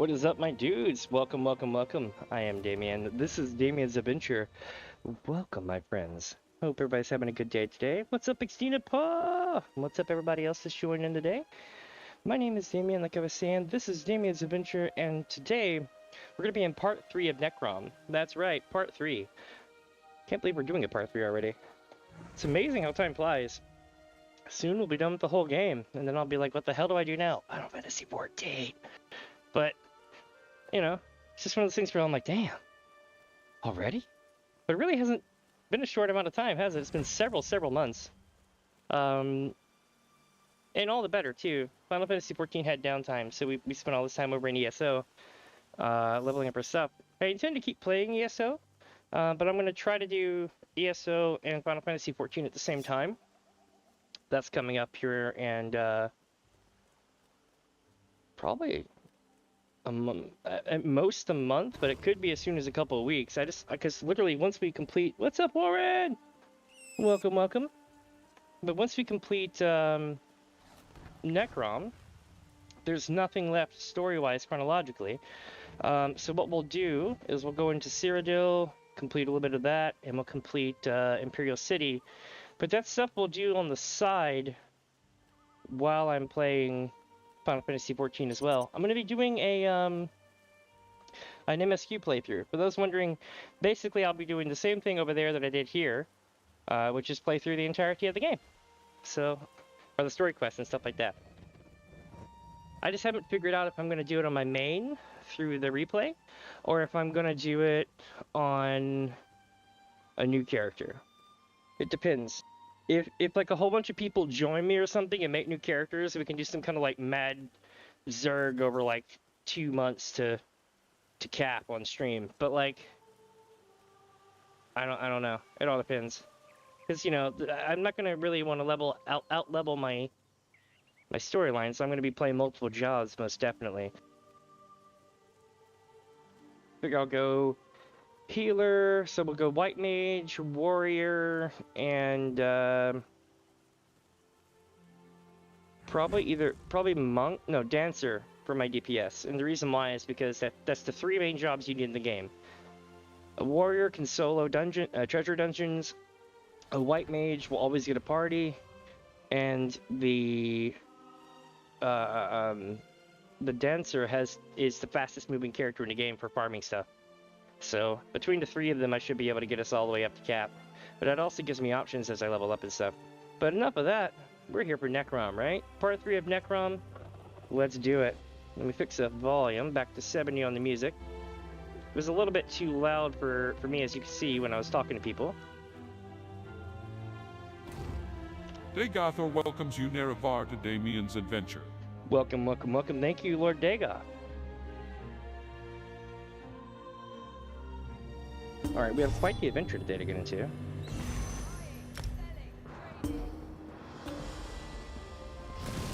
What is up, my dudes? Welcome, welcome, welcome. I am Damien. This is Damien's Adventure. Welcome, my friends. Hope everybody's having a good day today. What's up, Xtina Pa? What's up, everybody else that's joining in today? My name is Damien, like I was saying. This is Damien's Adventure, and today we're going to be in part 3 of Necrom. That's right, part 3. Can't believe we're doing a part 3 already. It's amazing how time flies. Soon we'll be done with the whole game, and then I'll be like, what the hell do I do now? Final Fantasy 14. But you know, it's just one of those things where I'm like, damn, already? But it really hasn't been a short amount of time, has it? It's been several months. And all the better, too. Final Fantasy 14 had downtime, so we spent all this time over in ESO, leveling up our stuff. I intend to keep playing ESO, but I'm going to try to do ESO and Final Fantasy 14 at the same time. That's coming up here, and probably at most a month, but it could be as soon as a couple of weeks. Because literally once we complete, what's up, Warren? Welcome, welcome. But once we complete Necrom, there's nothing left story-wise chronologically. So what we'll do is we'll go into Cyrodiil, complete a little bit of that, and we'll complete Imperial City. But that stuff we'll do on the side while I'm playing Final Fantasy 14 as well. I'm going to be doing an MSQ playthrough. For those wondering, basically I'll be doing the same thing over there that I did here, which is play through the entirety of the game. So, or the story quests and stuff like that. I just haven't figured out if I'm going to do it on my main through the replay, or if I'm going to do it on a new character. It depends. If like a whole bunch of people join me or something and make new characters, we can do some kind of like mad zerg over like 2 months to cap on stream. But like, I don't know. It all depends. Because you know, I'm not gonna really want to out level my storyline, so I'm gonna be playing multiple jobs most definitely. I think I'll go healer, so we'll go white mage, warrior, and probably monk, no, dancer for my DPS. And the reason why is because that's the 3 main jobs you need in the game. A warrior can solo treasure dungeons, a white mage will always get a party, and the dancer is the fastest moving character in the game for farming stuff. So between the 3 of them, I should be able to get us all the way up to cap. But that also gives me options as I level up and stuff. But enough of that. We're here for Necrom, right? Part 3 of Necrom. Let's do it. Let me fix the volume back to 70 on the music. It was a little bit too loud for me, as you can see, when I was talking to people. Dagothor welcomes you, Nerevar, to Damien's Adventure. Welcome, welcome, welcome. Thank you, Lord Dagoth. Alright, we have quite the adventure today to get into.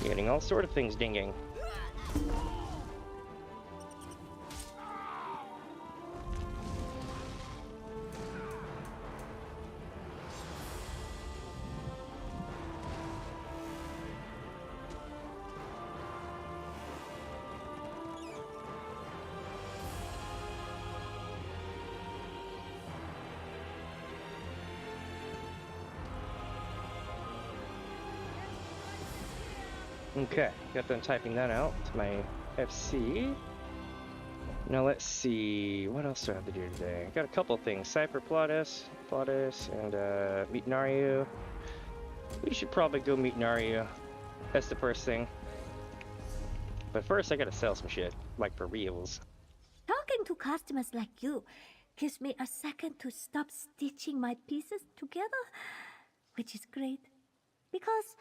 Getting all sort of things dinging. Okay, got done typing that out to my FC. Now let's see, what else do I have to do today? Got a couple things. Cypher Plautus, and meet Naryu. We should probably go meet Naryu. That's the first thing. But first I gotta sell some shit, like for reals. Talking to customers like you gives me a second to stop stitching my pieces together, which is great, because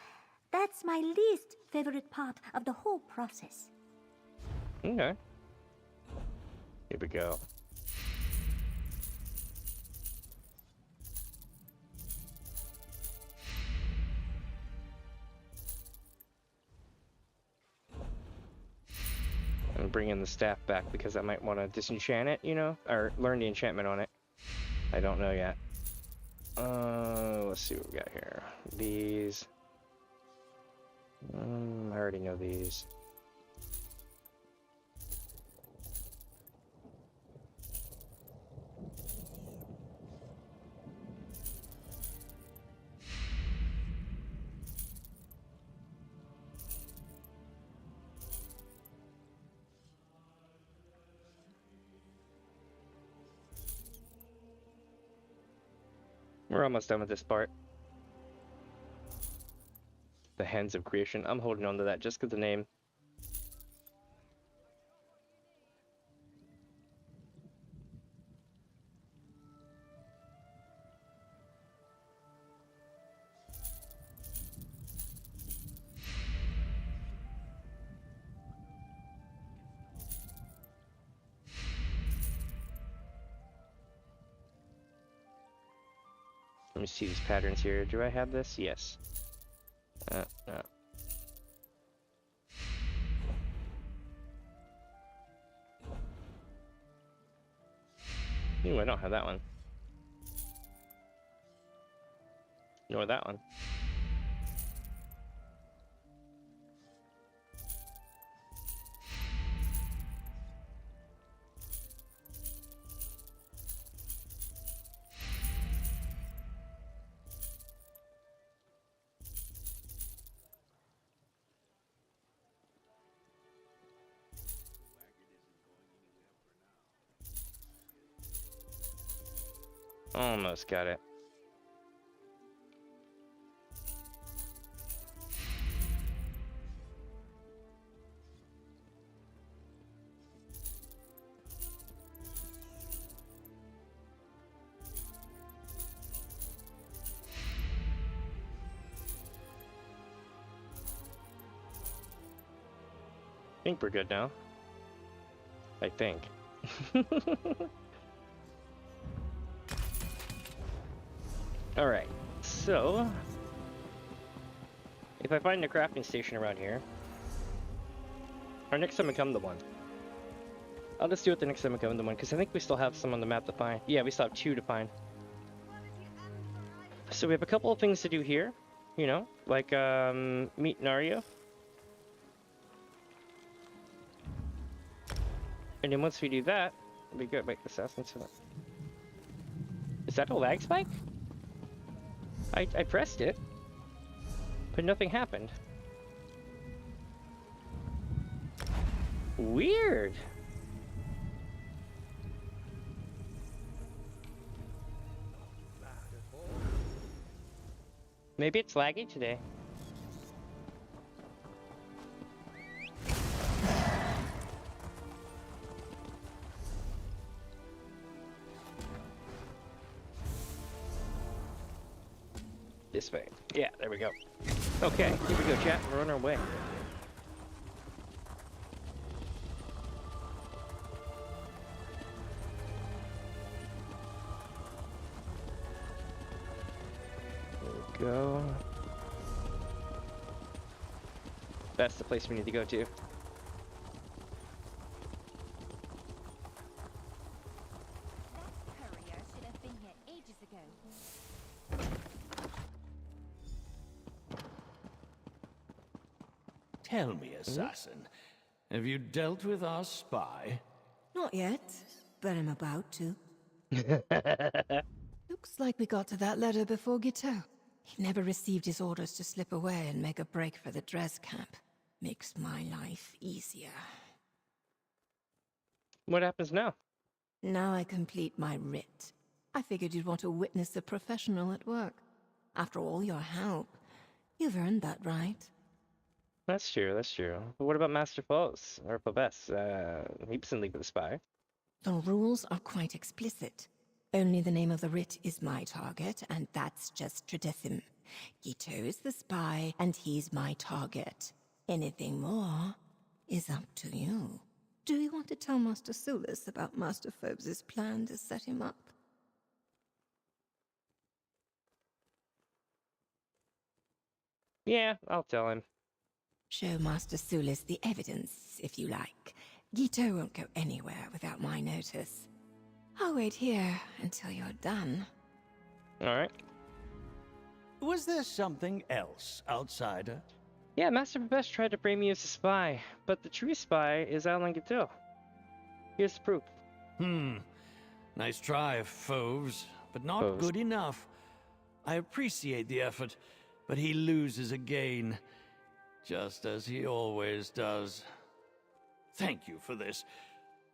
that's my least favorite part of the whole process. Okay. Here we go. I'm bringing the staff back because I might want to disenchant it, you know? Or learn the enchantment on it. I don't know yet. Let's see what we got here. These. I already know these. We're almost done with this part. The Hands of Creation. I'm holding on to that just because the name. Let me see these patterns here. Do I have this? Yes. No. Ooh, I don't have that one. Nor that one. Almost got it. I think we're good now. I think. Alright, so if I find a crafting station around here, or next time I come to one, I'll just do it the next time I come to one, because I think we still have some on the map to find. Yeah, we still have 2 to find. So we have a couple of things to do here, you know, like meet Nario. And then once we do that, we go back to Assassin's Summit. Is that a lag spike? I pressed it, but nothing happened. Weird. Maybe it's laggy today. This way. Yeah, there we go. Okay, here we go, chat. We're on our way. There we go. That's the place we need to go to. Tell me, assassin, have you dealt with our spy? Not yet, but I'm about to. Looks like we got to that letter before Guiteau. He never received his orders to slip away and make a break for the dress camp. Makes my life easier. What happens now? Now I complete my writ. I figured you'd want to witness a professional at work. After all your help, you've earned that right. That's true, that's true. But what about Master Foes? Or Pobes? He's in league with the spy. The rules are quite explicit. Only the name of the writ is my target, and that's just Tridecim. Guiteau is the spy, and he's my target. Anything more is up to you. Do you want to tell Master Sulis about Master Phobes' plan to set him up? Yeah, I'll tell him. Show Master Sulis the evidence, if you like. Guiteau won't go anywhere without my notice. I'll wait here until you're done. Alright. Was there something else, outsider? Yeah, Master Pobes tried to frame me as a spy, but the true spy is Alan Guiteau. Here's the proof. Nice try, Foves, but not Foves. good enough. I appreciate the effort, but he loses again. Just as he always does. Thank you for this.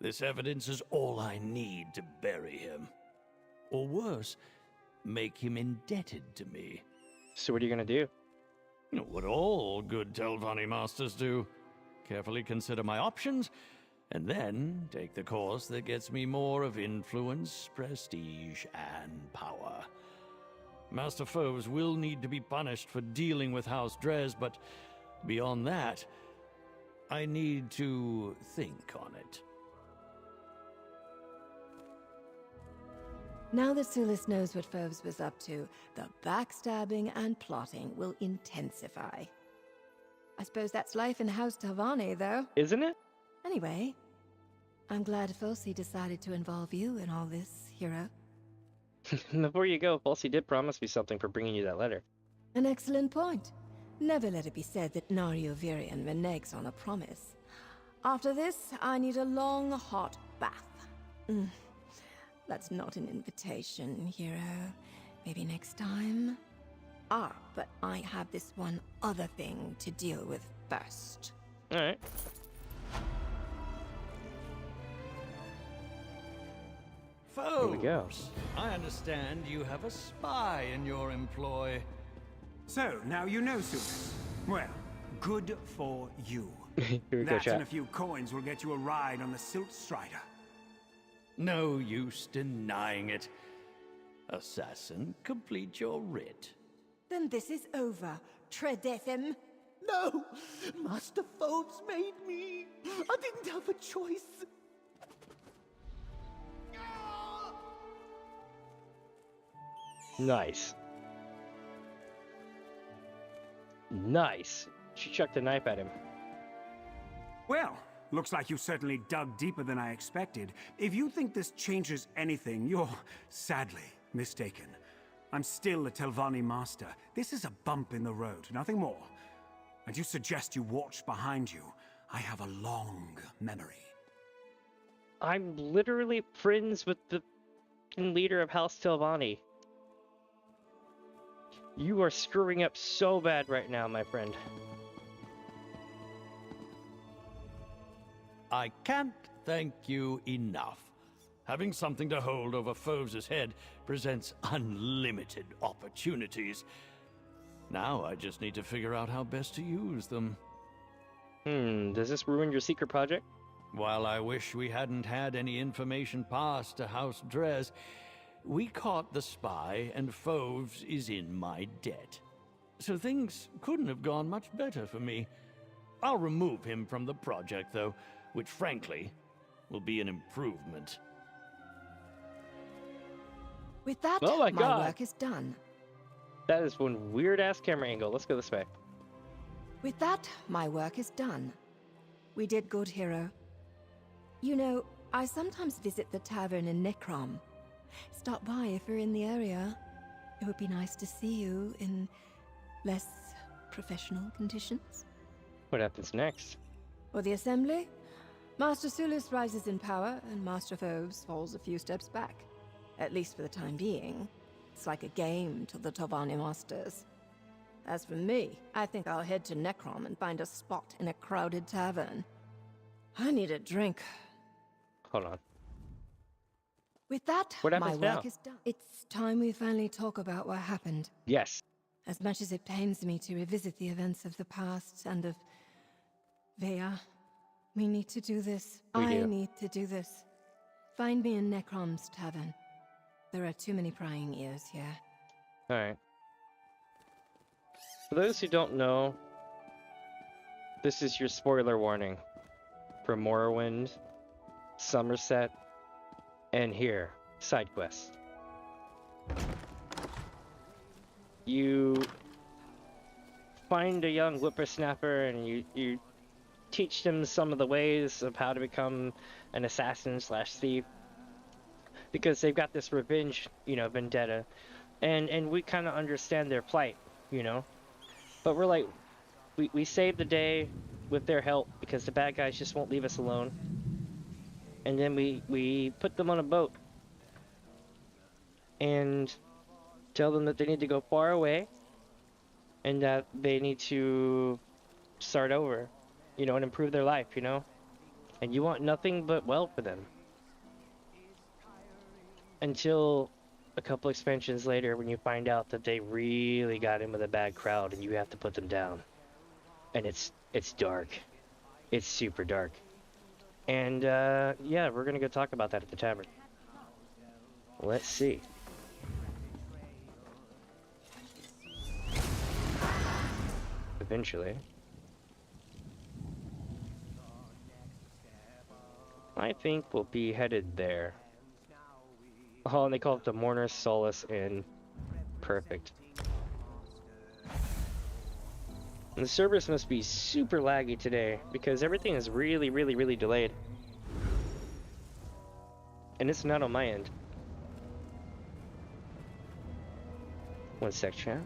This evidence is all I need to bury him. Or worse, make him indebted to me. So what are you gonna do? What all good Telvanni masters do. Carefully consider my options, and then take the course that gets me more of influence, prestige, and power. Master foes will need to be punished for dealing with House Dres, but beyond that, I need to think on it. Now that Sulis knows what Foves was up to, the backstabbing and plotting will intensify. I suppose that's life in House Telvanni, though. Isn't it? Anyway, I'm glad Fosi decided to involve you in all this, hero. Before you go, Falsey did promise me something for bringing you that letter. An excellent point. Never let it be said that Nario Virian reneges on a promise. After this, I need a long, hot bath. That's not an invitation, hero. Maybe next time? But I have this one other thing to deal with first. Alright. Here we go. Folks, I understand you have a spy in your employ. So, now you know, Sulis. Well, good for you. Here we go, That chat. and a few coins will get you a ride on the Silt Strider. No use denying it. Assassin, complete your writ. Then this is over. Tredethim. No! Master Phobes made me! I didn't have a choice! Nice. Nice. She chucked a knife at him. Well, looks like you certainly dug deeper than I expected. If you think this changes anything, you're sadly mistaken. I'm still a Telvanni master. This is a bump in the road, nothing more. And you suggest you watch behind you. I have a long memory. I'm literally friends with the leader of House Telvanni. You are screwing up so bad right now, my friend. I can't thank you enough. Having something to hold over Phobes' head presents unlimited opportunities. Now I just need to figure out how best to use them. Does this ruin your secret project? While I wish we hadn't had any information passed to House Dres, we caught the spy and Phobes is in my debt. So things couldn't have gone much better for me. I'll remove him from the project, though, which frankly will be an improvement. With that, Oh my God. work is done. That is one weird-ass camera angle. Let's go this way. With that, my work is done. We did good, hero. You know, I sometimes visit the tavern in Necrom. Stop by if you're in the area. It would be nice to see you in less professional conditions. What happens next? For the assembly, Master Sulis rises in power and Master Phobes falls a few steps back. At least for the time being. It's like a game to the Telvanni masters. As for me, I think I'll head to Necrom and find a spot in a crowded tavern. I need a drink. Hold on. With that, What my happens work now? is done. It's time we finally talk about what happened. Yes. As much as it pains me to revisit the events of the past and of Vea, we need to do this. We do. I need to do this. Find me in Necrom's tavern. There are too many prying ears here. Alright. For those who don't know, this is your spoiler warning for Morrowind, Somerset, and here, side quest. You find a young whippersnapper and you teach them some of the ways of how to become an assassin slash thief. Because they've got this revenge, vendetta. And we kind of understand their plight, But we're like, we save the day with their help because the bad guys just won't leave us alone. And then we put them on a boat and tell them that they need to go far away and that they need to start over, and improve their life, And you want nothing but well for them. Until a couple expansions later when you find out that they really got in with a bad crowd and you have to put them down. And it's dark. It's super dark. And yeah, we're gonna go talk about that at the tavern. Let's see. Eventually. I think we'll be headed there. Oh, and they call it the Mourner's Solace Inn. Perfect. And the servers must be super laggy today because everything is really, really, really delayed. And it's not on my end. One sec, chat.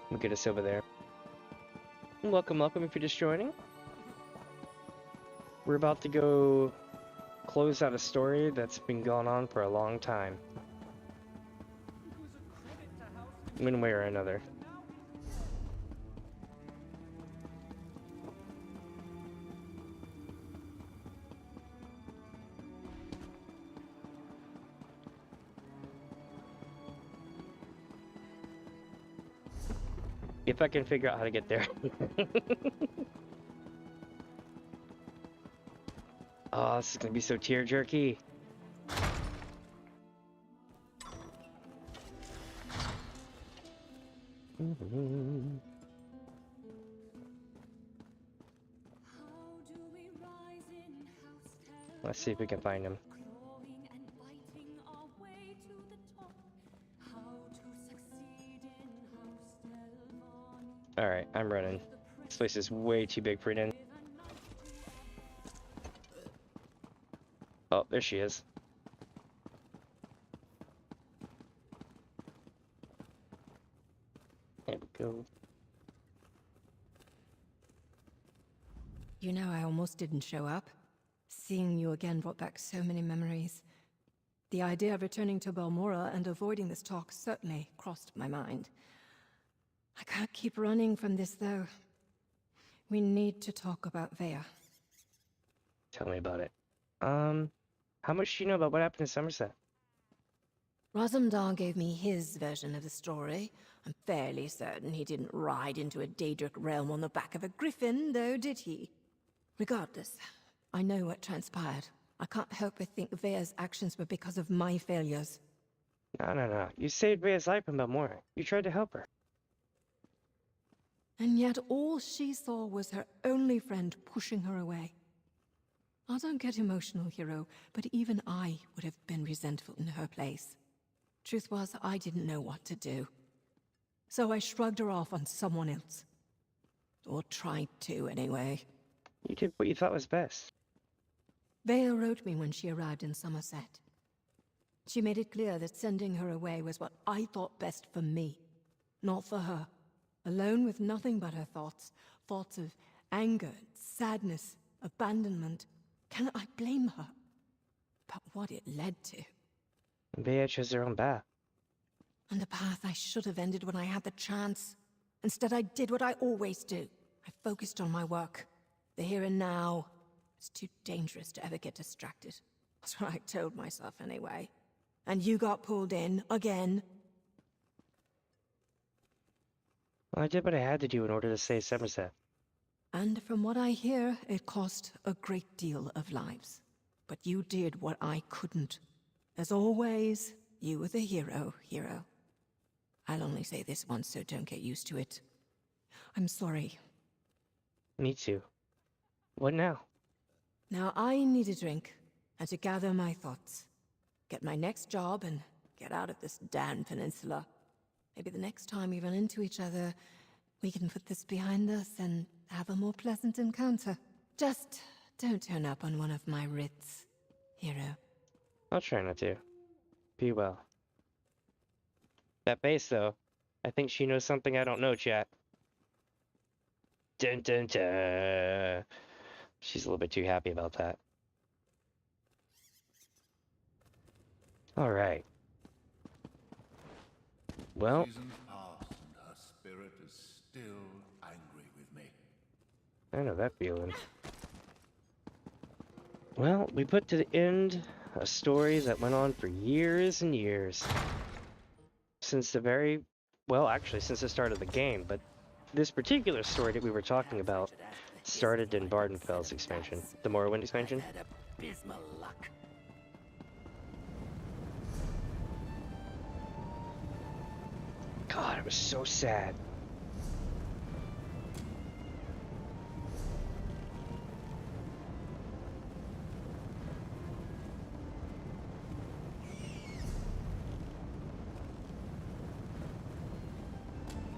We'll get us over there. Welcome, welcome if you're just joining. We're about to go close out a story that's been going on for a long time. One way or another. If I can figure out how to get there. Oh, this is gonna be so tear jerky. Let's see if we can find him. Alright, I'm running. This place is way too big for an inn. Oh, there she is. There we go. You know, I almost didn't show up. Seeing you again brought back so many memories. The idea of returning to Balmora and avoiding this talk certainly crossed my mind. I can't keep running from this, though. We need to talk about Vea. Tell me about it. How much do you know about what happened in Somerset? Razumdar gave me his version of the story. I'm fairly certain he didn't ride into a Daedric realm on the back of a griffin, though, did he? Regardless, I know what transpired. I can't help but think Vea's actions were because of my failures. No. You saved Rhea's life in Balmora. You tried to help her. And yet all she saw was her only friend pushing her away. I don't get emotional, hero, but even I would have been resentful in her place. Truth was, I didn't know what to do. So I shrugged her off on someone else. Or tried to, anyway. You did what you thought was best. Vea wrote me when she arrived in Somerset. She made it clear that sending her away was what I thought best for me, not for her. Alone with nothing but her thoughts. Thoughts of anger, sadness, abandonment. Can I blame her? But what it led to. Vea chose her own path. And the path I should have ended when I had the chance. Instead, I did what I always do. I focused on my work. The here and now. It's too dangerous to ever get distracted. That's what I told myself anyway. And you got pulled in, again. Well, I did what I had to do in order to save Somerset. And from what I hear, it cost a great deal of lives. But you did what I couldn't. As always, you were the hero. I'll only say this once, so don't get used to it. I'm sorry. Me too. What now? Now I need a drink, and to gather my thoughts. Get my next job, and get out of this damn peninsula. Maybe the next time we run into each other, we can put this behind us and have a more pleasant encounter. Just don't turn up on one of my writs, hero. I'll try not to. Be well. That face, though. I think she knows something I don't know, chat. Dun dun dun. She's a little bit too happy about that. Alright. Well, Seasons pass and her spirit is still angry with me. I know that feeling. Well, we put to the end a story that went on for years and years. Since actually since the start of the game, but this particular story that we were talking about started in Bardenfeld's expansion, the Morrowind expansion. Had abysmal luck. God, it was so sad.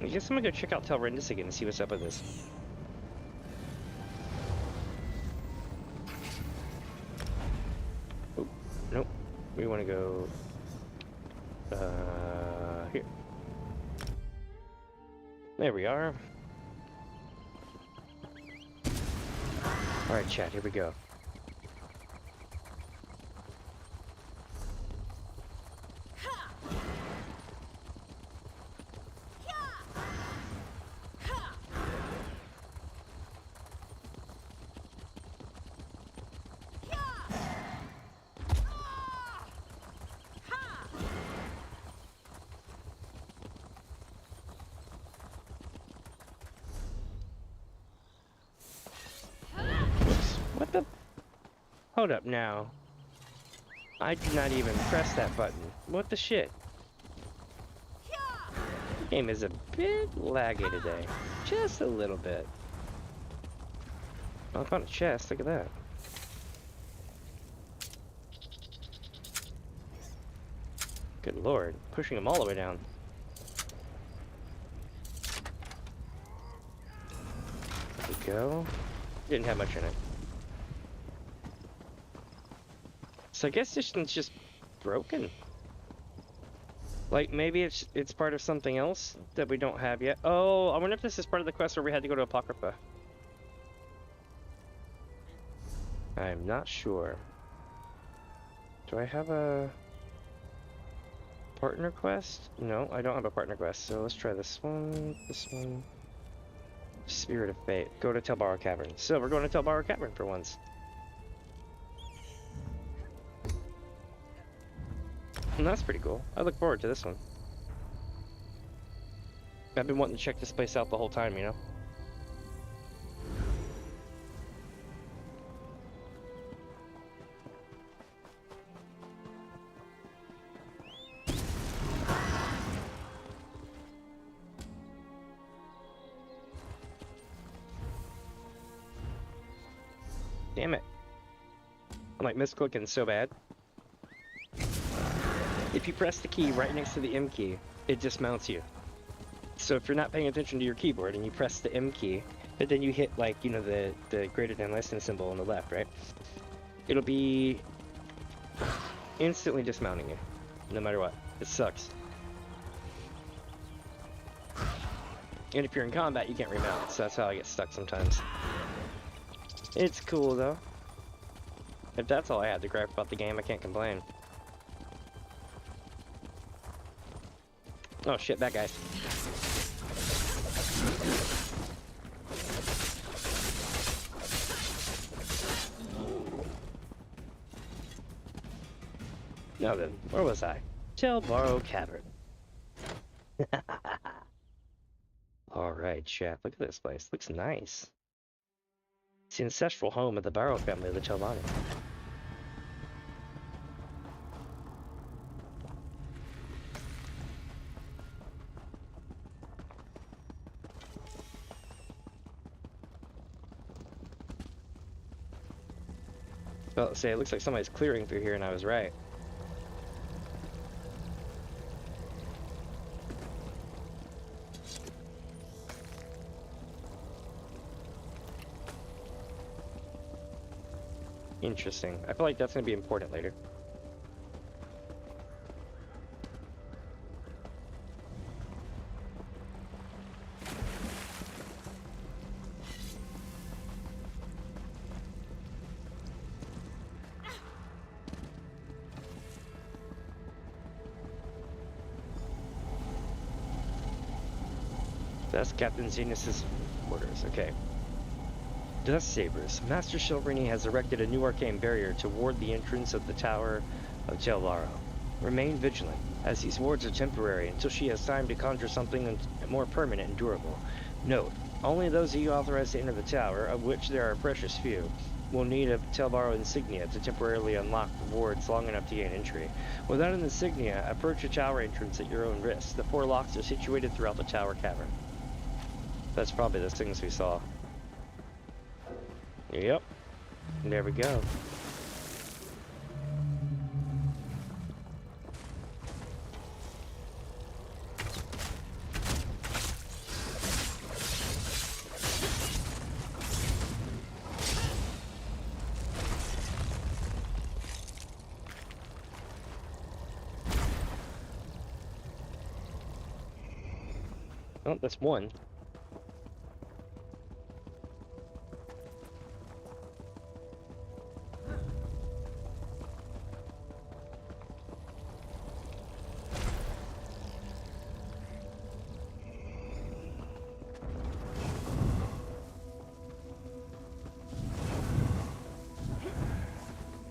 I guess I'm gonna go check out Telvanni again and see what's up with this. Oh, nope. We want to go here. There we are. Alright, chat, here we go. What the? Hold up now. I did not even press that button. What the shit? The game is a bit laggy today. Just a little bit. Oh, I found a chest. Look at that. Good lord. Pushing them all the way down. There we go. Didn't have much in it. So I guess this one's just broken. Like, maybe it's part of something else that we don't have yet. Oh, I wonder if this is part of the quest where we had to go to Apocrypha. I'm not sure. Do I have a partner quest? No, I don't have a partner quest. So let's try this one. This one. Spirit of Fate. Go to Telbaro Cavern. So we're going to Telbaro Cavern for once. And that's pretty cool. I look forward to this one. I've been wanting to check this place out the whole time, you know? Damn it. I'm like misclicking so bad. If you press the key right next to the M key, it dismounts you. So if you're not paying attention to your keyboard and you press the M key, but then you hit, like, you know, the greater than less than symbol on the left, right? It'll be instantly dismounting you, no matter what. It sucks. And if you're in combat, you can't remount, so that's how I get stuck sometimes. It's cool, though. If that's all I had to gripe about the game, I can't complain. Oh shit, that guy. Now then, where was I? Telbaro Cavern. Alright, chat, look at this place. Looks nice. It's the ancestral home of the Barrow family of the Telvanni. Well, let's say it looks like somebody's clearing through here, and I was right. Interesting. I feel like that's going to be important later. That's Captain Zenus's orders. Okay. Dust Sabers. Master Shilrini has erected a new arcane barrier to ward the entrance of the Tower of Telvaro. Remain vigilant, as these wards are temporary until she has time to conjure something more permanent and durable. Note, only those of you authorized to enter the tower, of which there are a precious few, will need a Telvaro insignia to temporarily unlock the wards long enough to gain entry. Without an insignia, approach a tower entrance at your own risk. The 4 locks are situated throughout the tower cavern. That's probably the things we saw. Yep. There we go. Oh, that's one.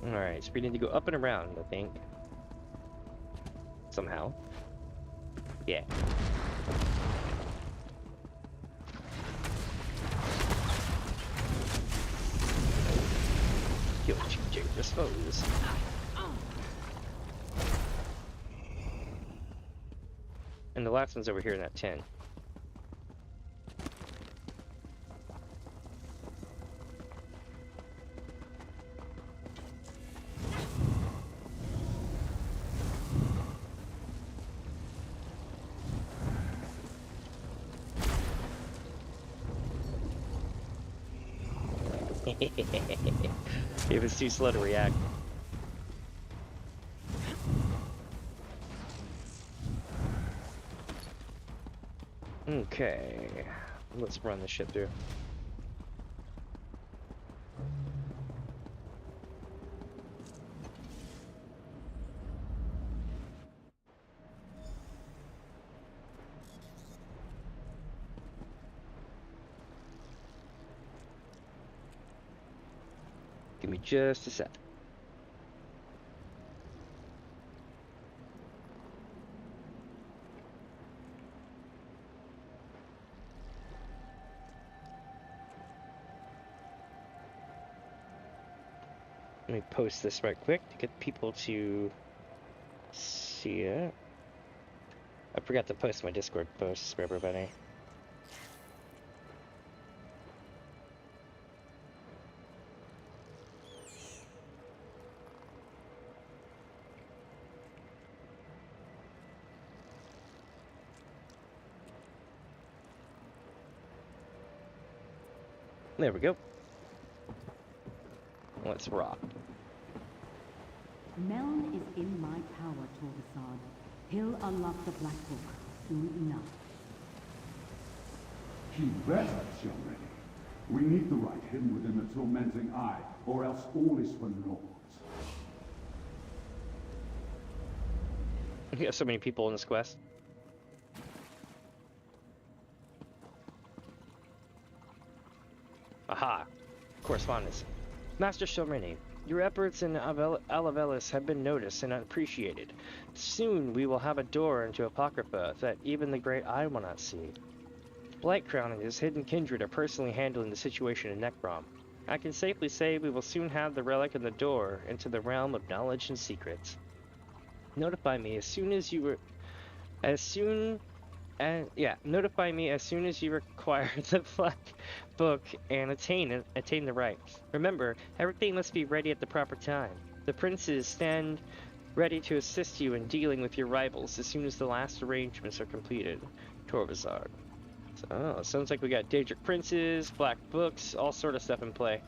Alright, so we need to go up and around, I think. Somehow. Yeah. Kill dangerous foes. And the last one's over here in that tent. It was too slow to react. Okay, let's run this shit through. Give me just a sec. Let me post this right quick to get people to see it. I forgot to post my Discord posts for everybody. There we go. Let's rock. Meln is in my power, Torvasad. He'll unlock the Black Book soon enough. He better, Shilrini. We need the right hidden within the tormenting eye, or else all is for naught. We have so many people in this quest. Aha! Correspondence. Master Shilrini, your efforts in Alavelis have been noticed and appreciated. Soon we will have a door into Apocrypha that even the Great Eye will not see. Blightcrown and his hidden kindred are personally handling the situation in Necrom. I can safely say we will soon have the relic and the door into the realm of knowledge and secrets. Notify me as soon as you notify me as soon as you require the Black Book and attain the right. Remember, everything must be ready at the proper time. The princes stand ready to assist you in dealing with your rivals as soon as the last arrangements are completed. Torvasad. So, sounds like we got Daedric princes, black books, all sort of stuff in play.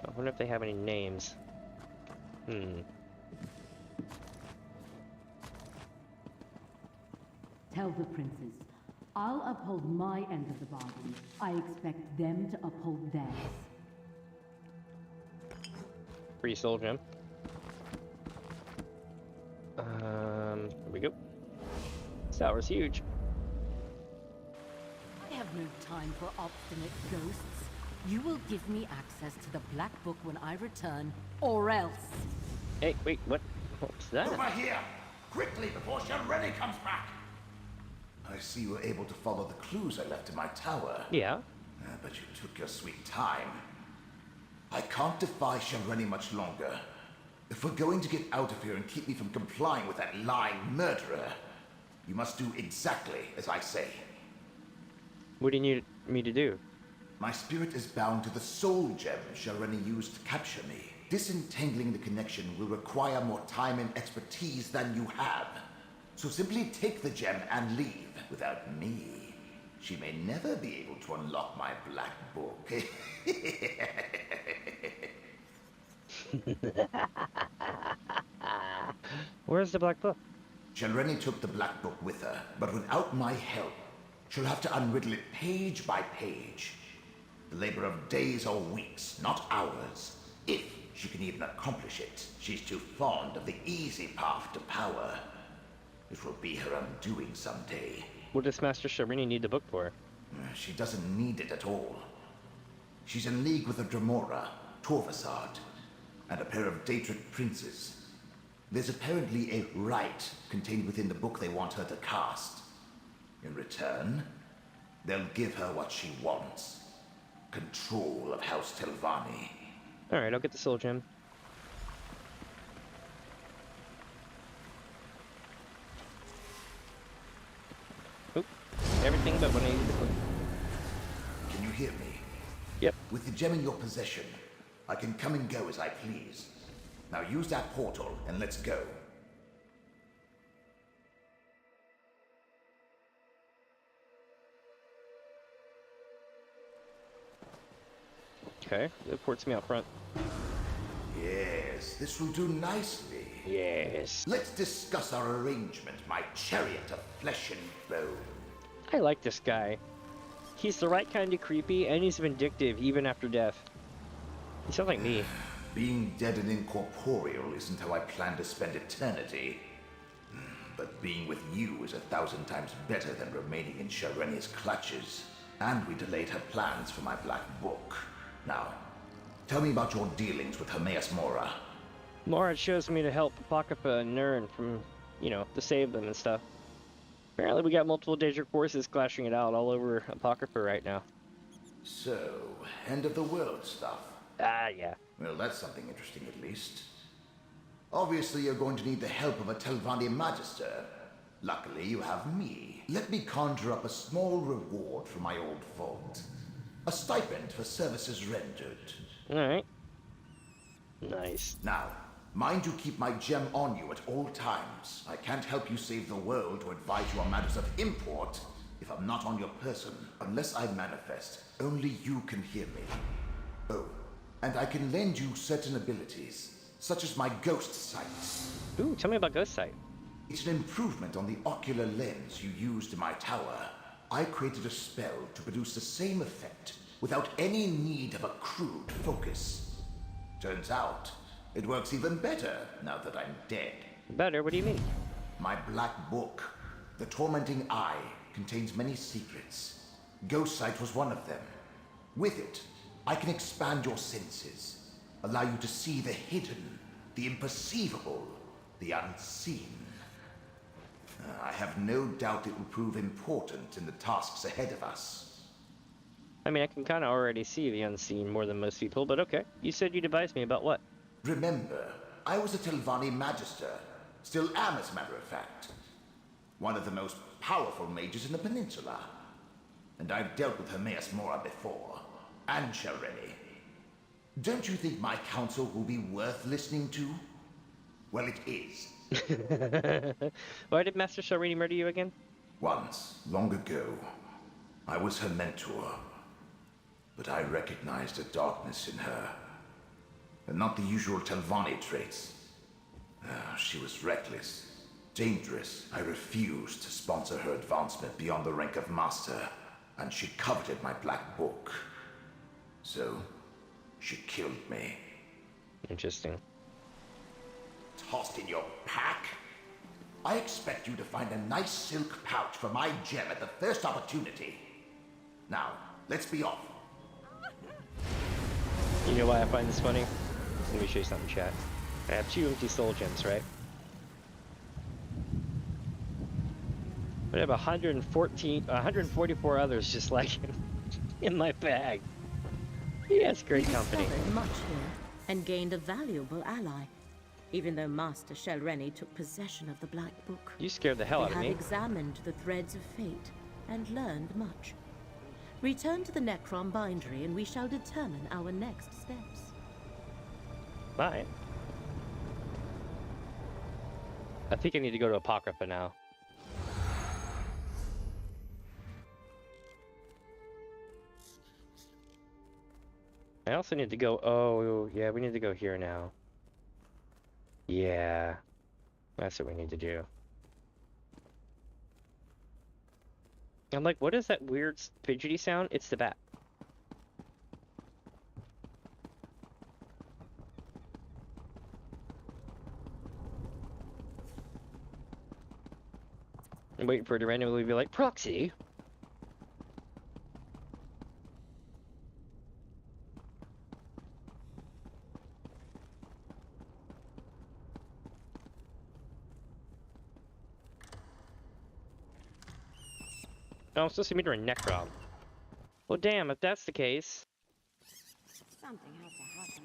I wonder if they have any names. Tell the princes, I'll uphold my end of the bargain. I expect them to uphold theirs. Free soul gem. Here we go. This tower's huge. have no time for obstinate ghosts. You will give me access to the Black Book when I return, or else. Hey, wait, what? What's that? Over here! Quickly, before Shady comes back! I see you were able to follow the clues I left in my tower. Yeah. But you took your sweet time. I can't defy Shady much longer. If we're going to get out of here and keep me from complying with that lying murderer, you must do exactly as I say. What do you need me to do? My spirit is bound to the soul gem Shady used to capture me. Disentangling the connection will require more time and expertise than you have. So simply take the gem and leave. Without me, she may never be able to unlock my black book. Where's the black book? Shady took the black book with her, but without my help, she'll have to unriddle it page by page. The labor of days or weeks, not hours. If she can even accomplish it, she's too fond of the easy path to power. It will be her undoing someday. What does Master Shady need the book for? She doesn't need it at all. She's in league with a Dremora, Torvasard, and a pair of Daedric princes. There's apparently a rite contained within the book they want her to cast. In return, they'll give her what she wants. Control of House Telvanni. Alright, I'll get the soul gem. Oop. Everything but when I need the book. Can you hear me? Yep. With the gem in your possession, I can come and go as I please. Now use that portal and let's go. Okay, it ports me out front. Yes, this will do nicely. Yes. Let's discuss our arrangement, my chariot of flesh and bone. I like this guy. He's the right kind of creepy, and he's vindictive even after death. He sounds like me. Being dead and incorporeal isn't how I plan to spend eternity. But being with you is 1,000 times better than remaining in Shady's clutches. And we delayed her plans for my black book. Now, tell me about your dealings with Hermaeus Mora. Mora chose me to help Apocrypha and Nern from, to save them and stuff. Apparently we got multiple Daedric forces clashing it out all over Apocrypha right now. So, end of the world stuff. Ah, yeah. Well, that's something interesting at least. Obviously you're going to need the help of a Telvanni Magister. Luckily you have me. Let me conjure up a small reward for my old fault. A stipend for services rendered. Alright. Nice. Now, mind you keep my gem on you at all times. I can't help you save the world or advise you on matters of import if I'm not on your person. Unless I manifest, only you can hear me. Oh, and I can lend you certain abilities, such as my ghost sight. Ooh, tell me about ghost sight. It's an improvement on the ocular lens you used in my tower. I created a spell to produce the same effect without any need of a crude focus. Turns out, it works even better now that I'm dead. Better? What do you mean? My black book, The Tormenting Eye, contains many secrets. Ghost sight was one of them. With it, I can expand your senses, allow you to see the hidden, the imperceivable, the unseen. I have no doubt it will prove important in the tasks ahead of us. I mean, I can kind of already see the unseen more than most people, but okay. You said you'd advise me about what? Remember, I was a Telvanni Magister. Still am, as a matter of fact. One of the most powerful mages in the peninsula. And I've dealt with Hermaeus Mora before. And Shady. Don't you think my counsel will be worth listening to? Well, it is. Why did Master Shady murder you again? Once, long ago, I was her mentor. But I recognized a darkness in her. And not the usual Telvanni traits. She was reckless, dangerous. I refused to sponsor her advancement beyond the rank of master. And she coveted my black book. So, she killed me. Interesting. Tossed in your pack? I expect you to find a nice silk pouch for my gem at the first opportunity. Now, let's be off. You know why I find this funny? Let me show you something, chat. I have 2 empty soul gems, right? But I have 144 others just like him in my bag. He has great company. We discovered much here and gained a valuable ally, even though Master Shelreni took possession of the Black Book. You scared the hell out of We me. have examined the threads of fate and learned much. Return to the Necrom bindery and we shall determine our next steps. Bye. I think I need to go to Apocrypha now. I also need to go, oh, yeah, we need to go here now. Yeah, that's what we need to do. I'm like, what is that weird fidgety sound? It's the bat. I'm waiting for it to randomly be like, proxy. Oh, I'm supposed to meet her in Necrom. Well, damn, if that's the case. Something has to happen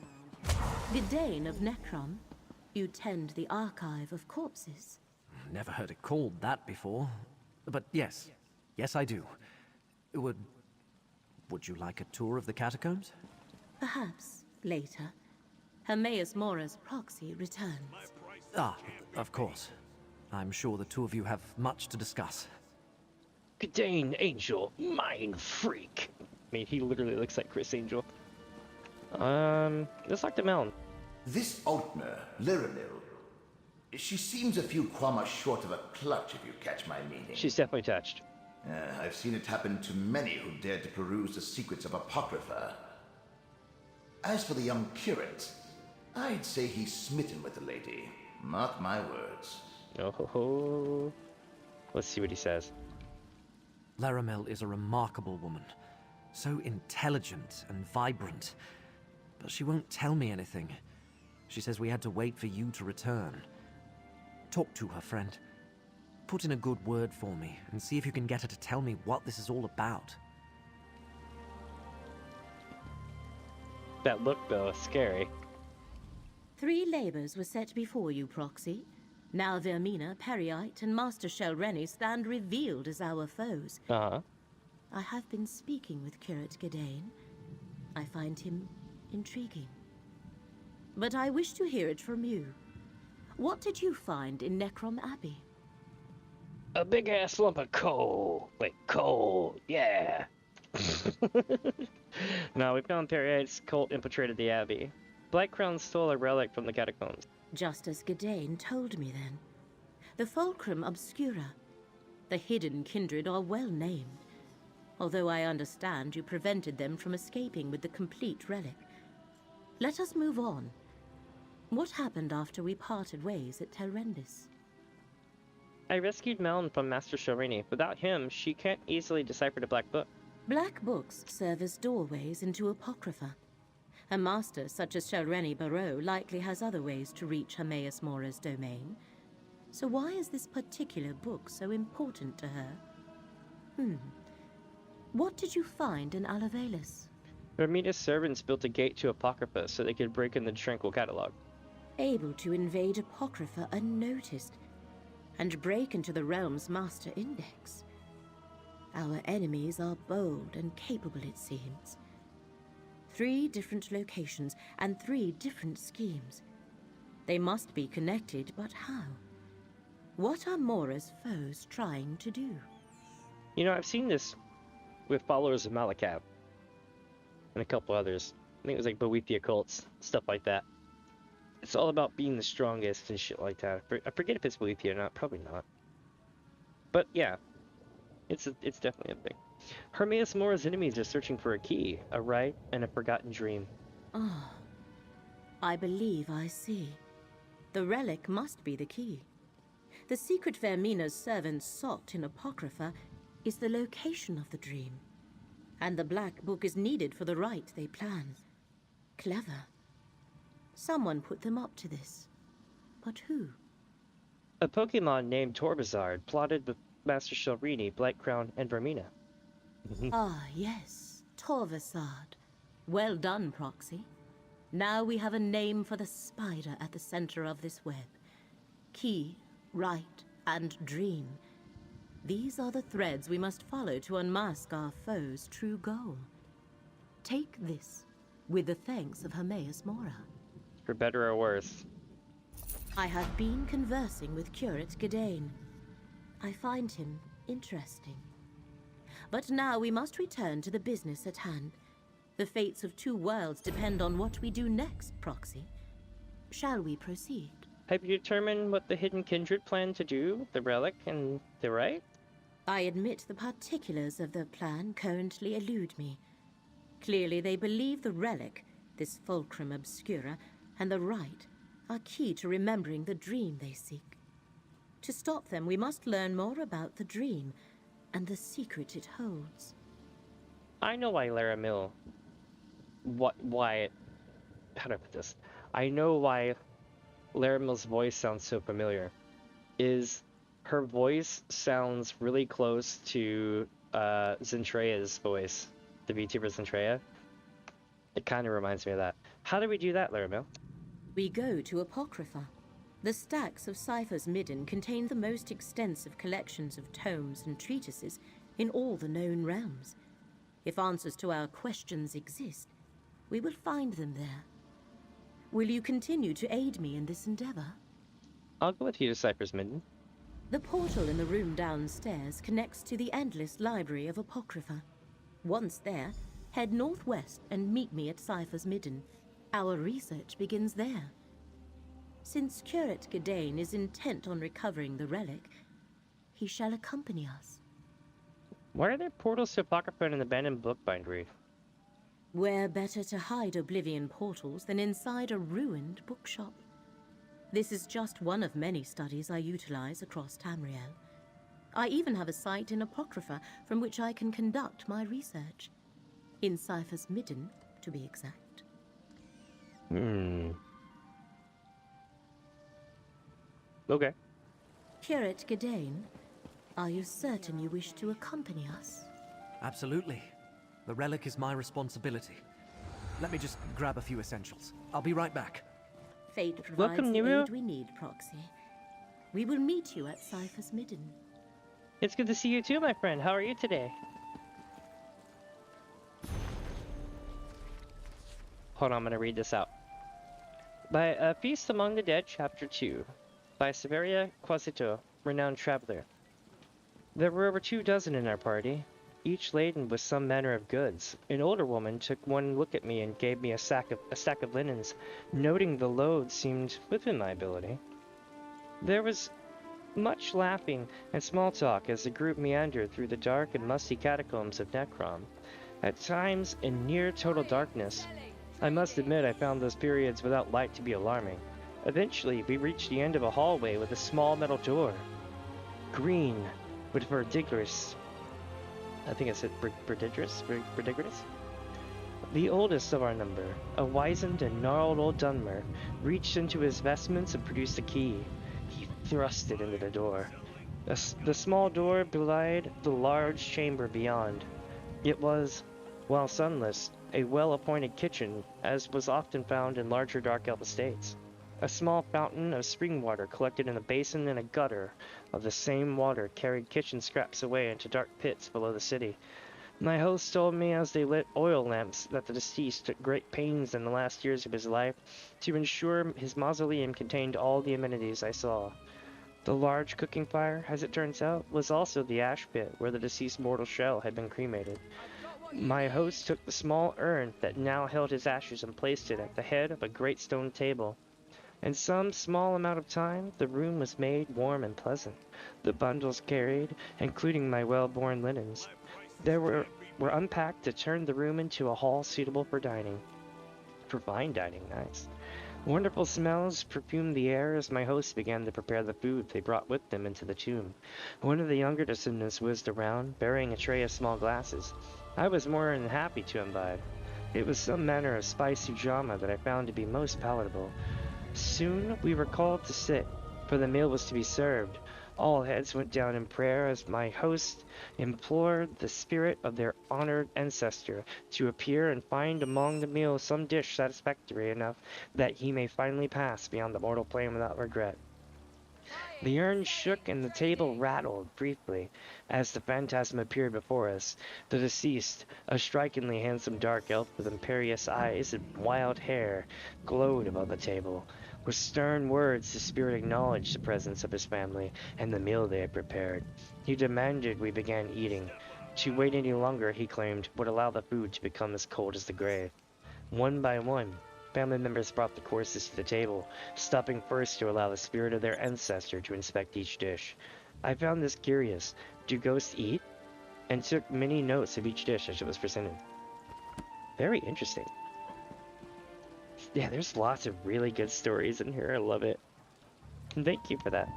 around here. Gedane of Necrom, you tend the archive of corpses. Never heard it called that before. But yes. Yes, I do. Would you like a tour of the catacombs? Perhaps later. Hermaeus Mora's proxy returns. Ah, of course. I'm sure the two of you have much to discuss. Gedane Angel, mind freak. I mean, he literally looks like Chris Angel. Let's talk to Melon. This Altner, Liramil, she seems a few quammas short of a clutch, if you catch my meaning. She's definitely touched. I've seen it happen to many who dared to peruse the secrets of Apocrypha. As for the young curate, I'd say he's smitten with the lady. Mark my words. Oh ho ho. Let's see what he says. Laramel is a remarkable woman. So intelligent and vibrant. But she won't tell me anything. She says we had to wait for you to return. Talk to her, friend. Put in a good word for me, and see if you can get her to tell me what this is all about. That look, though, is scary. 3 labors were set before you, Proxy. Now Vermina, Periite, and Master Shelreni stand revealed as our foes. Uh-huh. I have been speaking with Curate Gedane. I find him intriguing. But I wish to hear it from you. What did you find in Necrom Abbey? A big-ass lump of coal. Wait, coal. Yeah. No, we found Periite's cult infiltrated the Abbey. Black Crown stole a relic from the catacombs. Just as Gedane told me then. The Fulcrum Obscura. The hidden kindred are well named. Although I understand you prevented them from escaping with the complete relic. Let us move on. What happened after we parted ways at Telrendis? I rescued Melon from Master Shelreni. Without him, she can't easily decipher the Black Book. Black books serve as doorways into Apocrypha. A master such as Shelreni Barrow likely has other ways to reach Hermaeus Mora's domain. So why is this particular book so important to her? What did you find in Alavelis? Vermina's servants built a gate to Apocrypha so they could break in the Tranquil Catalog. Able to invade Apocrypha unnoticed, and break into the realm's master index. Our enemies are bold and capable, it seems. 3 different locations and 3 different schemes. They must be connected, but how? What are Mora's foes trying to do? You know, I've seen this with followers of Malakav. And a couple others. I think it was like Boethia cults, stuff like that. It's all about being the strongest and shit like that. I forget if it's Boethia or not, probably not. But yeah, it's definitely a thing. Hermaeus Mora's enemies are searching for a key, a rite, and a forgotten dream. Ah, I believe I see. The relic must be the key. The secret Vermina's servants sought in Apocrypha is the location of the dream. And the Black Book is needed for the rite they plan. Clever. Someone put them up to this. But who? A Pokemon named Torbazard plotted with Master Shalrini, Blightcrown, and Vermina. Ah, yes. Torvasard. Well done, Proxy. Now we have a name for the spider at the center of this web. Key, rite, and dream. These are the threads we must follow to unmask our foe's true goal. Take this, with the thanks of Hermaeus Mora. For better or worse. I have been conversing with Curate Gedane. I find him interesting. But now we must return to the business at hand. The fates of two worlds depend on what we do next, Proxy. Shall we proceed? Have you determined what the Hidden Kindred plan to do, the relic and the rite? I admit the particulars of the plan currently elude me. Clearly they believe the relic, this fulcrum obscura, and the rite are key to remembering the dream they seek. To stop them, we must learn more about the dream and the secret it holds. I know why how do I put this? I know why Laramil's voice sounds so familiar. Her voice sounds really close to Zentreya's voice, the VTuber Zentreya. It kind of reminds me of that. How do we do that, Laramil? We go to Apocrypha. The stacks of Cypher's Midden contain the most extensive collections of tomes and treatises in all the known realms. If answers to our questions exist, we will find them there. Will you continue to aid me in this endeavor? I'll go with you to Cypher's Midden. The portal in the room downstairs connects to the endless library of Apocrypha. Once there, head northwest and meet me at Cypher's Midden. Our research begins there. Since Curate Gedane is intent on recovering the relic, he shall accompany us. Why are there portals to Apocrypha in an abandoned bookbindery? Where better to hide Oblivion portals than inside a ruined bookshop? This is just one of many studies I utilize across Tamriel. I even have a site in Apocrypha from which I can conduct my research. In Cypher's Midden, to be exact. Okay. Curate Gedane, are you certain you wish to accompany us? Absolutely. The relic is my responsibility. Let me just grab a few essentials. I'll be right back. Fate provides Welcome, the Nero. aid we need, Proxy. We will meet you at Cypher's Midden. It's good to see you too, my friend. How are you today? Hold on, I'm gonna read this out. By A Feast Among the Dead, Chapter 2. By Severia Quasito, renowned traveler. There were over 24 in our party, each laden with some manner of goods. An older woman took one look at me and gave me a stack of linens, noting the load seemed within my ability. There was much laughing and small talk as the group meandered through the dark and musty catacombs of Necrom, at times in near total darkness. I must admit I found those periods without light to be alarming. Eventually, we reached the end of a hallway with a small metal door. Green, with verdigris. I think I said verdigris? The oldest of our number, a wizened and gnarled old Dunmer, reached into his vestments and produced a key. He thrust it into the door. The small door belied the large chamber beyond. It was, while sunless, a well-appointed kitchen, as was often found in larger Dark Elf estates. A small fountain of spring water collected in a basin and a gutter of the same water carried kitchen scraps away into dark pits below the city. My host told me as they lit oil lamps that the deceased took great pains in the last years of his life to ensure his mausoleum contained all the amenities I saw. The large cooking fire, as it turns out, was also the ash pit where the deceased mortal shell had been cremated. My host took the small urn that now held his ashes and placed it at the head of a great stone table. In some small amount of time, the room was made warm and pleasant. The bundles carried, including my well-born linens, were unpacked to turn the room into a hall suitable for dining. For fine dining, nice. Wonderful smells perfumed the air as my hosts began to prepare the food they brought with them into the tomb. One of the younger descendants whizzed around, bearing a tray of small glasses. I was more than happy to imbibe. It was some manner of spicy drama that I found to be most palatable. Soon we were called to sit, for the meal was to be served. All heads went down in prayer as my host implored the spirit of their honored ancestor to appear and find among the meal some dish satisfactory enough that he may finally pass beyond the mortal plane without regret. The urn shook and the table rattled briefly as the phantasm appeared before us. The deceased, a strikingly handsome dark elf with imperious eyes and wild hair, glowed above the table. With stern words, the spirit acknowledged the presence of his family and the meal they had prepared. He demanded we began eating. To wait any longer, he claimed, would allow the food to become as cold as the grave. One by one, family members brought the courses to the table, stopping first to allow the spirit of their ancestor to inspect each dish. I found this curious. Do ghosts eat? And took many notes of each dish as it was presented. Very interesting. Yeah, there's lots of really good stories in here. I love it. And thank you for that.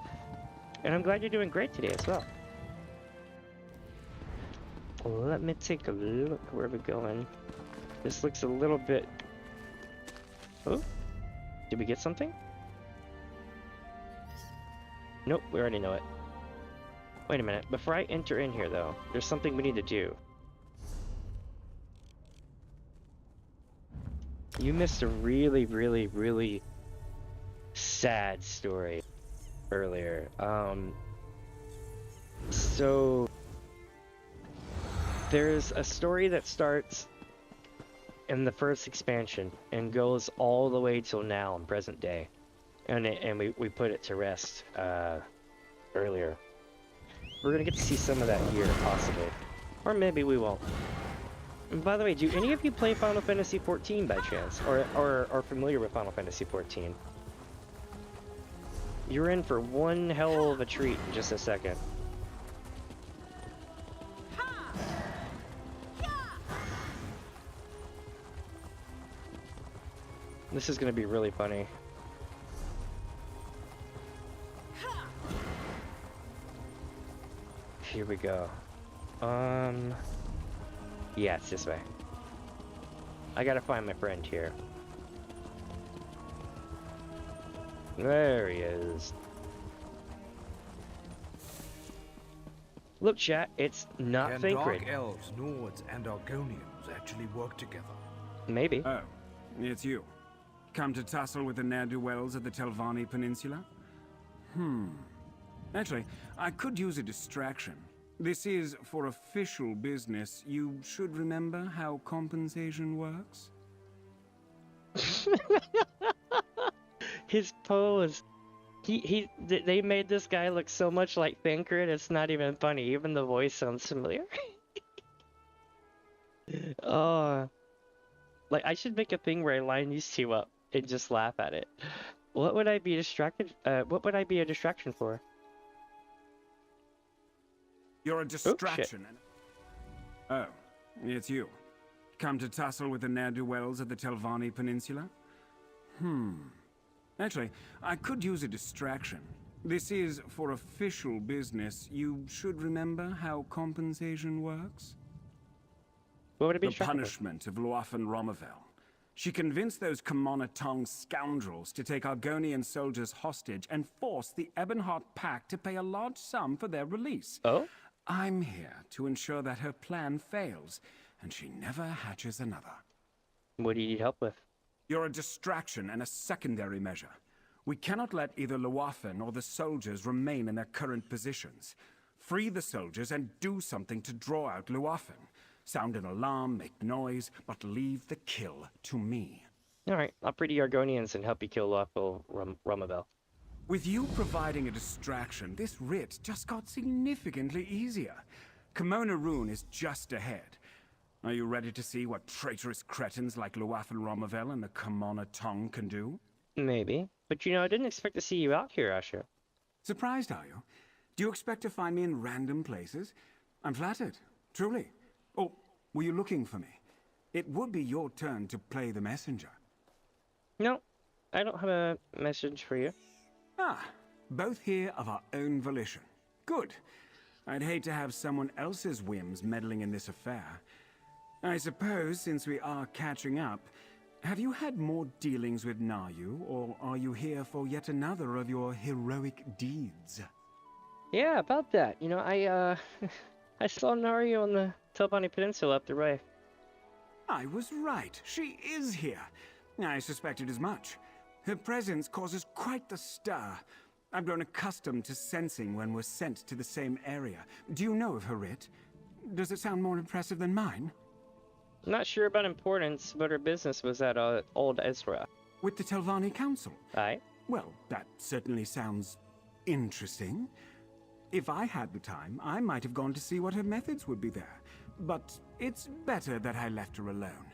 And I'm glad you're doing great today as well. Let me take a look where we're going. This looks a little bit... Oh? Did we get something? Nope, we already know it. Wait a minute. Before I enter in here, though, there's something we need to do. You missed a really, really, really sad story earlier. So there's a story that starts in the first expansion and goes all the way till now in present day, and we put it to rest earlier. We're gonna get to see some of that here, possibly, or maybe we won't. And by the way, do any of you play Final Fantasy XIV by chance, or are familiar with Final Fantasy XIV? You're in for one hell of a treat in just a second. This is gonna be really funny. Here we go. Yeah, it's this way. I gotta find my friend here. There he is. Look, chat, it's not Can sacred. dark elves, Nords, and Argonians actually work together? Maybe. Oh, it's you. Come to tussle with the ne'er-do-wells of the Telvanni Peninsula? Actually, I could use a distraction. This is for official business. You should remember how compensation works. His pose. They made this guy look so much like Thancred, it's not even funny. Even the voice sounds familiar. Oh. Like, I should make a thing where I line these two up and just laugh at it. What would I be distracted? What would I be a distraction for? You're a distraction. Oh, it's you. Come to tussle with the ne'er-do-wells of the Telvanni Peninsula? Actually, I could use a distraction. This is for official business. You should remember how compensation works. What would it be? The punishment of Luafan Romavel. She convinced those Kamona-Tong scoundrels to take Argonian soldiers hostage and force the Ebonheart Pact to pay a large sum for their release. Oh? I'm here to ensure that her plan fails, and she never hatches another. What do you need help with? You're a distraction and a secondary measure. We cannot let either Luafan or the soldiers remain in their current positions. Free the soldiers and do something to draw out Luafan. Sound an alarm, make noise, but leave the kill to me. Alright, I'll free the Argonians and help you kill lawful Romavel. With you providing a distraction, this writ just got significantly easier. Kimona Rune is just ahead. Are you ready to see what traitorous cretins like Luafan Romavel and the Kamona-Tong can do? Maybe. But you know, I didn't expect to see you out here, Asher. Surprised, are you? Do you expect to find me in random places? I'm flattered, truly. Oh, were you looking for me? It would be your turn to play the messenger. No, I don't have a message for you. Ah, both here of our own volition. Good. I'd hate to have someone else's whims meddling in this affair. I suppose, since we are catching up, have you had more dealings with Nayu, or are you here for yet another of your heroic deeds? Yeah, about that. You know, I I saw Naru on the Telvanni Peninsula up the way. I was right. She is here. I suspected as much. Her presence causes quite the stir. I've grown accustomed to sensing when we're sent to the same area. Do you know of her writ? Does it sound more impressive than mine? Not sure about importance, but her business was at Old Ezra. With the Telvanni Council? Aye. Well, that certainly sounds interesting. If I had the time, I might have gone to see what her methods would be there. But it's better that I left her alone.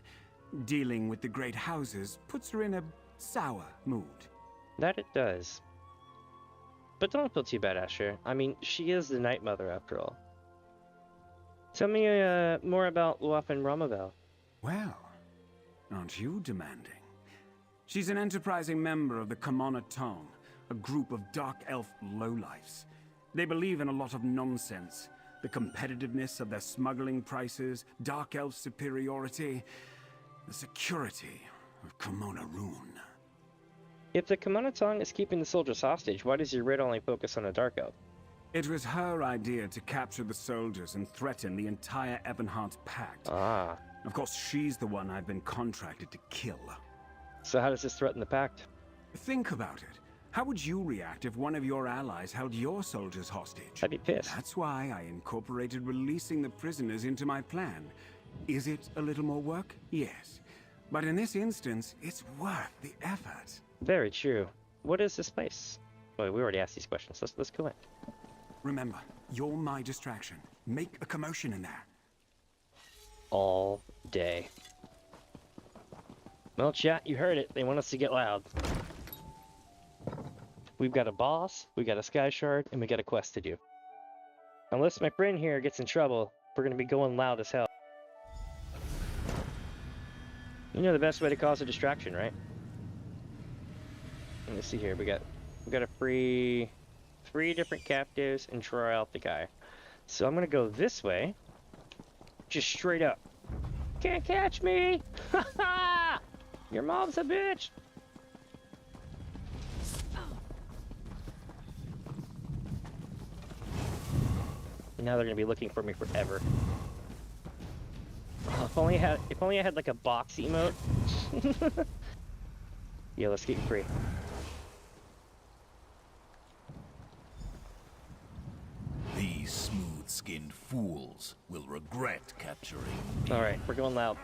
Dealing with the great houses puts her in a sour mood. That it does. But don't feel too bad, Asher. I mean, she is the Night Mother after all. Tell me more about Luaf and Ramabel. Well, aren't you demanding? She's an enterprising member of the Kamana Tong, a group of dark elf lowlifes. They believe in a lot of nonsense. The competitiveness of their smuggling prices, dark elf superiority, the security of Kamona Rune. If the Kamana Tong is keeping the soldiers hostage, why does your writ only focus on a dark elf? It was her idea to capture the soldiers and threaten the entire Ebonheart's pact. Ah. Of course, she's the one I've been contracted to kill. So how does this threaten the pact? Think about it. How would you react if one of your allies held your soldiers hostage? I'd be pissed. That's why I incorporated releasing the prisoners into my plan. Is it a little more work? Yes. But in this instance, it's worth the effort. Very true. What is this place? Well, we already asked these questions. Let's go in. Remember, you're my distraction. Make a commotion in there. All day. Well, chat, you heard it. They want us to get loud. We've got a boss, we got a sky shard, and we got a quest to do. Unless my friend here gets in trouble, we're gonna be going loud as hell. You know the best way to cause a distraction, right? Let me see here. We got a free 3 different captives and try out the guy. So I'm gonna go this way, just straight up. Can't catch me! Ha ha! Your mom's a bitch! And now they're gonna be looking for me forever. Oh, if only I had like a box emote. Yeah, let's get you free. These smooth-skinned fools will regret capturing me. All right, we're going loud.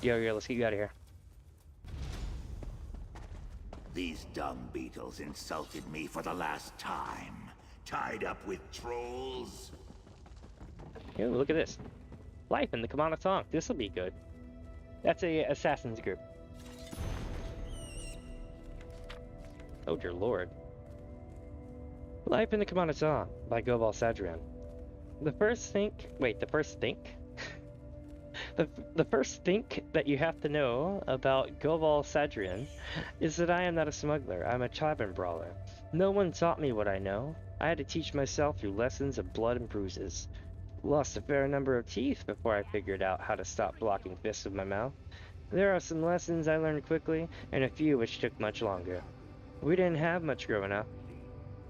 Yo, let's get you out of here. These dumb beetles insulted me for the last time. Tied up with trolls. Ooh, look at this. Life in the Kamana Tong. This'll be good. That's a assassin's group. Oh dear lord. Life in the Kamana Tong by Gobal Sadran. The first thing that you have to know about Gobal Sadrian is that I am not a smuggler. I'm a tavern brawler. No one taught me what I know. I had to teach myself through lessons of blood and bruises. Lost a fair number of teeth before I figured out how to stop blocking fists with my mouth. There are some lessons I learned quickly, and a few which took much longer. We didn't have much growing up.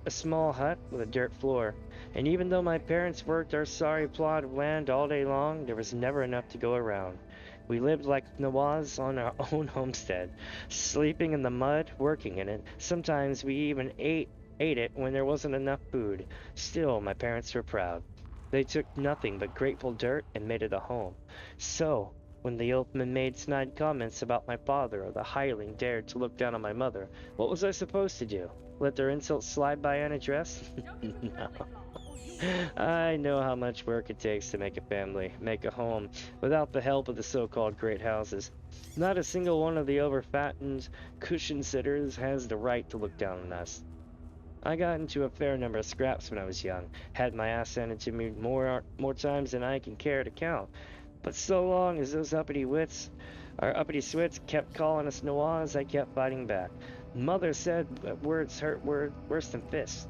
A small hut with a dirt floor, and even though my parents worked our sorry plot of land all day long, there was never enough to go around. We lived like Nawaz on our own homestead, sleeping in the mud, working in it. Sometimes we even ate it when there wasn't enough food. Still, my parents were proud. They took nothing but grateful dirt and made it a home. So, when the Oathman made snide comments about my father or the hireling dared to look down on my mother, what was I supposed to do? Let their insults slide by unaddressed? No. I know how much work it takes to make a family, make a home, without the help of the so-called great houses. Not a single one of the over-fattened cushion-sitters has the right to look down on us. I got into a fair number of scraps when I was young, had my ass handed to me more times than I can care to count. But so long as those uppity swits kept calling us Noirs, I kept fighting back. Mother said that words hurt worse than fists.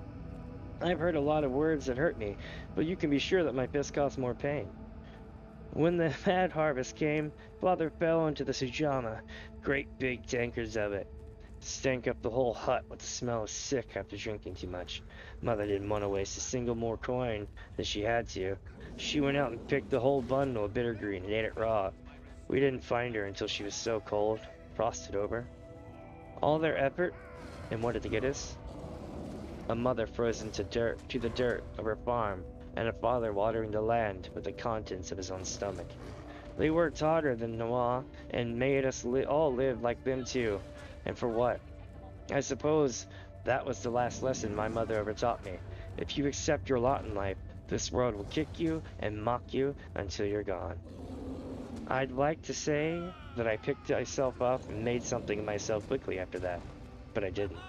I've heard a lot of words that hurt me, but you can be sure that my fists caused more pain. When the mad harvest came, Father fell into the Sujama, great big tankards of it. Stank up the whole hut with the smell of sick after drinking too much. Mother didn't want to waste a single more coin than she had to. She went out and picked the whole bundle of bitter green and ate it raw. We didn't find her until she was so cold, frosted over. All their effort, and what did they get us? A mother frozen to the dirt of her farm, and a father watering the land with the contents of his own stomach. They worked harder than Noah and made us all live like them too. And for what? I suppose that was the last lesson my mother ever taught me. If you accept your lot in life, this world will kick you and mock you until you're gone. I'd like to say that I picked myself up and made something of myself quickly after that, but I didn't.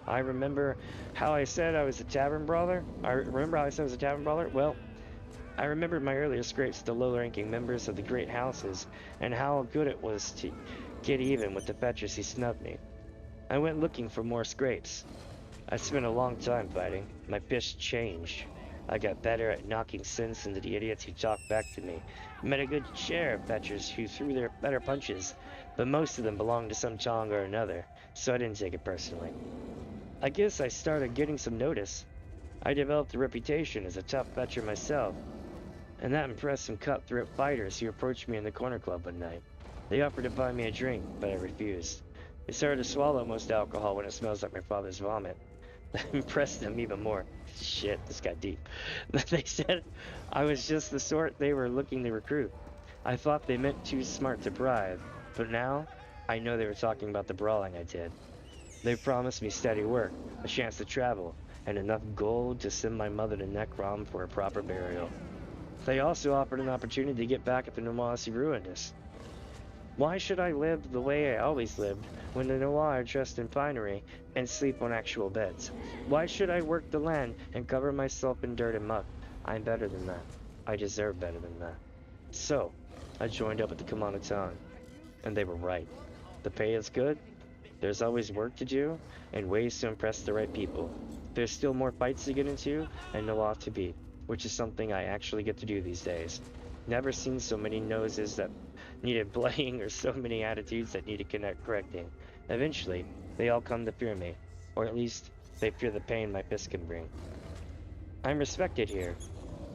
I remember how I said I was a tavern brawler. Well, I remembered my earlier scrapes with the low-ranking members of the great houses, and how good it was to get even with the fetchers who snubbed me. I went looking for more scrapes. I spent a long time fighting. My fists changed. I got better at knocking sense into the idiots who talked back to me. Met a good share of fetchers who threw their better punches, but most of them belonged to some tongue or another, so I didn't take it personally. I guess I started getting some notice. I developed a reputation as a tough fetcher myself, and that impressed some cutthroat fighters who approached me in the corner club one night. They offered to buy me a drink, but I refused. It's hard to swallow most alcohol when it smells like my father's vomit. That impressed them even more. Shit, this got deep. They said I was just the sort they were looking to recruit. I thought they meant too smart to bribe, but now I know they were talking about the brawling I did. They promised me steady work, a chance to travel, and enough gold to send my mother to Necrom for a proper burial. They also offered an opportunity to get back at the Nomasi who ruined us. Why should I live the way I always lived, when the Noir are dressed in finery and sleep on actual beds? Why should I work the land and cover myself in dirt and muck? I'm better than that. I deserve better than that. So, I joined up with the Kamanaton, and they were right. The pay is good, there's always work to do, and ways to impress the right people. There's still more fights to get into, and no off to beat, which is something I actually get to do these days. Never seen so many noses that needed blaying or so many attitudes that needed correcting. Eventually, they all come to fear me, or at least they fear the pain my fists can bring. I'm respected here.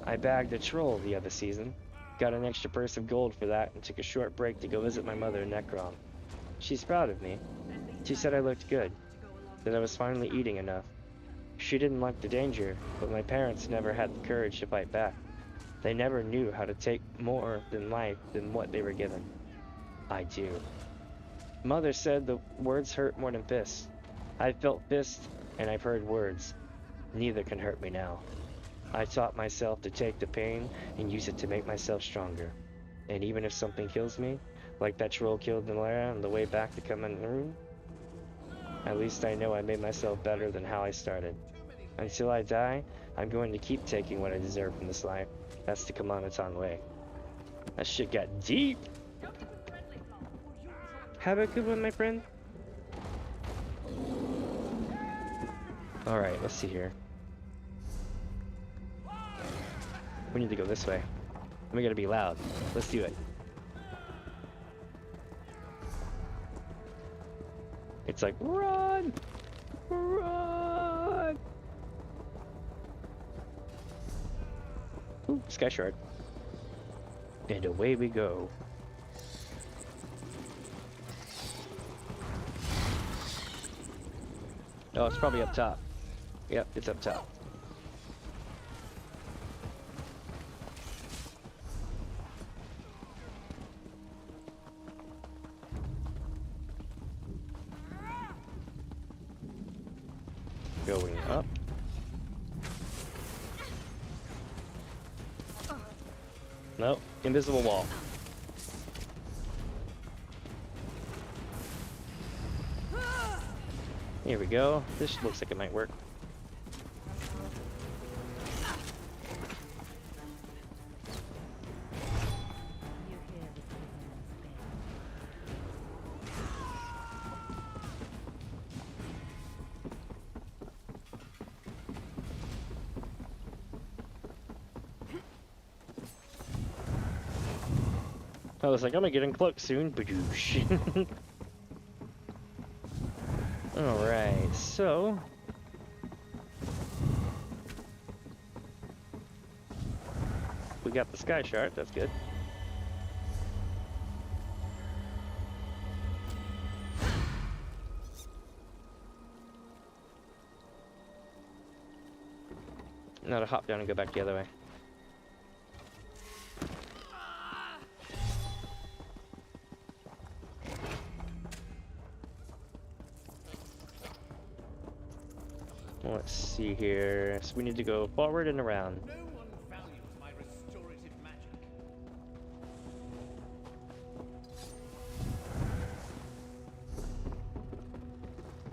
I bagged a troll the other season, got an extra purse of gold for that, and took a short break to go visit my mother in Necrom. She's proud of me. She said I looked good, that I was finally eating enough. She didn't like the danger, but my parents never had the courage to fight back. They never knew how to take more than life than what they were given. I do. Mother said the words hurt more than fists. I've felt fists, and I've heard words. Neither can hurt me now. I taught myself to take the pain and use it to make myself stronger. And even if something kills me, like that troll killed Nalera on the way back to come in the room, at least I know I made myself better than how I started. Until I die, I'm going to keep taking what I deserve from this life. That's the Kamanaton way. That shit got deep. Have a good one, my friend. Alright, let's see here. We need to go this way. We gotta be loud. Let's do it. It's like, run! Run! Ooh, sky shard. And away we go. Oh, it's probably up top. Yep, it's up top. Going up. Nope, invisible wall. Here we go. This looks like it might work. was like, I'm gonna get in cloak soon. Badoosh. Alright, so... we got the sky shard, that's good. Now to hop down and go back the other way. Let's see here. So we need to go forward and around. No one values my restorative magic.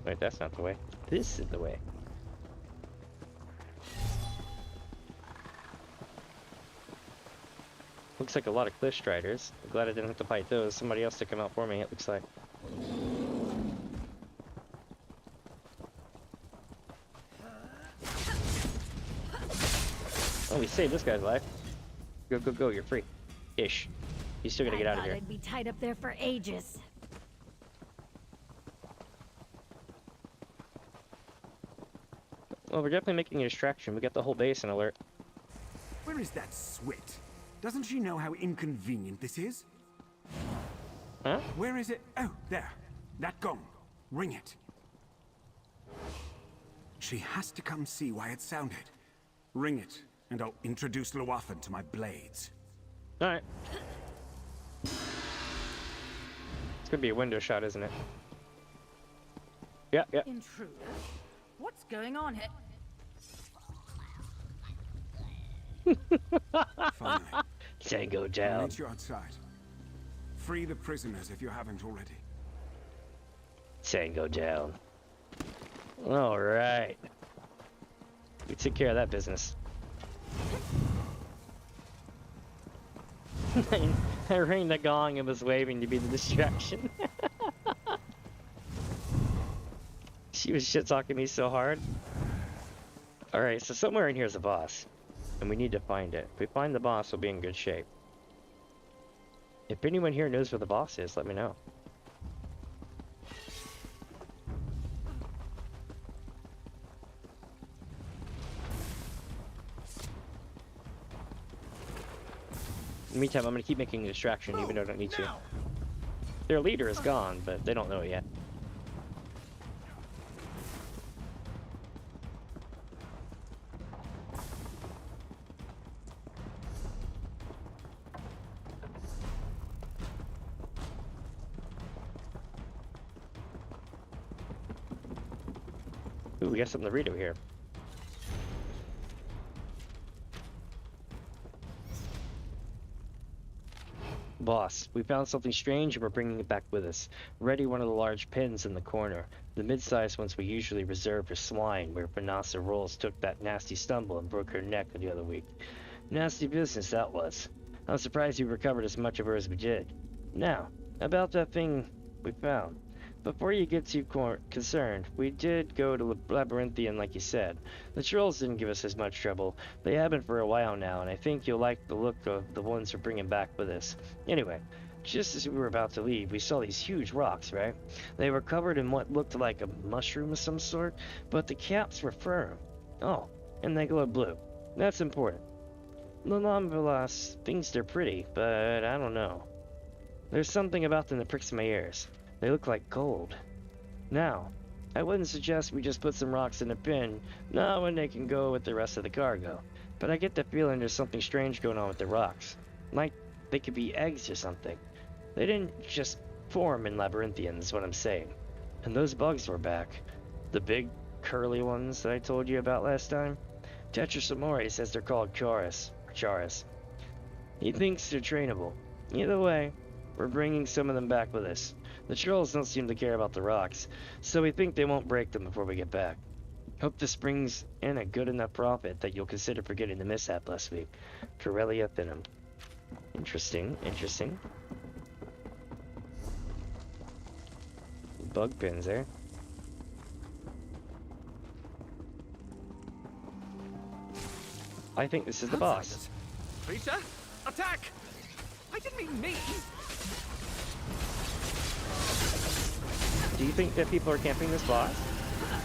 Wait, that's not the way. This is the way. Looks like a lot of cliff striders. I'm glad I didn't have to fight those. Somebody else took them out for me, it looks like. Oh, we saved this guy's life. Go, go, go, you're free. Ish. He's still gonna get out of here. I'd be tied up there for ages. Well, we're definitely making a distraction. We got the whole basin alert. Where is that Swit? Doesn't she know how inconvenient this is? Huh? Where is it? Oh, there. That gong. Ring it. She has to come see why it sounded. Ring it, and I'll introduce Luafan to my blades. Alright. It's gonna be a window shot, isn't it? Yeah, yeah. Intruder? What's going on here? Finally. Tango I'll down. meet you outside. Free the prisoners if you haven't already. Tango down. Alright. We took care of that business. I rang the gong and was waving to be the distraction. She was shit-talking me so hard. Alright, so somewhere in here is a boss. And we need to find it. If we find the boss, we'll be in good shape. If anyone here knows where the boss is, let me know. In the meantime, I'm going to keep making a distraction even though I don't need to. Their leader is gone, but they don't know it yet. Ooh, we got something to read over here. Boss, we found something strange and we're bringing it back with us. Ready one of the large pens in the corner. The mid-sized ones we usually reserve for swine, where Vanessa Rolls took that nasty stumble and broke her neck the other week. Nasty business that was. I'm surprised you recovered as much of her as we did. Now, about that thing we found. Before you get too concerned, we did go to Labyrinthian like you said. The trolls didn't give us as much trouble. They have been for a while now, and I think you'll like the look of the ones we're bringing back with us. Anyway, just as we were about to leave, we saw these huge rocks, right? They were covered in what looked like a mushroom of some sort, but the caps were firm. Oh, and they glowed blue. That's important. The Lombalas thinks they're pretty, but I don't know. There's something about them that pricks my ears. They look like gold. Now, I wouldn't suggest we just put some rocks in a bin, not when they can go with the rest of the cargo. But I get the feeling there's something strange going on with the rocks. Like they could be eggs or something. They didn't just form in Labyrinthian, is what I'm saying. And those bugs were back. The big, curly ones that I told you about last time. Tetrasamori says they're called Charis. He thinks they're trainable. Either way, we're bringing some of them back with us. The trolls don't seem to care about the rocks, so we think they won't break them before we get back. Hope this brings in a good enough profit that you'll consider forgetting the mishap last week. Corellia Thinum. Interesting, interesting. Bug pins there. I think this is the boss. Creature, attack! I didn't mean me! Do you think that people are camping this boss?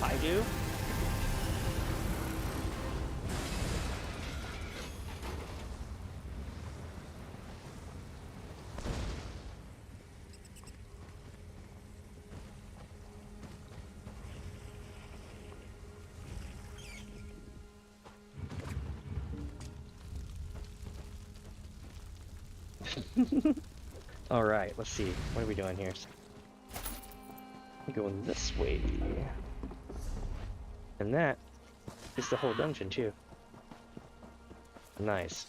I do. All right, let's see. What are we doing here? We're going this way. And that is the whole dungeon, too. Nice.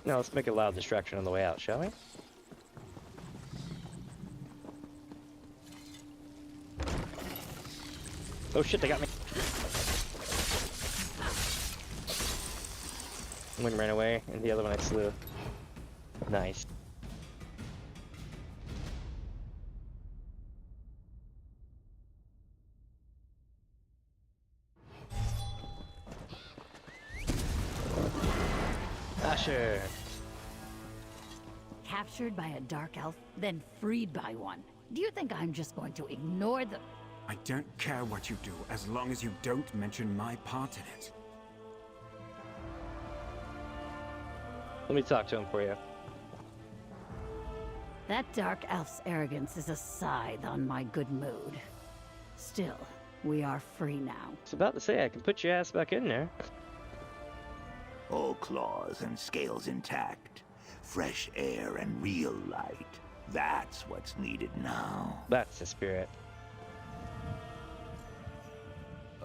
Now let's make a loud distraction on the way out, shall we? Oh shit, they got me. One ran away, and the other one I slew. Nice. Sure. Captured by a dark elf, then freed by one. Do you think I'm just going to ignore them? I don't care what you do, as long as you don't mention my part in it. Let me talk to him for you. That dark elf's arrogance is a scythe on my good mood. Still, we are free now. I was about to say, I can put your ass back in there. All claws and scales intact. Fresh air and real light. That's what's needed now. That's the spirit.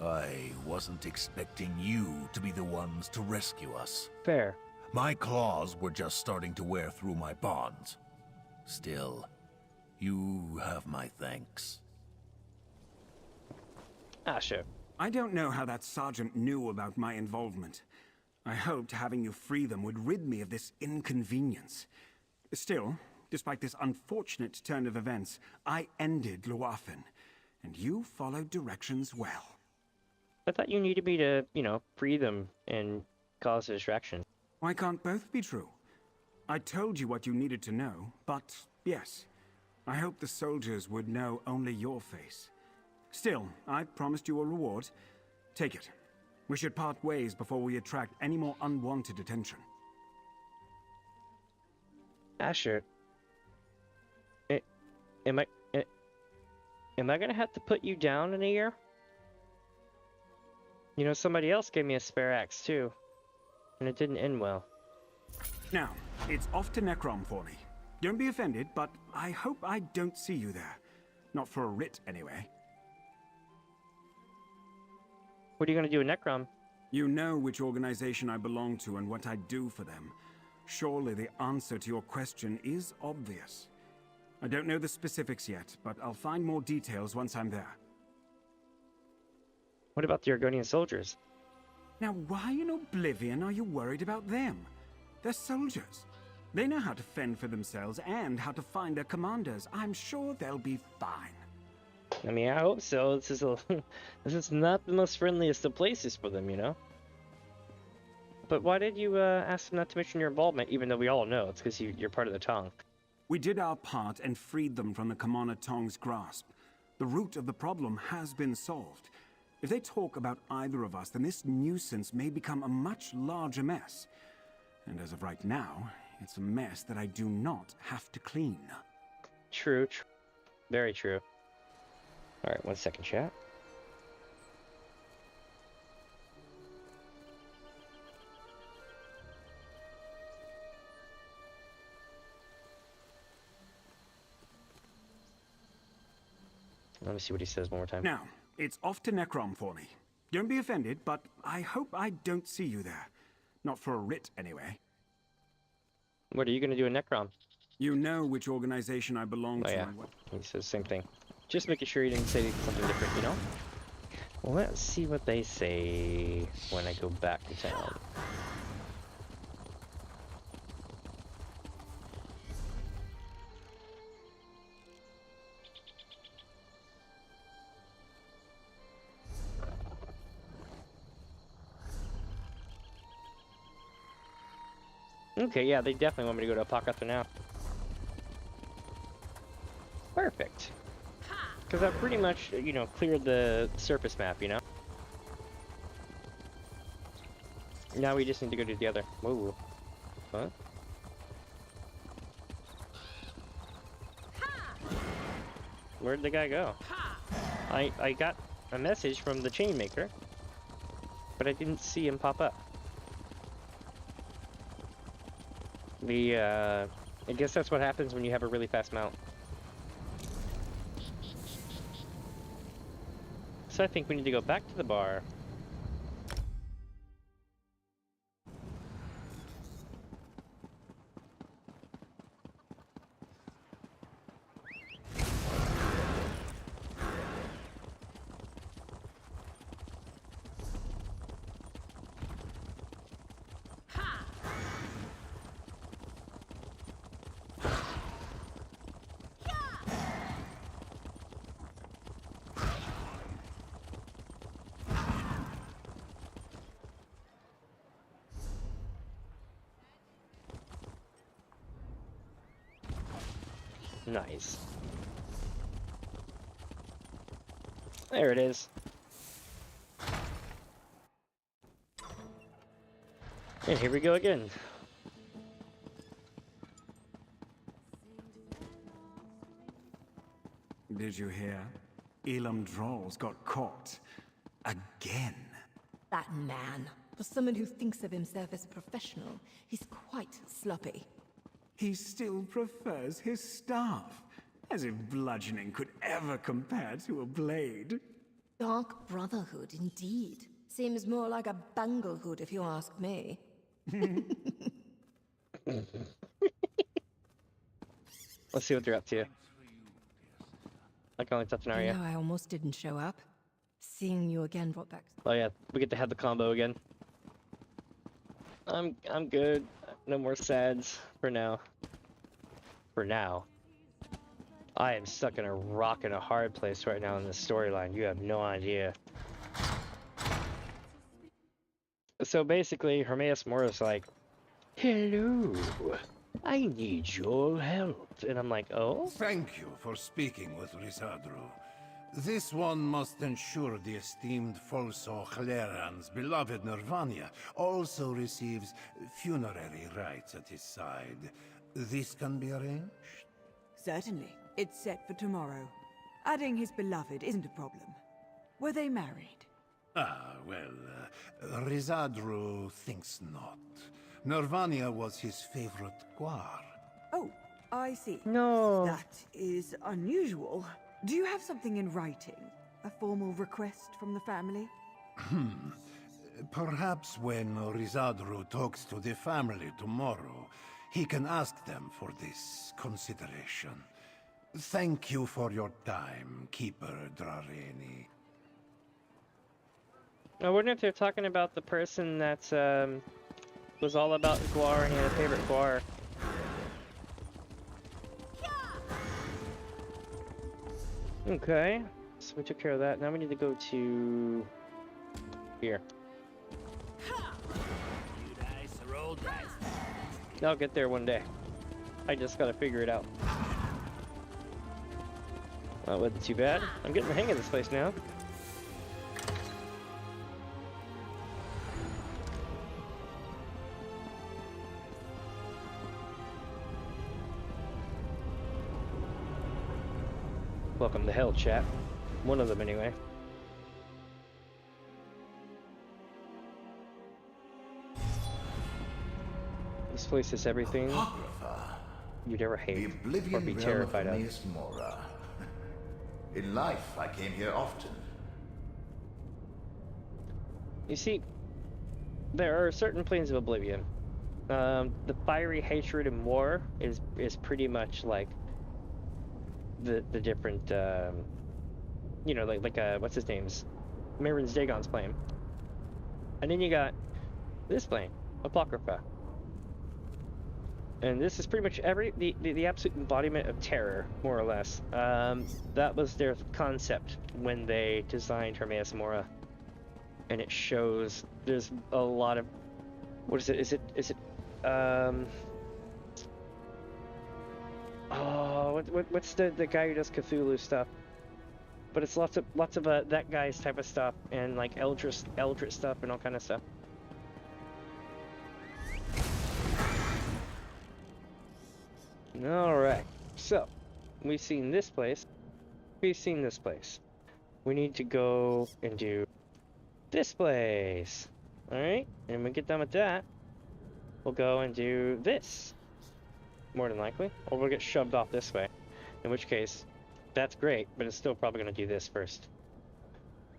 I wasn't expecting you to be the ones to rescue us. Fair. My claws were just starting to wear through my bonds. Still, you have my thanks. Sure. I don't know how that sergeant knew about my involvement. I hoped having you free them would rid me of this inconvenience. Still, despite this unfortunate turn of events, I ended Luafen, and you followed directions well. I thought you needed me to, you know, free them and cause a distraction. Why can't both be true? I told you what you needed to know, but yes, I hoped the soldiers would know only your face. Still, I promised you a reward. Take it. We should part ways before we attract any more unwanted attention. Asher, am I gonna have to put you down in a year? You know, somebody else gave me a spare axe too, and it didn't end well. Now, it's off to Necrom for me. Don't be offended, but I hope I don't see you there. Not for a writ, anyway. What are you gonna do with Necrom? You know which organization I belong to and what I do for them. Surely the answer to your question is obvious. I don't know the specifics yet, but I'll find more details once I'm there. What about the Argonian soldiers? Now, why in oblivion are you worried about them? They're soldiers. They know how to fend for themselves and how to find their commanders. I'm sure they'll be fine. I mean, I hope so. This is not the most friendliest of places for them, you know? But why did you ask them not to mention your involvement, even though we all know it's because you're part of the Tong? We did our part and freed them from the Commander Tong's grasp. The root of the problem has been solved. If they talk about either of us, then this nuisance may become a much larger mess. And as of right now, it's a mess that I do not have to clean. True. Very true. Alright, 1 second, chat. Let me see what he says one more time. Now, it's off to Necrom for me. Don't be offended, but I hope I don't see you there. Not for a writ, anyway. What are you going to do in Necrom? You know which organization I belong to. Yeah, he says the same thing. Just making sure he didn't say something different, you know? Well, let's see what they say when I go back to town. Okay, yeah, they definitely want me to go to Apocrypha now. Perfect. Because I've pretty much, you know, cleared the surface map, you know? Now we just need to go to the other. Whoa. What? Where'd the guy go? I got a message from the chainmaker, but I didn't see him pop up. I guess that's what happens when you have a really fast mount. So I think we need to go back to the bar. Nice. There it is. And here we go again. Did you hear? Elam Droll's got caught. Again. That man. For someone who thinks of himself as a professional, he's quite sloppy. He still prefers his staff. As if bludgeoning could ever compare to a blade. Dark Brotherhood, indeed. Seems more like a banglehood, if you ask me. Let's see what they're up to. I can only touch an area. You know, I almost didn't show up. Seeing you again brought back... Oh yeah, we get to have the combo again. I'm good. No more sads for now. For now. I am stuck in a rock and a hard place right now in this storyline. You have no idea. So basically, Hermaeus Mora is like, hello, I need your help. And I'm like, oh? Thank you for speaking with Risadru. This one must ensure the esteemed Folso Khleran's beloved Nirvania also receives funerary rites at his side. This can be arranged? Certainly. It's set for tomorrow. Adding his beloved isn't a problem. Were they married? Ah, well, Risadru thinks not. Nirvania was his favorite guar. Oh, I see. No. That is unusual. Do you have something in writing? A formal request from the family? Perhaps when Risadru talks to the family tomorrow, he can ask them for this consideration. Thank you for your time, Keeper Drareni. I wonder if they're talking about the person that was all about Guar and he had a favorite Guar. Okay, so we took care of that. Now we need to go to here. I'll get there one day. I just gotta figure it out. That wasn't too bad. I'm getting the hang of this place now. Welcome to hell, chat. One of them, anyway. This place is everything you'd ever hate or be terrified of. Hermaeus Mora. In life, I came here often. You see, there are certain planes of oblivion. The fiery hatred and war is pretty much like the different, you know, like what's his name's, Marin's Dagon's plane. And then you got this plane, Apocrypha. And this is pretty much the absolute embodiment of terror, more or less. That was their concept when they designed Hermaeus Mora. And it shows there's a lot of, what is it? Is it oh, what's the guy who does Cthulhu stuff? but it's lots of that guy's type of stuff and like eldritch stuff and all kind of stuff. All right, so we've seen this place. We've seen this place. We need to go and do this place. All right, and when we get done with that, we'll go and do this. More than likely, or we'll get shoved off this way. In which case, that's great, but it's still probably going to do this first.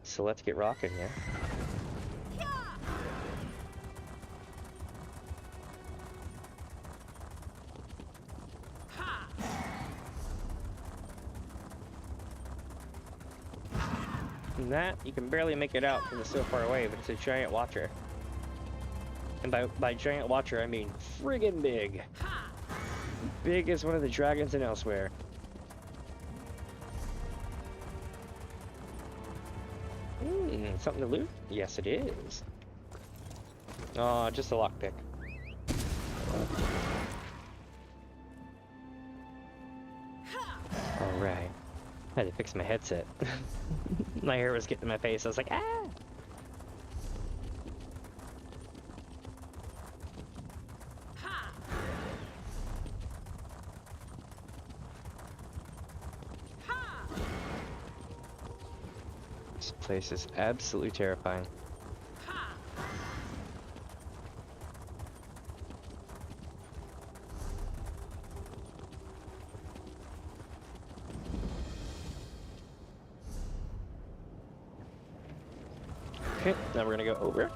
So let's get rocking here. And that, you can barely make it out because it's so far away, but it's a giant watcher. And by giant watcher, I mean friggin' big. Big as one of the dragons in Elsewhere. Something to loot? Yes, it is. Oh, just a lockpick. Alright. I had to fix my headset. My hair was getting in my face. I was like, ah! This place is absolutely terrifying. Okay, now we're gonna go over.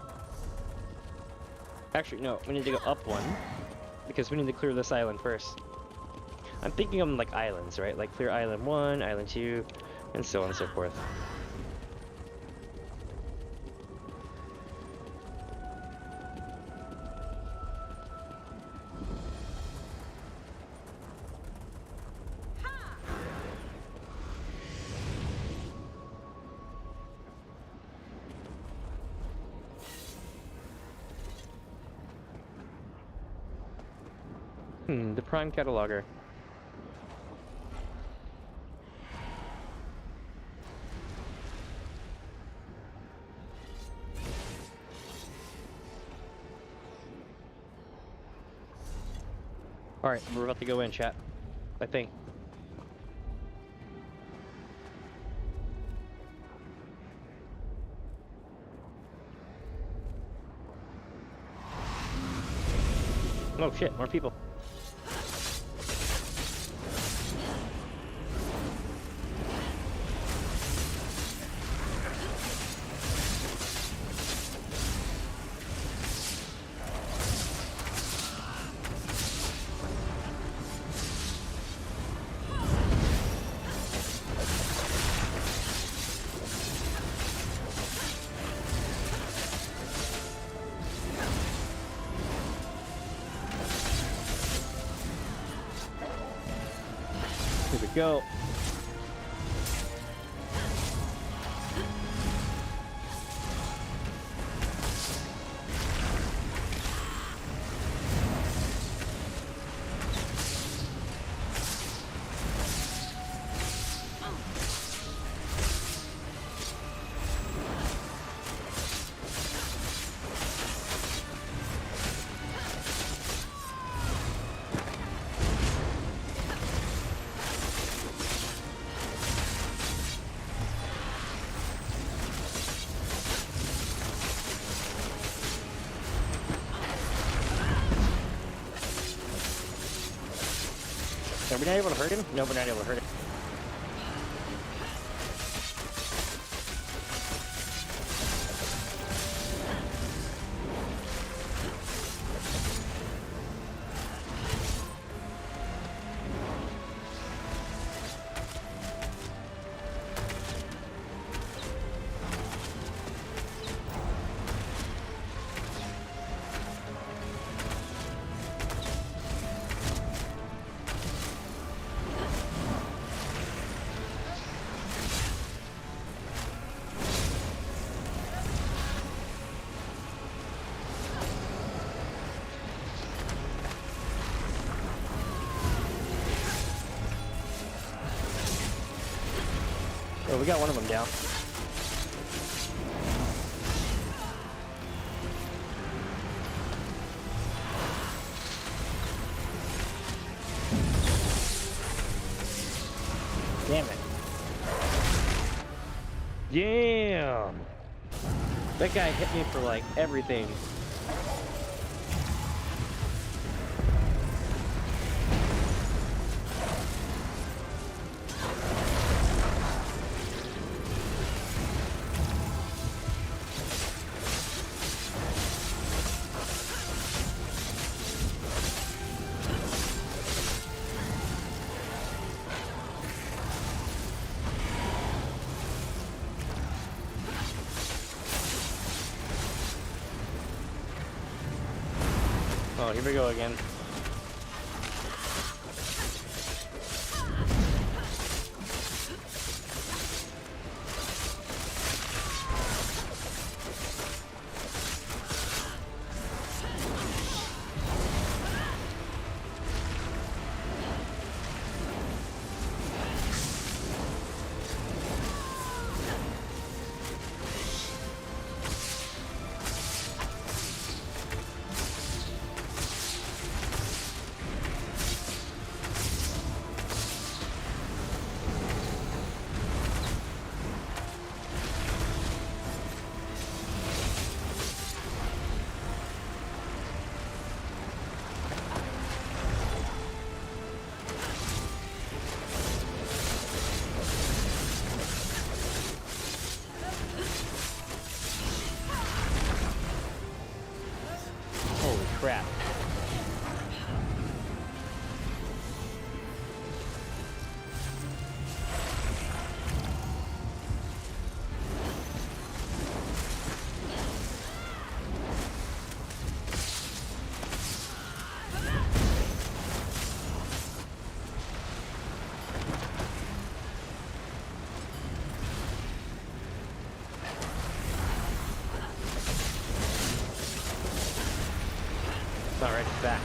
Actually, no, we need to go up one, because we need to clear this island first. I'm thinking of them like islands, right? Like clear island 1, island 2, and so on and so forth. The Prime Cataloger. Alright, we're about to go in, chat. I think. Oh shit, more people. Here we go. Are we not able to hurt him? No, we're not able to hurt him. So we got one of them down. Damn it. Damn! That guy hit me for like everything. Oh, here we go again. Crap. Alright, it's back.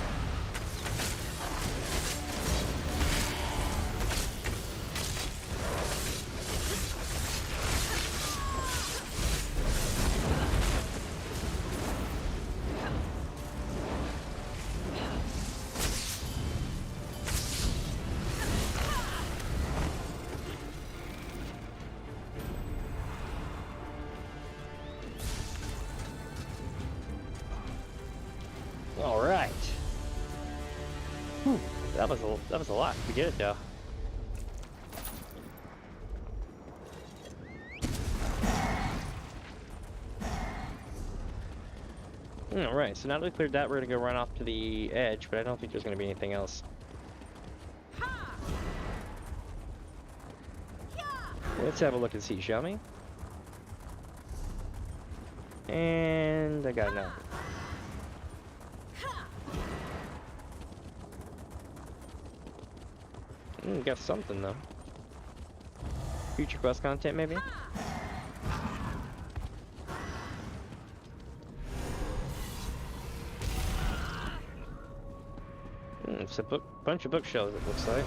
All right. Whew, that was a lot to get it though. All right. So now that we cleared that, we're gonna go run off to the edge, but I don't think there's gonna be anything else. Let's have a look and see, shall we? And I got no. Got something though. Future quest content, maybe? It's a bunch of bookshelves, it looks like.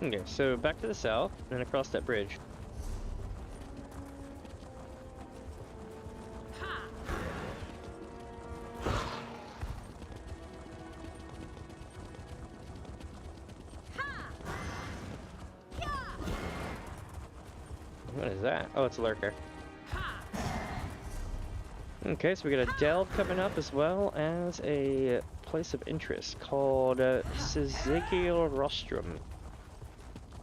Okay, so back to the south, and across that bridge. What is that? Oh, it's a lurker. Okay, so we got a delve coming up as well as a place of interest called Sizigial Rostrum.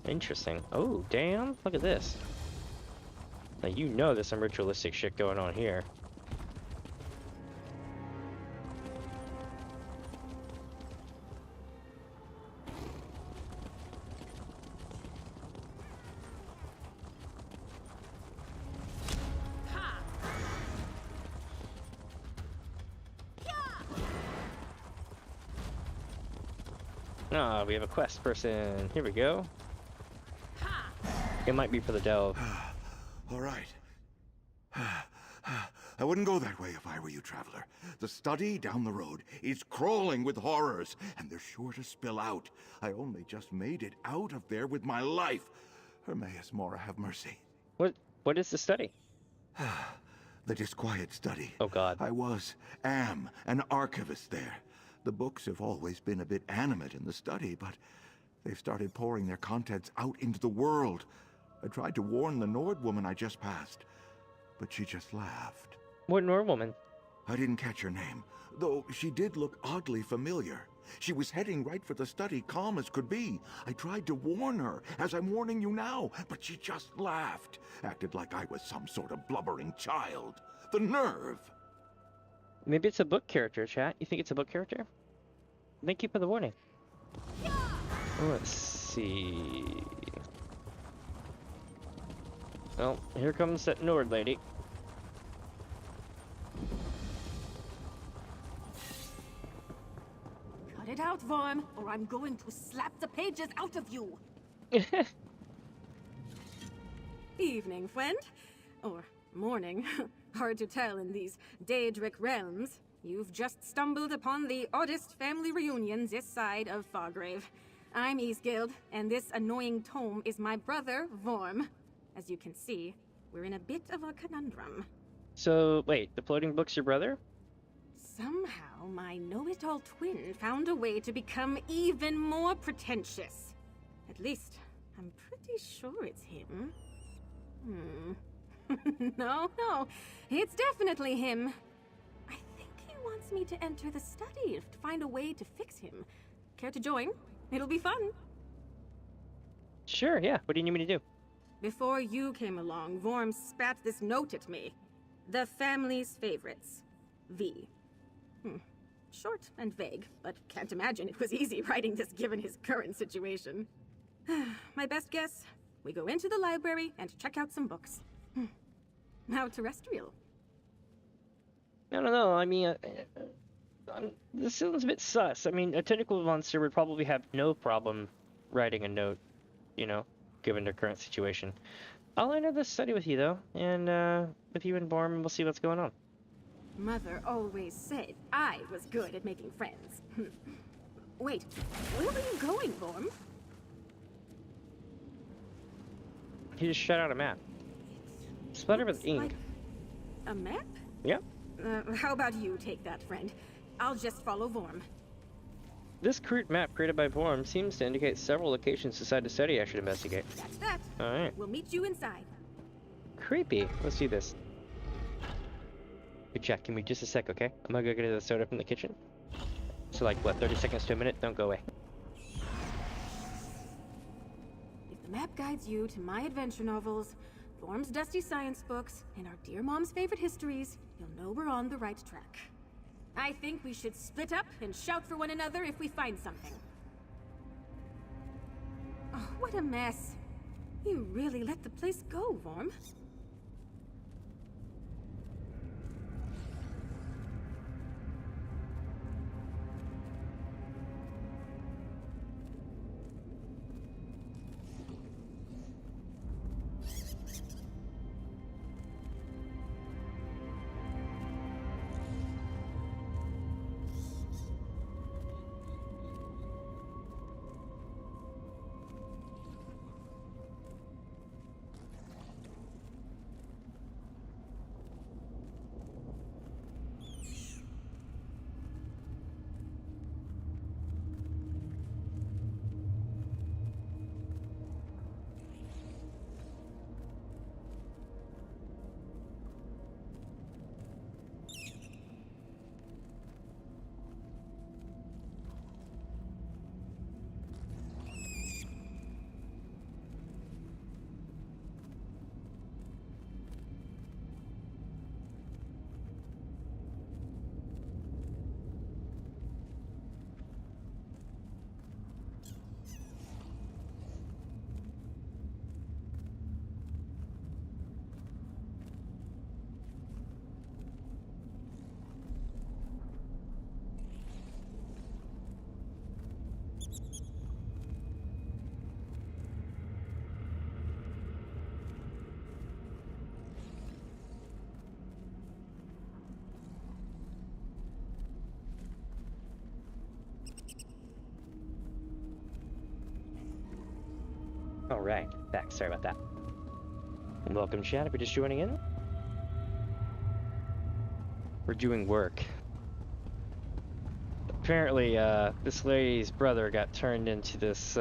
Interesting. Oh, damn. Look at this. Now, you know there's some ritualistic shit going on here. Ah, we have a quest person. Here we go. It might be for the delve. All right. I wouldn't go that way if I were you, traveler. The study down the road is crawling with horrors, and they're sure to spill out. I only just made it out of there with my life. Hermaeus Mora, have mercy. What is the study? The disquiet study. Oh, God. I am an archivist there. The books have always been a bit animate in the study, but they've started pouring their contents out into the world. I tried to warn the Nord woman I just passed, but she just laughed. What Nord woman? I didn't catch her name, though she did look oddly familiar. She was heading right for the study, calm as could be. I tried to warn her, as I'm warning you now, but she just laughed. Acted like I was some sort of blubbering child. The nerve! Maybe it's a book character, chat. You think it's a book character? Thank you for the warning. Let's see. Well, here comes that Nord lady. Cut it out, Worm, or I'm going to slap the pages out of you. Evening, friend. Or morning. Hard to tell in these Daedric realms. You've just stumbled upon the oddest family reunion this side of Fargrave. I'm Eastgild, and this annoying tome is my brother, Worm. As you can see, we're in a bit of a conundrum. So, wait, the floating book's your brother? Somehow, my know-it-all twin found a way to become even more pretentious. At least, I'm pretty sure it's him. No, it's definitely him. I think he wants me to enter the study to find a way to fix him. Care to join? It'll be fun. Sure, yeah. What do you need me to do? Before you came along, Worm spat this note at me. The family's favorites. V. Short and vague, but can't imagine it was easy writing this given his current situation. My best guess, we go into the library and check out some books. Now terrestrial. No. I mean, this sounds a bit sus. I mean, a tentacle monster would probably have no problem writing a note, given their current situation. I'll enter this study with you, though, and with you and Borm, we'll see what's going on. Mother always said I was good at making friends. Wait, where were you going, Borm? He just shut out a map. Splattered with ink. Like a map? Yep. How about you take that, friend? I'll just follow Worm. This crude map created by Vorm seems to indicate several locations inside the study I should investigate. That's that. Alright. We'll meet you inside. Creepy. Let's do this. Hey, Jack, give me just a sec, okay? I'm gonna go get a soda from the kitchen. So like, what, 30 seconds to a minute? Don't go away. If the map guides you to my adventure novels, Vorm's dusty science books, and our dear mom's favorite histories, you'll know we're on the right track. I think we should split up and shout for one another if we find something. Oh, what a mess. You really let the place go, Worm. Alright, back. Sorry about that. Welcome, chat, if you're just joining in. We're doing work. Apparently, this lady's brother got turned into this,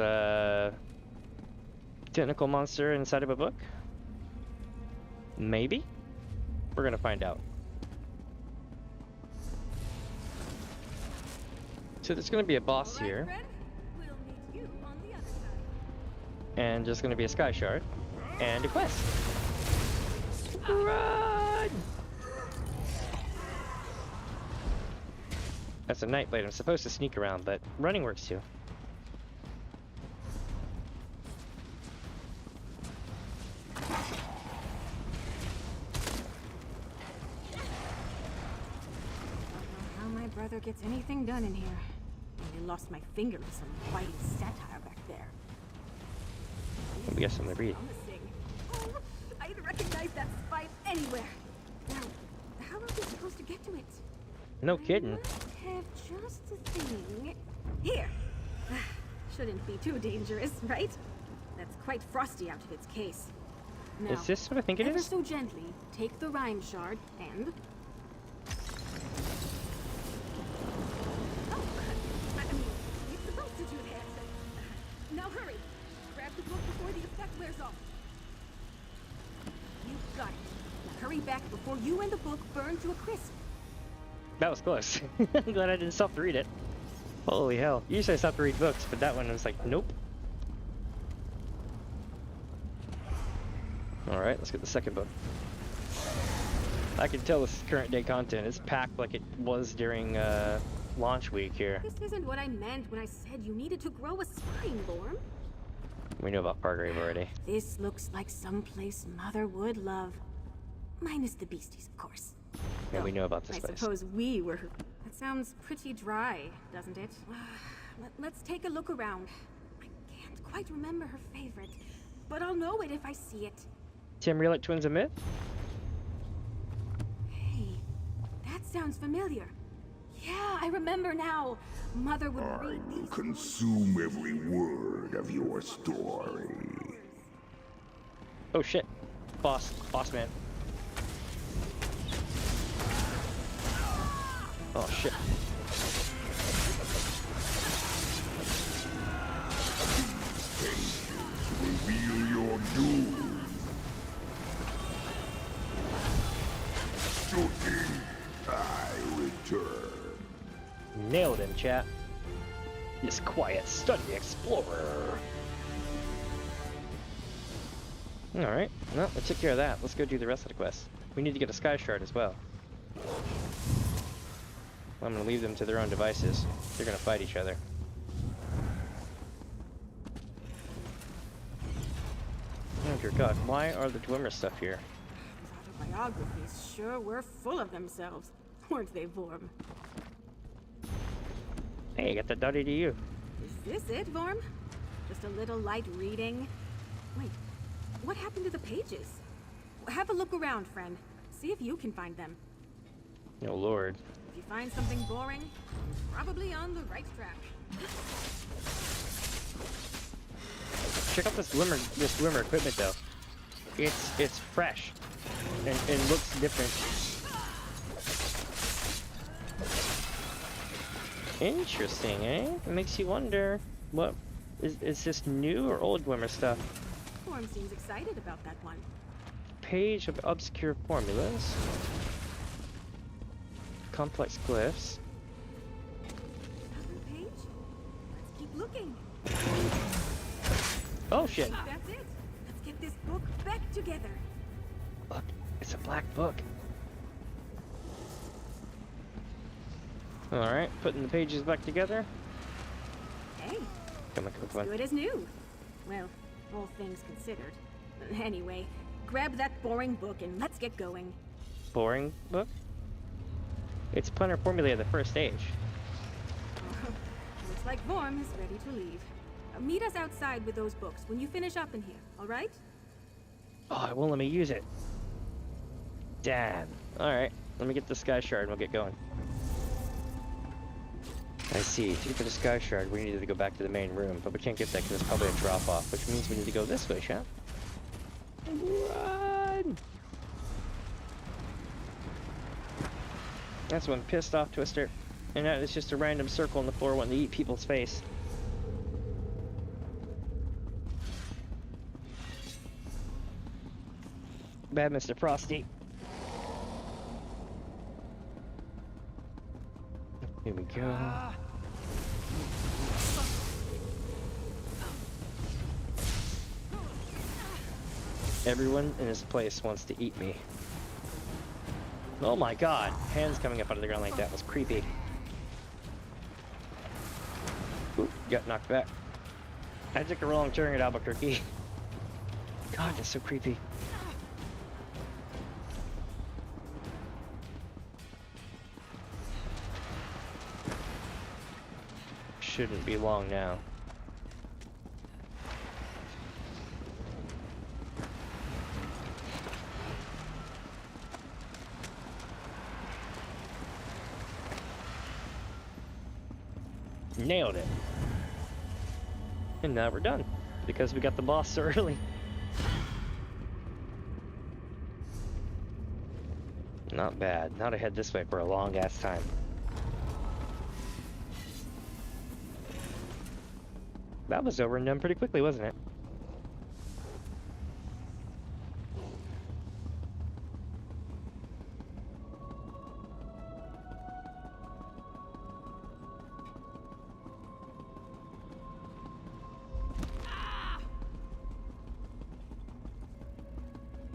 tentacle monster inside of a book? Maybe? We're gonna find out. So there's gonna be a boss here. And there's gonna be a sky shard. And a quest. Run! That's a night blade. I'm supposed to sneak around, but running works too. How my brother gets anything done in here. I lost my finger to some biting satire back there. We got something to read. Oh, I recognize that spite anywhere. Now, how are we supposed to get to it? No kidding. I have just a thing. Here. Shouldn't be too dangerous, right? That's quite frosty out of its case. Now, is this what I think it ever is? so gently, take the rhyme shard and... Oh, I mean, you're supposed to do that. Now hurry. Grab the book before the effect wears off. You got it. Now hurry back before you and the book burn to a crisp. That was close. I'm glad I didn't stop to read it. Holy hell. Usually I stop to read books, but that one was like, nope. Alright, let's get the second book. I can tell this is current day content. It's packed like it was during launch week here. This isn't what I meant when I said you needed to grow a spine, Vorm. We know about Pargrave already. This looks like someplace Mother would love. Minus the beasties, of course. Yeah, we know about this I place. suppose we were... That sounds pretty dry, doesn't it? Let's take a look around. I can't quite remember her favorite, but I'll know it if I see it. Tamriel twins a myth? Hey, that sounds familiar. Yeah, I remember now. Mother would read I will consume every word of your story. Oh shit. Boss man. Oh shit. Reveal your doom. Shooting, I return. Nailed him, chat. This quiet, sturdy explorer. Alright, well, we took care of that. Let's go do the rest of the quest. We need to get a sky shard as well. I'm gonna leave them to their own devices. They're gonna fight each other. Oh dear god, why are the Dwemer stuff here? Those autobiographies sure were full of themselves, weren't they, Vorm? Hey, got the dotty to you. Is this it, Vorm? Just a little light reading? Wait, what happened to the pages? Have a look around, friend. See if you can find them. Oh lord. If you find something boring, you're probably on the right track. Check out this Dwemer equipment though. It's fresh and looks different. Interesting, eh? It makes you wonder, what is this new or old Dwemer stuff? Vorm seems excited about that one. Page of obscure formulas. Complex glyphs. Another page? Let's keep looking. Oh shit! That's it. Let's get this book back together. Look, it's a black book. Alright, putting the pages back together. Hey, Come on. good as new. Well, all things considered. Anyway, grab that boring book and let's get going. Boring book? It's planner formulae of the first stage. Looks like Vorm is ready to leave. Meet us outside with those books when you finish up in here, alright? Oh, it won't let me use it. Damn. Alright, let me get the sky shard and we'll get going. I see. To get the Sky Shard, we needed to go back to the main room, but we can't get that because it's probably a drop-off, which means we need to go this way, chat. Run! That's one pissed off Twister. And that is just a random circle on the floor wanting to eat people's face. Bad Mr. Frosty. Here we go. Everyone in this place wants to eat me. Oh my god, hands coming up out of the ground like that was creepy. Oop, got knocked back. I took a wrong turn at Albuquerque. God, that's so creepy. Shouldn't be long now. Nailed it. And now we're done, because we got the boss so early. Not bad. Now to head this way for a long ass time. That was over and done pretty quickly, wasn't it?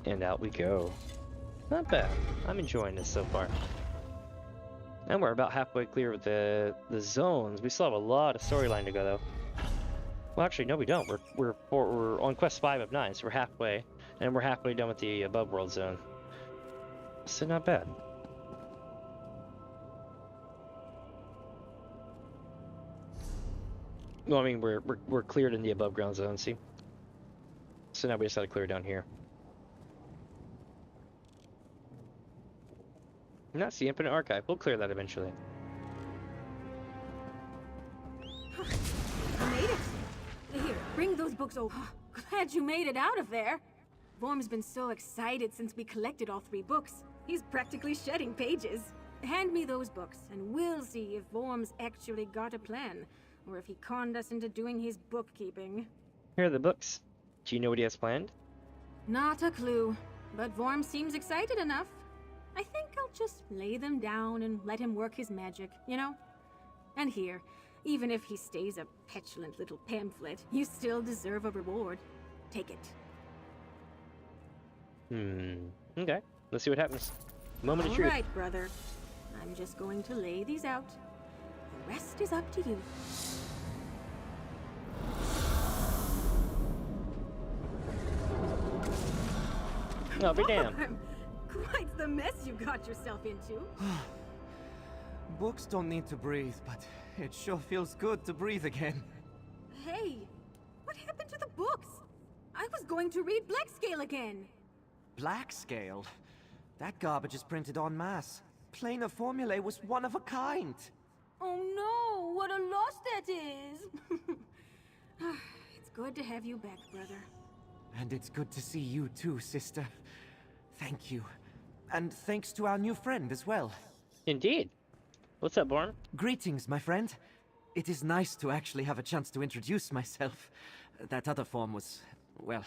And out we go. Not bad. I'm enjoying this so far. And we're about halfway clear with the zones. We still have a lot of storyline to go though. Well, actually, no, we don't. We're on quest 5 of 9, so we're halfway, and we're halfway done with the above world zone. So not bad. Well, I mean, we're cleared in the above ground zone. See. So now we just got to clear down here. And that's the Infinite Archive. We'll clear that eventually. I made it! Here, bring those books over. Glad you made it out of there. Vorm's been so excited since we collected all 3 books. He's practically shedding pages. Hand me those books, and we'll see if Vorm's actually got a plan, or if he conned us into doing his bookkeeping. Here are the books. Do you know what he has planned? Not a clue, but Vorm seems excited enough. I think I'll just lay them down and let him work his magic, you know? And here, even if he stays a petulant little pamphlet, you still deserve a reward. Take it. Okay. Let's see what happens. Moment of truth. All right, brother. I'm just going to lay these out. The rest is up to you. Oh, be damned. Quite the mess you got yourself into. Books don't need to breathe, but it sure feels good to breathe again. Hey, what happened to the books? I was going to read Blackscale again. Blackscale? That garbage is printed en masse. Planar formulae was one of a kind. Oh no, what a loss that is. It's good to have you back, brother. And it's good to see you too, sister. Thank you. And thanks to our new friend as well. Indeed. What's up, Born? Greetings, my friend. It is nice to actually have a chance to introduce myself. That other form was, well,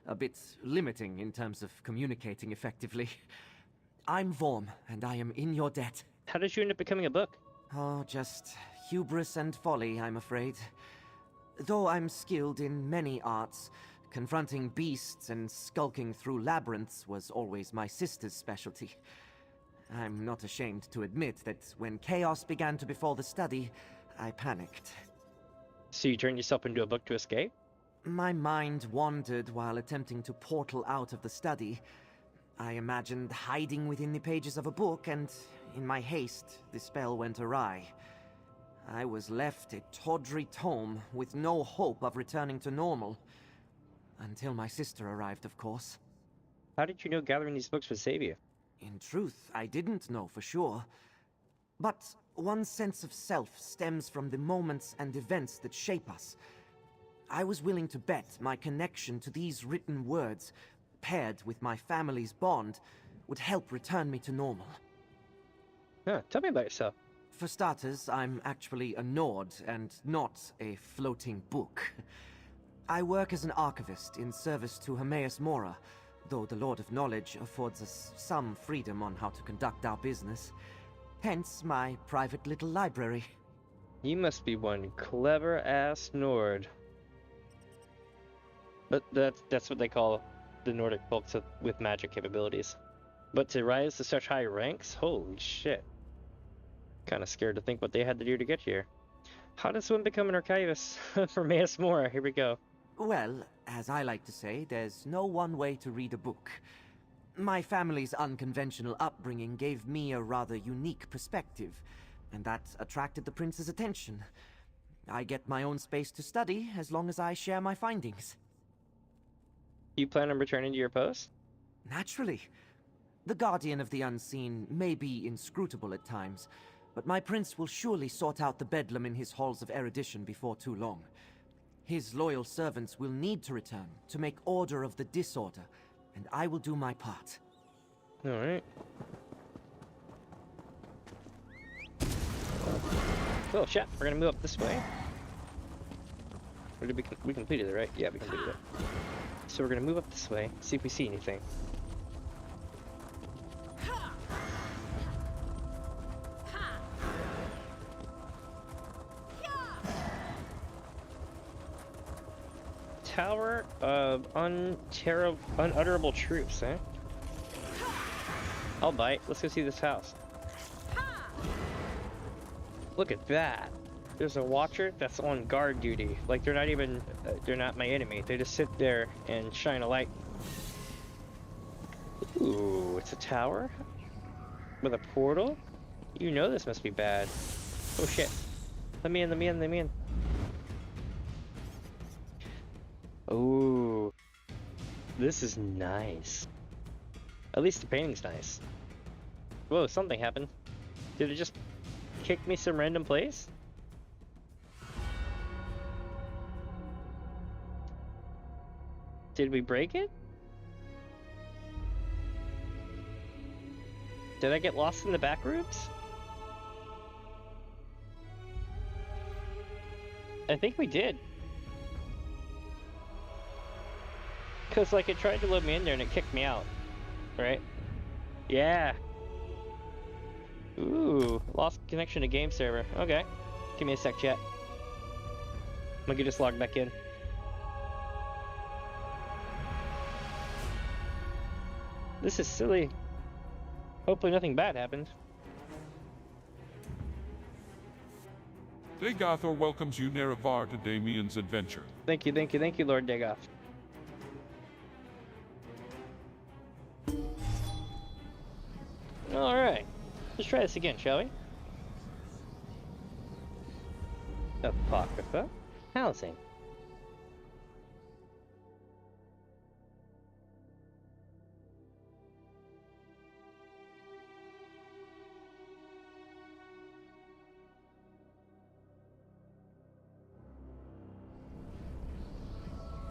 a bit limiting in terms of communicating effectively. I'm Vorm, and I am in your debt. How did you end up becoming a book? Oh, just hubris and folly, I'm afraid. Though I'm skilled in many arts, confronting beasts and skulking through labyrinths was always my sister's specialty. I'm not ashamed to admit that when chaos began to befall the study, I panicked. So you turned yourself into a book to escape? My mind wandered while attempting to portal out of the study. I imagined hiding within the pages of a book, and in my haste, the spell went awry. I was left a tawdry tome with no hope of returning to normal. Until my sister arrived, of course. How did you know gathering these books would save you? In truth, I didn't know for sure. But One's sense of self stems from the moments and events that shape us. I was willing to bet my connection to these written words, paired with my family's bond, would help return me to normal. Huh, tell me about yourself. For starters, I'm actually a Nord and not a floating book. I work as an archivist in service to Hermaeus Mora, though the Lord of Knowledge affords us some freedom on how to conduct our business. Hence my private little library. You must be one clever-ass Nord. But that's what they call the Nordic folks with magic capabilities. But to rise to such high ranks? Holy shit. Kinda scared to think what they had to do to get here. How does one become an archivist? For Hermaeus Mora, here we go. Well, as I like to say, there's no one way to read a book. My family's unconventional upbringing gave me a rather unique perspective, and that attracted the prince's attention. I get my own space to study as long as I share my findings. You plan on returning to your post? Naturally. The Guardian of the Unseen may be inscrutable at times, but my prince will surely sort out the bedlam in his halls of erudition before too long. His loyal servants will need to return to make order of the disorder, and I will do my part. Alright. Cool, chat. We're gonna move up this way. Or did we completed it, right? Yeah, we completed it. So we're gonna move up this way, see if we see anything. Tower of unutterable truths, eh? I'll bite. Let's go see this house. Look at that. There's a watcher that's on guard duty. Like they're not even, they're not my enemy. They just sit there and shine a light. Ooh, it's a tower? With a portal? You know this must be bad. Oh shit. Let me in, let me in, let me in. Ooh. This is nice. At least the painting's nice. Whoa, something happened. Did it just kick me some random place? Did we break it? Did I get lost in the back rooms? I think we did. Because, like, it tried to load me in there and it kicked me out. Right? Yeah. Ooh, lost connection to game server. Okay. Give me a sec, chat. I'm gonna get just logged back in. This is silly. Hopefully nothing bad happened. Dagathor welcomes you, Nerevar, to Damien's adventure. Thank you, Lord Dagoth. Alright. Let's try this again, shall we? Apocrypha. Housing.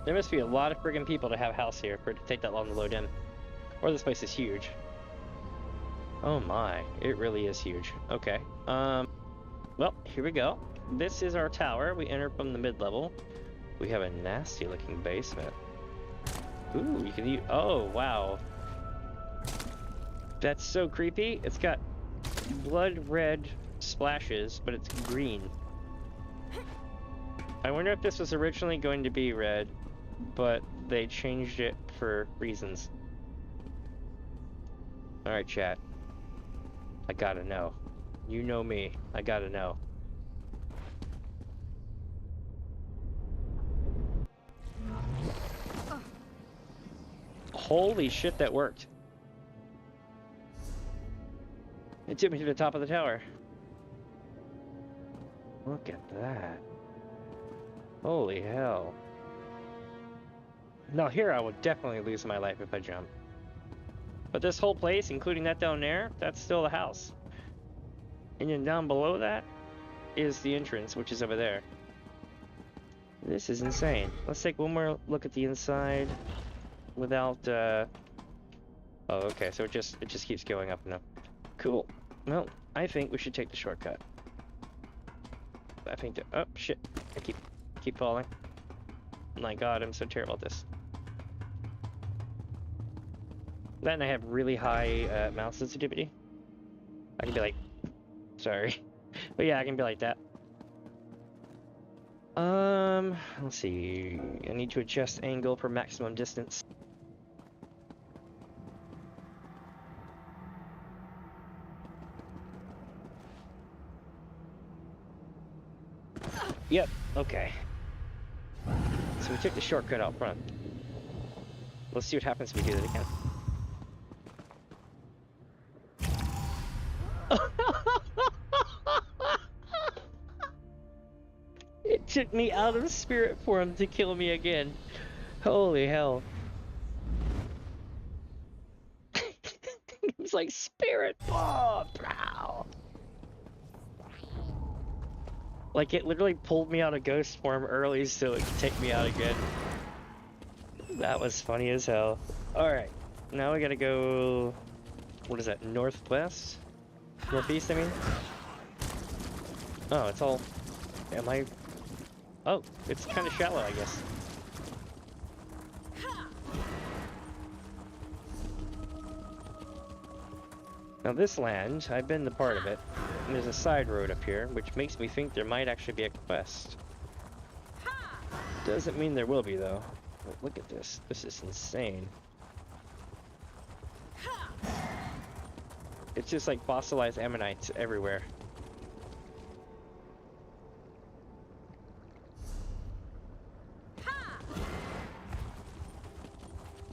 There must be a lot of friggin' people to have a house here for it to take that long to load in. Or this place is huge. Oh my, it really is huge. Okay, well, here we go. This is our tower. We enter from the mid-level. We have a nasty looking basement. Ooh, you can eat, oh wow. That's so creepy. It's got blood red splashes, but it's green. I wonder if this was originally going to be red, but they changed it for reasons. Alright, chat. I gotta know. You know me. I gotta know. Holy shit, that worked. It took me to the top of the tower. Look at that. Holy hell. Now here I would definitely lose my life if I jump. But this whole place, including that down there, that's still the house. And then down below that is the entrance, which is over there. This is insane. Let's take one more look at the inside without, Oh, okay, so it just keeps going up and up. Cool. Well, I think we should take the shortcut. I think that, oh shit, I keep falling. My god, I'm so terrible at this. Then I have really high mouse sensitivity. I can be like, sorry. But yeah, I can be like that. Let's see. I need to adjust angle for maximum distance. Yep, okay. So we took the shortcut out front. Let's see what happens if we do that again. It took me out of spirit form to kill me again. Holy hell. It was like spirit form, bro. Like it literally pulled me out of ghost form early so it could take me out again. That was funny as hell. Alright, now we gotta go... What is that, northwest? Northeast, I mean? Oh, it's all... Am I... Oh, it's kind of shallow, I guess. Now this land, I've been the part of it, and there's a side road up here, which makes me think there might actually be a quest. Doesn't mean there will be, though. But look at this. This is insane. It's just like fossilized ammonites everywhere.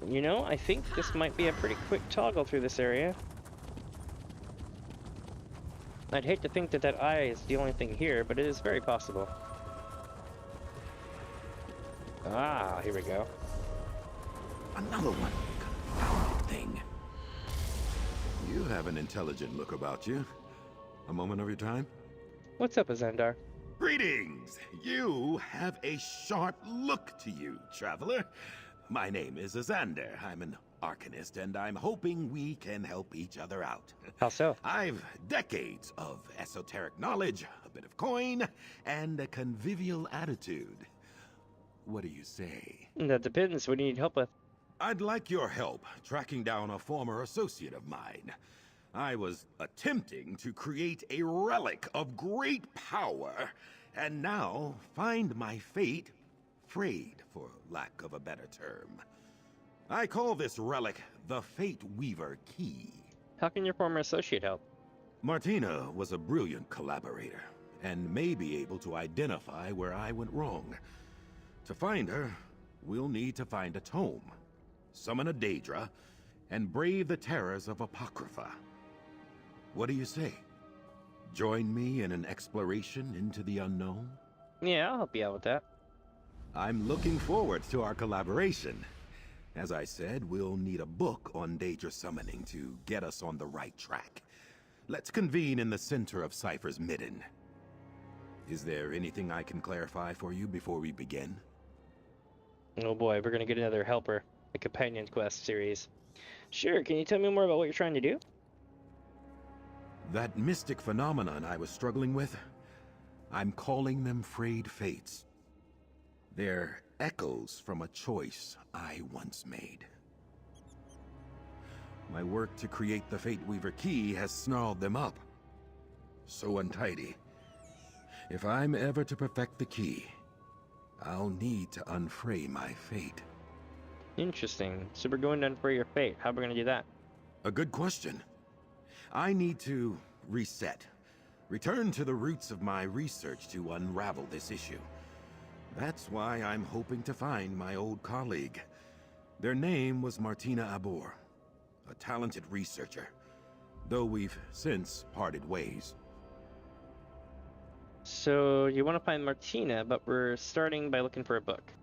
You know, I think this might be a pretty quick toggle through this area. I'd hate to think that that eye is the only thing here, but it is very possible. Ah, here we go. Another one. Confounded thing. You have an intelligent look about you. A moment of your time? What's up, Azandar? Greetings! You have a sharp look to you, traveler. My name is Azander. I'm an arcanist, and I'm hoping we can help each other out. How so? I've decades of esoteric knowledge, a bit of coin, and a convivial attitude. What do you say? That depends. What do you need help with? I'd like your help tracking down a former associate of mine. I was attempting to create a relic of great power, and now find my fate frayed, for lack of a better term. I call this relic the Fate Weaver Key. How can your former associate help? Martina was a brilliant collaborator, and may be able to identify where I went wrong. To find her, we'll need to find a tome, summon a Daedra, and brave the terrors of Apocrypha. What do you say? Join me in an exploration into the unknown? Yeah, I'll help you out with that. I'm looking forward to our collaboration. As I said, we'll need a book on Daedra summoning to get us on the right track. Let's convene in the center of Cypher's Midden. Is there anything I can clarify for you before we begin? Oh boy, we're gonna get another helper, a companion quest series. Sure, can you tell me more about what you're trying to do? That mystic phenomenon I was struggling with, I'm calling them frayed fates. They're echoes from a choice I once made. My work to create the Fate Weaver Key has snarled them up. So untidy. If I'm ever to perfect the key, I'll need to unfray my fate. Interesting. So we're going to unfray your fate. How are we going to do that? A good question. I need to reset. Return to the roots of my research to unravel this issue. That's why I'm hoping to find my old colleague. Their name was Martina Abor, a talented researcher, though we've since parted ways. So you want to find Martina, but we're starting by looking for a book.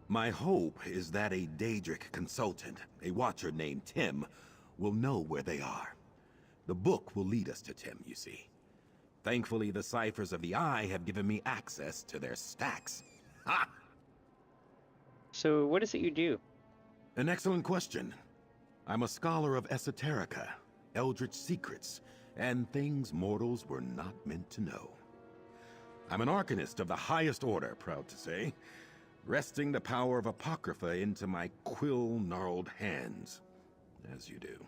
My hope is that a Daedric consultant, a watcher named Tim, will know where they are. The book will lead us to Tim, you see. Thankfully, the ciphers of the Eye have given me access to their stacks. Ha! So, what is it you do? An excellent question. I'm a scholar of esoterica, eldritch secrets, and things mortals were not meant to know. I'm an arcanist of the highest order, proud to say, wresting the power of Apocrypha into my quill-gnarled hands, as you do.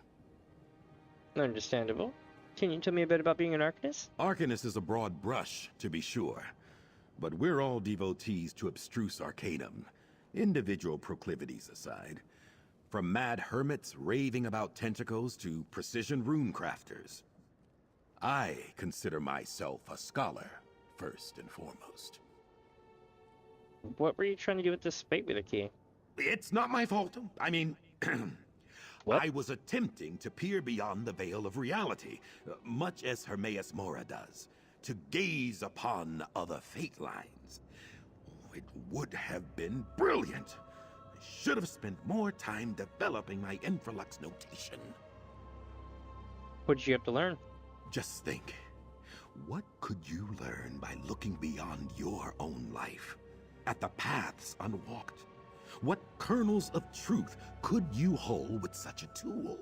Understandable. Can you tell me a bit about being an arcanist? Arcanist is a broad brush, to be sure, but we're all devotees to abstruse arcanum, individual proclivities aside. From mad hermits raving about tentacles to precision rune crafters. I consider myself a scholar, first and foremost. What were you trying to do with this spate with a key? It's not my fault. I mean, I was attempting to peer beyond the veil of reality, much as Hermaeus Mora does, to gaze upon other fate lines. It would have been brilliant. I should have spent more time developing my infralux notation. What did you have to learn? Just think. What could you learn by looking beyond your own life? At the paths unwalked? What kernels of truth could you hold with such a tool?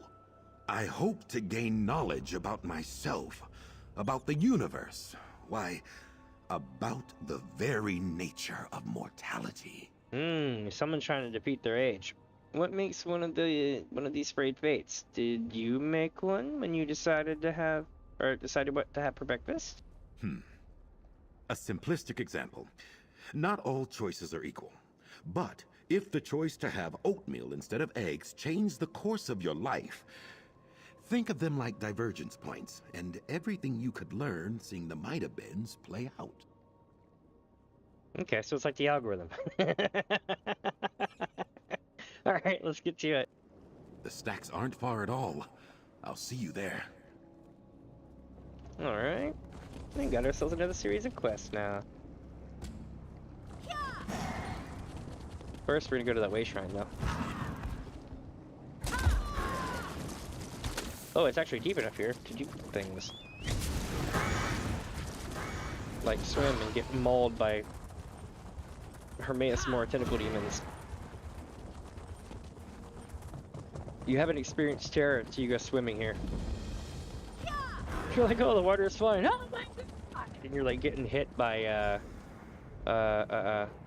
I hope to gain knowledge about myself, about the universe, why, about the very nature of mortality. Someone's trying to defeat their age. What makes one of these frayed fates? Did you make one when you decided what to have for breakfast? A simplistic example. Not all choices are equal. But if the choice to have oatmeal instead of eggs changed the course of your life, think of them like divergence points, and everything you could learn seeing the might-have-beens play out. Okay, so it's like the algorithm. Alright, let's get to it. The stacks aren't far at all. I'll see you there. Alright. We got ourselves another series of quests now. First, we're gonna go to that way shrine, though. Oh, it's actually deep enough here to do things. Like swim and get mauled by Hermaeus Mora tentacle demons. You haven't experienced terror until you go swimming here. You're like, oh, the water is fine. Oh my god! And you're like getting hit by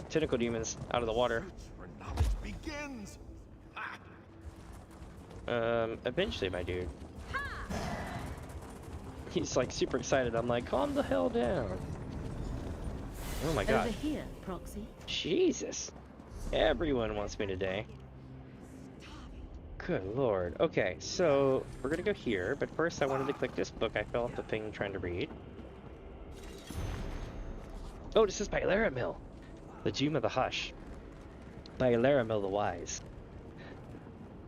tentacle demons out of the water. Begins. Eventually, my dude. He's like super excited. I'm like, calm the hell down. Oh my god. Over here, Proxy. Jesus. Everyone wants me today. Good lord. Okay, so we're gonna go here, but first I wanted to click this book. I fell off the thing trying to read. Oh, this is by Laramil. The Doom of the Hush. By Laramil the Wise.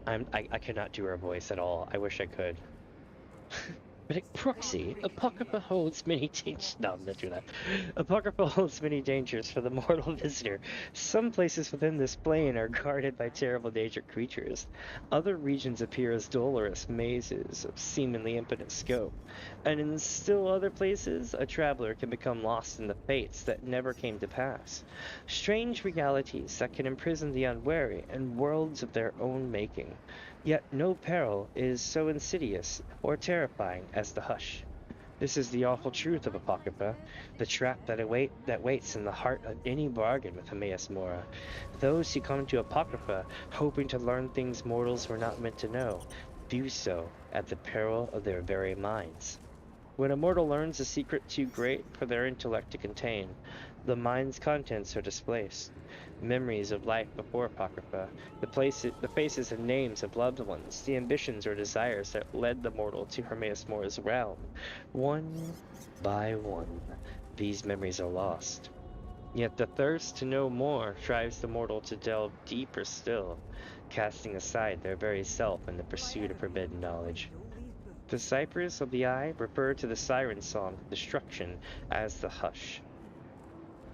I cannot do her voice at all. I wish I could. But Proxy, Apocrypha holds many dangers. No, I'm not doing that. Apocrypha holds many dangers for the mortal visitor. Some places within this plane are guarded by terrible nature creatures. Other regions appear as dolorous mazes of seemingly infinite scope. And in still other places, a traveler can become lost in the fates that never came to pass. Strange realities that can imprison the unwary in worlds of their own making. Yet no peril is so insidious or terrifying as the hush. This is the awful truth of Apocrypha, the trap that waits in the heart of any bargain with Hermaeus Mora. Those who come to Apocrypha hoping to learn things mortals were not meant to know, do so at the peril of their very minds. When a mortal learns a secret too great for their intellect to contain, the mind's contents are displaced. Memories of life before Apocrypha, the faces and names of loved ones, the ambitions or desires that led the mortal to Hermaeus Mora's realm. One by one, these memories are lost. Yet the thirst to know more drives the mortal to delve deeper still, casting aside their very self in the pursuit of forbidden knowledge. The ciphers of the Eye refer to the siren song of destruction as the Hush.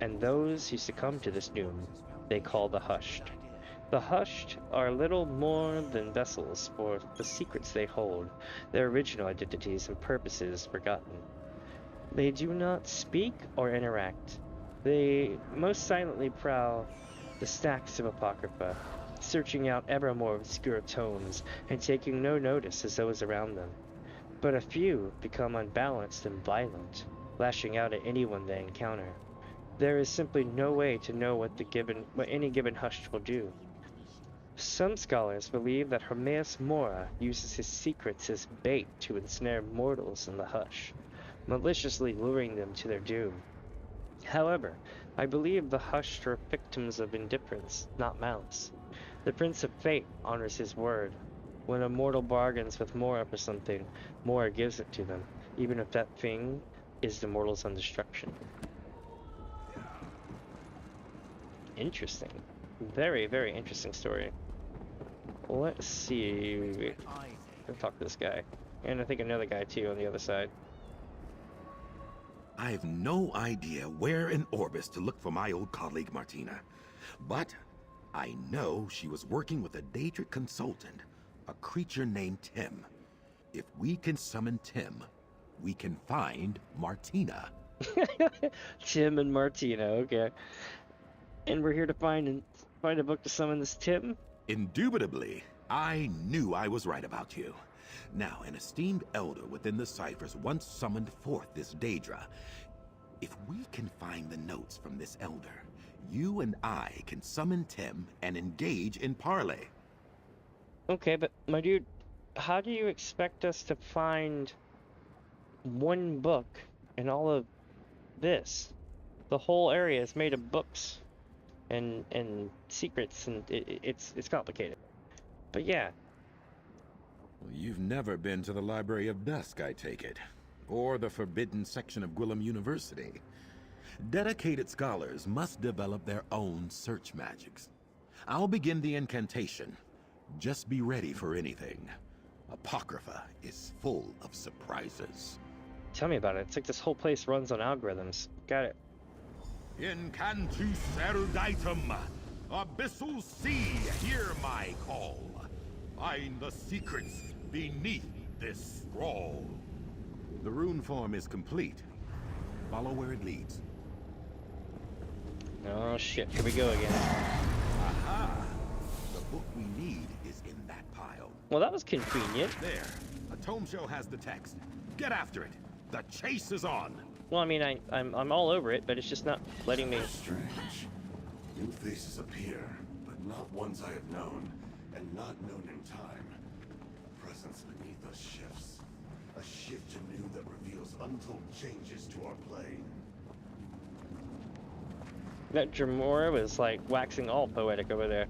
And those who succumb to this doom, they call the Hushed. The Hushed are little more than vessels for the secrets they hold, their original identities and purposes forgotten. They do not speak or interact. They most silently prowl the stacks of Apocrypha, searching out ever more obscure tomes and taking no notice of those around them. But a few become unbalanced and violent, lashing out at anyone they encounter. There is simply no way to know what any given hush will do. Some scholars believe that Hermaeus Mora uses his secrets as bait to ensnare mortals in the hush, maliciously luring them to their doom. However, I believe the hushed are victims of indifference, not malice. The Prince of Fate honors his word. When a mortal bargains with Mora for something, Mora gives it to them, even if that thing is the mortal's own destruction. Interesting. Very, very interesting story. Let's see. I'll talk to this guy. And I think another guy too on the other side. I have no idea where in Orbis to look for my old colleague Martina. But I know she was working with a Daedric consultant, a creature named Tim. If we can summon Tim, we can find Martina. Tim and Martina, okay. And we're here to find a book to summon this Tim? Indubitably, I knew I was right about you. Now, an esteemed elder within the ciphers once summoned forth this Daedra. If we can find the notes from this elder, you and I can summon Tim and engage in parley. Okay, but my dude, how do you expect us to find one book in all of this? The whole area is made of books and secrets, and it's complicated. But yeah. Well, you've never been to the Library of Dusk, I take it, or the forbidden section of Gwillem University. Dedicated scholars must develop their own search magics. I'll begin the incantation. Just be ready for anything. Apocrypha is full of surprises. Tell me about it. It's like this whole place runs on algorithms. Got it. Incantus eruditum, abyssal sea, hear my call. Find the secrets beneath this scroll. The rune form is complete. Follow where it leads. Oh shit, here we go again. Aha! The book we need is in that pile. Well, that was convenient. There. A tome show has the text. Get after it. The chase is on. Well, I mean, I'm all over it, but it's just not letting me. Strange. New faces appear, but not ones I have known, and not known in time. Presence beneath us shifts. A shift anew that reveals untold changes to our plane. That Jamora was like waxing all poetic over there.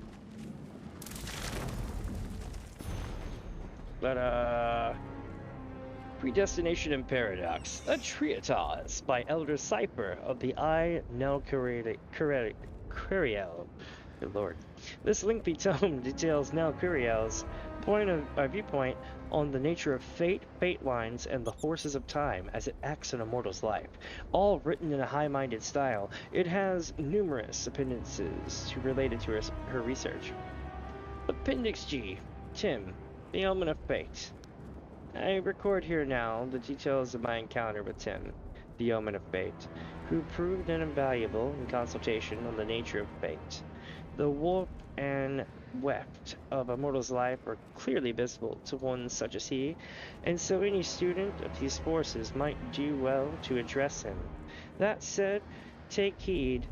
But Predestination and Paradox, a treatise by Elder Cipher of the I Nelcuriel. Good lord. This lengthy tome details Nelcuriel's viewpoint on the nature of fate, fate lines, and the forces of time as it acts in a mortal's life. All written in a high-minded style, it has numerous appendices related to her research. Appendix G, Tim, the Omen of Fate. I record here now the details of my encounter with Tim, the Omen of Fate, who proved invaluable in consultation on the nature of fate. The warp and weft of a mortal's life are clearly visible to one such as he, and so any student of these forces might do well to address him. That said, take heed.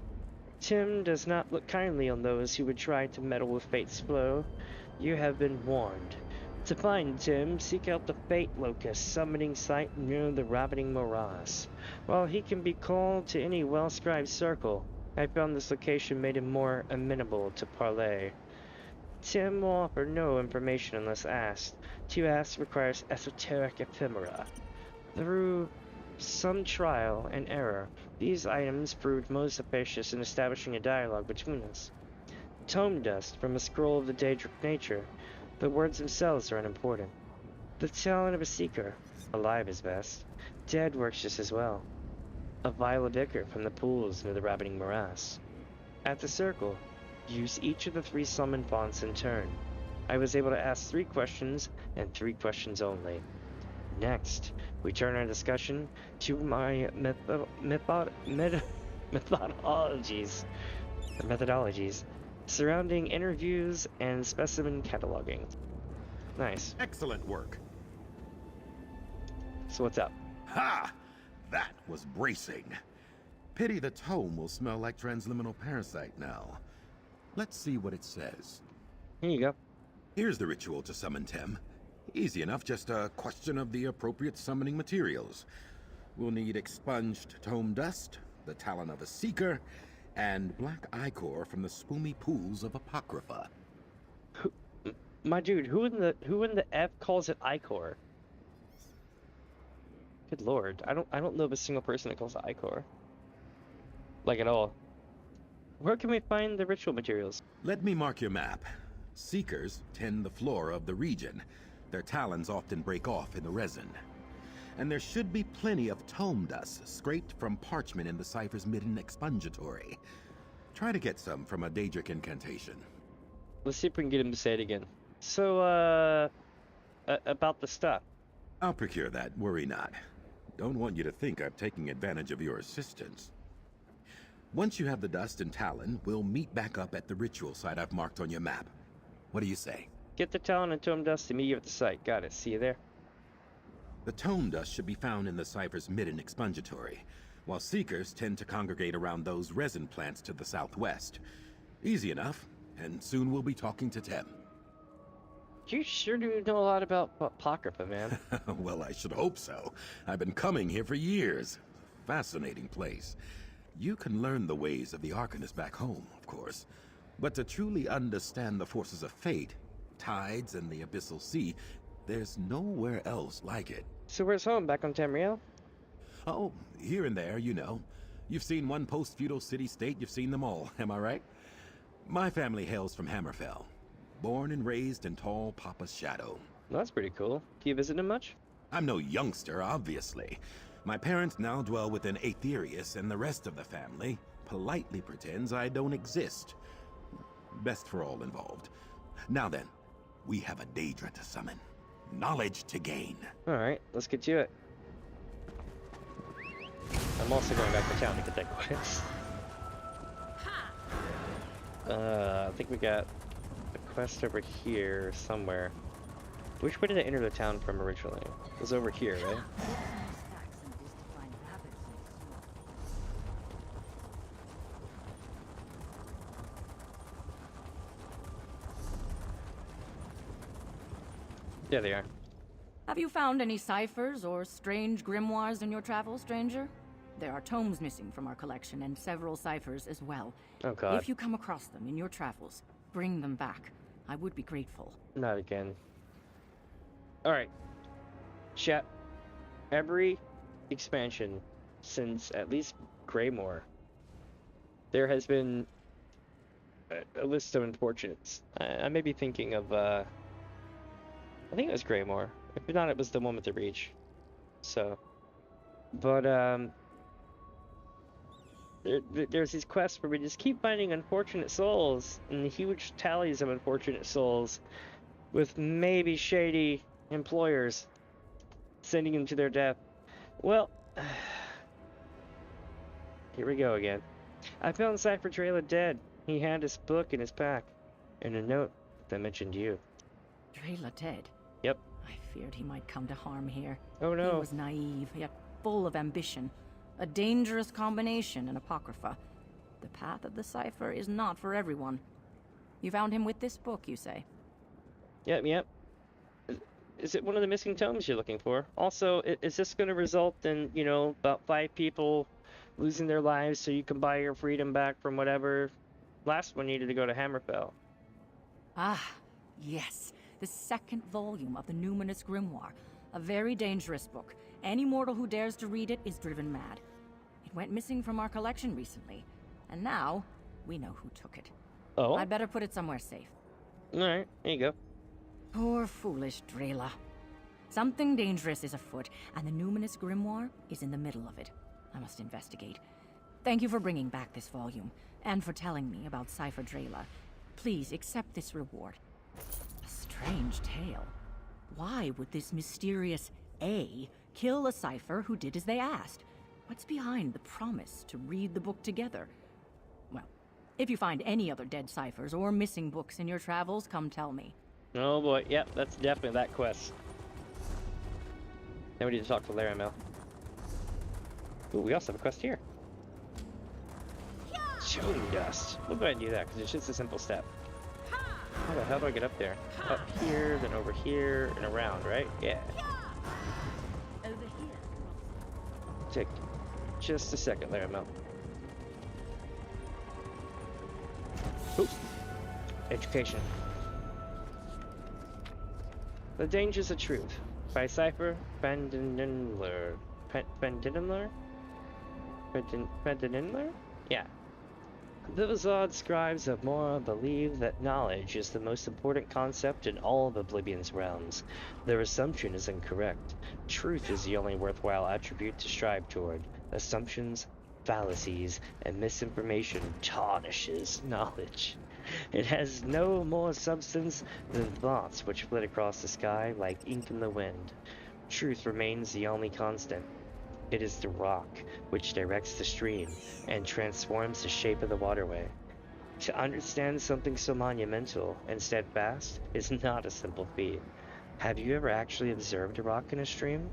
Tim does not look kindly on those who would try to meddle with fate's flow. You have been warned. To find Tim, seek out the Fate Locust summoning site near the Ravening Morass. While he can be called to any well-scribed circle, I found this location made him more amenable to parley. Tim will offer no information unless asked. To ask requires esoteric ephemera. Through some trial and error, these items proved most efficacious in establishing a dialogue between us. Tome dust from a scroll of the Daedric nature. The words themselves are unimportant. The talent of a seeker, alive is best. Dead works just as well. A vial of ichor from the pools near the Ravening Morass. At the circle, use each of the 3 summon fonts in turn. I was able to ask 3 questions, and 3 questions only. Next, we turn our discussion to my methodologies surrounding interviews and specimen cataloging. Nice. Excellent work. So what's up? Ha! That was bracing. Pity the tome will smell like transliminal parasite now. Let's see what it says. Here you go. Here's the ritual to summon Tem. Easy enough, just a question of the appropriate summoning materials. We'll need expunged tome dust, the talon of a seeker, and black ichor from the spoomy pools of Apocrypha. My dude, who in the F calls it ichor? Good lord, I don't know of a single person that calls it ichor. Like at all. Where can we find the ritual materials? Let me mark your map. Seekers tend the flora of the region. Their talons often break off in the resin. And there should be plenty of tome dust scraped from parchment in the cipher's midden expungatory. Try to get some from a Daedric incantation. Let's see if we can get him to say it again. So, about the stuff. I'll procure that, worry not. Don't want you to think I'm taking advantage of your assistance. Once you have the dust and talon, we'll meet back up at the ritual site I've marked on your map. What do you say? Get the talon and tome dust and meet you at the site. Got it. See you there. The tome dust should be found in the cipher's midden expungatory, while seekers tend to congregate around those resin plants to the southwest. Easy enough, and soon we'll be talking to Tem. You sure do know a lot about Apocrypha, man. Well, I should hope so. I've been coming here for years. Fascinating place. You can learn the ways of the Arcanist back home, of course. But to truly understand the forces of fate, tides and the abyssal sea, there's nowhere else like it. So where's home? Back on Tamriel? Oh, here and there, you know. You've seen one post-feudal city-state, you've seen them all, am I right? My family hails from Hammerfell. Born and raised in tall Papa's shadow. Well, that's pretty cool. Do you visit him much? I'm no youngster, obviously. My parents now dwell within Aetherius, and the rest of the family politely pretends I don't exist. Best for all involved. Now then, we have a Daedra to summon. Knowledge to gain. Alright, let's get to it. I'm also going back to town to get that quest. I think we got a quest over here somewhere. Which way did I enter the town from originally? It was over here, right? There they are. Have you found any ciphers or strange grimoires in your travels, stranger? There are tomes missing from our collection, and several ciphers as well. Oh god. If you come across them in your travels, bring them back. I would be grateful. Not again. Alright. Chat. Every expansion since at least Greymoor, there has been a list of unfortunates. I may be thinking of, I think it was Greymoor. If not, it was the one with the Reach. So, but, there's these quests where we just keep finding unfortunate souls and huge tallies of unfortunate souls with maybe shady employers sending them to their death. Well, here we go again. I found Cypher Drayla dead. He had his book in his pack and a note that mentioned you. Drayla dead? Yep. I feared he might come to harm here. Oh no. He was naive, yet full of ambition. A dangerous combination in Apocrypha. The path of the cipher is not for everyone. You found him with this book, you say? Yep. Is it one of the missing tomes you're looking for? Also, is this going to result in, you know, about 5 people losing their lives so you can buy your freedom back from whatever? Last one needed to go to Hammerfell. Ah, yes. The second volume of the Numinous Grimoire. A very dangerous book. Any mortal who dares to read it is driven mad. It went missing from our collection recently. And now, we know who took it. Oh? I'd better put it somewhere safe. Alright, there you go. Poor foolish Drayla. Something dangerous is afoot, and the Numinous Grimoire is in the middle of it. I must investigate. Thank you for bringing back this volume, and for telling me about Cypher Drayla. Please accept this reward. A strange tale. Why would this mysterious A, kill a cipher who did as they asked. What's behind the promise to read the book together? Well, if you find any other dead ciphers or missing books in your travels, come tell me. Oh boy, yep, that's definitely that quest. Then we need to talk to Laramel. Ooh, we also have a quest here. Showing dust. We'll go ahead and do that, because it's just a simple step. How the hell do I get up there? Up here, then over here, and around, right? Yeah. Over here. Take just a second, Laramel. Ooh. Education. The Dangers of Truth by Cipher Fandinler. Fandinler? Yeah. The Vazad scribes of Mora believe that knowledge is the most important concept in all of Oblivion's realms. Their assumption is incorrect. Truth is the only worthwhile attribute to strive toward. Assumptions, fallacies, and misinformation tarnishes knowledge. It has no more substance than thoughts which flit across the sky like ink in the wind. Truth remains the only constant. It is the rock which directs the stream and transforms the shape of the waterway. To understand something so monumental and steadfast is not a simple feat. Have you ever actually observed a rock in a stream?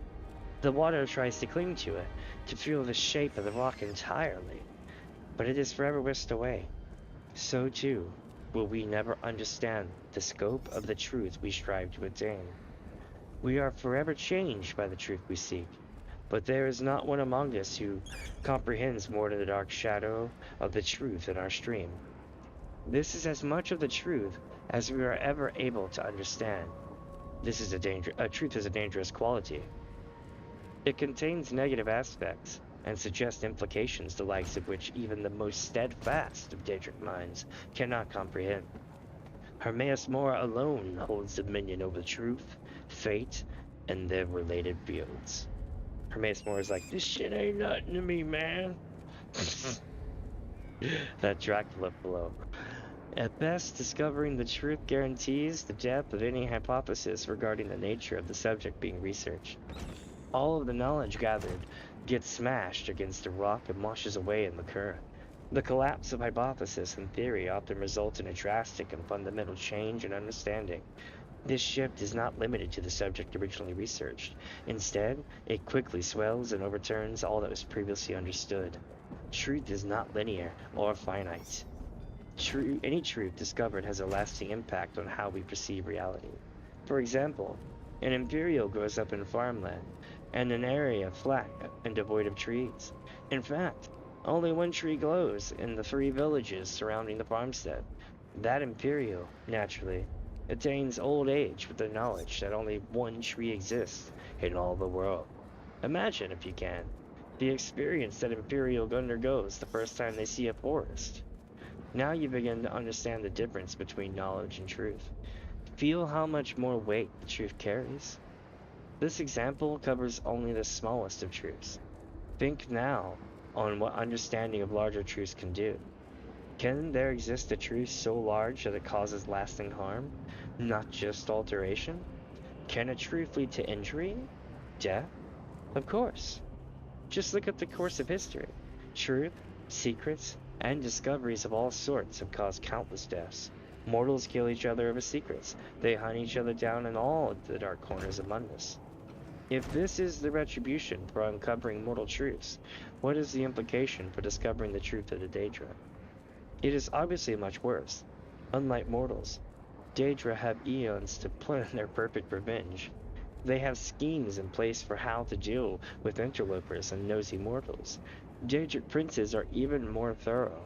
The water tries to cling to it, to feel the shape of the rock entirely, but it is forever whisked away. So too will we never understand the scope of the truth we strive to attain. We are forever changed by the truth we seek. But there is not one among us who comprehends more than the dark shadow of the truth in our stream. This is as much of the truth as we are ever able to understand. This is truth is a dangerous quality. It contains negative aspects and suggests implications the likes of which even the most steadfast of Daedric minds cannot comprehend. Hermaeus Mora alone holds dominion over truth, fate, and their related fields. Hermaeus Mora is like, this shit ain't nothing to me, man. That Dracula below. At best, discovering the truth guarantees the depth of any hypothesis regarding the nature of the subject being researched. All of the knowledge gathered gets smashed against a rock and washes away in the current. The collapse of hypothesis and theory often results in a drastic and fundamental change in understanding. This shift is not limited to the subject originally researched. Instead, it quickly swells and overturns all that was previously understood. Truth is not linear or finite. Any truth discovered has a lasting impact on how we perceive reality. For example, an Imperial grows up in farmland, and an area flat and devoid of trees. In fact, only one tree glows in the 3 villages surrounding the farmstead. That Imperial, naturally, attains old age with the knowledge that only one tree exists in all the world. Imagine, if you can, the experience that Imperial undergoes the first time they see a forest. Now you begin to understand the difference between knowledge and truth. Feel how much more weight the truth carries. This example covers only the smallest of truths. Think now on what understanding of larger truths can do. Can there exist a truth so large that it causes lasting harm, not just alteration? Can a truth lead to injury? Death? Of course. Just look at the course of history. Truth, secrets, and discoveries of all sorts have caused countless deaths. Mortals kill each other over secrets. They hunt each other down in all the dark corners of Mundus. If this is the retribution for uncovering mortal truths, what is the implication for discovering the truth of the Daedra? It is obviously much worse. Unlike mortals, Daedra have eons to plan their perfect revenge. They have schemes in place for how to deal with interlopers and nosy mortals. Daedric princes are even more thorough.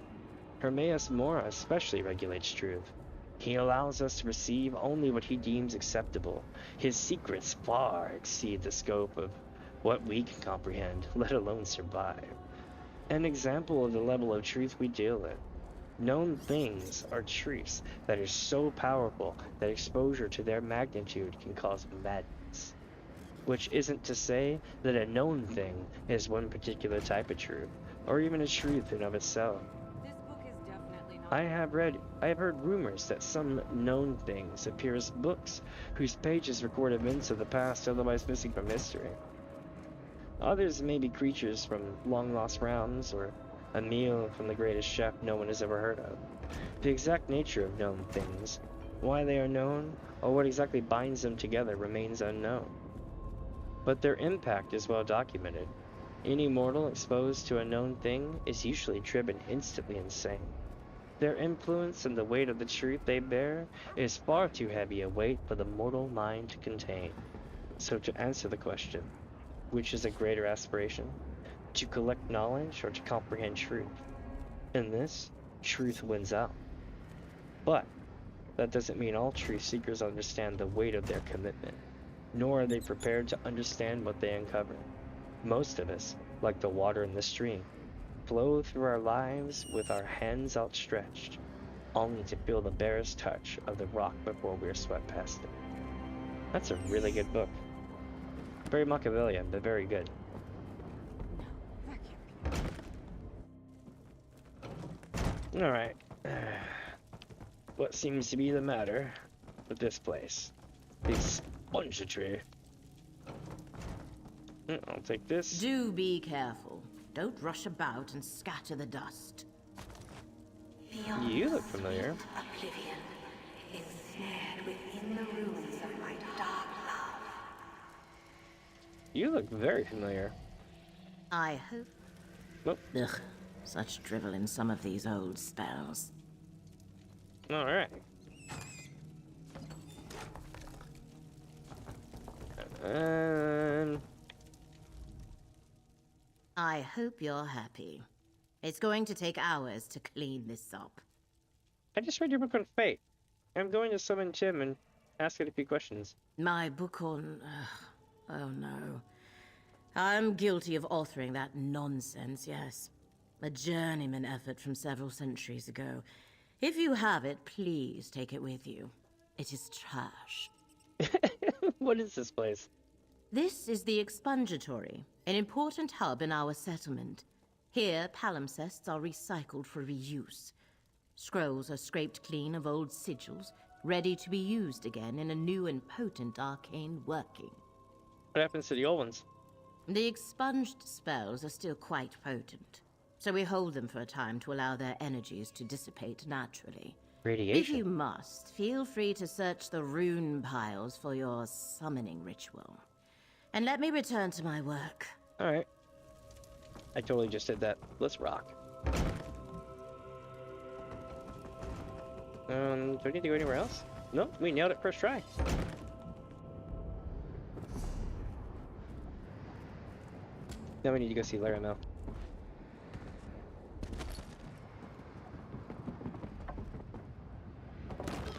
Hermaeus Mora especially regulates truth. He allows us to receive only what he deems acceptable. His secrets far exceed the scope of what we can comprehend, let alone survive. An example of the level of truth we deal in. Known things are truths that are so powerful that exposure to their magnitude can cause madness. Which isn't to say that a known thing is one particular type of truth, or even a truth in of itself. This book is definitely not I have heard rumors that some known things appear as books whose pages record events of the past otherwise missing from history. Others may be creatures from long-lost realms, or a meal from the greatest chef no one has ever heard of. The exact nature of known things, why they are known, or what exactly binds them together remains unknown. But their impact is well documented. Any mortal exposed to a known thing is usually driven instantly insane. Their influence and the weight of the truth they bear is far too heavy a weight for the mortal mind to contain. So to answer the question, which is a greater aspiration? To collect knowledge or to comprehend truth? In this, truth wins out. But that doesn't mean all truth seekers understand the weight of their commitment, nor are they prepared to understand what they uncover. Most of us, like the water in the stream, flow through our lives with our hands outstretched, only to feel the barest touch of the rock before we're swept past it. That's a really good book. Very Machiavellian, but very good. Alright. What seems to be the matter with this place? The sponge tree. I'll take this. Do be careful. Don't rush about and scatter the dust. You look familiar. Oblivion, ensnared within the ruins of my dark love. You look very familiar. I hope. Nope. Ugh, such drivel in some of these old spells. Alright. I hope you're happy. It's going to take hours to clean this up. I just read your book on fate. I'm going to summon Tim and ask it a few questions. My book on... oh no. I'm guilty of authoring that nonsense, yes. A journeyman effort from several centuries ago. If you have it, please take it with you. It is trash. What is this place? This is the Expungitory, an important hub in our settlement. Here, palimpsests are recycled for reuse. Scrolls are scraped clean of old sigils, ready to be used again in a new and potent arcane working. What happens to the old ones? The expunged spells are still quite potent, so we hold them for a time to allow their energies to dissipate naturally. Radiation? If you must, feel free to search the rune piles for your summoning ritual. And let me return to my work. Alright. I totally just did that. Let's rock. Do I need to go anywhere else? Nope, we nailed it first try. Now we need to go see Laramel.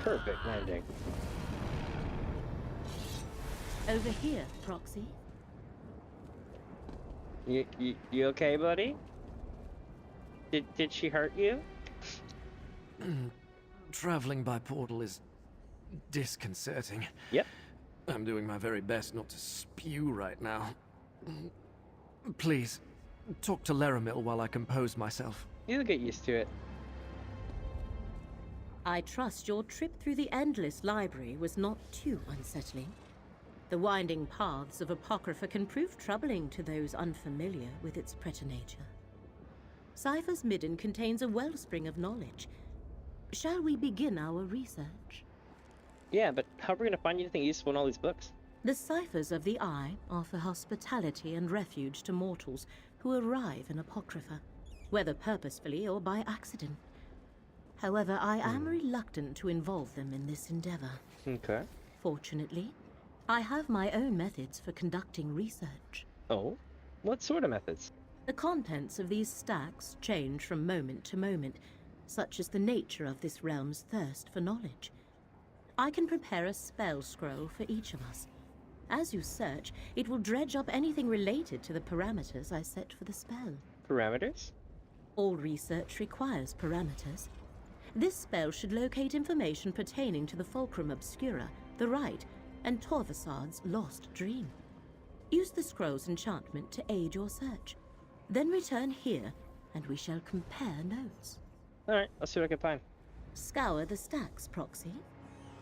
Perfect landing. Over here, Proxy. You okay, buddy? Did she hurt you? Traveling by portal is disconcerting. Yep. I'm doing my very best not to spew right now. Please, talk to Laramel while I compose myself. You'll get used to it. I trust your trip through the Endless Library was not too unsettling. The winding paths of Apocrypha can prove troubling to those unfamiliar with its preternature. Cypher's Midden contains a wellspring of knowledge. Shall we begin our research? Yeah, but how are we going to find anything useful in all these books? The Ciphers of the Eye offer hospitality and refuge to mortals who arrive in Apocrypha, whether purposefully or by accident. However, I am reluctant to involve them in this endeavor. Okay. Fortunately, I have my own methods for conducting research. Oh? What sort of methods? The contents of these stacks change from moment to moment, such as the nature of this realm's thirst for knowledge. I can prepare a spell scroll for each of us. As you search, it will dredge up anything related to the parameters I set for the spell. Parameters? All research requires parameters. This spell should locate information pertaining to the Fulcrum Obscura, the Rite, and Torvasad's lost dream. Use the scroll's enchantment to aid your search. Then return here, and we shall compare notes. Alright, let's see what I can find. Scour the stacks, Proxy.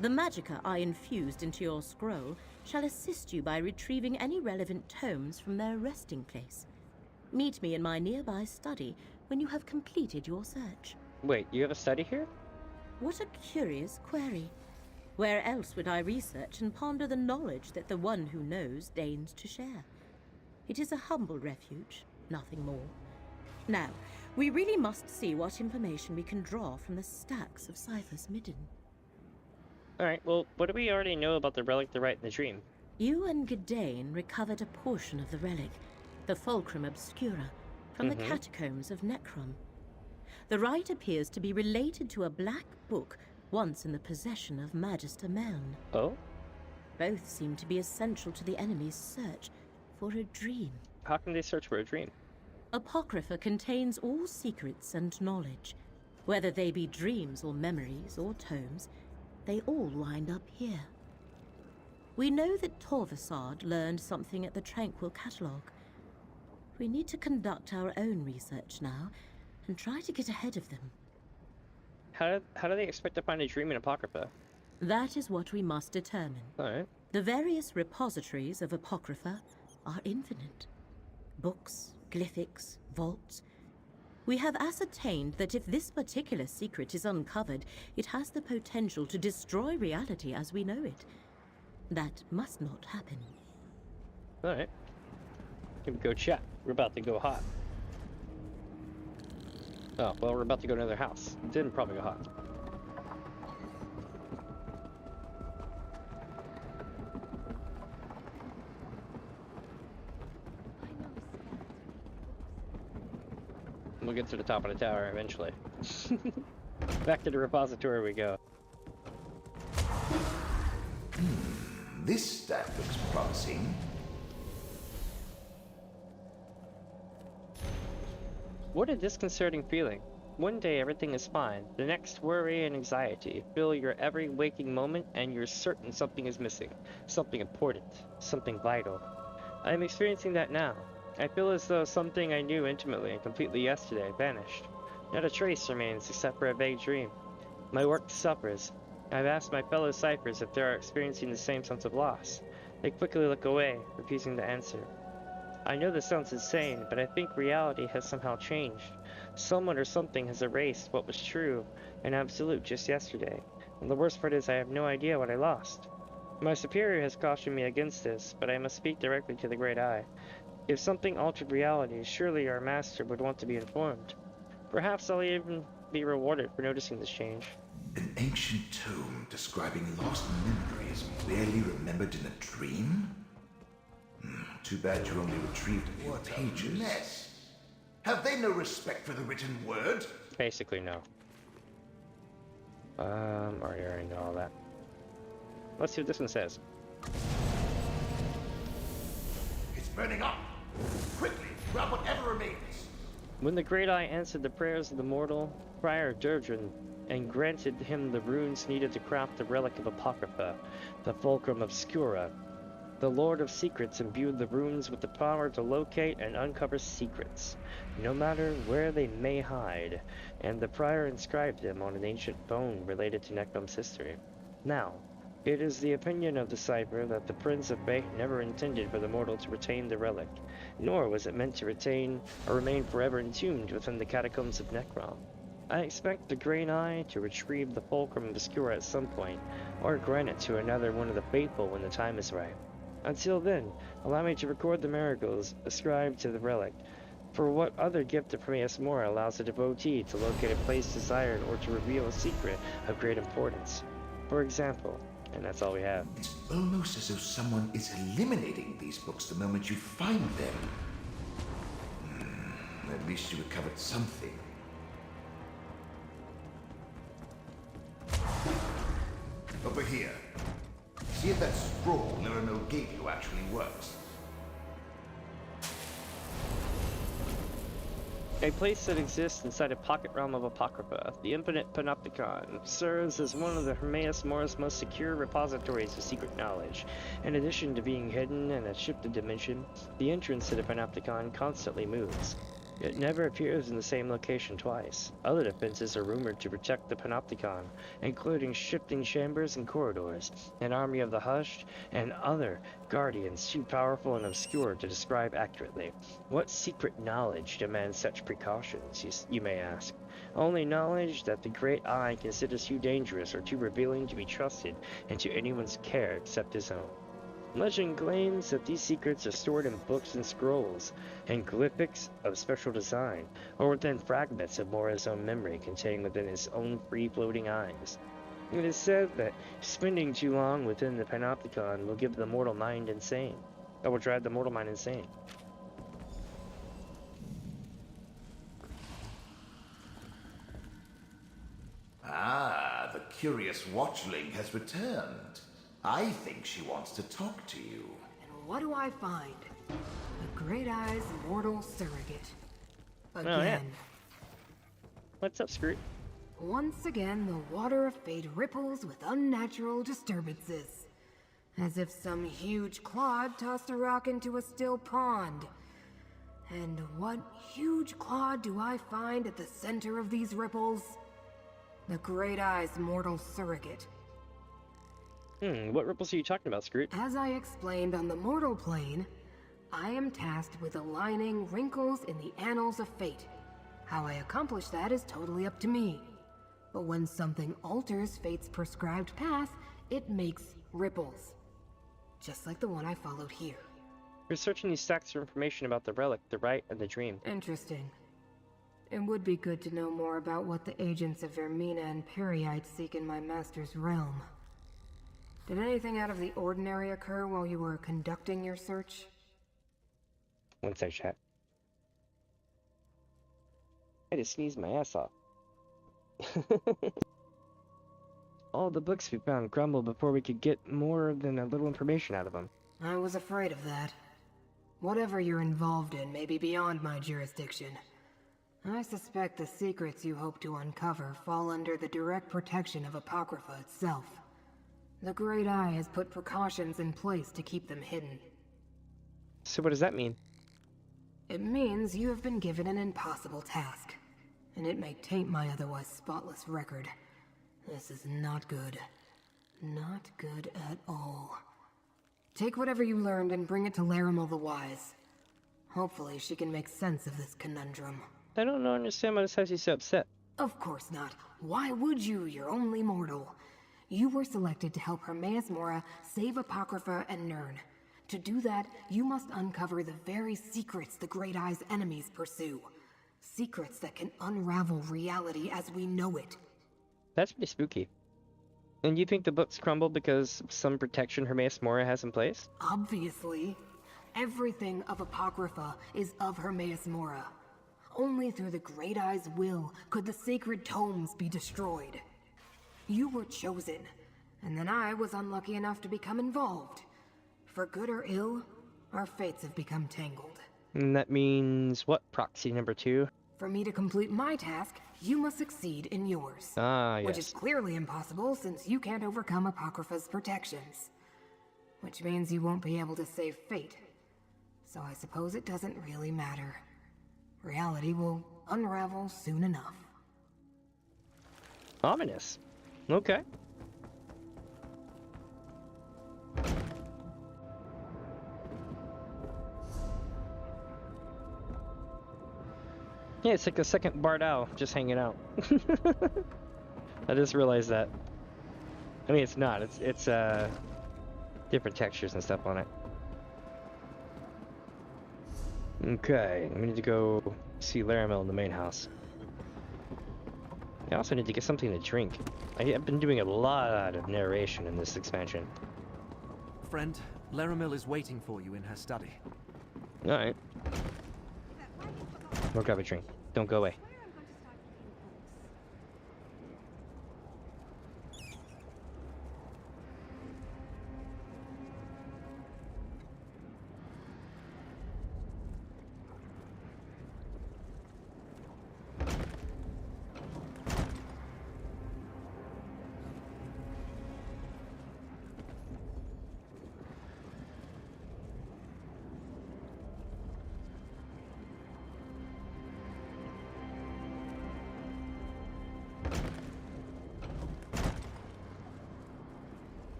The magicka I infused into your scroll shall assist you by retrieving any relevant tomes from their resting place. Meet me in my nearby study when you have completed your search. Wait, you have a study here? What a curious query. Where else would I research and ponder the knowledge that the one who knows deigns to share? It is a humble refuge, nothing more. Now, we really must see what information we can draw from the stacks of Cypher's Midden. Alright, well, what do we already know about the relic the Rite in the Dream? You and Gadain recovered a portion of the relic, the Fulcrum Obscura, from the catacombs of Necrom. The rite appears to be related to a black book once in the possession of Magister Meln. Oh? Both seem to be essential to the enemy's search for a dream. How can they search for a dream? Apocrypha contains all secrets and knowledge. Whether they be dreams or memories or tomes, they all wind up here. We know that Torvasard learned something at the Tranquil Catalogue. We need to conduct our own research now and try to get ahead of them. How do they expect to find a dream in Apocrypha? That is what we must determine. Alright. The various repositories of Apocrypha are infinite. Books, glyphics, vaults. We have ascertained that if this particular secret is uncovered, it has the potential to destroy reality as we know it. That must not happen. Alright. Can we go chat? We're about to go hot. Oh, well, we're about to go to another house. Didn't probably go hot. We'll get to the top of the tower eventually. Back to the repository we go. This stack looks promising. What a disconcerting feeling. One day everything is fine, the next worry and anxiety fill your every waking moment and you're certain something is missing. Something important. Something vital. I am experiencing that now. I feel as though something I knew intimately and completely yesterday vanished. Not a trace remains except for a vague dream. My work suffers. I've asked my fellow ciphers if they are experiencing the same sense of loss. They quickly look away, refusing to answer. I know this sounds insane, but I think reality has somehow changed. Someone or something has erased what was true and absolute just yesterday. And the worst part is I have no idea what I lost. My superior has cautioned me against this, but I must speak directly to the Great Eye. If something altered reality, surely our master would want to be informed. Perhaps I'll even be rewarded for noticing this change. An ancient tome describing lost memories barely remembered in a dream? Too bad you only retrieved a few pages. Mess. Have they no respect for the written word? Basically, no. I already know all that. Let's see what this one says. It's burning up. Quickly, grab whatever remains. When the Great Eye answered the prayers of the mortal Friar Durdrin and granted him the runes needed to craft the relic of Apocrypha, the Fulcrum Obscura, the Lord of Secrets imbued the runes with the power to locate and uncover secrets, no matter where they may hide, and the prior inscribed them on an ancient bone related to Necrom's history. Now, it is the opinion of the cipher that the Prince of Fate never intended for the mortal to retain the relic, nor was it meant to retain or remain forever entombed within the catacombs of Necrom. I expect the Great Eye to retrieve the Fulcrum Obscura at some point, or grant it to another one of the faithful when the time is right. Until then, allow me to record the miracles ascribed to the relic. For what other gift of Hermaeus Mora allows a devotee to locate a place desired or to reveal a secret of great importance? For example, and that's all we have. It's almost as though someone is eliminating these books the moment you find them. At least you recovered something. Over here. See if that scroll Nerimil gave you actually works. A place that exists inside a pocket realm of Apocrypha, the Infinite Panopticon, serves as one of the Hermaeus Mora's most secure repositories of secret knowledge. In addition to being hidden in a shifted dimension, the entrance to the Panopticon constantly moves. It never appears in the same location twice. Other defenses are rumored to protect the Panopticon, including shifting chambers and corridors, an army of the hushed, and other guardians too powerful and obscure to describe accurately. What secret knowledge demands such precautions, you may ask? Only knowledge that the Great Eye considers too dangerous or too revealing to be trusted into anyone's care except his own. Legend claims that these secrets are stored in books and scrolls, and glyphics of special design, or within fragments of Mora's own memory contained within his own free-floating eyes. It is said that spending too long within the Panopticon will give the mortal mind insane, or will drive the mortal mind insane. Ah, the curious watchling has returned. I think she wants to talk to you. And what do I find? The Great Eye's mortal surrogate. Again. Oh, yeah. What's up, Scroot? Once again, the water of fate ripples with unnatural disturbances. As if some huge clod tossed a rock into a still pond. And what huge clod do I find at the center of these ripples? The Great Eye's mortal surrogate. What ripples are you talking about, Scroot? As I explained on the mortal plane, I am tasked with aligning wrinkles in the annals of fate. How I accomplish that is totally up to me. But when something alters fate's prescribed path, it makes ripples. Just like the one I followed here. Researching these stacks of information about the relic, the rite, and the dream. Interesting. It would be good to know more about what the agents of Vermina and Periite seek in my master's realm. Did anything out of the ordinary occur while you were conducting your search? One sec, chat. I just sneezed my ass off. All the books we found crumbled before we could get more than a little information out of them. I was afraid of that. Whatever you're involved in may be beyond my jurisdiction. I suspect the secrets you hope to uncover fall under the direct protection of Apocrypha itself. The Great Eye has put precautions in place to keep them hidden. So what does that mean? It means you have been given an impossible task, and it may taint my otherwise spotless record. This is not good. Not good at all. Take whatever you learned and bring it to Laramel the Wise. Hopefully she can make sense of this conundrum. I don't understand why this has you so upset. Of course not. Why would you? You're only mortal. You were selected to help Hermaeus Mora save Apocrypha and Nirn. To do that, you must uncover the very secrets the Great Eye's enemies pursue. Secrets that can unravel reality as we know it. That's pretty spooky. And you think the books crumble because of some protection Hermaeus Mora has in place? Obviously. Everything of Apocrypha is of Hermaeus Mora. Only through the Great Eye's will could the sacred tomes be destroyed. You were chosen, and then I was unlucky enough to become involved. For good or ill, our fates have become tangled. And that means what, Proxy number 2? For me to complete my task, you must succeed in yours. Ah, yes. Which is clearly impossible since you can't overcome Apocrypha's protections. Which means you won't be able to save fate. So I suppose it doesn't really matter. Reality will unravel soon enough. Ominous. Okay. Yeah, it's like the second Bard Owl just hanging out. I just realized that. I mean, it's not. It's different textures and stuff on it. Okay, we need to go see Laramel in the main house. I also need to get something to drink. I've been doing a lot of narration in this expansion. Friend, Laramel is waiting for you in her study. Alright. Go grab a drink. Don't go away.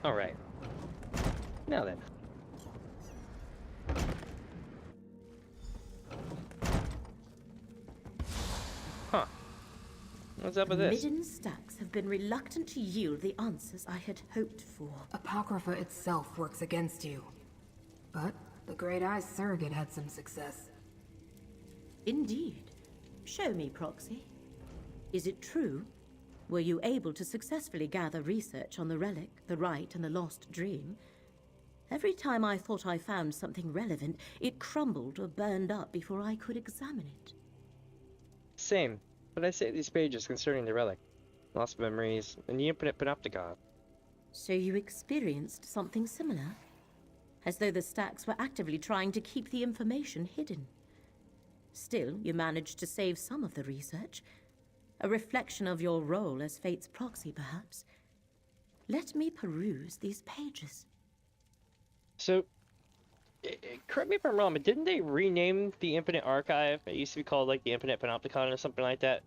Alright. Now then. Huh. What's up with this? Midden stacks have been reluctant to yield the answers I had hoped for. Apocrypha itself works against you. But the Great Eye's surrogate had some success. Indeed. Show me, Proxy. Is it true? Were you able to successfully gather research on the relic, the rite, and the lost dream? Every time I thought I found something relevant, it crumbled or burned up before I could examine it. Same, but I saved these pages concerning the relic, lost memories, and the infinite panopticon. So you experienced something similar? As though the stacks were actively trying to keep the information hidden. Still, you managed to save some of the research. A reflection of your role as Fate's proxy, perhaps. Let me peruse these pages. So, correct me if I'm wrong, but didn't they rename the Infinite Archive? It used to be called, like, the Infinite Panopticon or something like that.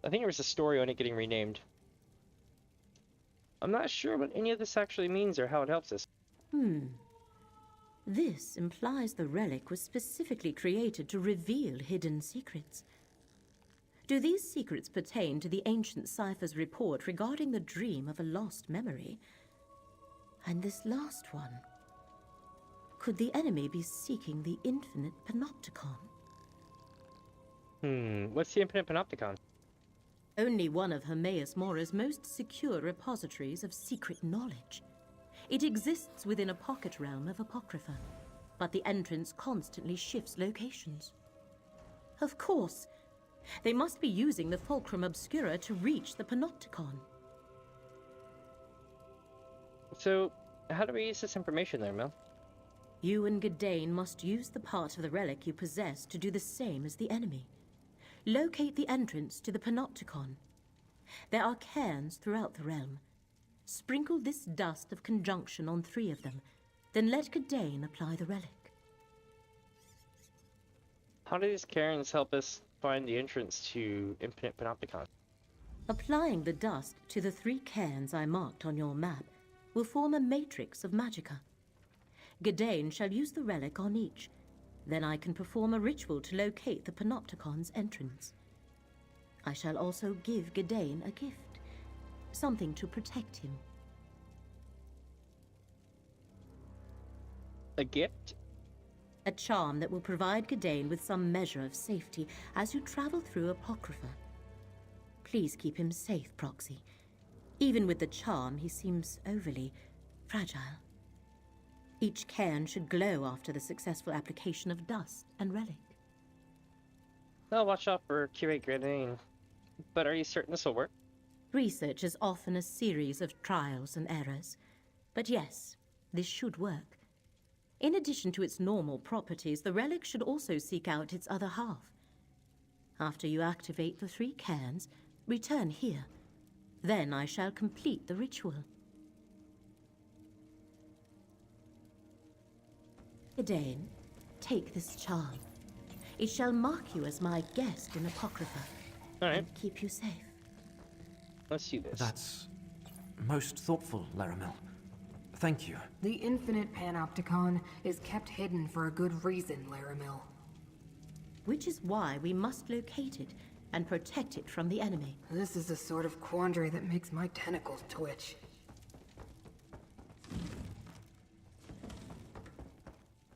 I think there was a story on it getting renamed. I'm not sure what any of this actually means or how it helps us. This implies the relic was specifically created to reveal hidden secrets. Do these secrets pertain to the ancient cipher's report regarding the dream of a lost memory? And this last one? Could the enemy be seeking the infinite panopticon? What's the infinite panopticon? Only one of Hermaeus Mora's most secure repositories of secret knowledge. It exists within a pocket realm of Apocrypha, but the entrance constantly shifts locations. Of course, they must be using the Fulcrum Obscura to reach the panopticon. So, how do we use this information there, Mel? You and Gadain must use the part of the relic you possess to do the same as the enemy. Locate the entrance to the panopticon. There are cairns throughout the realm. Sprinkle this dust of conjunction on 3 of them, then let Gadain apply the relic. How do these cairns help us find the entrance to Infinite Panopticon? Applying the dust to the 3 cairns I marked on your map will form a matrix of magicka. Gadain shall use the relic on each. Then I can perform a ritual to locate the panopticon's entrance. I shall also give Gadain a gift. Something to protect him. A gift? A charm that will provide Gadain with some measure of safety as you travel through Apocrypha. Please keep him safe, Proxy. Even with the charm, he seems overly fragile. Each cairn should glow after the successful application of dust and relic. I'll watch out for Curate Gradane. But are you certain this will work? Research is often a series of trials and errors. But yes, this should work. In addition to its normal properties, the relic should also seek out its other half. After you activate the 3 cairns, return here. Then I shall complete the ritual. Gadain, take this charm. It shall mark you as my guest in Apocrypha. Alright. And keep you safe. Let's do this. That's most thoughtful, Laramel. Thank you. The infinite panopticon is kept hidden for a good reason, Laramil. Which is why we must locate it and protect it from the enemy. This is the sort of quandary that makes my tentacles twitch.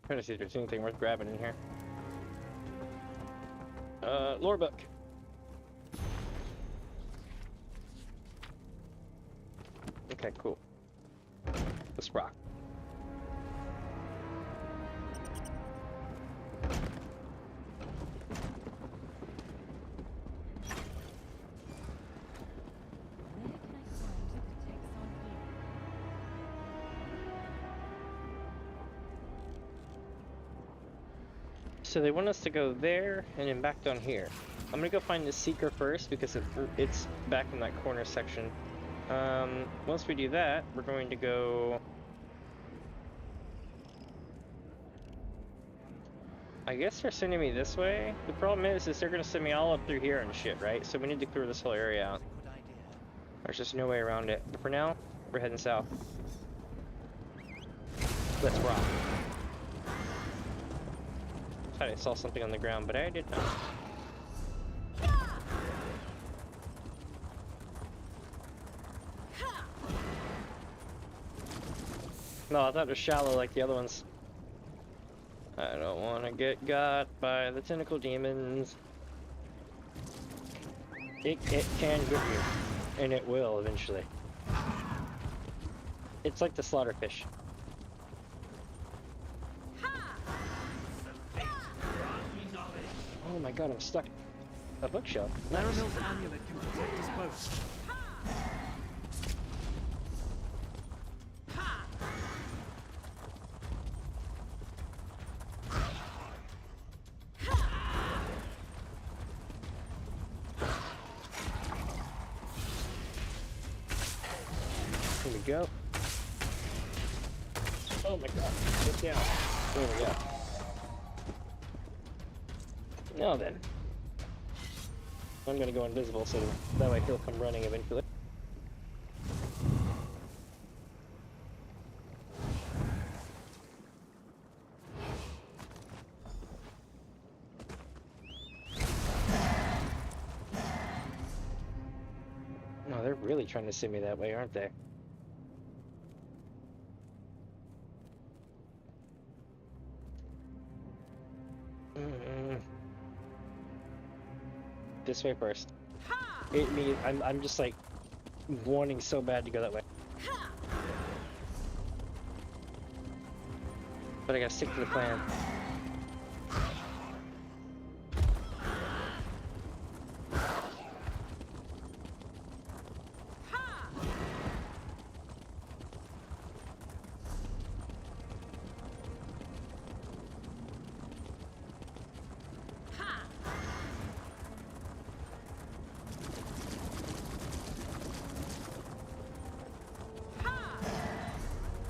Trying to see if there's anything worth grabbing in here. Lore book. Okay, cool. Let's rock. So they want us to go there and then back down here. I'm gonna go find the seeker first because it's back in that corner section. Once we do that, we're going to go... I guess they're sending me this way. The problem is they're gonna send me all up through here and shit, right? So we need to clear this whole area out. There's just no way around it. But for now, We're heading south. Let's rock. Thought I saw something on the ground, but I did not. No, I thought it was shallow like the other ones. I don't want to get got by the tentacle demons. It can get you, and it will eventually. It's like the slaughterfish. Oh my god, I'm stuck. A bookshelf. Nice. Laramel's amulet can protect us both. Here we go. Oh my god, get down. There we go. Now then. I'm gonna go invisible so that way he'll come running eventually. No, they're really trying to send me that way, aren't they? This way first. I'm just like wanting so bad to go that way. But I gotta stick to the plan.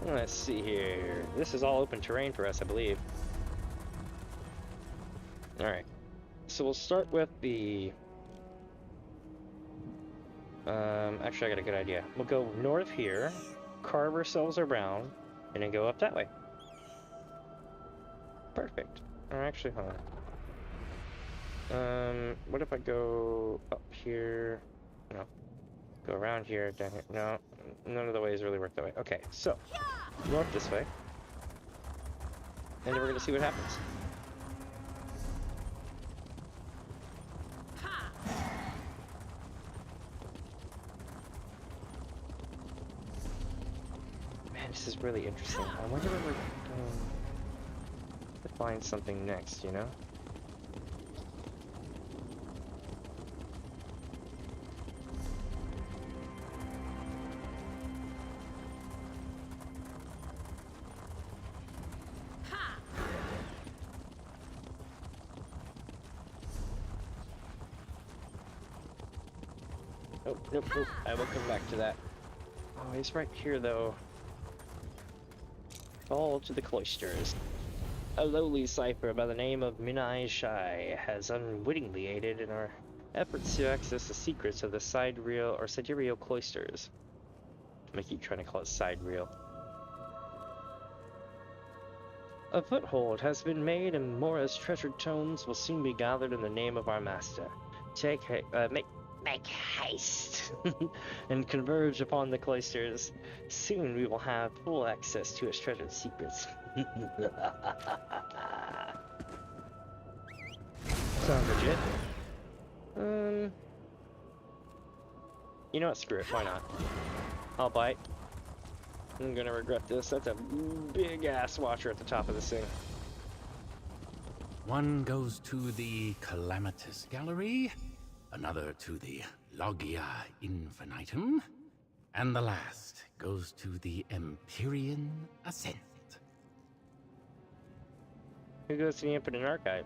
Let's see here. This is all open terrain for us, I believe. Alright. So we'll start with the... actually I got a good idea. We'll go north here, carve ourselves around, and then go up that way. Perfect. Or actually, hold on. What if I go up here? No. Go around here, down here. No, none of the ways really work that way. Okay, so north this way, and then we're gonna see what happens. Man, this is really interesting. I wonder where we're going to find something next, you know? Nope, I will come back to that. Oh, he's right here, though. Fall to the cloisters. A lowly cipher by the name of Minai Shai has unwittingly aided in our efforts to access the secrets of the sidereal cloisters. I keep trying to call it sidereal. A foothold has been made, and Mora's treasured tomes will soon be gathered in the name of our master. Make haste and converge upon the cloisters. Soon we will have full access to its treasured secrets. Sounds legit. You know what? Screw it. Why not? I'll bite. I'm gonna regret this. That's a big ass watcher at the top of this thing. One goes to the Calamitous Gallery, another to the Logia Infinitum, and the last goes to the Empyrean Ascent. Who goes to the Infinite Archive?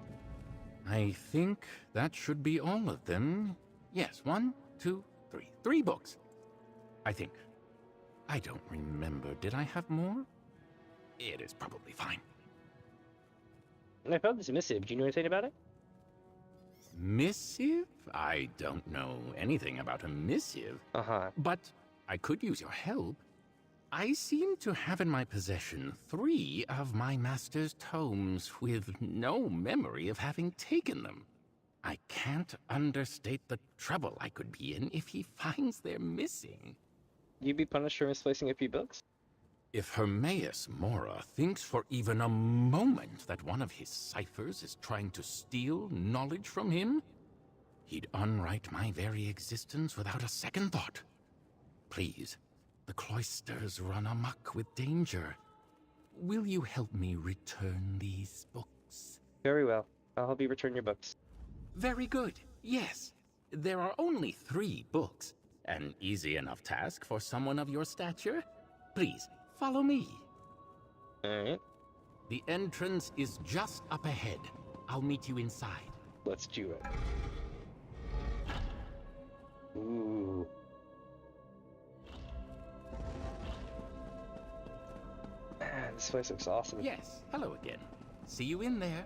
I think that should be all of them. Yes, 1, 2, 3. 3 books. I think. I don't remember. Did I have more? It is probably fine. I found this missive. Do you know anything about it? Missive? I don't know anything about a missive. Uh-huh. But I could use your help. I seem to have in my possession 3 of my master's tomes with no memory of having taken them. I can't understate the trouble I could be in if he finds they're missing. You'd be punished for misplacing a few books? If Hermaeus Mora thinks for even a moment that one of his ciphers is trying to steal knowledge from him, he'd unwrite my very existence without a second thought. Please, the cloisters run amok with danger. Will you help me return these books? Very well. I'll help you return your books. Very good. Yes. There are only 3 books. An easy enough task for someone of your stature. Please, follow me. Alright. The entrance is just up ahead. I'll meet you inside. Let's do it. Ooh. Man, this place looks awesome. Yes, hello again. See you in there.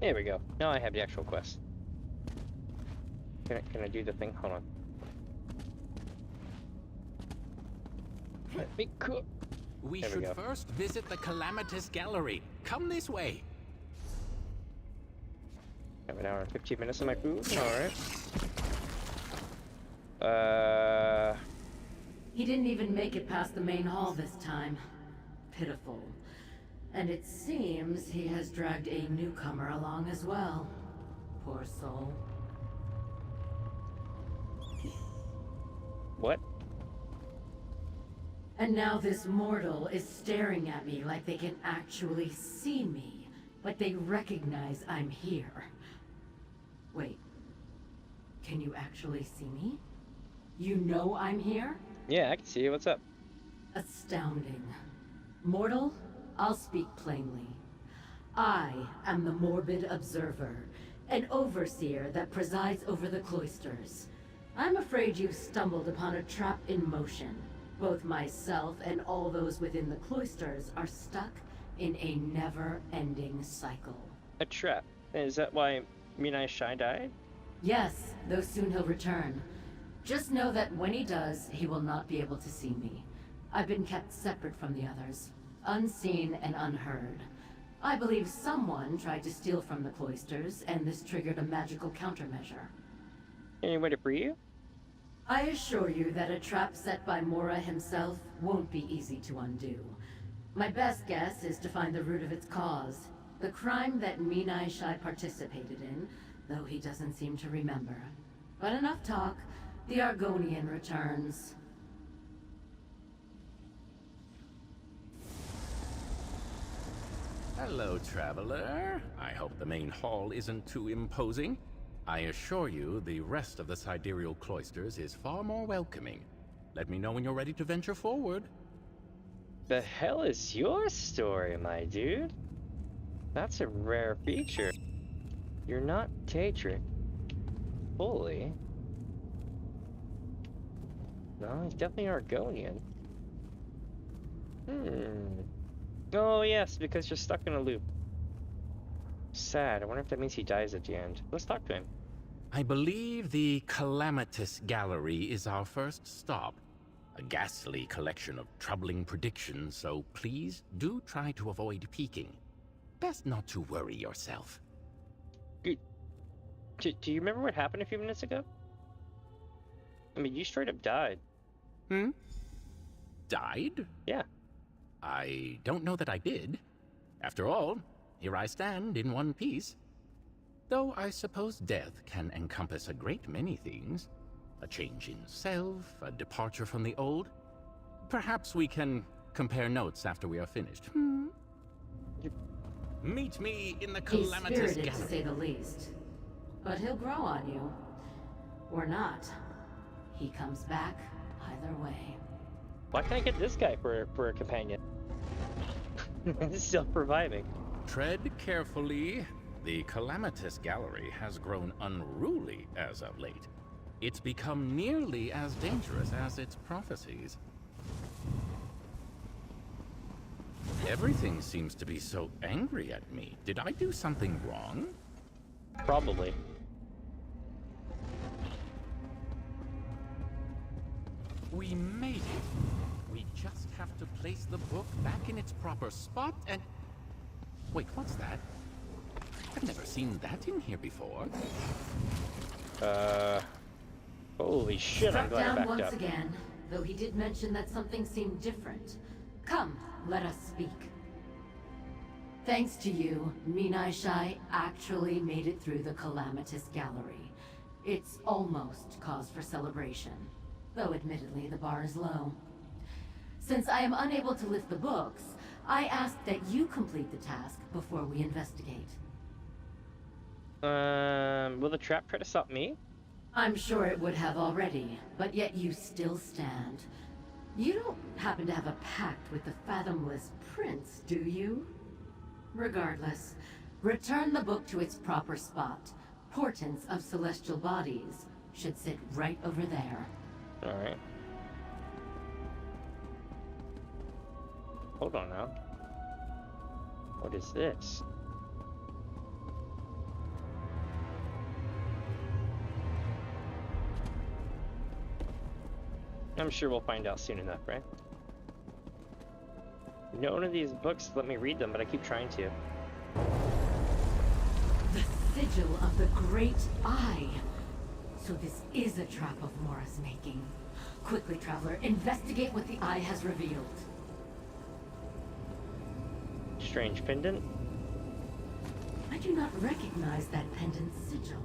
There we go. Now I have the actual quest. Can I do the thing? Hold on. Let me cook. We There should go. first visit the Calamitous Gallery. Come this way. Have an hour and 15 minutes of my food? Alright. He didn't even make it past the main hall this time. Pitiful. And it seems he has dragged a newcomer along as well. Poor soul. What? And now this mortal is staring at me like they can actually see me. Like they recognize I'm here. Wait. Can you actually see me? You know I'm here? Yeah, I can see you. What's up? Astounding. Mortal, I'll speak plainly. I am the Morbid Observer, an overseer that presides over the cloisters. I'm afraid you've stumbled upon a trap in motion. Both myself and all those within the cloisters are stuck in a never-ending cycle. A trap. Is that why Minai Shai died? Yes, though soon he'll return. Just know that when he does, he will not be able to see me. I've been kept separate from the others, unseen and unheard. I believe someone tried to steal from the cloisters, and this triggered a magical countermeasure. Any way to free you? I assure you that a trap set by Mora himself won't be easy to undo. My best guess is to find the root of its cause, the crime that Minai Shai participated in, though he doesn't seem to remember. But enough talk. The Argonian returns. Hello, traveler. I hope the main hall isn't too imposing. I assure you, the rest of the sidereal cloisters is far more welcoming. Let me know when you're ready to venture forward. The hell is your story, my dude? That's a rare feature. You're not Tatric. Fully. No, he's definitely Argonian. Oh yes, because you're stuck in a loop. Sad. I wonder if that means he dies at the end. Let's talk to him. I believe the Calamitous Gallery is our first stop. A ghastly collection of troubling predictions, so please do try to avoid peeking. Best not to worry yourself. Do you remember what happened a few minutes ago? I mean, you straight up died. Died? Yeah. I don't know that I did. After all, here I stand in one piece. Though I suppose death can encompass a great many things. A change in self, a departure from the old. Perhaps we can compare notes after we are finished. Meet me in the Calamitous He's spirited, Gallery. to say the least. But he'll grow on you. Or not. He comes back either way. Why can't I get this guy for a companion? Still surviving. Tread carefully. The Calamitous Gallery has grown unruly as of late. It's become nearly as dangerous as its prophecies. Everything seems to be so angry at me. Did I do something wrong? Probably. We made it. We just have to place the book back in its proper spot and... Wait, what's that? I've never seen that in here before. Holy shit, I'm glad I backed once up. again, though he did mention that something seemed different. Come, let us speak. Thanks to you, Minai Shai actually made it through the Calamitous Gallery. It's almost cause for celebration, though admittedly the bar is low. Since I am unable to lift the books, I ask that you complete the task before we investigate. Will the trap try to stop me? I'm sure it would have already, but yet you still stand. You don't happen to have a pact with the Fathomless Prince, do you? Regardless, return the book to its proper spot. Portents of celestial bodies should sit right over there. Alright. Hold on now. What is this? I'm sure we'll find out soon enough, right? None of these books let me read them, but I keep trying to. The sigil of the Great Eye. So this is a trap of Mora's making. Quickly, Traveler, investigate what the eye has revealed. Strange pendant. I do not recognize that pendant sigil.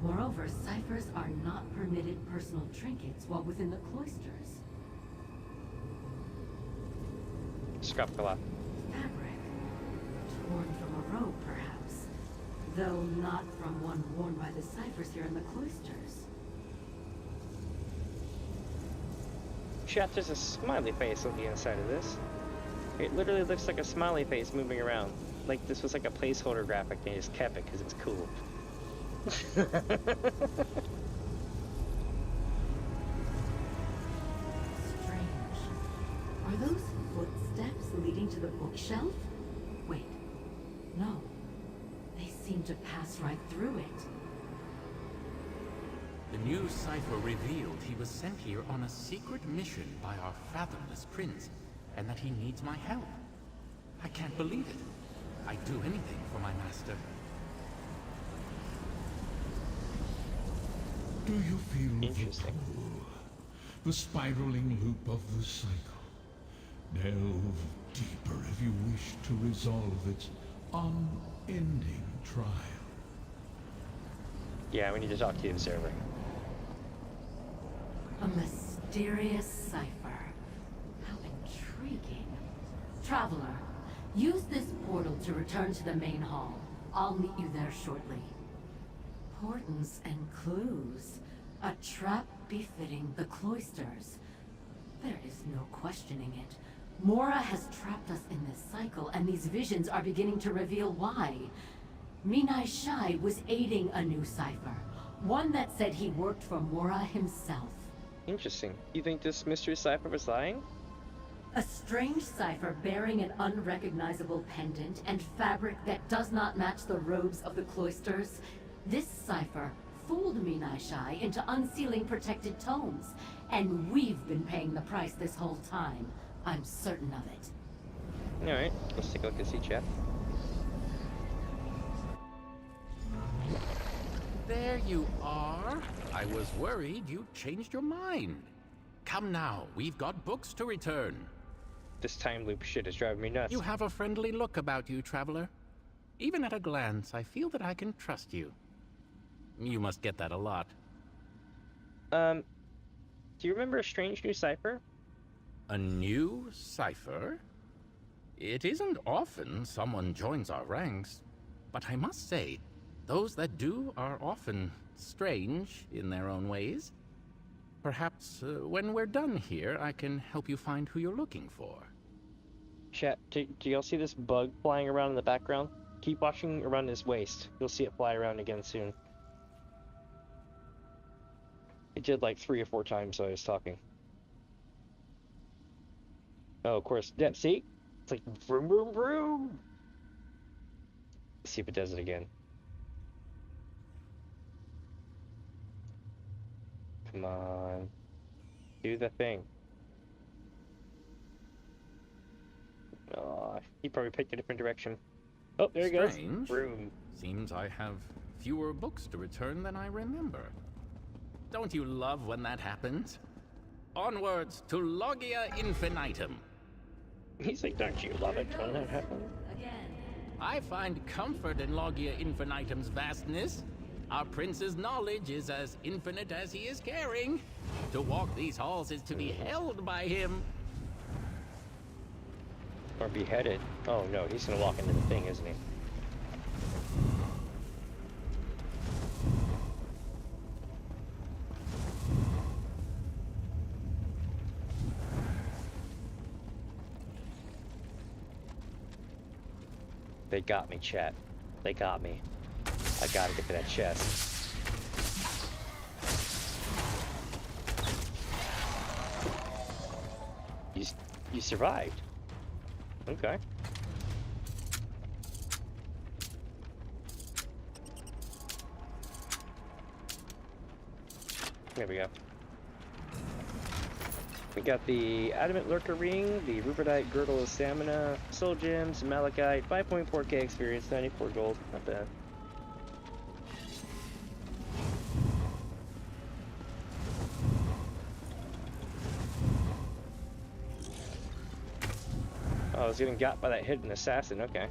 Moreover, ciphers are not permitted personal trinkets while within the cloisters. Scapula. Fabric. Torn from a robe, perhaps. Though not from one worn by the ciphers here in the cloisters. Chat, there's a smiley face on the inside of this. It literally looks like a smiley face moving around. Like this was like a placeholder graphic and they just kept it because it's cool. Strange. Are those footsteps leading to the bookshelf? Wait. No. They seem to pass right through it. The new cipher revealed he was sent here on a secret mission by our Fathomless Prince, and that he needs my help. I can't believe it. I'd do anything for my master. Do you feel the pull, the spiraling loop of the cycle? Delve deeper if you wish to resolve its unending trial. Yeah, we need to talk to the observer. A mysterious cipher. How intriguing. Traveler, use this portal to return to the main hall. I'll meet you there shortly. Portents and clues. A trap befitting the cloisters. There is no questioning it. Mora has trapped us in this cycle, and these visions are beginning to reveal why. Minai Shai was aiding a new cipher. One that said he worked for Mora himself. Interesting. You think this mystery cipher was lying? A strange cipher bearing an unrecognizable pendant and fabric that does not match the robes of the cloisters. This cipher fooled Minai Shai into unsealing protected tomes, and we've been paying the price this whole time. I'm certain of it. Alright, let's take a look and see, chat. There you are. I was worried you changed your mind. Come now, we've got books to return. This time loop shit is driving me nuts. You have a friendly look about you, Traveler. Even at a glance, I feel that I can trust you. You must get that a lot. Do you remember a strange new cipher? A new cipher? It isn't often someone joins our ranks, but I must say, those that do are often strange in their own ways. Perhaps when we're done here, I can help you find who you're looking for. Chat, do y'all see this bug flying around in the background? Keep watching around his waist. You'll see it fly around again soon. It did like 3 or 4 times while I was talking. Oh, of course. Yeah, see? It's like vroom, vroom, vroom. Let's see if it does it again. Come on. Do the thing. Oh, he probably picked a different direction. Oh, there he goes. Strange. Vroom. Seems I have fewer books to return than I remember. Don't you love when that happens? Onwards to Logia Infinitum. He's like, don't you love it when that happens? I find comfort in Logia Infinitum's vastness. Our prince's knowledge is as infinite as he is caring. To walk these halls is to be held by him. Or beheaded. Oh no, he's gonna walk into the thing, isn't he? They got me, chat. They got me. I gotta get to that chest. You survived. Okay. There we go. We got the Adamant Lurker Ring, the Ruperdite Girdle of Stamina, Soul Gems, Malachite, 5.4k experience, 94 gold. Not bad. Oh, I was getting got by that hidden assassin, okay.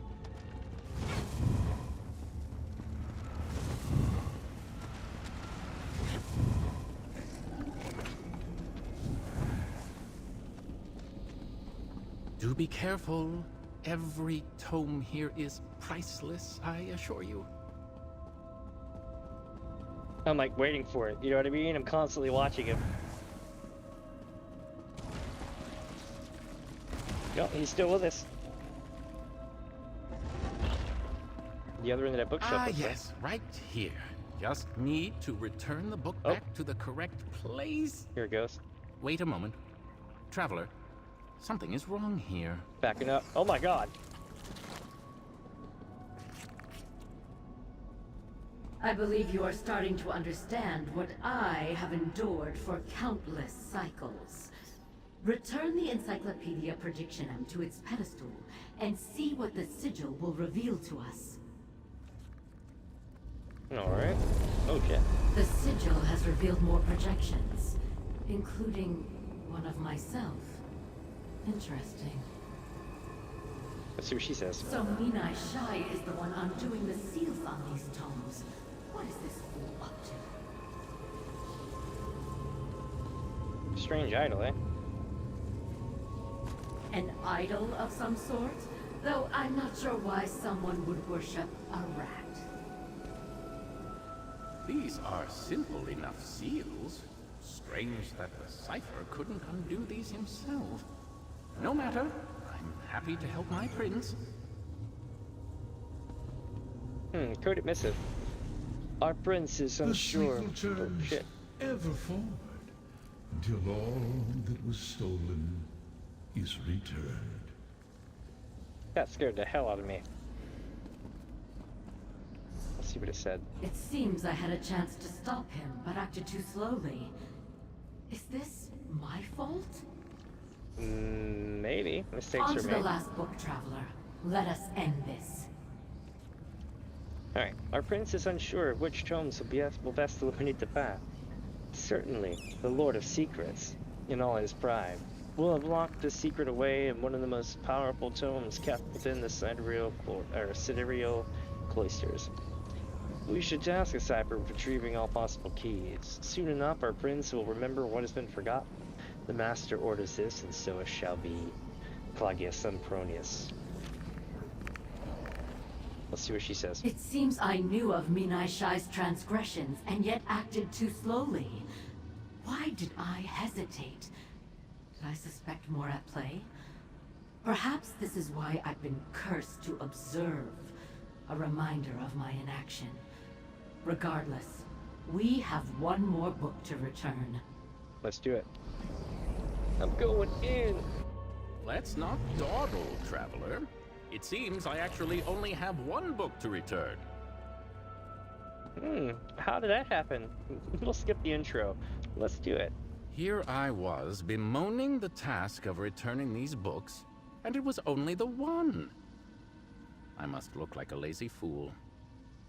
Do be careful. Every tome here is priceless, I assure you. I'm like waiting for it, you know what I mean? I'm constantly watching him. No, he's still with us. The other end of that bookshelf. Ah, yes, right here. Just need to return the book back to the correct place. Here it goes. Wait a moment. Traveler, something is wrong here. Backing up. Oh my god. I believe you are starting to understand what I have endured for countless cycles. Return the Encyclopedia Predictionum to its pedestal and see what the sigil will reveal to us. Alright. Oh shit. The sigil has revealed more projections, including one of myself. Interesting. Let's see what she says. So Minai Shai is the one undoing the seals on these tomes. What is this fool up to? Strange idol, eh? An idol of some sort? Though I'm not sure why someone would worship a rat. These are simple enough seals. Strange that the cipher couldn't undo these himself. No matter. I'm happy to help my prince. Coded missive. Our prince is unsure. The cycle turns shit. ever forward until all that was stolen is returned. That scared the hell out of me. Let's see what it said. It seems I had a chance to stop him, but acted too slowly. Is this my fault? Maybe. Mistakes On are to made. the last book, Traveler. Let us end this. Alright. Our prince is unsure of which tomes will best illuminate the path. Certainly, the Lord of Secrets, in all his pride, will have locked the secret away in one of the most powerful tomes kept within the sidereal cloisters. We should task a cipher with retrieving all possible keys. Soon enough, our prince will remember what has been forgotten. The master orders this, and so it shall be. Claudius Sempronius. Let's see what she says. It seems I knew of Minai Shai's transgressions, and yet acted too slowly. Why did I hesitate? Did I suspect more at play? Perhaps this is why I've been cursed to observe. a reminder of my inaction. Regardless, we have one more book to return. Let's do it. I'm going in. Let's not dawdle, traveler. It seems I actually only have one book to return. How did that happen? We'll skip the intro. Let's do it. Here I was, bemoaning the task of returning these books, and it was only the one. I must look like a lazy fool.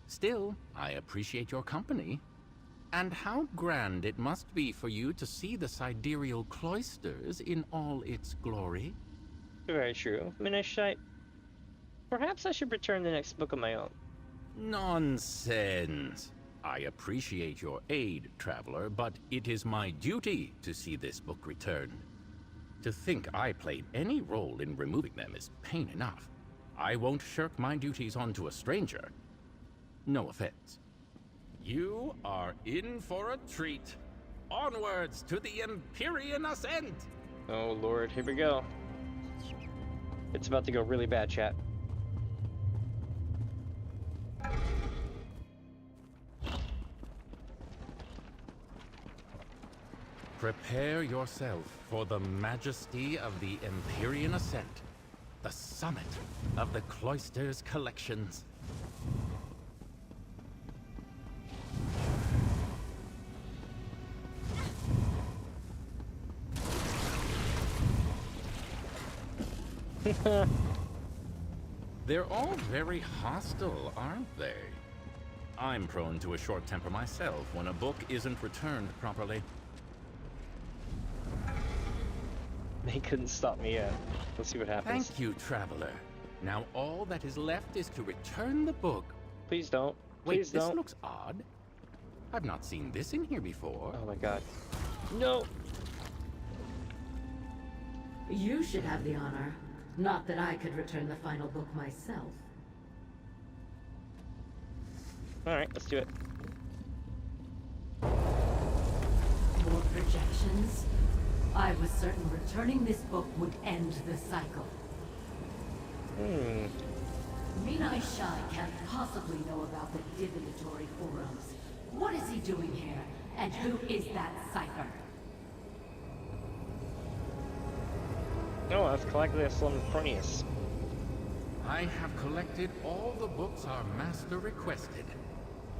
Still, I appreciate your company. And how grand it must be for you to see the sidereal cloisters in all its glory. Very true. Perhaps I should return the next book on my own. Nonsense. I appreciate your aid, traveler, but it is my duty to see this book returned. To think I played any role in removing them is pain enough. I won't shirk my duties onto a stranger. No offense. You are in for a treat. Onwards to the Empyrean ascent! Oh lord, here we go. It's about to go really bad, chat. Prepare yourself for the majesty of the Empyrean ascent, the summit of the Cloister's collections. They're all very hostile, aren't they? I'm prone to a short temper myself when a book isn't returned properly. They couldn't stop me yet. Let's see what happens. Thank you, traveler. Now all that is left is to return the book. Please don't. Wait, Please this don't. looks odd. I've not seen this in here before. Oh my god. No! You should have the honor. Not that I could return the final book myself. Alright, let's do it. More projections? I was certain returning this book would end the cycle. Minai Shai can't possibly know about the divinatory forums. What is he doing here? And who is that cipher? No, that's Calagulus Lampronius. I have collected all the books our master requested.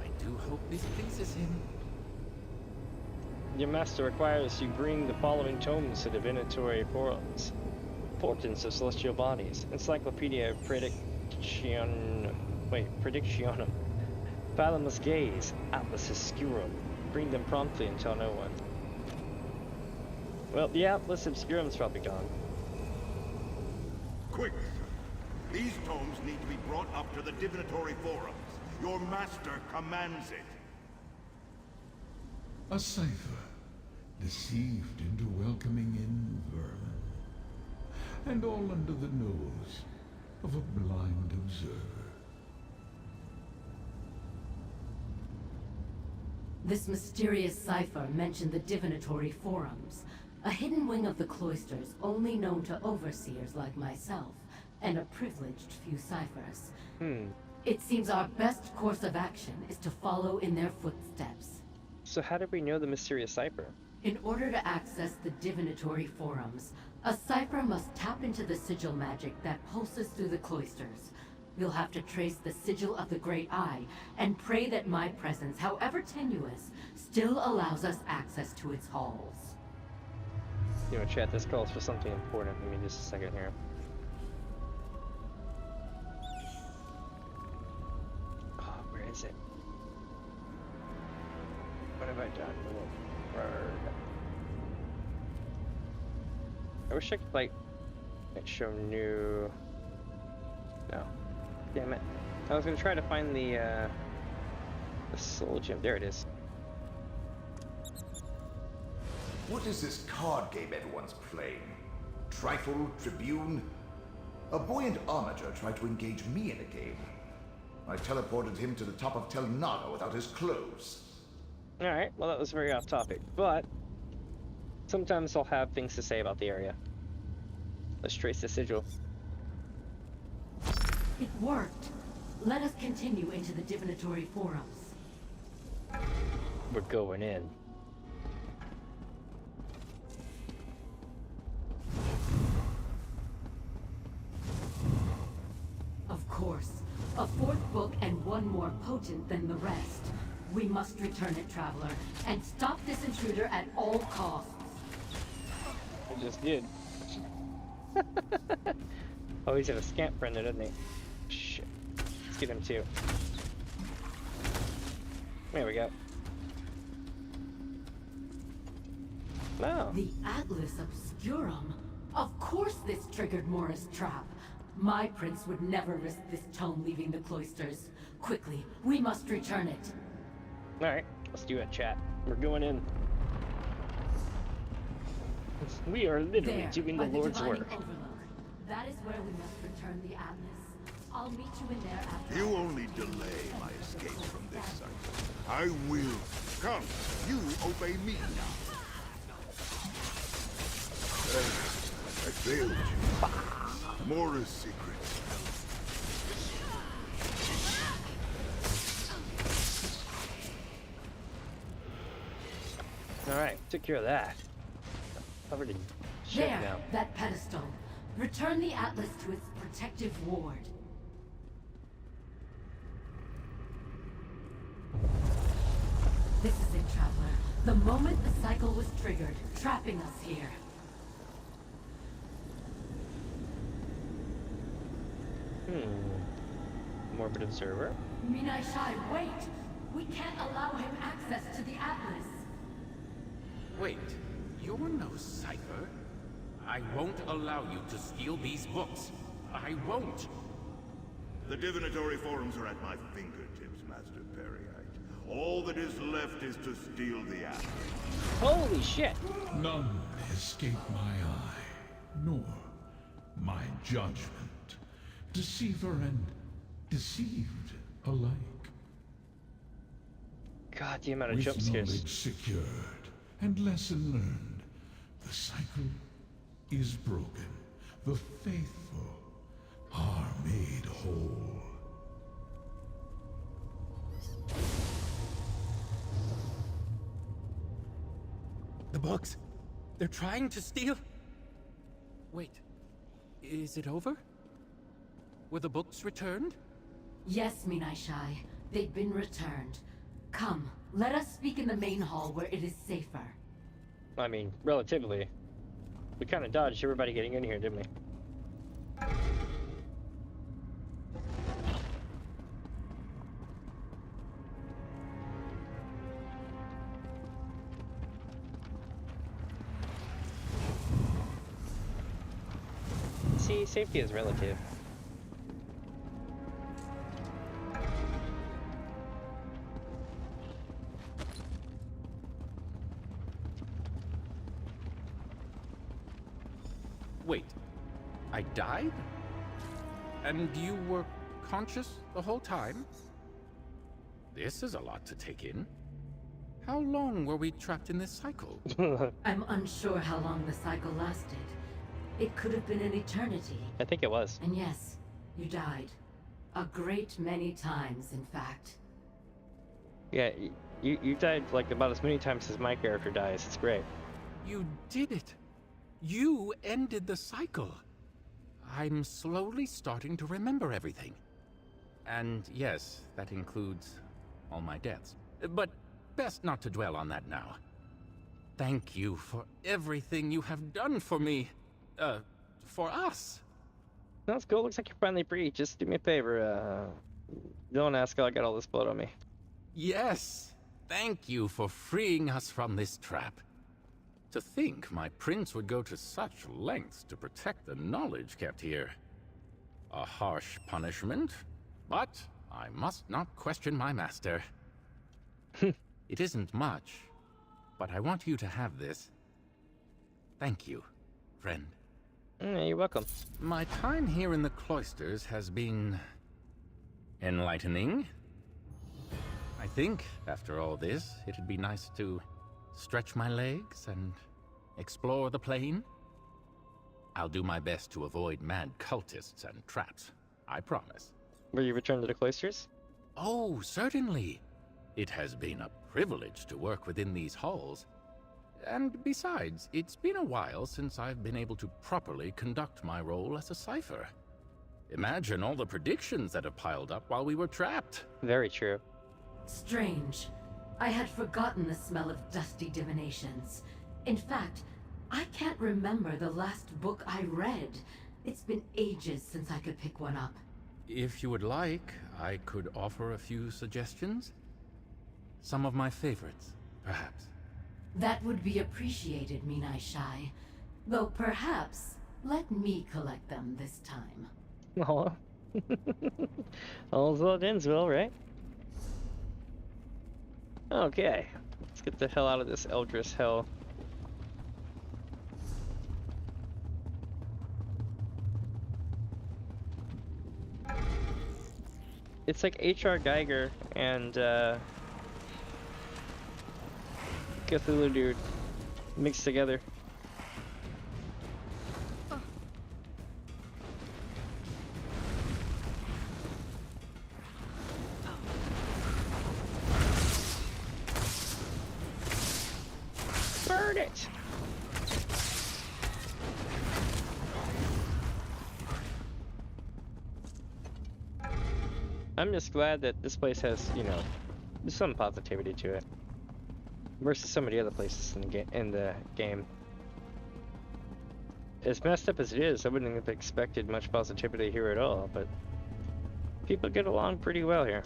I do hope this pleases him. Your master requires you bring the following tomes to divinatory forums. Portents of celestial bodies, Encyclopedia Predictionum, Fathomless Gaze, Atlas Obscurum. Bring them promptly and tell no one. Well, the Atlas Obscurum's probably gone. Quick! These tomes need to be brought up to the divinatory forums. Your master commands it. A cipher, deceived into welcoming in vermin, and all under the nose of a blind observer. This mysterious cipher mentioned the divinatory forums, a hidden wing of the cloisters only known to overseers like myself, and a privileged few ciphers. It seems our best course of action is to follow in their footsteps. So how did we know the mysterious cipher? In order to access the divinatory forums, a cipher must tap into the sigil magic that pulses through the cloisters. You'll have to trace the sigil of the Great Eye and pray that my presence, however tenuous, still allows us access to its halls. You know, chat, this calls for something important. Give me just a second here. Oh, where is it? What have I done? I wish I could, like, show new... No. Damn it. I was gonna try to find the soul gem. There it is. What is this card game everyone's playing? Trifle? Tribune? A buoyant armature tried to engage me in a game. I teleported him to the top of Telvanni without his clothes. Alright, well that was very off topic, but sometimes I'll have things to say about the area. Let's trace the sigil. It worked. let us continue into the divinatory forums. We're going in. Of course, a fourth book and one more potent than the rest. We must return it, Traveler, and stop this intruder at all costs. I just did. Oh, he's got a scamp friend, doesn't he? Shit. Let's get him too. There we go. Wow. The Atlas Obscurum? Of course this triggered Mora's trap. My prince would never risk this tome leaving the cloisters. Quickly, we must return it. Alright, let's do it, chat. We're going in. We are literally doing the Lord's work. Overlook. That is where we must return the Atlas. I'll meet you in there after. You only delay my escape from this site. I will. Come, you obey me now. I failed you. Mora's secrets. Alright, took care of that. Covered in shit There, now. that pedestal. Return the Atlas to its protective ward. This is it, Traveler. The moment the cycle was triggered, trapping us here. Morbid observer. Minai Shai, wait! We can't allow him access to the Atlas. Wait, you're no cipher. I won't allow you to steal these books. I won't. The divinatory forums are at my fingertips, Master Periite. All that is left is to steal the Atlas. Holy shit! None escape my eye, nor my judgment. Deceiver and deceived alike. God, the amount of With jump scares. knowledge secured and lesson learned, the cycle is broken. The faithful are made whole. The books. They're trying to steal. Wait, is it over? Were the books returned? Yes, Minai Shai. They've been returned. Come, let us speak in the main hall where it is safer. I mean, relatively. We kind of dodged everybody getting in here, didn't we? See, safety is relative. Wait, I died? And you were conscious the whole time? This is a lot to take in. How long were we trapped in this cycle? I'm unsure how long the cycle lasted. It could have been an eternity. I think it was. And yes, you died. A great many times, in fact. Yeah, you died like about as many times as my character dies. It's great. You did it. You ended the cycle. I'm slowly starting to remember everything. And yes, that includes all my deaths. But best not to dwell on that now. Thank you for everything you have done for me. For us. That's cool. Looks like you're finally free. Just do me a favor. Don't ask how I got all this blood on me. Yes. Thank you for freeing us from this trap. To think my prince would go to such lengths to protect the knowledge kept here. A harsh punishment, but I must not question my master. It isn't much, but I want you to have this. Thank you, friend. You're welcome. My time here in the cloisters has been enlightening. I think, after all this, it'd be nice to stretch my legs and explore the plane. I'll do my best to avoid mad cultists and traps, I promise. Will you return to the cloisters? Oh, certainly. It has been a privilege to work within these halls. And besides, it's been a while since I've been able to properly conduct my role as a cipher. Imagine all the predictions that have piled up while we were trapped. Very true. Strange. I had forgotten the smell of dusty divinations. In fact, I can't remember the last book I read. It's been ages since I could pick one up. If you would like, I could offer a few suggestions. Some of my favorites, perhaps. That would be appreciated, Minai Shai. Though perhaps, let me collect them this time. Aw. All's well that ends well, right? Okay. Let's get the hell out of this Eldris hell. It's like H.R. Geiger and Cthulhu dude mixed together. Burn it! I'm just glad that this place has, you know, some positivity to it. Versus some of the other places in the game. As messed up as it is, I wouldn't have expected much positivity here at all, but people get along pretty well here.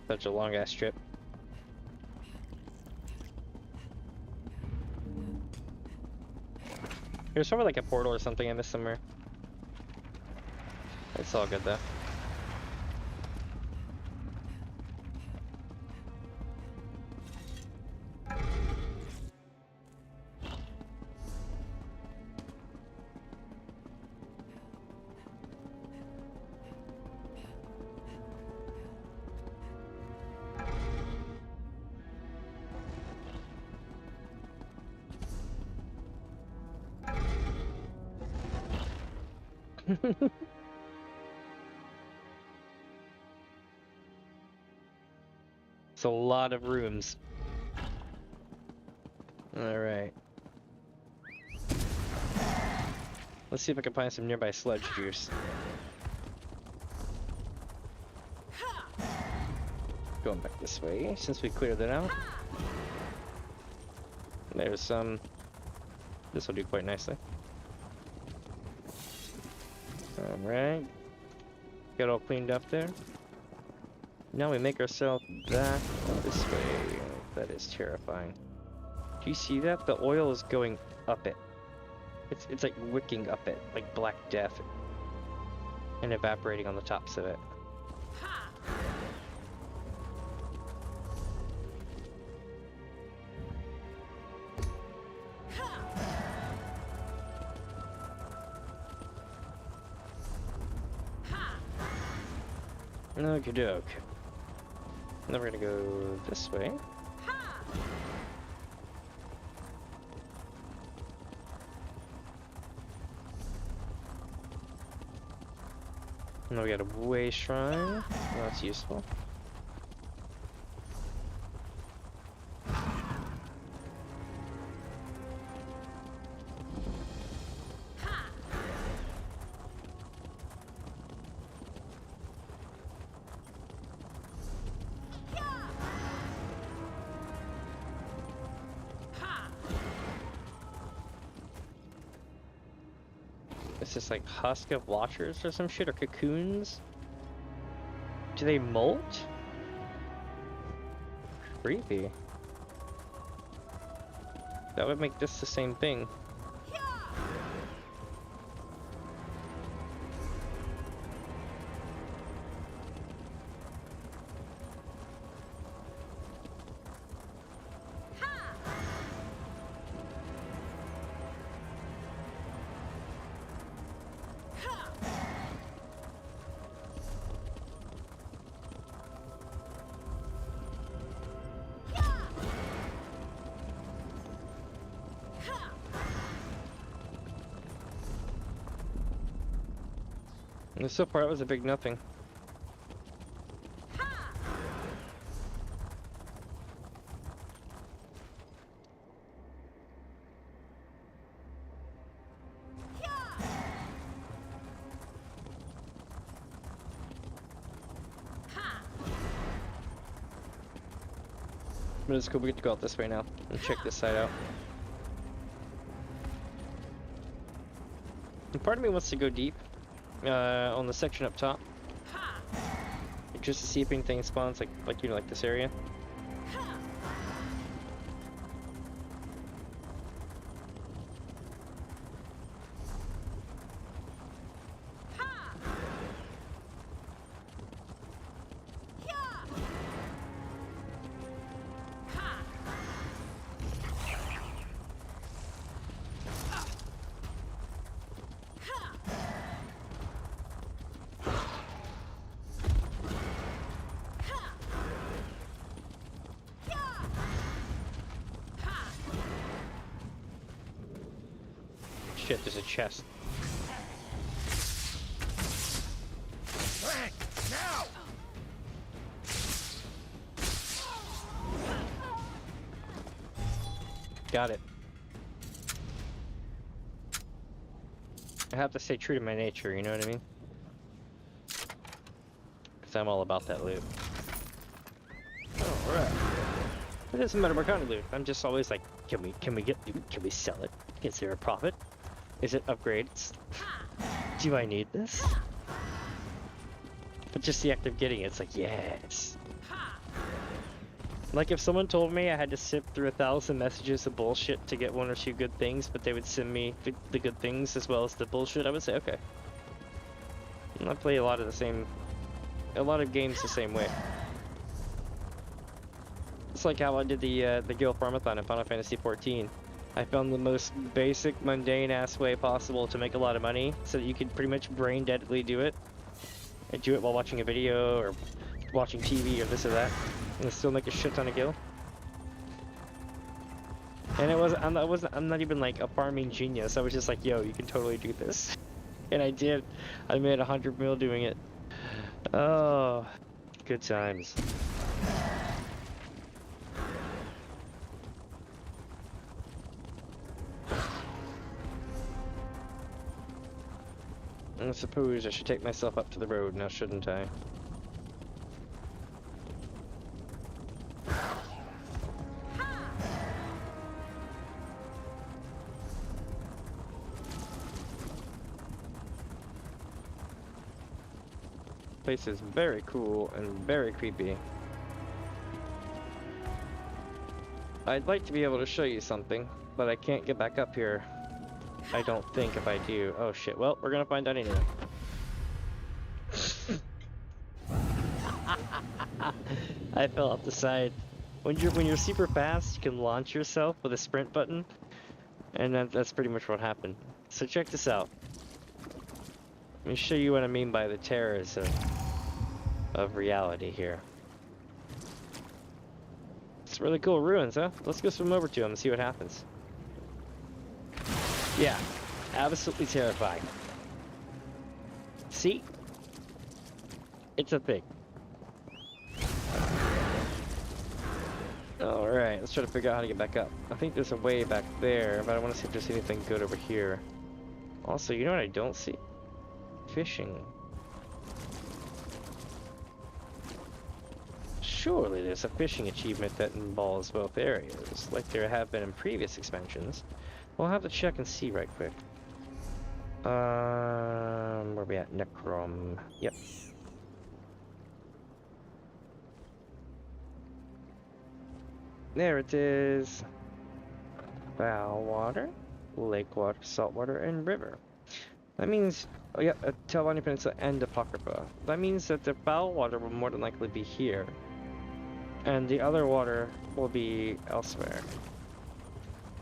Such a long ass trip. There's probably like a portal or something I missed somewhere. It's all good though. It's a lot of rooms. Alright. Let's see if I can find some nearby sludge juice. Going back this way, since we cleared it out. There's some. This will do quite nicely. Alright. Get all cleaned up there. Now we make ourselves back this way. That is terrifying. Do you see that? The oil is going up it. It's like wicking up it, like Black Death. And evaporating on the tops of it. Okie doke. Now we're gonna go this way. Now we got a way shrine. That's useful. It's just like husk of watchers or some shit, or cocoons. Do they molt? Creepy. That would make this the same thing. And so far, it was a big nothing. But it's cool, we get to go out this way now and check this side out. And part of me wants to go deep on the section up top, just to see if anything spawns like you know, like this area. Shit, there's a chest. Now! Got it. I have to stay true to my nature, you know what I mean? Because I'm all about that loot. Alright. It doesn't matter what kind of loot. I'm just always like, can we get loot? Can we sell it? Is there a profit? Is it upgrades? Do I need this? But just the act of getting it, it's like, yes. Like if someone told me I had to sift through 1,000 messages of bullshit to get 1 or 2 good things, but they would send me the good things as well as the bullshit, I would say, okay. And I play a lot of games the same way. It's like how I did the Guild Farmathon in Final Fantasy XIV. I found the most basic, mundane-ass way possible to make a lot of money, so that you could pretty much brain-deadly do it. And do it while watching a video, or watching TV, or this or that, and still make a shit ton of gil. And I'm not even like a farming genius, I was just like, yo, you can totally do this. And I did. I made 100 mil doing it. Oh, good times. I suppose I should take myself up to the road now, shouldn't I? Place is very cool and very creepy. I'd like to be able to show you something, but I can't get back up here. I don't think if I do. Oh shit, well, we're gonna find out anyway. I fell off the side. When you're super fast, you can launch yourself with a sprint button, and that's pretty much what happened. So check this out. Let me show you what I mean by the terrors of reality here. It's really cool ruins, huh? Let's go swim over to them and see what happens. Yeah, absolutely terrifying. See? It's a thing. Alright, let's try to figure out how to get back up. I think there's a way back there, but I want to see if there's anything good over here. Also, you know what I don't see? Fishing. Surely there's a fishing achievement that involves both areas, like there have been in previous expansions. We'll have to check and see right quick. Where we at? Necrom. Yep. There it is. Foul water, lake water, salt water, and river. That means, oh yeah, Telvanni Peninsula and Apocrypha. That means that the foul water will more than likely be here, and the other water will be elsewhere,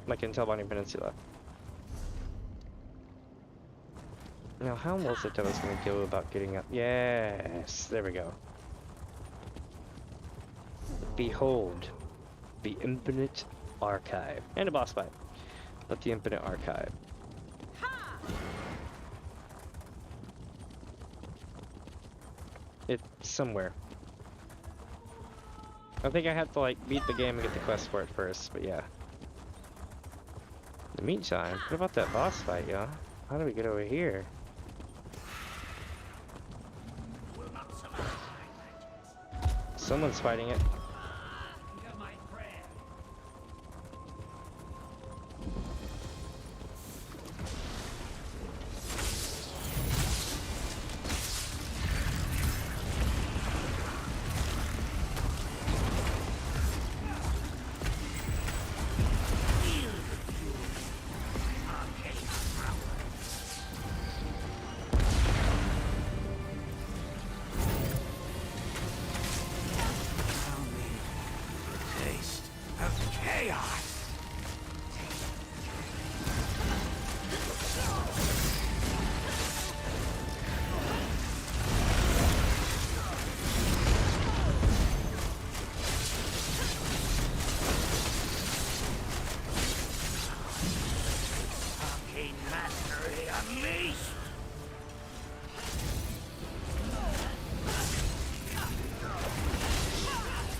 like in Telvanni Peninsula. Now, how was it I was going to go about getting up? Yes, there we go. Behold, the Infinite Archive. And a boss fight, but the Infinite Archive. It's somewhere. I think I have to like beat the game and get the quest for it first, but yeah. In the meantime, what about that boss fight, y'all? How do we get over here? Someone's fighting it.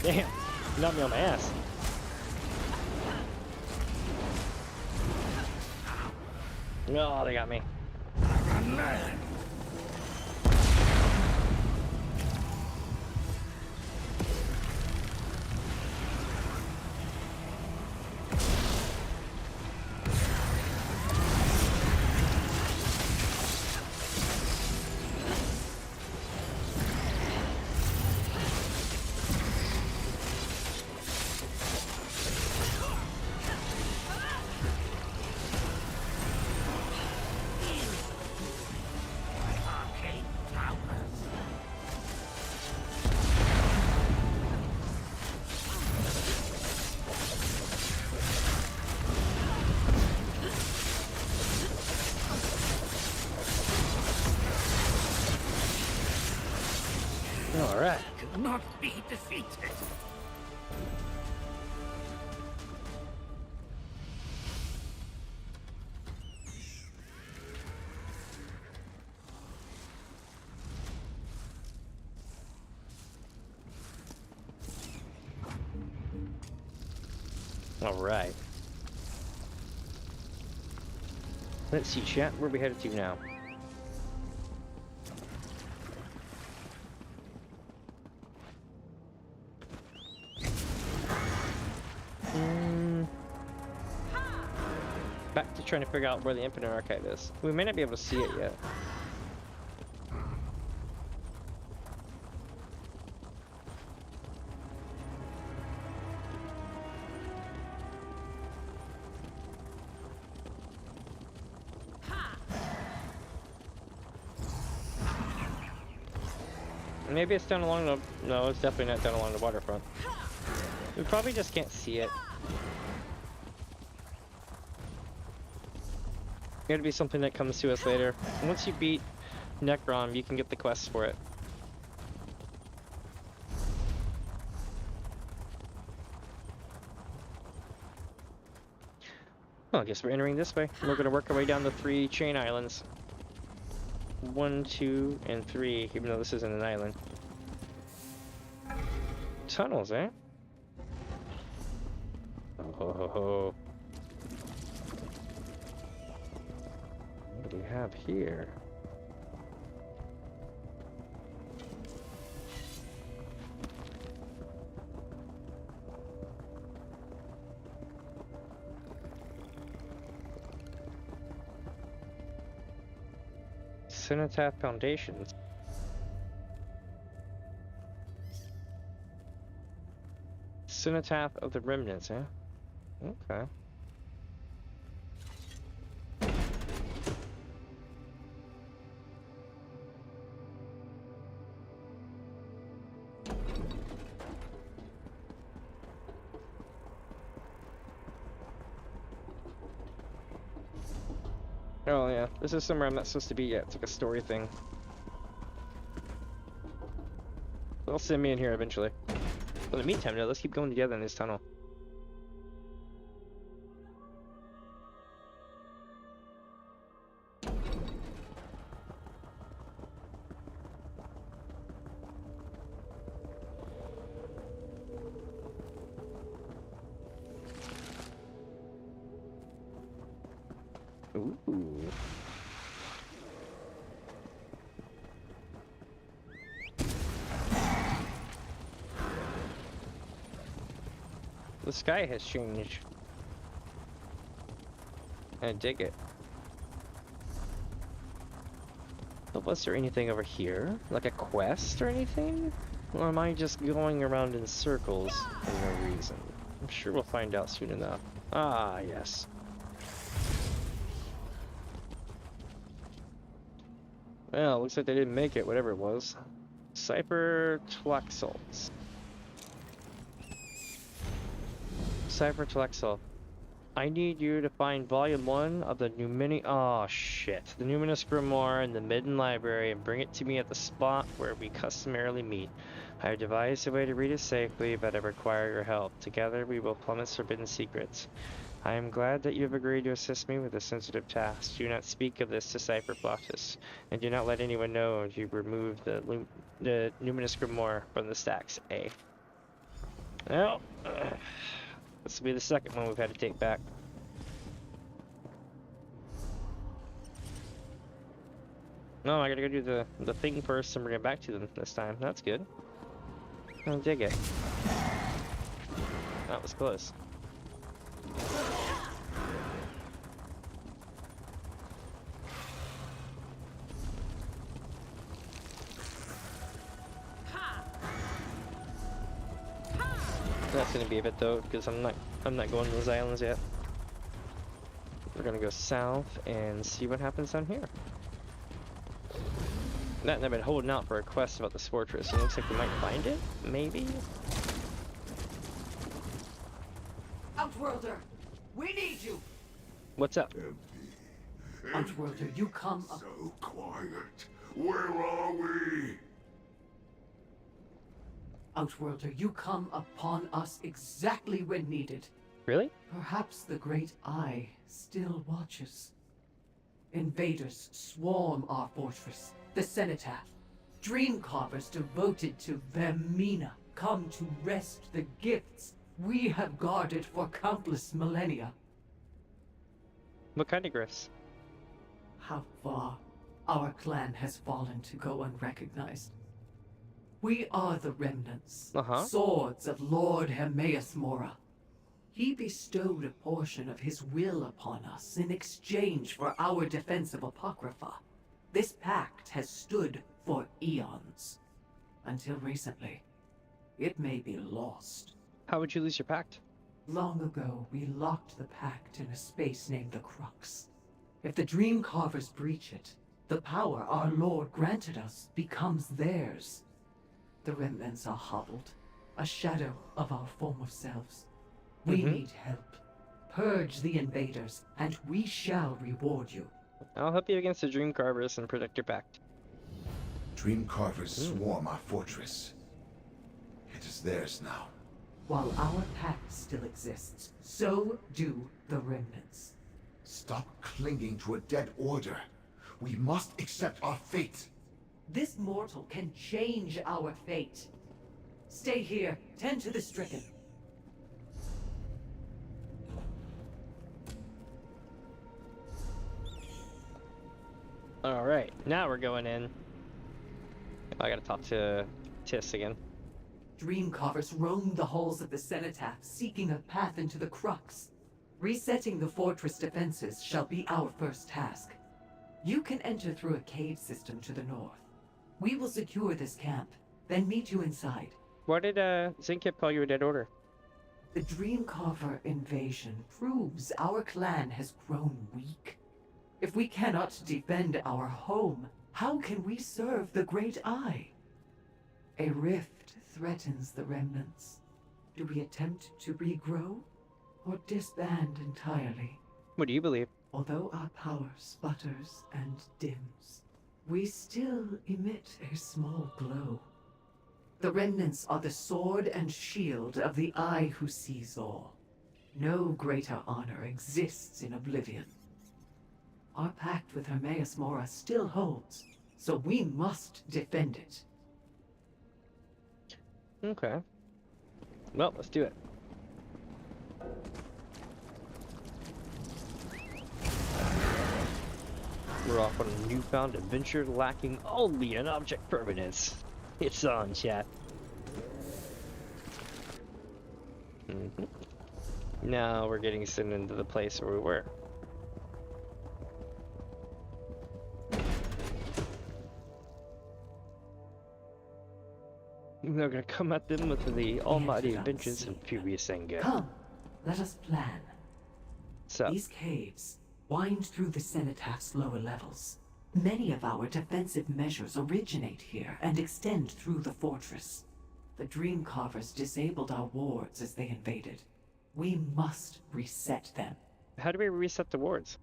Damn, you knocked me on my ass. Oh, they got me. All right. Could not be defeated. All right. Let's see, chat. Where are we headed to now? Back to trying to figure out where the Infinite Archive is. We may not be able to see it yet. Maybe it's down along the... No, it's definitely not down along the waterfront. We probably just can't see it. It'll be something that comes to us later. Once you beat Necrom, you can get the quests for it. Well, I guess we're entering this way. We're gonna work our way down the 3 chain islands. 1, 2, and 3, even though this isn't an island. Tunnels, eh? Oh ho ho ho. What do we have here? Cenotaph Foundations. Cenotaph of the Remnants, eh? Okay. Oh yeah, this is somewhere I'm not supposed to be yet. It's like a story thing. They'll send me in here eventually. But in the meantime, let's keep going together in this tunnel. Ooh. The sky has changed. I dig it. But was there anything over here? Like a quest or anything? Or am I just going around in circles for no reason? I'm sure we'll find out soon enough. Ah, yes. Well, looks like they didn't make it, whatever it was. Cybertlexels. Cybertlexel. I need you to find volume 1 of the oh shit. The Numinous Grimoire in the Midden Library and bring it to me at the spot where we customarily meet. I have devised a way to read it safely, but I require your help. Together we will plummet forbidden secrets. I am glad that you have agreed to assist me with this sensitive task. Do not speak of this to Cyberplottus, and do not let anyone know you remove the Numinous Grimoire from the stacks. A. Well, this will be the second one we've had to take back. No, I gotta go do the thing first and bring it back to them this time. That's good. I'll dig it. That was close. That's gonna be a bit though, because I'm not going to those islands yet. We're gonna go south and see what happens down here. That and I've been holding out for a quest about this fortress. It looks like we might find it, maybe. Outworlder, we need you. What's up? Outworlder, you come up. So quiet. Where are we? Outworlder, you come upon us exactly when needed. Really? Perhaps the Great Eye still watches. Invaders swarm our fortress. The Cenotaph, dream carvers devoted to Vermina, come to wrest the gifts we have guarded for countless millennia. What kind of gifts? How far our clan has fallen to go unrecognized. We are the remnants, swords of Lord Hermaeus Mora. He bestowed a portion of his will upon us in exchange for our defense of Apocrypha. This pact has stood for eons. Until recently, it may be lost. How would you lose your pact? Long ago, we locked the pact in a space named the Crux. If the Dream Carvers breach it, the power our Lord granted us becomes theirs. The remnants are hobbled, a shadow of our former selves. We need help. Purge the invaders, and we shall reward you. I'll help you against the Dream Carvers and protect your pact. Dream Carvers swarm our fortress. It is theirs now. While our pact still exists, so do the remnants. Stop clinging to a dead order. We must accept our fate. This mortal can change our fate. Stay here, tend to the stricken. Alright, now we're going in. I gotta talk to Tiss again. Dream carvers roam the halls of the Cenotaph, seeking a path into the Crux. Resetting the fortress defenses shall be our first task. You can enter through a cave system to the north. We will secure this camp, then meet you inside. Why did Zinkip call you a dead order? The Dreamcarver invasion proves our clan has grown weak. If we cannot defend our home, how can we serve the Great Eye? A rift threatens the remnants. Do we attempt to regrow, or disband entirely? What do you believe? Although our power sputters and dims, we still emit a small glow. The remnants are the sword and shield of the Eye who sees all. No greater honor exists in oblivion. Our pact with Hermaeus Mora still holds, so we must defend it. Okay. Well, let's do it. We're off on a newfound adventure lacking only an object permanence. It's on, chat. Now we're getting sent into the place where we were. They're gonna come at them with the almighty vengeance and furious anger. Come, let us plan. So, these caves wind through the Cenitaph's lower levels. Many of our defensive measures originate here and extend through the fortress. The Dream Carvers disabled our wards as they invaded. We must reset them. How do we reset the wards?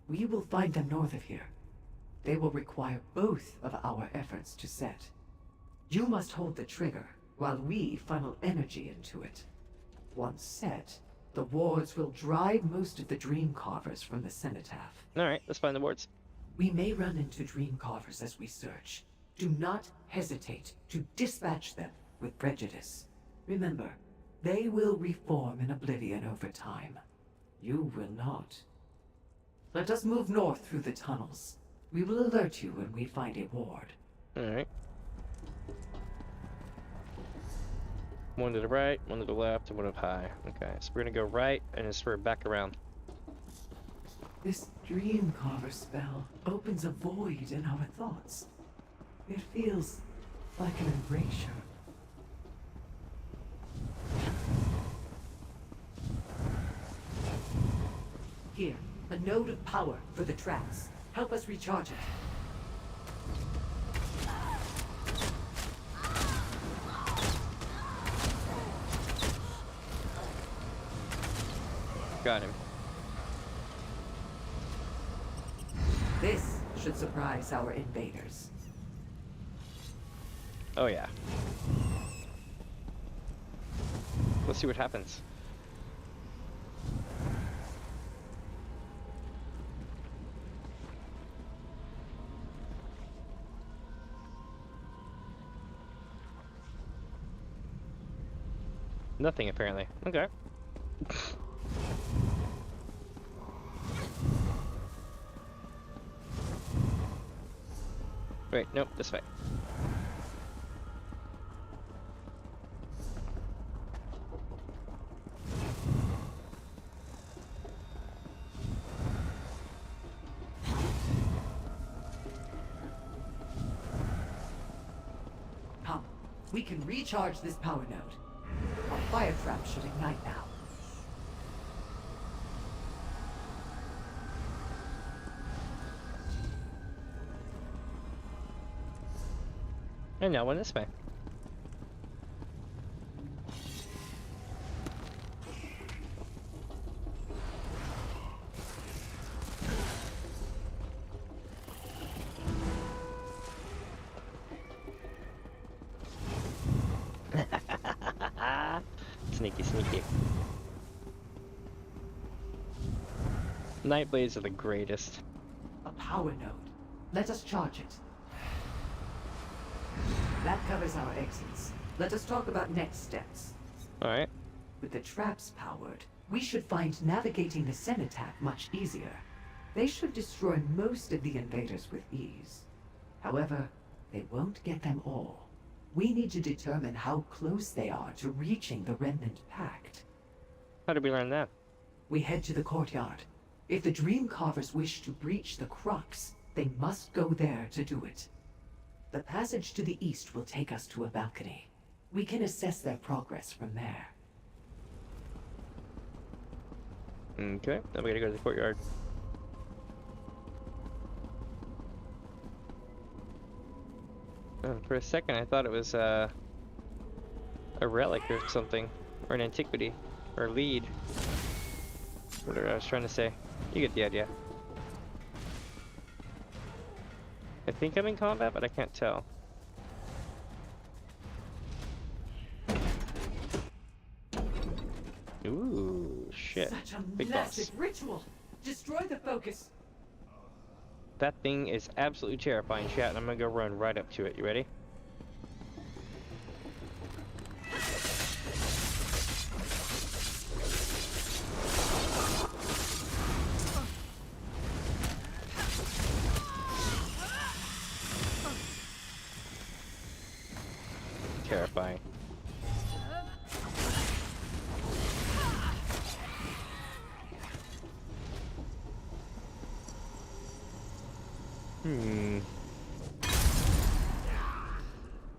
We will find them north of here. They will require both of our efforts to set. You must hold the trigger, while we funnel energy into it. Once set, the wards will drive most of the Dream Carvers from the Cenitaph. Alright, let's find the wards. We may run into Dream Carvers as we search. Do not hesitate to dispatch them with prejudice. Remember, they will reform in oblivion over time. You will not. Let us move north through the tunnels. We will alert you when we find a ward. Alright. One to the right, one to the left, and one up high. Okay, so we're gonna go right and just we're back around. This Dream Carver spell opens a void in our thoughts. It feels like an erasure. Here, a node of power for the traps. Help us recharge it. Got him. This should surprise our invaders. Oh yeah. Let's see what happens. Nothing apparently. Okay. Wait, nope, this way. Come, we can recharge this power node. Our fire trap should ignite now. And now one this way. Sneaky, sneaky. Nightblades are the greatest. A power node. Let us charge it. That covers our exits. Let us talk about next steps. Alright. With the traps powered, we should find navigating the Cenitaph much easier. They should destroy most of the invaders with ease. However, they won't get them all. We need to determine how close they are to reaching the Remnant Pact. How did we learn that? We head to the courtyard. If the Dream Carvers wish to breach the Crux, they must go there to do it. The passage to the east will take us to a balcony. We can assess their progress from there. Okay, then we gotta go to the courtyard. For a second I thought it was a relic or something, or an antiquity, or lead. Whatever I was trying to say. You get the idea. I think I'm in combat, but I can't tell. Ooh, shit. Such a Big massive boss. ritual! Destroy the focus! That thing is absolutely terrifying, chat, and I'm gonna go run right up to it. You ready? terrifying.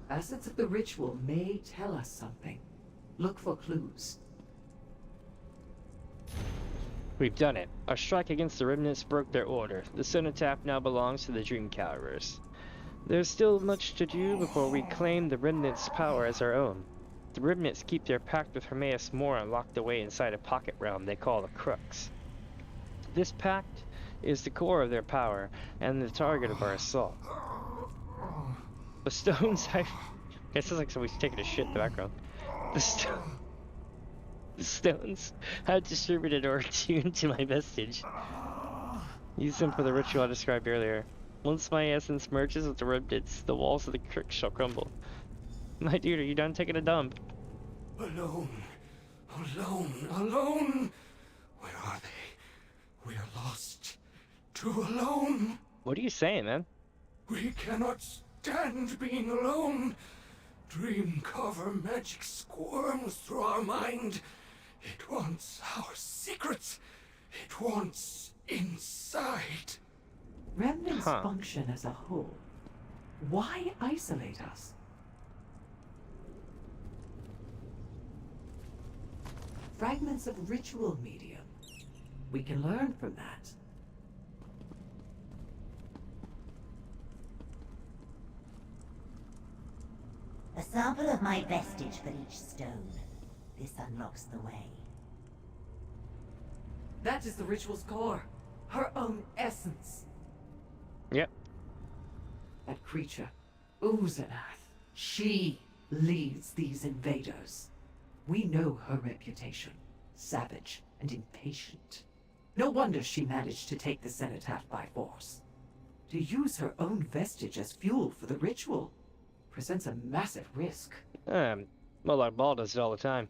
Facets of the ritual may tell us something. Look for clues. We've done it. Our strike against the remnants broke their order. The cenotaph now belongs to the Dream Carriers. There's still much to do before we claim the remnants' power as our own. The remnants keep their pact with Hermaeus Mora locked away inside a pocket realm they call the Crux. This pact is the core of their power and the target of our assault. The stones I guess it's like somebody's taking a shit in the background. The stones have distributed or attuned to my vestige. Use them for the ritual I described earlier. Once my essence merges with the remnants, the walls of the crypt shall crumble. My dude, are you done taking a dump? Alone. Alone. Alone. Where are they? We are lost. Too alone. What are you saying, man? We cannot stand being alone. Dream cover magic squirms through our mind. It wants our secrets. It wants inside. Remnants function as a whole. Why isolate us? Fragments of ritual medium. We can learn from that. A sample of my vestige for each stone. This unlocks the way. That is the ritual's core. Her own essence. Yep. That creature, Uzanath, she leads these invaders. We know her reputation. Savage and impatient. No wonder she managed to take the cenotaph by force. To use her own vestige as fuel for the ritual presents a massive risk. Well, our ball does it all the time.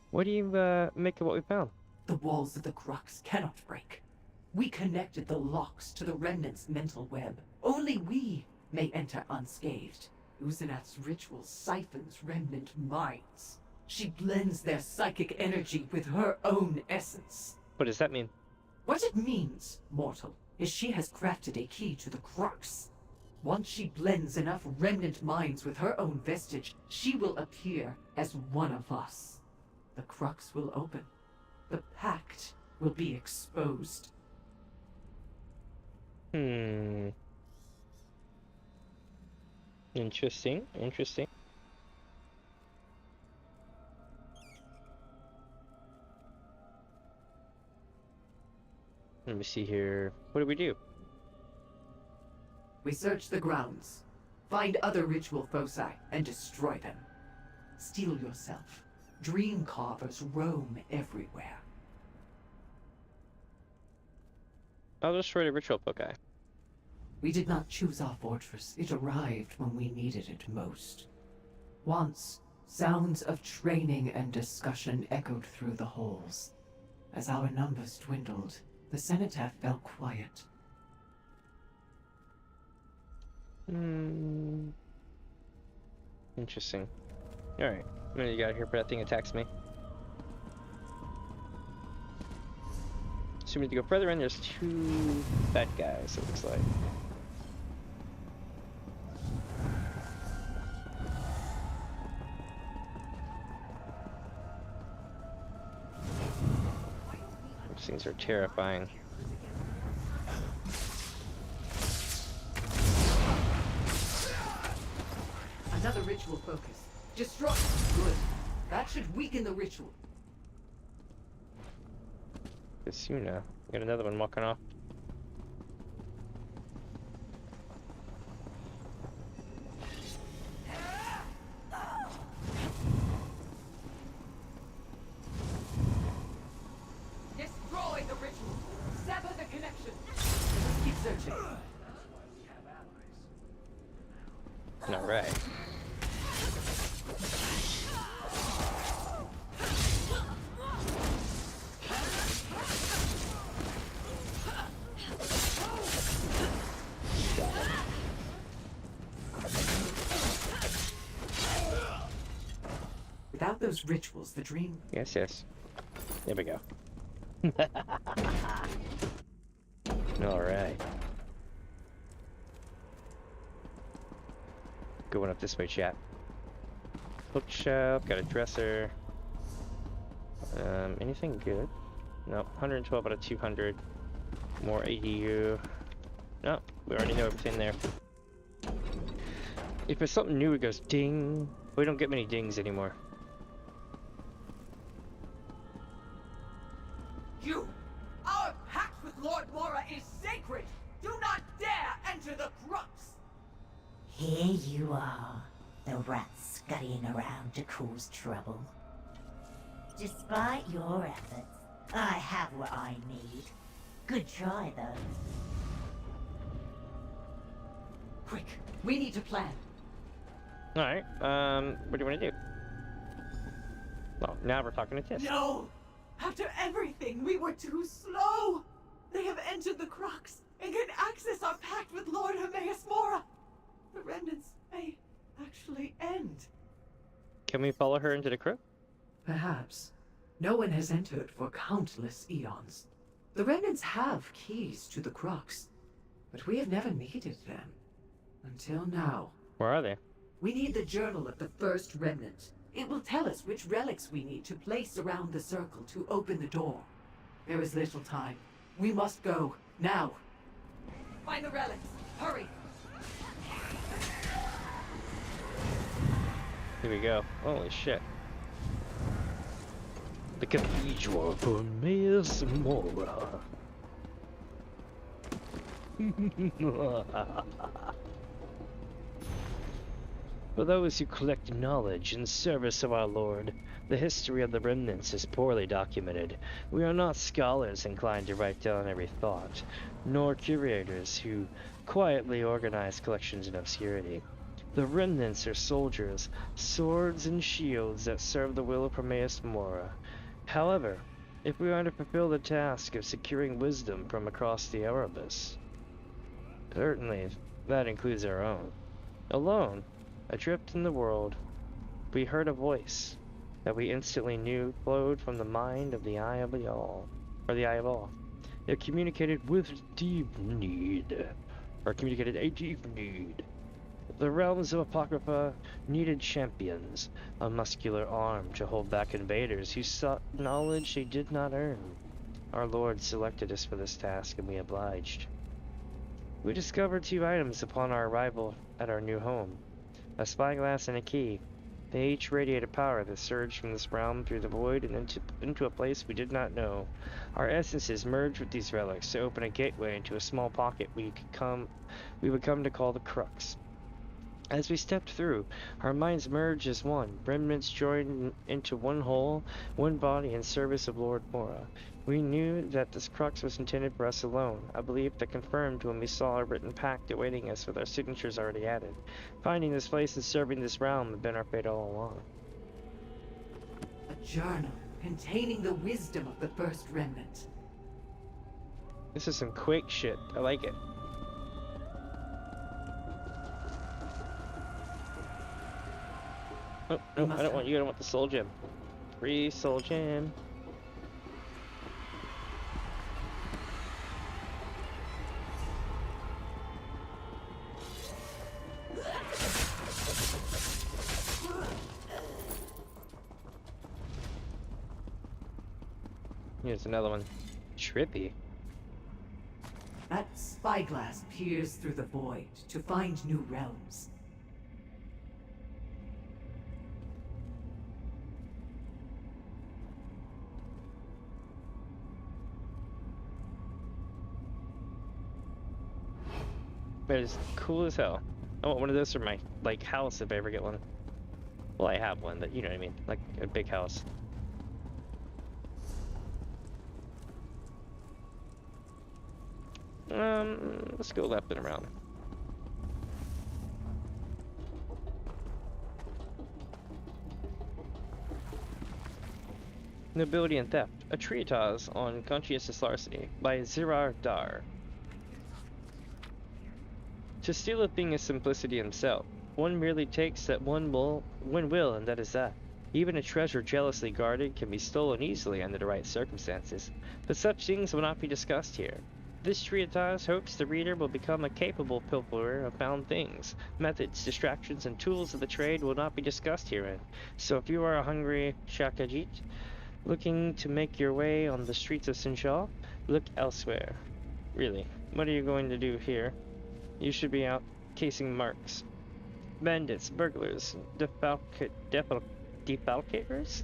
What do you make of what we found? The walls of the Crux cannot break. We connected the locks to the remnant's mental web. Only we may enter unscathed. Uzanath's ritual siphons remnant minds. She blends their psychic energy with her own essence. What does that mean? What it means, mortal, is she has crafted a key to the Crux. Once she blends enough remnant minds with her own vestige, she will appear as one of us. The Crux will open. The pact will be exposed. Interesting, interesting. Let me see here. What do we do? We search the grounds, find other ritual foci, and destroy them. Steel yourself. Dream carvers roam everywhere. I'll destroy the ritual foci. We did not choose our fortress. It arrived when we needed it most. Once, sounds of training and discussion echoed through the halls. As our numbers dwindled, the cenotaph fell quiet. Interesting. Alright, I'm gonna get out of here before that thing attacks me. Assuming to go further in, there's two bad guys, it looks like. These things are terrifying. Another ritual focus. Destroy. Good. That should weaken the ritual. Kasuna. Got another one walking off. Destroy the ritual. Sever the connection. Let's keep searching. All right. those rituals the dream? Yes, yes. There we go. Alright. Going up this way, chat. Bookshelf, got a dresser. Anything good? Nope, 112 out of 200. More ADU. No, we already know everything there. If it's something new, it goes ding. We don't get many dings anymore. You! Our pact with Lord Mora is sacred! Do not dare enter the crux! Here you are, the rat scurrying around to cause trouble. Despite your efforts, I have what I need. Good try, though. Quick, we need to plan. Alright, what do you want to do? Well, now we're talking to Tis. No! After everything, we were too slow! They have entered the crux and can access our pact with Lord Hermaeus Mora! The remnants may actually end. Can we follow her into the crypt? Perhaps. No one has entered for countless eons. The remnants have keys to the crux, but we have never needed them. Until now. Where are they? We need the journal of the first remnant. It will tell us which relics we need to place around the circle to open the door. There is little time. We must go, now. Find the relics. Hurry. Here we go. Holy shit. The Cathedral of Hermaeus Mora. For those who collect knowledge in service of our Lord, the history of the remnants is poorly documented. We are not scholars inclined to write down every thought, nor curators who quietly organize collections in obscurity. The remnants are soldiers, swords and shields that serve the will of Hermaeus Mora. However, if we are to fulfill the task of securing wisdom from across the Erebus, certainly that includes our own. Alone, adrift in the world, we heard a voice that we instantly knew flowed from the mind of the Eye of All, or the Eye of All. It communicated with deep need, or communicated a deep need. The realms of Apocrypha needed champions, a muscular arm to hold back invaders who sought knowledge they did not earn. Our Lord selected us for this task, and we obliged. We discovered 2 items upon our arrival at our new home. A spyglass and a key. They each radiated power that surged from this realm through the void and into a place we did not know. Our essences merged with these relics to open a gateway into a small pocket we would come to call the Crux. As we stepped through, our minds merged as one. Remnants joined into one whole, one body in service of Lord Mora. We knew that this crux was intended for us alone, a belief that confirmed when we saw a written pact awaiting us with our signatures already added. Finding this place and serving this realm had been our fate all along. A journal containing the wisdom of the first remnant. This is some Quake shit. I like it. Oh, no, I don't want you. I don't want the soul gem. Free soul gem. Here's another one. Trippy. That spyglass peers through the void to find new realms. But it's cool as hell. I want one of those for my, like, house if I ever get one. Well, I have one, but you know what I mean. Like, a big house. Let's go left and around. Nobility and Theft, a treatise on conscientious larceny by Zirar Dar. To steal a thing is simplicity himself. One merely takes that one will, and that is that. Even a treasure jealously guarded can be stolen easily under the right circumstances, but such things will not be discussed here. This treatise hopes the reader will become a capable pilferer of found things. Methods, distractions, and tools of the trade will not be discussed herein. So if you are a hungry Shakajit, looking to make your way on the streets of Sinjar, look elsewhere. Really, what are you going to do here? You should be out casing marks. Bandits, burglars, defalcators,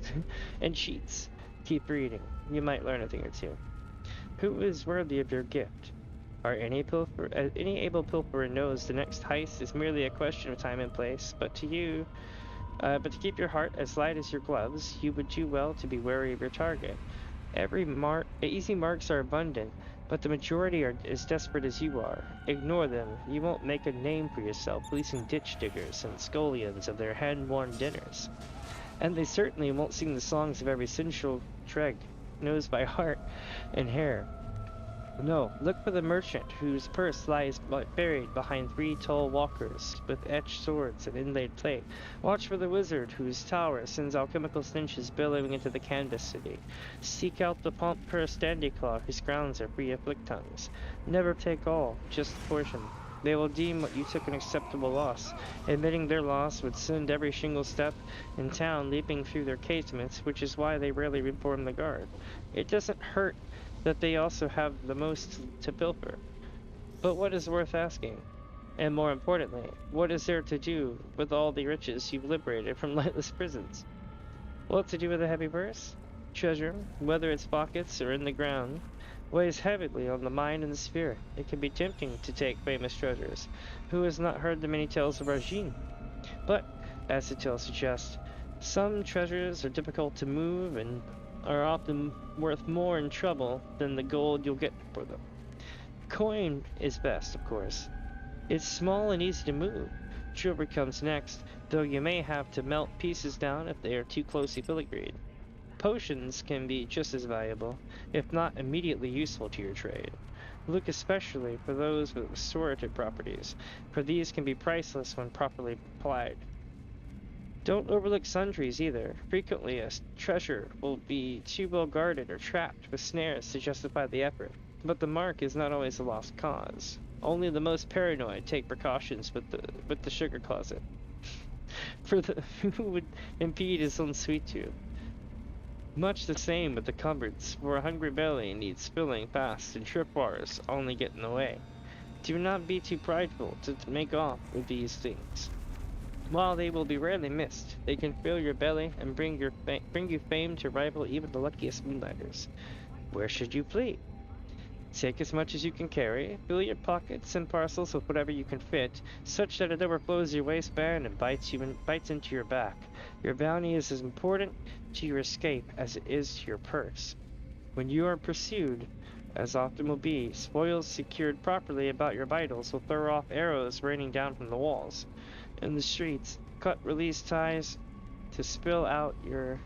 and cheats. Keep reading. You might learn a thing or two. Who is worthy of your gift? Any able pilferer knows the next heist is merely a question of time and place, but to keep your heart as light as your gloves, you would do well to be wary of your target. Easy marks are abundant, but the majority are as desperate as you are. Ignore them. You won't make a name for yourself fleecing ditch diggers and scullions of their hand-worn dinners. And they certainly won't sing the songs of every sensual treg, knows by heart and hair. No, look for the merchant whose purse lies buried behind 3 tall walkers with etched swords and inlaid plate. Watch for the wizard whose tower sends alchemical stenches billowing into the canvas city. Seek out the pomp-pursed dandyclaw whose grounds are free of flick tongues. Never take all, just a portion. They will deem what you took an acceptable loss. Admitting their loss would send every shingle step in town leaping through their casements, which is why they rarely reform the guard. It doesn't hurt that they also have the most to pilfer. But what is worth asking? And more importantly, what is there to do with all the riches you've liberated from lightless prisons? What to do with a heavy purse? Treasure, whether it's pockets or in the ground, weighs heavily on the mind and the spirit. It can be tempting to take famous treasures. Who has not heard the many tales of Argine? But, as the tale suggests, some treasures are difficult to move and are often worth more in trouble than the gold you'll get for them. Coin is best, of course. It's small and easy to move. Jewelry comes next, though you may have to melt pieces down if they are too closely filigreed. Potions can be just as valuable, if not immediately useful to your trade. Look especially for those with restorative properties, for these can be priceless when properly applied. Don't overlook sundries either. Frequently a treasure will be too well guarded or trapped with snares to justify the effort. But the mark is not always a lost cause. Only the most paranoid take precautions with the sugar closet. For who would impede his own sweet tooth? Much the same with the cupboards, for a hungry belly needs filling fast and tripwires only get in the way. Do not be too prideful to make off with these things. While they will be rarely missed, they can fill your belly and bring you fame to rival even the luckiest moonlighters. Where should you flee? Take as much as you can carry, fill your pockets and parcels with whatever you can fit, such that it overflows your waistband and bites into your back. Your bounty is as important to your escape as it is to your purse. When you are pursued, as often will be, spoils secured properly about your vitals will throw off arrows raining down from the walls. In the streets, cut release ties to spill out your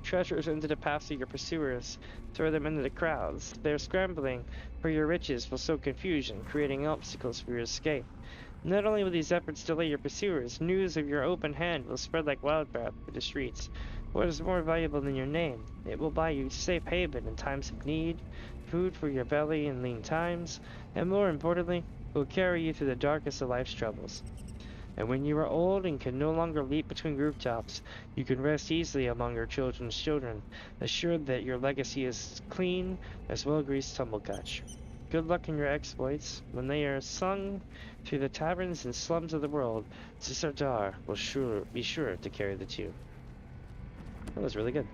treasures into the paths of your pursuers. Throw them into the crowds. Their scrambling for your riches will sow confusion, creating obstacles for your escape. Not only will these efforts delay your pursuers, news of your open hand will spread like wildfire through the streets. What is more valuable than your name? It will buy you safe haven in times of need, food for your belly in lean times, and more importantly, will carry you through the darkest of life's troubles. And when you are old and can no longer leap between rooftops, you can rest easily among your children's children, assured that your legacy is clean as well-greased tumblecutch. Good luck in your exploits. When they are sung through the taverns and slums of the world, the Sardar will be sure to carry the tune. That was really good.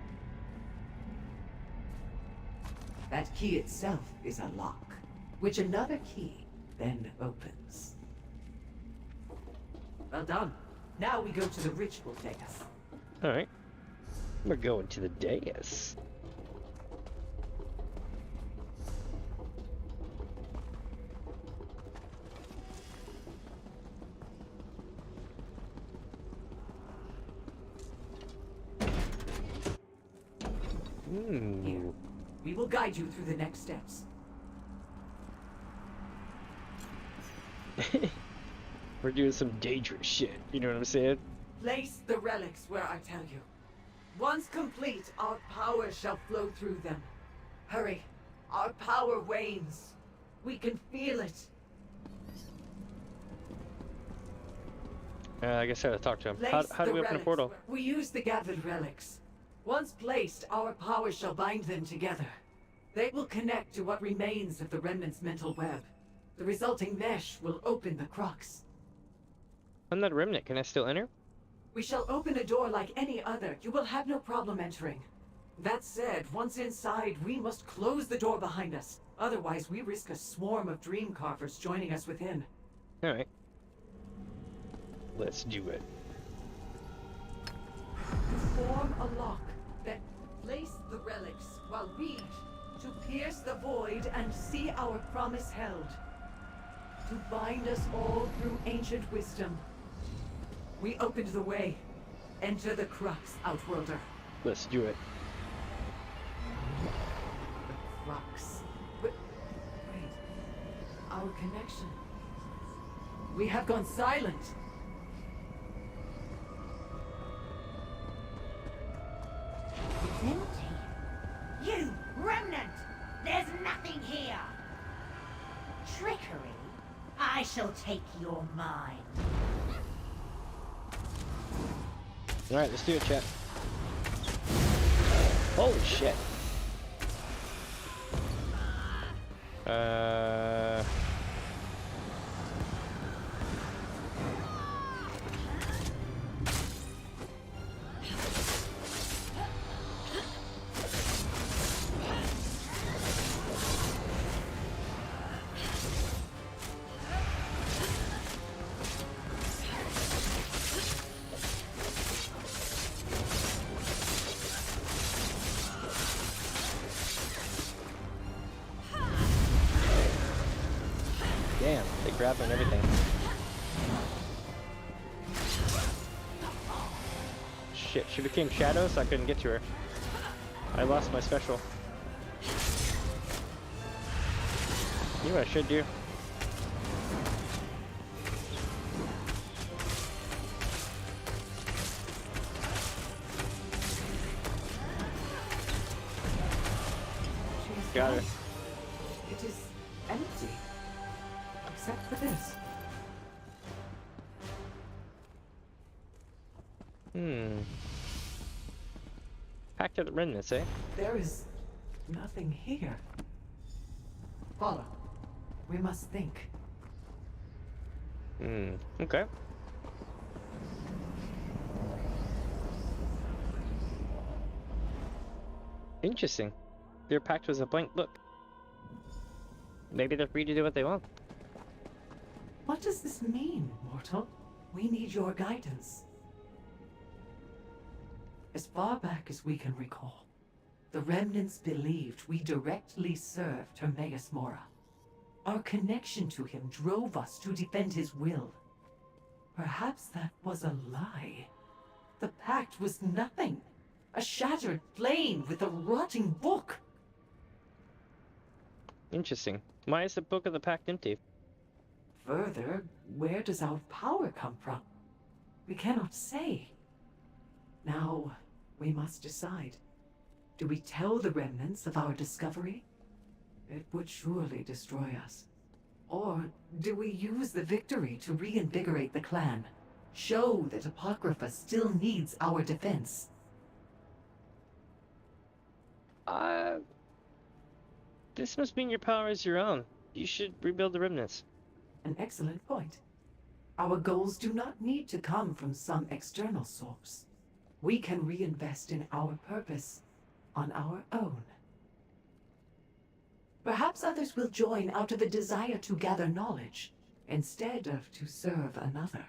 That key itself is a lock, which another key then opens. Well done. Now we go to the ritual dais. Alright. We're going to the dais. Here, we will guide you through the next steps. We're doing some dangerous shit, you know what I'm saying? Place the relics where I tell you. Once complete, our power shall flow through them. Hurry. Our power wanes. We can feel it. I guess I gotta talk to him. Place How do the we open a relics. portal? We use the gathered relics. Once placed, our power shall bind them together. They will connect to what remains of the Remnant's mental web. The resulting mesh will open the crux. I'm not a remnant. Can I still enter? We shall open a door like any other. You will have no problem entering. That said, once inside, we must close the door behind us. Otherwise, we risk a swarm of dream carvers joining us within. Alright. Let's do it. Form a lock, then place the relics while we to pierce the void and see our promise held. To bind us all through ancient wisdom. We opened the way. Enter the crux, Outworlder. Let's do it. The crux. But wait. Our connection. We have gone silent. It's empty. You, remnant! There's nothing here! Trickery? I shall take your mind. Alright, let's do it, chat. Holy shit. Damn, they grabbed me and everything. Shit, she became shadow, so I couldn't get to her. I lost my special. You know what I should do? Got her. It is empty. Except for this. Pact of the Remnants, eh? There is nothing here. Follow. We must think. Okay. Interesting. Their pact was a blank book. Maybe they're free to do what they want. What does this mean, mortal? We need your guidance. As far back as we can recall, the remnants believed we directly served Hermaeus Mora. Our connection to him drove us to defend his will. Perhaps that was a lie. The pact was nothing. A shattered plane with a rotting book. Interesting. Why is the book of the pact empty? Further, where does our power come from? We cannot say. Now, we must decide. Do we tell the remnants of our discovery? It would surely destroy us. Or do we use the victory to reinvigorate the clan? Show that Apocrypha still needs our defense? This must mean your power is your own. You should rebuild the remnants. An excellent point. Our goals do not need to come from some external source. We can reinvest in our purpose on our own. Perhaps others will join out of a desire to gather knowledge, instead of to serve another.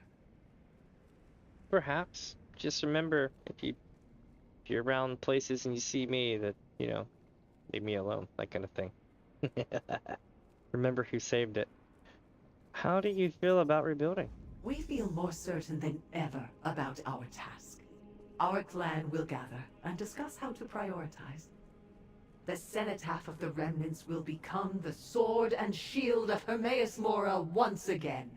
Perhaps. Just remember, if you're around places and you see me, that, you know, leave me alone, that kind of thing. Remember who saved it. How do you feel about rebuilding? We feel more certain than ever about our task. Our clan will gather and discuss how to prioritize. The cenotaph of the remnants will become the sword and shield of Hermaeus Mora once again.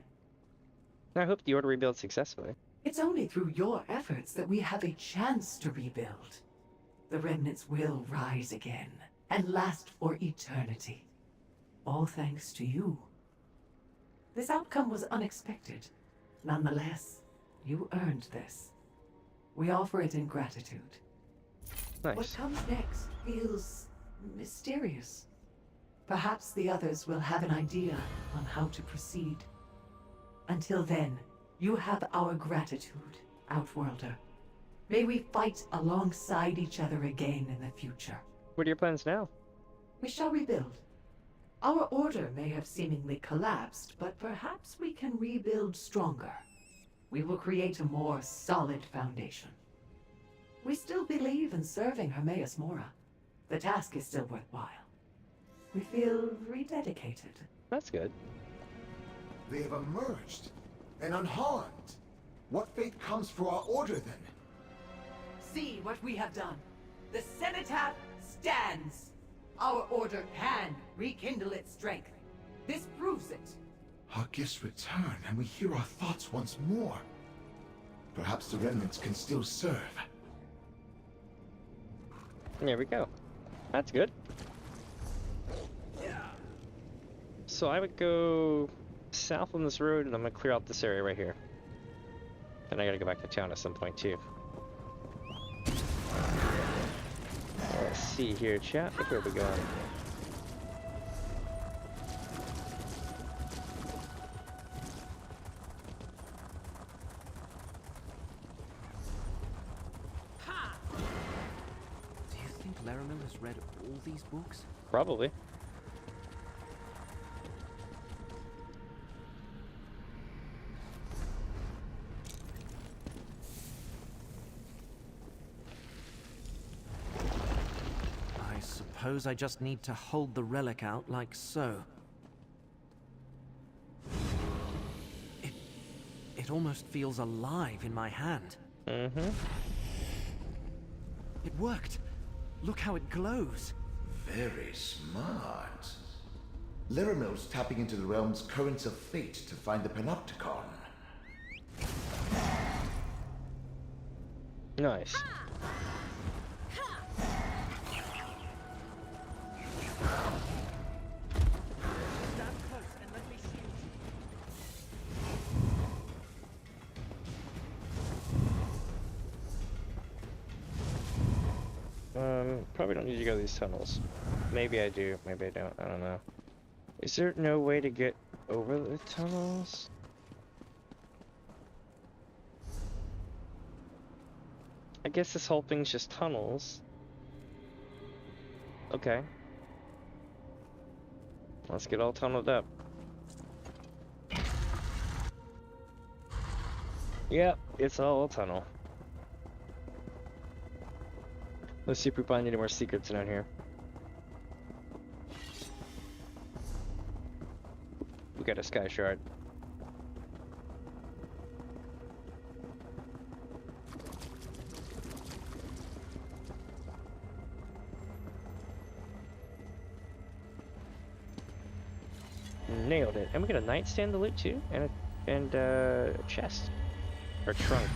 I hope the Order rebuilds successfully. It's only through your efforts that we have a chance to rebuild. The remnants will rise again and last for eternity. All thanks to you. This outcome was unexpected. Nonetheless, you earned this. We offer it in gratitude. Nice. What comes next feels mysterious. Perhaps the others will have an idea on how to proceed. Until then, you have our gratitude, Outworlder. May we fight alongside each other again in the future. What are your plans now? We shall rebuild. Our order may have seemingly collapsed, but perhaps we can rebuild stronger. We will create a more solid foundation. We still believe in serving Hermaeus Mora. The task is still worthwhile. We feel rededicated. That's good. They have emerged, and unharmed. What fate comes for our order, then? See what we have done. The cenotaph stands. Our order can rekindle its strength. This proves it. Our gifts return, and we hear our thoughts once more. Perhaps the remnants can still serve. There we go. That's good. So I would go south on this road, and I'm gonna clear out this area right here. Then I gotta go back to town at some point too. Let's see here, chat. Where are we going? Do you think Laramil has read all these books? Probably. I suppose I just need to hold the relic out like so. It almost feels alive in my hand. Mm-hmm. It worked. Look how it glows. Very smart. Laramil's tapping into the realm's currents of fate to find the Panopticon. Nice. Probably don't need to go these tunnels. Maybe I do, maybe I don't, I don't know. Is there no way to get over the tunnels? I guess this whole thing's just tunnels. Okay. Let's get all tunneled up. Yep, it's all a tunnel. Let's see if we find any more secrets down here. We got a sky shard. Nailed it. And we got a nightstand to loot too, and a chest or trunk.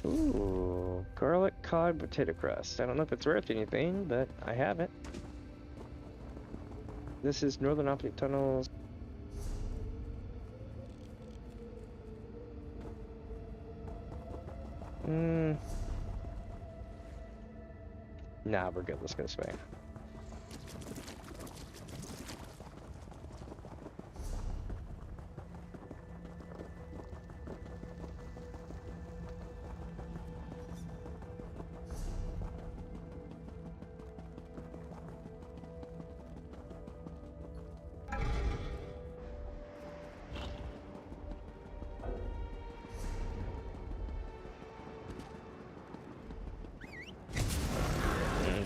Ooh, garlic cod potato crust. I don't know if it's worth anything, but I have it. This is Northern Optic Tunnels. Nah, we're good. Let's go this way.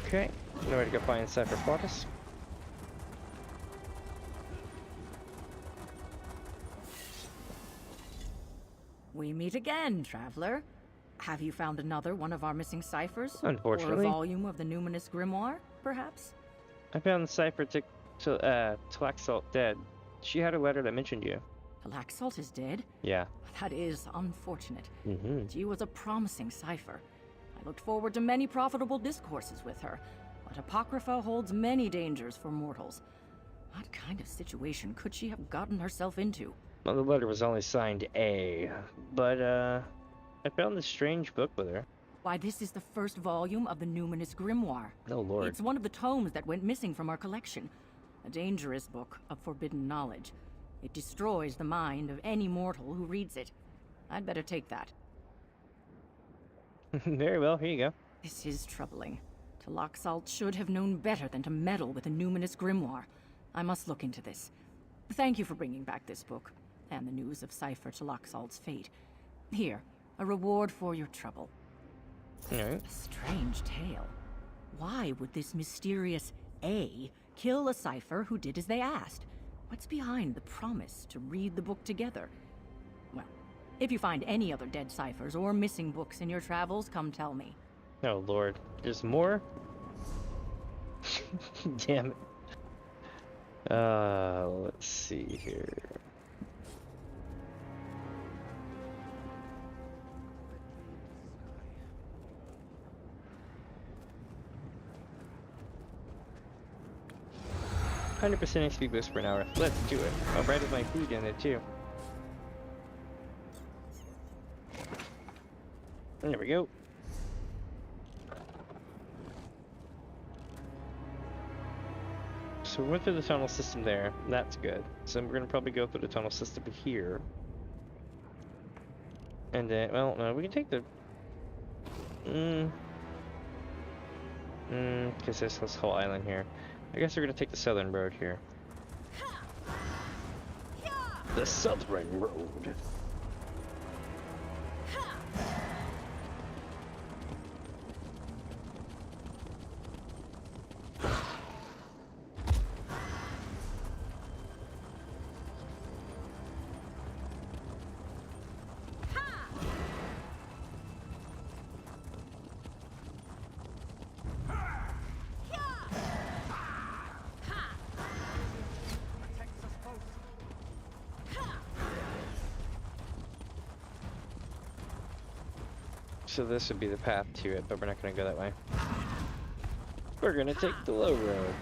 Okay, now ready to go find Cypher Quartus. We meet again, traveler. Have you found another one of our missing ciphers? Unfortunately. Or a volume of the Numinous Grimoire, perhaps? I found the cipher to Tlaxalt dead. She had a letter that mentioned you. Laxalt is dead? Yeah. That is unfortunate. Mm-hmm. She was a promising cipher. I looked forward to many profitable discourses with her, but Apocrypha holds many dangers for mortals. What kind of situation could she have gotten herself into? Well, the letter was only signed A, but, I found this strange book with her. Why, this is the first volume of the Numinous Grimoire. Oh, Lord. It's one of the tomes that went missing from our collection. A dangerous book of forbidden knowledge. It destroys the mind of any mortal who reads it. I'd better take that. Very well, here you go. This is troubling. Laxalt should have known better than to meddle with a Numinous Grimoire. I must look into this. Thank you for bringing back this book, and the news of Cipher Laxalt's fate. Here, a reward for your trouble. Alright. A strange tale. Why would this mysterious A kill a cipher who did as they asked? What's behind the promise to read the book together? Well, if you find any other dead ciphers or missing books in your travels, come tell me. Oh, Lord. There's more? Damn it. Let's see here. $100% XP boost per hour. Let's do it. I'll write my food in it too. There we go. So we went through the tunnel system there. That's good. So we're gonna probably go through the tunnel system here. And then, well, no, we can take the... because there's this whole island here. I guess we're gonna take the southern road here. The southern road. So this would be the path to it, but we're not going to go that way. We're going to take the low road.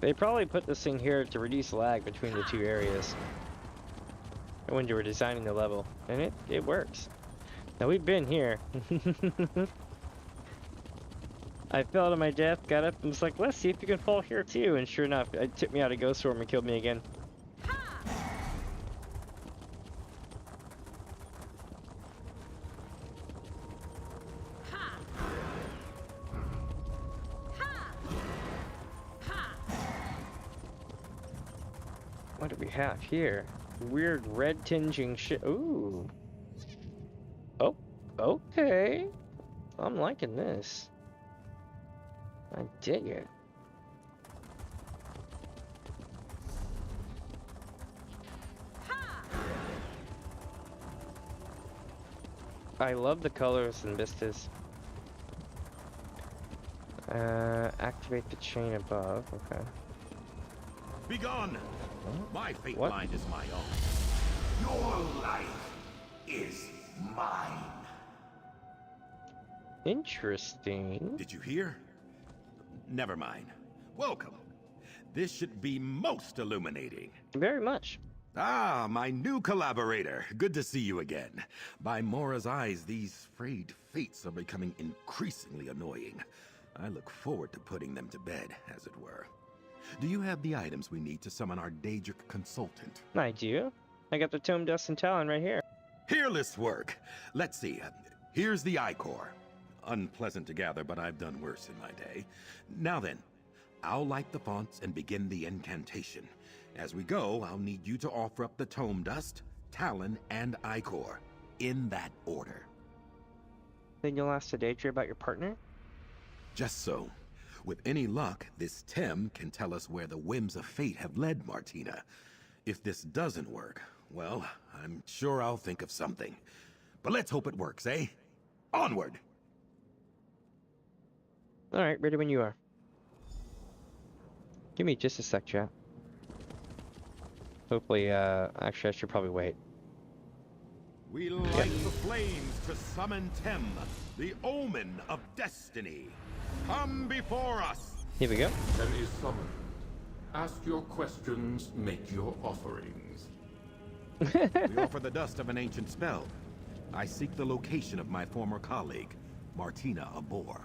They probably put this thing here to reduce lag between the two areas when you were designing the level, and it works. Now we've been here. I fell to my death, got up, and was like, let's see if you can fall here too. And sure enough, it took me out of Ghost Storm and killed me again. What do we have here? Weird red tinging shit. Ooh. Oh, okay. I'm liking this. I dig it. I love the colors in Vistas. Activate the chain above. Okay. Be gone! My fate line is my own. Your life is mine. Interesting. Did you hear? Never mind. Welcome. This should be most illuminating. Very much. Ah, my new collaborator. Good to see you again. By Mora's eyes, these frayed fates are becoming increasingly annoying. I look forward to putting them to bed, as it were. Do you have the items we need to summon our Daedric consultant? I do. I got the Tome Dust and Talon right here. Peerless work. Let's see. Here's the Ichor. Unpleasant to gather, but I've done worse in my day. Now then, I'll light the fonts and begin the incantation. As we go, I'll need you to offer up the Tome Dust, Talon, and Ichor, in that order. Then you'll ask the Daedra about your partner? Just so. With any luck, this Tem can tell us where the whims of fate have led Martina. If this doesn't work, well, I'm sure I'll think of something. But let's hope it works, eh? Onward! Alright, ready when you are. Give me just a sec, chat. Hopefully, actually I should probably wait. We light the flames to summon Tem, the omen of destiny. Come before us! Here we go. Tem is summoned. Ask your questions, make your offerings. We offer the dust of an ancient spell. I seek the location of my former colleague, Martina Abor.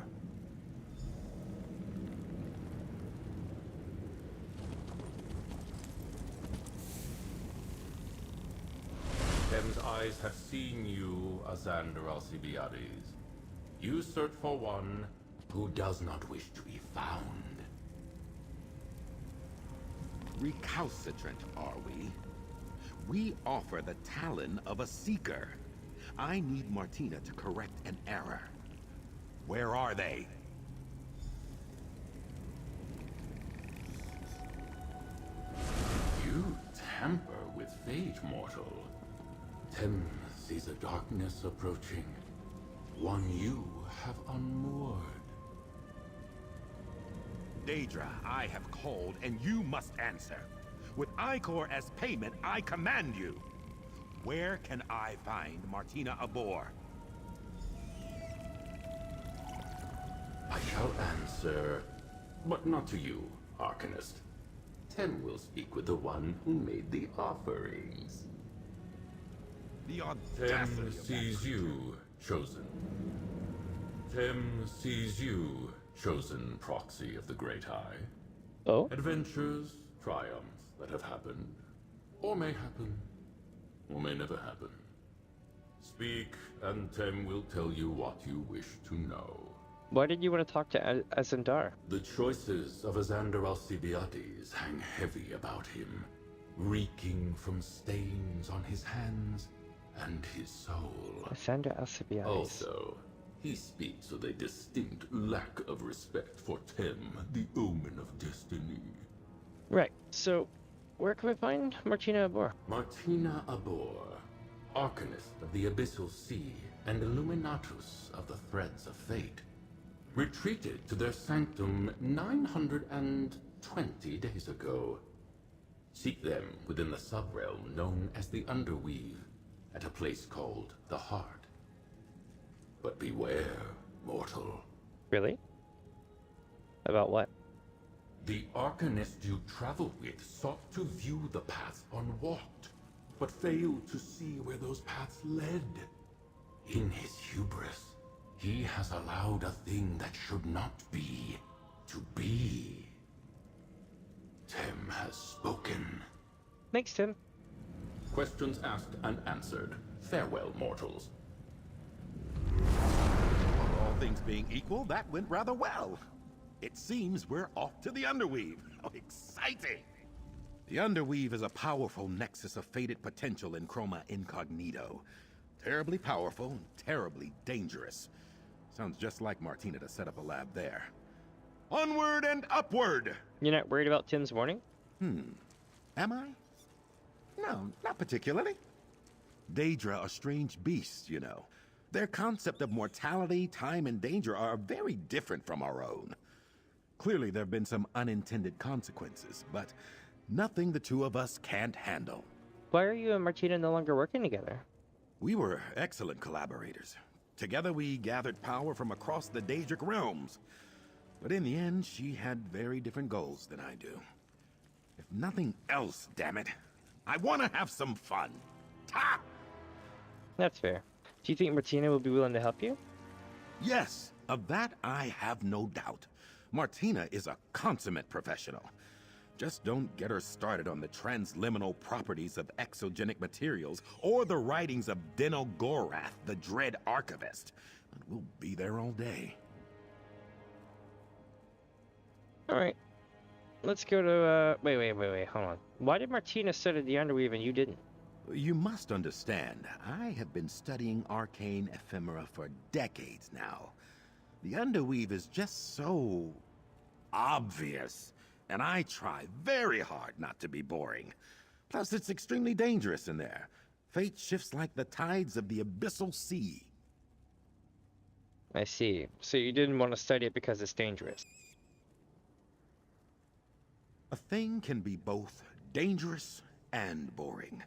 Tem's eyes have seen you, Azander Alcibiades. You search for one who does not wish to be found. Recalcitrant, are we? We offer the talon of a seeker. I need Martina to correct an error. Where are they? You tamper with fate, mortal. Tem sees a darkness approaching, one you have unmoored. Daedra, I have called, and you must answer. With Icor as payment, I command you. Where can I find Martina Abor? I shall answer, but not to you, Arcanist. Tem will speak with the one who made the offerings. The Tem audacity sees you, chosen. Tem sees you, chosen proxy of the Great Eye. Oh? Adventures, triumphs that have happened, or may happen, or may never happen. Speak, and Tem will tell you what you wish to know. Why did you want to talk to Azandar? The choices of Azander Alcibiades hang heavy about him, reeking from stains on his hands and his soul. Azandar Alcibiades. Also, he speaks with a distinct lack of respect for Tem, the omen of destiny. Right, so where can we find Martina Abor? Martina Abor, Arcanist of the Abyssal Sea and Illuminatus of the Threads of Fate, retreated to their sanctum 920 days ago. Seek them within the subrealm known as the Underweave, at a place called the Heart. But beware, mortal. Really? About what? The Arcanist you traveled with sought to view the paths unwalked, but failed to see where those paths led. In his hubris, he has allowed a thing that should not be, to be. Tem has spoken. Thanks, Tim. Questions asked and answered. Farewell, mortals. All things being equal, that went rather well. It seems we're off to the Underweave. How exciting! The Underweave is a powerful nexus of fated potential in Chroma Incognito. Terribly powerful and terribly dangerous. Sounds just like Martina to set up a lab there. Onward and upward! You're not worried about Tim's warning? Am I? No, not particularly. Daedra are strange beasts, you know. Their concept of mortality, time, and danger are very different from our own. Clearly, there have been some unintended consequences, but nothing the two of us can't handle. Why are you and Martina no longer working together? We were excellent collaborators. Together we gathered power from across the Daedric realms. But in the end, she had very different goals than I do. If nothing else, damn it, I want to have some fun. Ta! That's fair. Do you think Martina will be willing to help you? Yes, of that I have no doubt. Martina is a consummate professional. Just don't get her started on the transliminal properties of exogenic materials or the writings of Deno Gorath, the Dread Archivist. And we'll be there all day. Alright. Let's go to, wait, hold on. Why did Martina study the Underweave and you didn't? You must understand, I have been studying arcane ephemera for decades now. The Underweave is just so obvious, and I try very hard not to be boring. Plus, it's extremely dangerous in there. Fate shifts like the tides of the abyssal sea. I see. So you didn't want to study it because it's dangerous. A thing can be both dangerous and boring.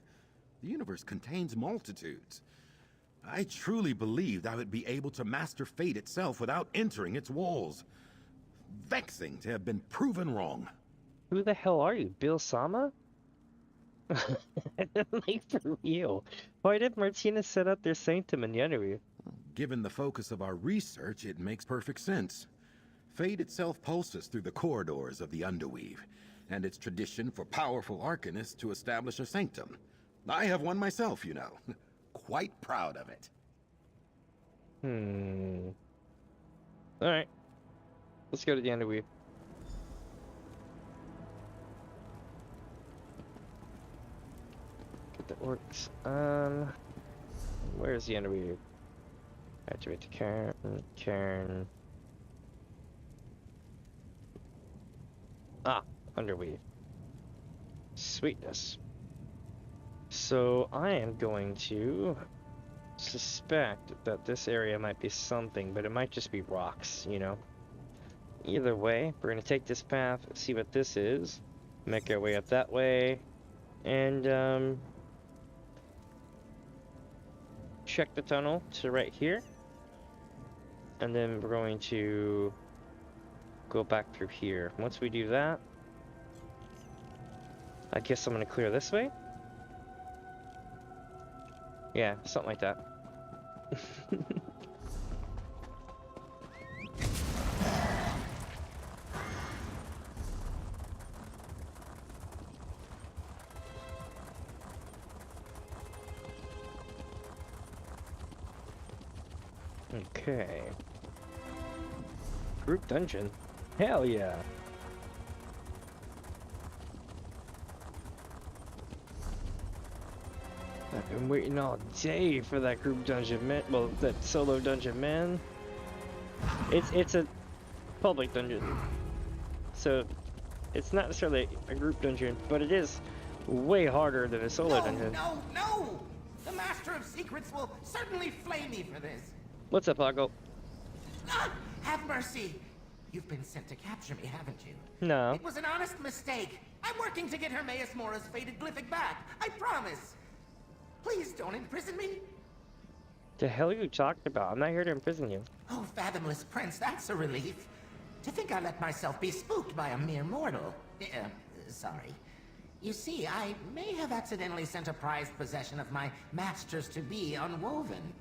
The universe contains multitudes. I truly believed I would be able to master fate itself without entering its walls. Vexing to have been proven wrong. Who the hell are you, Bill Sama? Like, for real. Why did Martina set up their sanctum in the Underweave? Given the focus of our research, it makes perfect sense. Fate itself pulses through the corridors of the Underweave, and it's tradition for powerful arcanists to establish a sanctum. I have one myself, you know. Quite proud of it. Alright. Let's go to the Underweave. Get the orcs. Where's the Underweave? Activate the cairn. Ah, Underweave. Sweetness. So I am going to suspect that this area might be something, but it might just be rocks, you know? Either way, we're going to take this path, see what this is, make our way up that way, and check the tunnel to right here. And then we're going to go back through here. Once we do that, I guess I'm going to clear this way. Yeah, something like that. Okay. Group dungeon. Hell yeah. I've been waiting all day for that group dungeon, man. Well, that solo dungeon, man. It's a public dungeon, so it's not necessarily a group dungeon, but it is way harder than a solo dungeon. No! The Master of Secrets will certainly flame me for this. What's up, Oggle? Ah, have mercy. You've been sent to capture me, haven't you? No. It was an honest mistake. I'm working to get Hermaeus Mora's faded glyphic back. I promise. Please don't imprison me. The hell are you talking about? I'm not here to imprison you. Oh, fathomless prince, that's a relief. To think I let myself be spooked by a mere mortal. Sorry. You see, I may have accidentally sent a prized possession of my masters-to-be unwoven.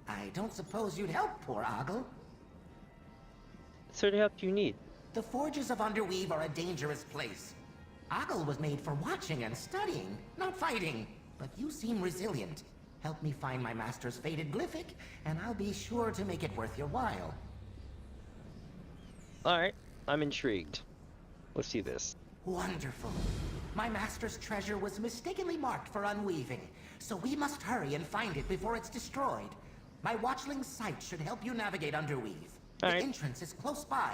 I don't suppose you'd help poor Oggle? What sort of help do you need? The forges of Underweave are a dangerous place. Oggle was made for watching and studying, not fighting. But you seem resilient. Help me find my master's faded glyphic, and I'll be sure to make it worth your while. Alright, I'm intrigued. Let's see this. Wonderful. My master's treasure was mistakenly marked for unweaving, so we must hurry and find it before it's destroyed. My watchling sight should help you navigate Underweave. The entrance is close by.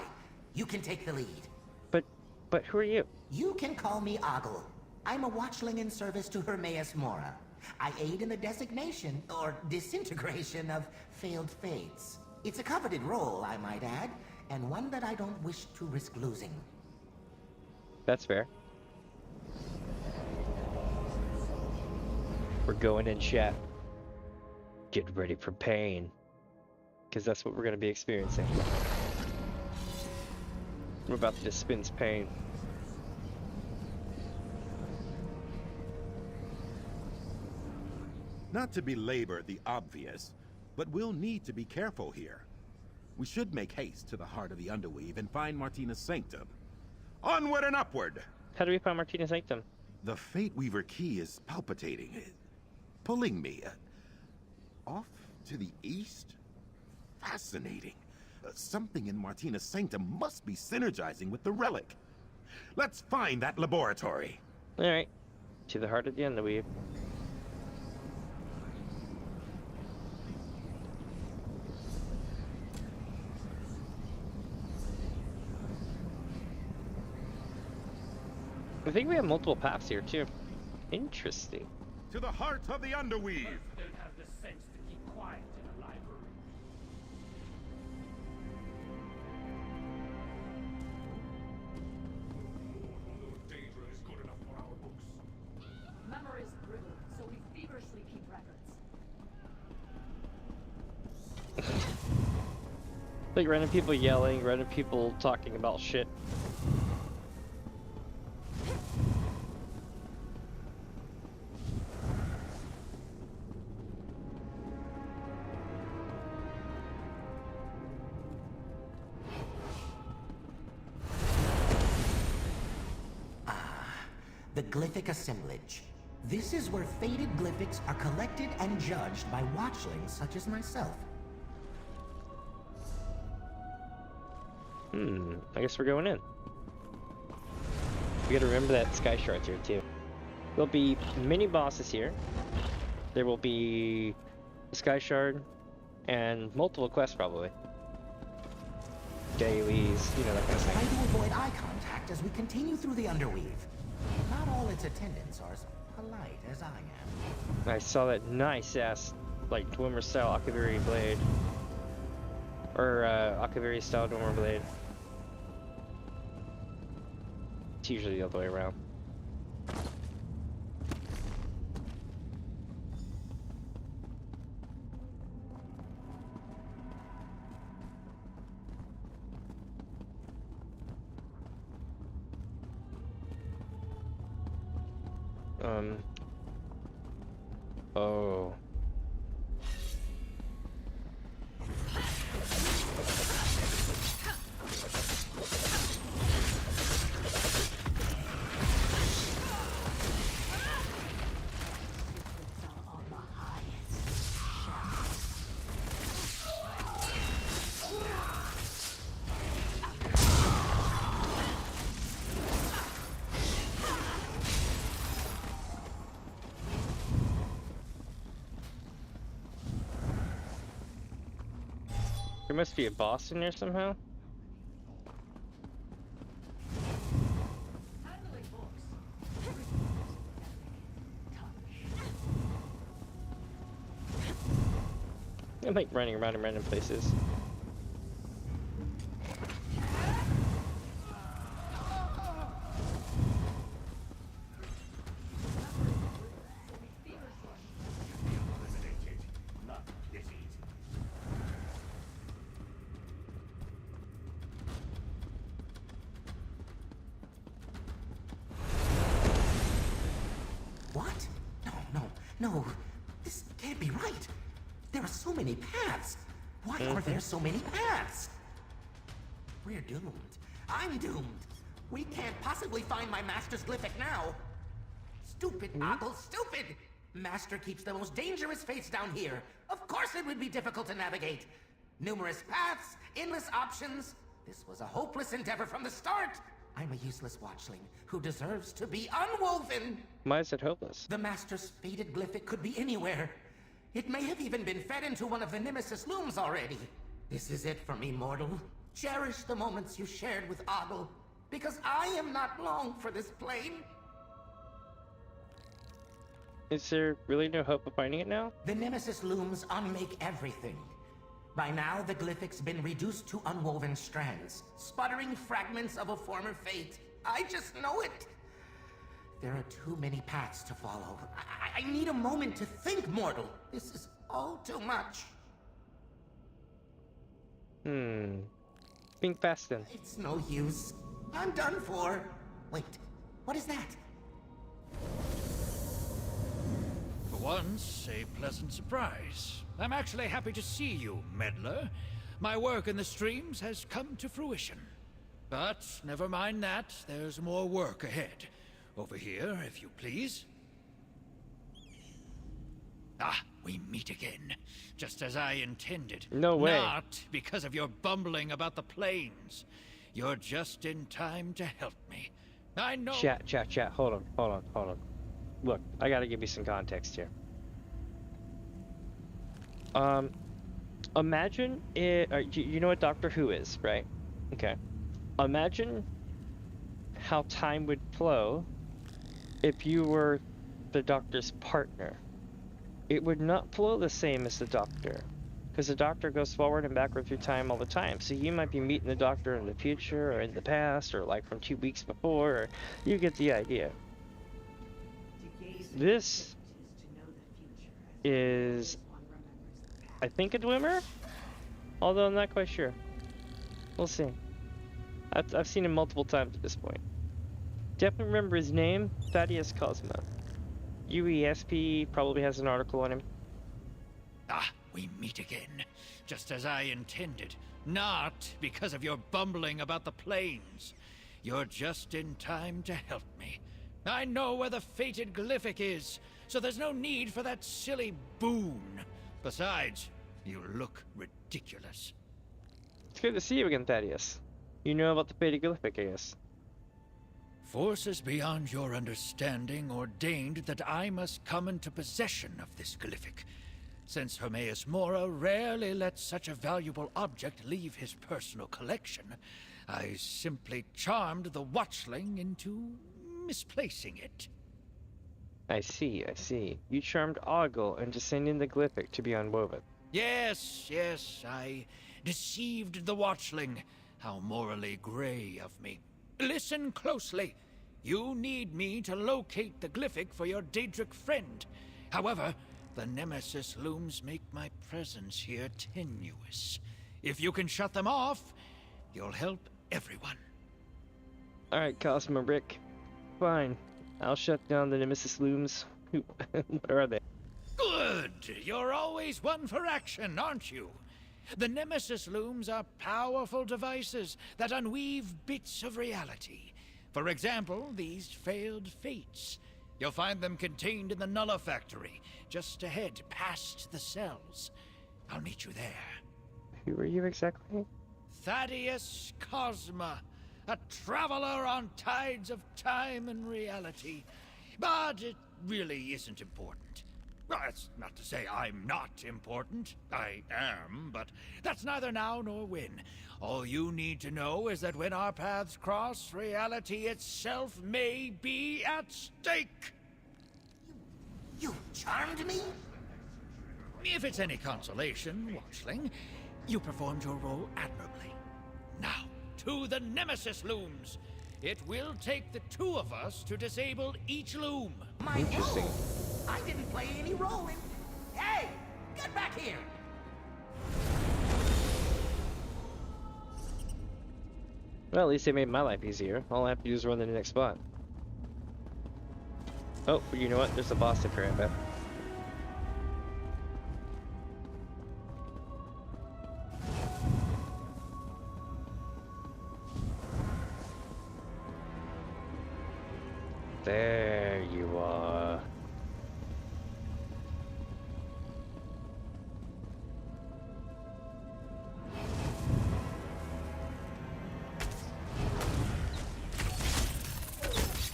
You can take the lead. But who are you? You can call me Oggle. I'm a watchling in service to Hermaeus Mora. I aid in the designation, or disintegration, of failed fates. It's a coveted role, I might add, and one that I don't wish to risk losing. That's fair. We're going in, chat. Get ready for pain. Because that's what we're going to be experiencing. We're about to dispense pain. Not to belabor the obvious, but we'll need to be careful here. We should make haste to the heart of the Underweave and find Martina's sanctum. Onward and upward! How do we find Martina's sanctum? The Fate Weaver key is palpitating, pulling me. Off to the east? Fascinating. Something in Martina's sanctum must be synergizing with the relic. Let's find that laboratory. Alright. To the heart of the Underweave. I think we have multiple paths here too. Interesting. to the heart of the Underweave. Don't have the sense to keep quiet in a library. Daedra is good enough for our books. Memories brittle, so we feverishly keep records. Like random people yelling, random people talking about shit. The glyphic assemblage. This is where faded glyphics are collected and judged by watchlings such as myself. I guess we're going in. We gotta remember that Sky Shard's here too. There'll be mini bosses here. There will be a Sky Shard and multiple quests probably. Dailies, you know, that kind of Try thing. to avoid eye contact as we continue through the Underweave. Not all its attendants are as polite as I am. I saw that nice ass, like, Dwemer style Akaviri blade. Or, Akaviri style Dwemer blade. It's usually the other way around. Oh. There must be a boss in there somehow. I'm like running around in random places. What? No. This can't be right. There are so many paths. Why are there so many paths? We're doomed. I'm doomed. We can't possibly find my master's glyphic now. Stupid Ogle, stupid! Master keeps the most dangerous fates down here. Of course it would be difficult to navigate. Numerous paths, endless options. This was a hopeless endeavor from the start. I'm a useless watchling who deserves to be unwoven. Why is it hopeless? The Master's faded glyphic could be anywhere. It may have even been fed into one of the Nemesis looms already. This is it for me, mortal. Cherish the moments you shared with Ogle, because I am not long for this plane. Is there really no hope of finding it now? The Nemesis looms unmake everything. By now, the glyphic's been reduced to unwoven strands, sputtering fragments of a former fate. I just know it. There are too many paths to follow. I need a moment to think, mortal. This is all too much. Think fast then. It's no use. I'm done for. Wait, what is that? For once, a pleasant surprise. I'm actually happy to see you, meddler. My work in the streams has come to fruition. But never mind that, there's more work ahead. Over here, if you please. Ah, we meet again. Just as I intended. No way. Not because of your bumbling about the plains. You're just in time to help me. I know. Chat. Hold on. Look, I gotta give you some context here. Imagine it. You know what Doctor Who is, right? Okay. Imagine how time would flow if you were the Doctor's partner. It would not flow the same as the Doctor, because the Doctor goes forward and backward through time all the time. So you might be meeting the Doctor in the future, or in the past, or like from 2 weeks before, or you get the idea. This is, I think, a Dwemer? Although I'm not quite sure. We'll see. I've seen him multiple times at this point. Definitely remember his name, Thaddeus Cosma. UESP probably has an article on him. Ah, we meet again, just as I intended. Not because of your bumbling about the plains. You're just in time to help me. I know where the fated glyphic is, so there's no need for that silly boon. Besides, you look ridiculous. It's good to see you again, Thaddeus. You know about the fated glyphic, I guess. Forces beyond your understanding ordained that I must come into possession of this glyphic. Since Hermaeus Mora rarely lets such a valuable object leave his personal collection, I simply charmed the watchling into misplacing it. I see, I see. You charmed Ogle into sending the glyphic to be unwoven. Yes, I deceived the watchling. How morally gray of me. Listen closely. You need me to locate the glyphic for your Daedric friend. However, the Nemesis looms make my presence here tenuous. If you can shut them off, you'll help everyone. Alright, Cosmo Rick. Fine. I'll shut down the Nemesis looms. What are they? Good! You're always one for action, aren't you? The Nemesis looms are powerful devices that unweave bits of reality. For example, these failed fates. You'll find them contained in the Nulla Factory, just ahead, past the cells. I'll meet you there. Who are you exactly? Thaddeus Cosma, a traveler on tides of time and reality. But it really isn't important. Well, that's not to say I'm not important. I am, but that's neither now nor when. All you need to know is that when our paths cross, reality itself may be at stake. You charmed me? If it's any consolation, Watchling, you performed your role admirably. Now, to the Nemesis looms. It will take the 2 of us to disable each loom. Interesting. I didn't play any role in... Hey! Get back here! Well, at least they made my life easier. All I have to do is run to the next spot. Oh, but you know what? There's a boss to grab at. There you are.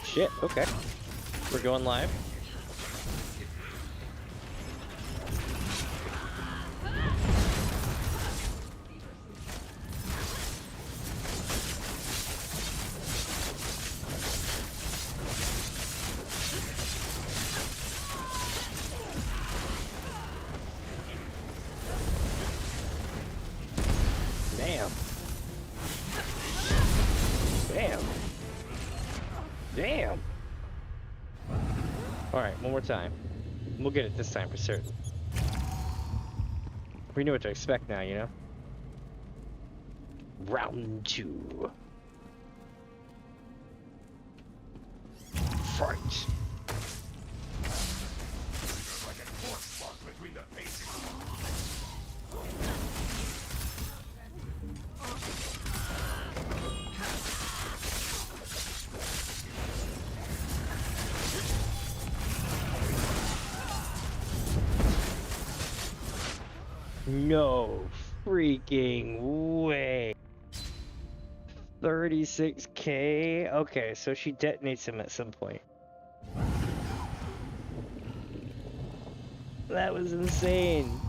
Shit, okay. We're going live. Damn. Damn. Damn. Alright, one more time. We'll get it this time for certain. We know what to expect now, you know? Round 2. Fight! No freaking way. 36k? Okay, so she detonates him at some point. That was insane.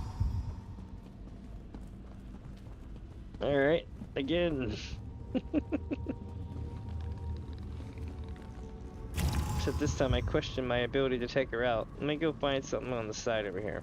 Alright, again. Except this time I question my ability to take her out. Let me go find something on the side over here.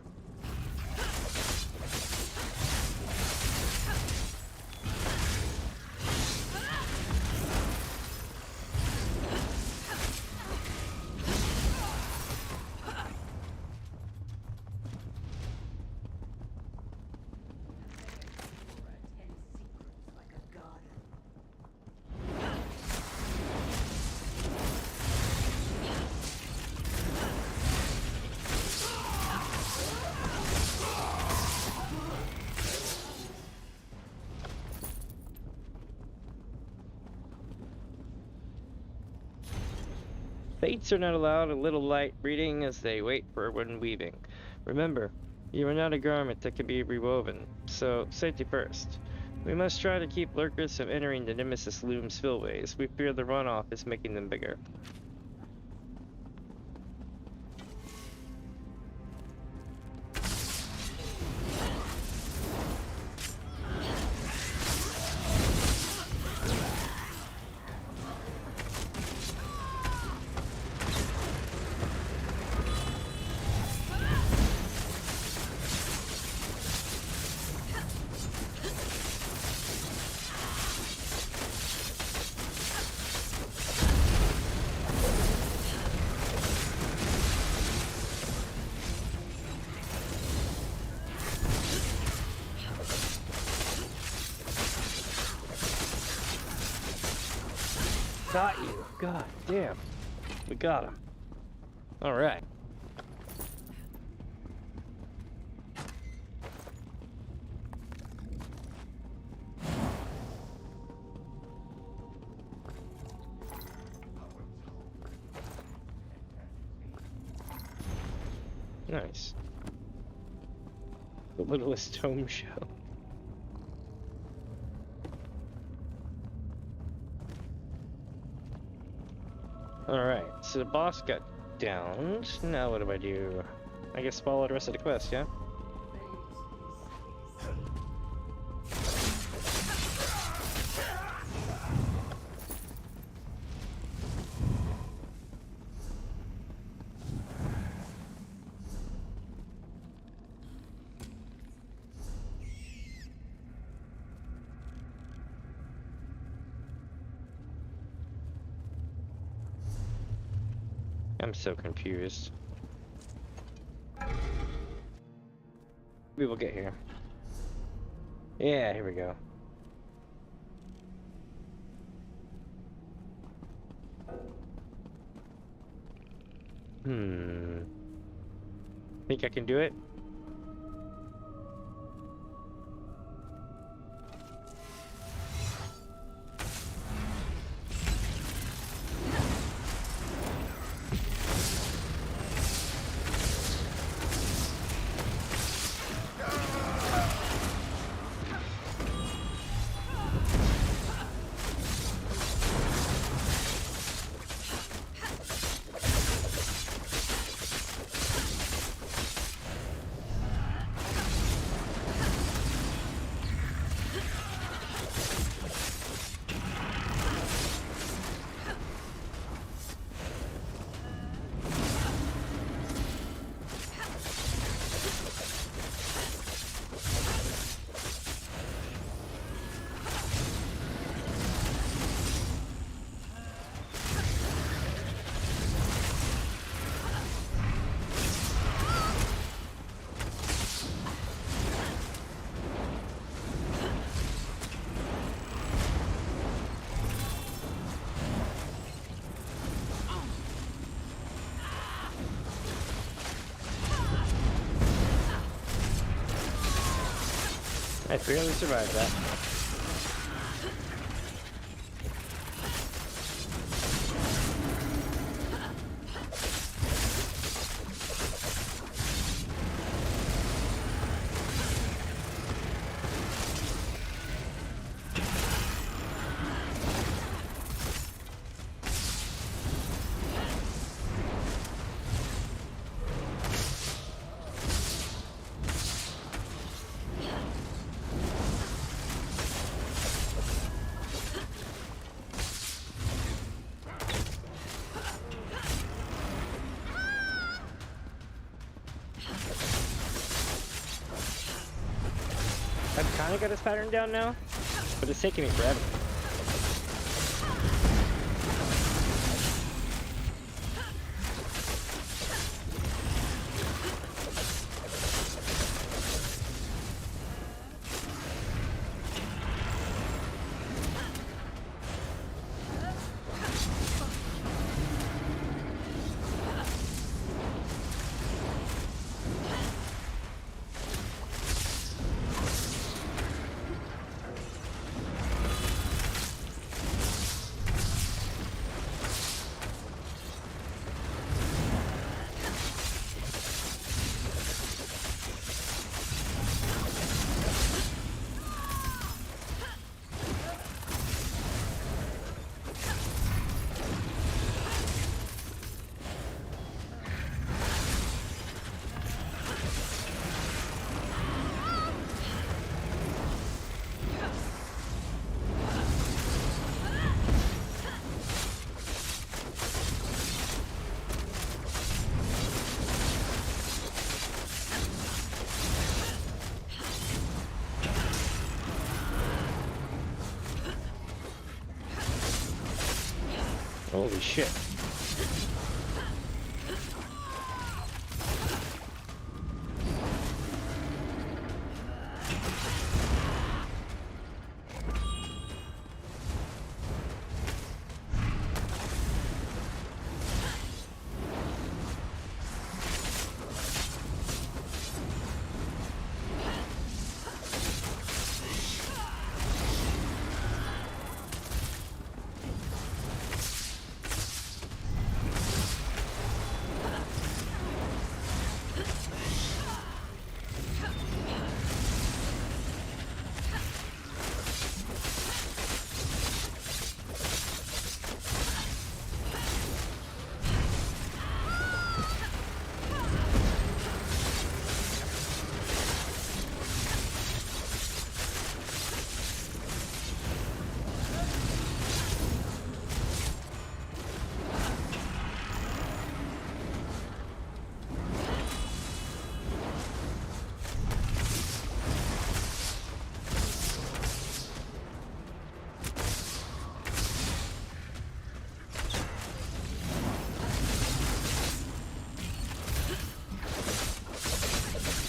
Fates are not allowed a little light reading as they wait for when weaving. Remember, you are not a garment that can be rewoven, so safety first. We must try to keep lurkers from entering the Nemesis Loom spillways. We fear the runoff is making them bigger. Got you. God damn. We got him. Alright. Nice. The littlest home show. Alright, so the boss got downed. Now what do I do? I guess follow the rest of the quest, yeah? I'm so confused. We will get here. Yeah, here we go. Think I can do it? I barely survived that. I've kind of got his pattern down now, but it's taking me forever. Holy shit.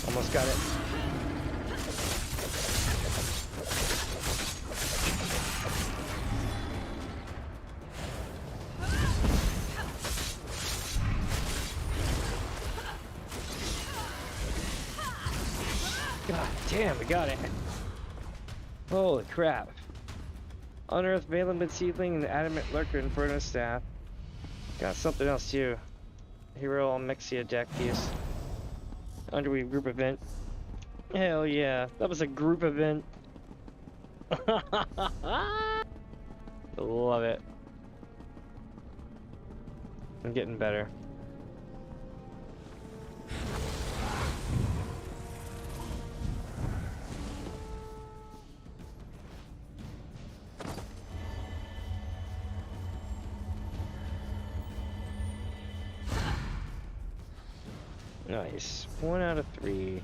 Almost got it. God damn, we got it. Holy crap. Unearthed Valent Seedling and Adamant Lurker Inferno Staff. Got something else too. Hero Almexia deck piece. Underweave group event. Hell yeah, that was a group event. Love it. I'm getting better. Nice. 1 out of 3.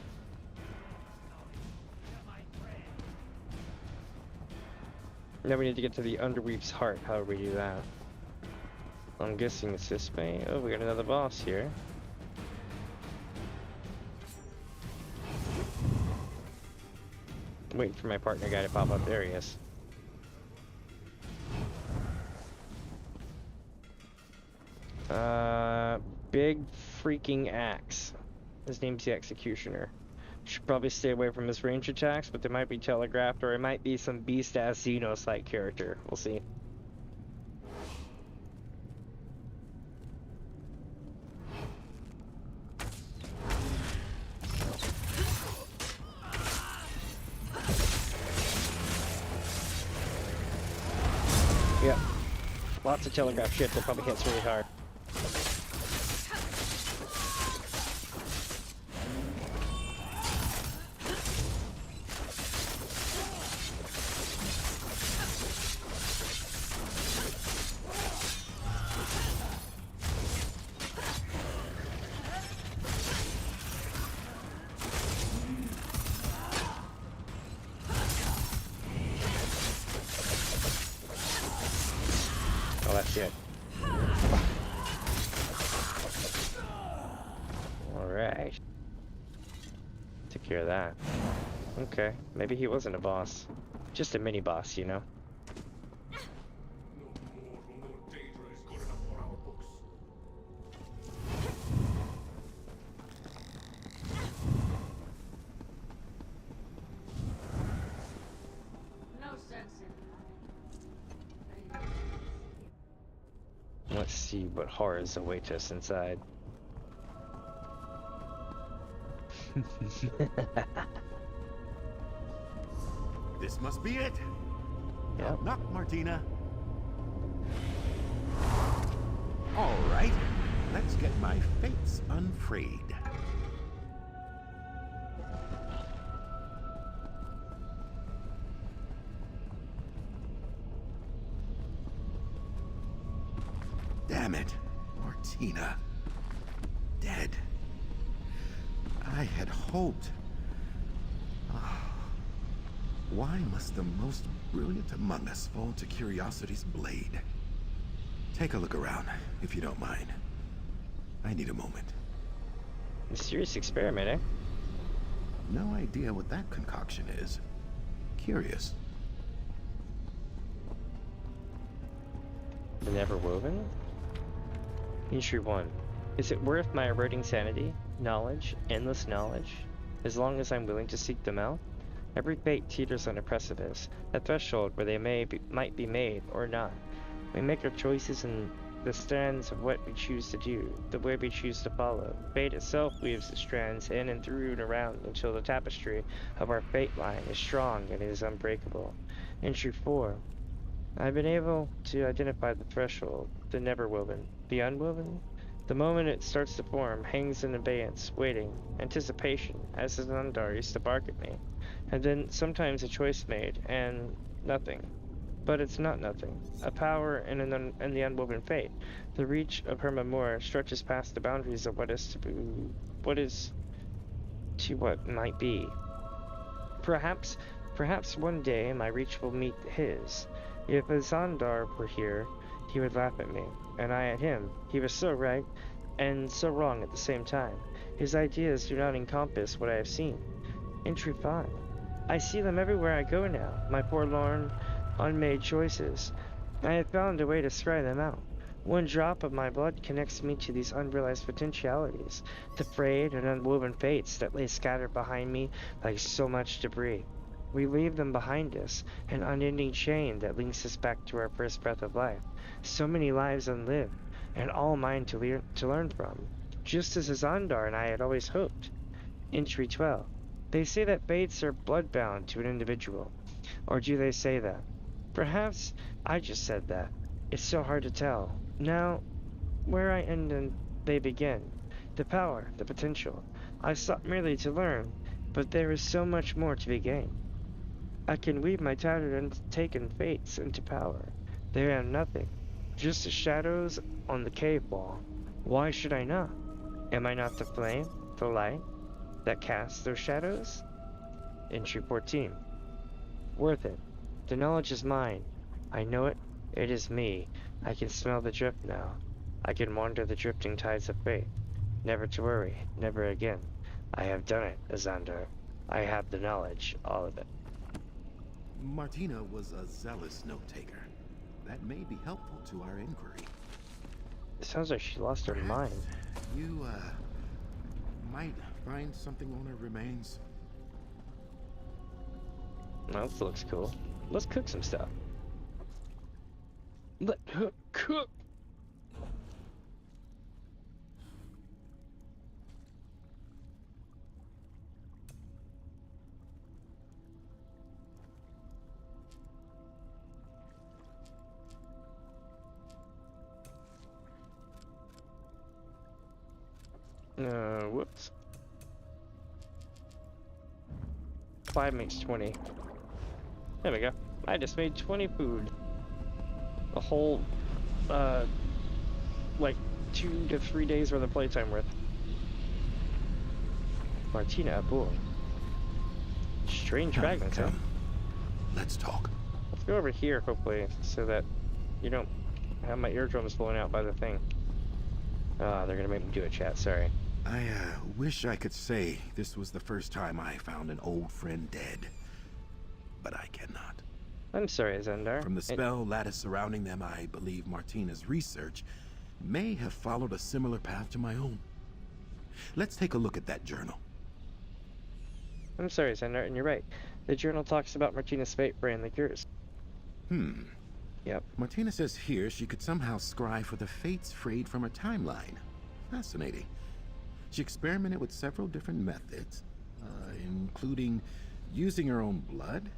Now we need to get to the Underweave's heart. How do we do that? I'm guessing it's this way. Oh, we got another boss here. Waiting for my partner guy to pop up. There he is. Big freaking axe. His name's the Executioner. Should probably stay away from his range attacks, but there might be telegraphed, or it might be some beast-ass Xenos-like character. We'll see. Yep. Lots of telegraph shit that probably hits really hard. shit. Alright. Took care of that. Okay, maybe he wasn't a boss. Just a mini boss, you know? Let's see what horrors await us inside. This must be it. Yep. Knock, Martina. All right, let's get my fates unfreed. Damn it, Martina. Dead. I had hoped. Why must the most brilliant among us fall to curiosity's blade? Take a look around, if you don't mind. I need a moment. Mysterious experiment, eh? No idea what that concoction is. Curious. The Never Woven? Entry 1. Is it worth my eroding sanity, knowledge, endless knowledge, as long as I'm willing to seek them out? Every fate teeters on a precipice, a threshold where they might be made or not. We make our choices in the strands of what we choose to do, the way we choose to follow. Fate itself weaves its strands in and through and around until the tapestry of our fate line is strong and is unbreakable. Entry 4. I've been able to identify the threshold, the never woven, the unwoven. The moment it starts to form hangs in abeyance, waiting, anticipation, as the Zandar used to bark at me. And then sometimes a choice made, and nothing. But it's not nothing. A power in the unwoven fate. The reach of Hermaeus Mora stretches past the boundaries of what is to what might be. Perhaps one day my reach will meet his. If a Zandar were here, he would laugh at me, and I at him. He was so right, and so wrong at the same time. His ideas do not encompass what I have seen. Entry 5. I see them everywhere I go now, my forlorn, unmade choices. I have found a way to scry them out. One drop of my blood connects me to these unrealized potentialities, the frayed and unwoven fates that lay scattered behind me like so much debris. We leave them behind us, an unending chain that links us back to our first breath of life. So many lives unlived, and all mine to learn from, just as Zandar and I had always hoped. Entry 12. They say that fates are bloodbound to an individual. Or do they say that? Perhaps I just said that. It's so hard to tell. Now, where I end and they begin. The power, the potential. I sought merely to learn, but there is so much more to be gained. I can weave my tattered and taken fates into power. They are nothing, just the shadows on the cave wall. Why should I not? Am I not the flame, the light, that casts those shadows? Entry 14. Worth it. The knowledge is mine. I know it. It is me. I can smell the drift now. I can wander the drifting tides of fate. Never to worry. Never again. I have done it, Xander. I have the knowledge. All of it. Martina was a zealous note-taker. That may be helpful to our inquiry. It sounds like she lost her mind. You, might find something on her remains. Well, this looks cool. Let's cook some stuff. Let her cook! Whoops. 5 makes 20. There we go. I just made 20 food. A whole, like 2 to 3 days worth of playtime worth. Martina aboard. Strange fragments, huh? Let's talk. Let's go over here, hopefully, so that you don't My eardrum is blowing out by the thing. Ah, they're gonna make me do a chat, sorry. I wish I could say this was the first time I found an old friend dead. But I cannot. I'm sorry, Zendar. From the spell lattice surrounding them, I believe Martina's research may have followed a similar path to my own. Let's take a look at that journal. I'm sorry, Zendar, and you're right. The journal talks about Martina's fate ran like yours. Yep. Martina says here she could somehow scry for the fates frayed from her timeline. Fascinating. She experimented with several different methods, including using her own blood.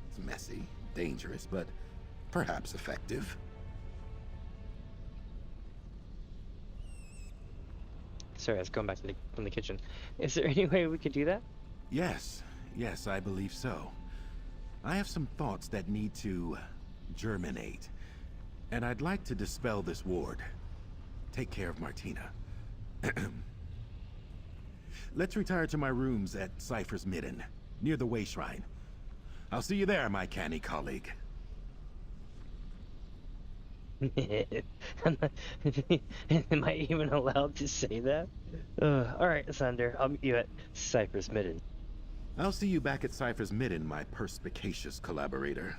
It's messy, dangerous, but perhaps effective. Sorry, I was going back to from the kitchen. Is there any way we could do that? Yes, I believe so. I have some thoughts that need to germinate, and I'd like to dispel this ward. Take care of Martina. Let's retire to my rooms at Cypher's Midden, near the Way Shrine. I'll see you there, my canny colleague. Am I even allowed to say that? Alright, Thunder, I'll meet you at Cypher's Midden. I'll see you back at Cypher's Midden, my perspicacious collaborator.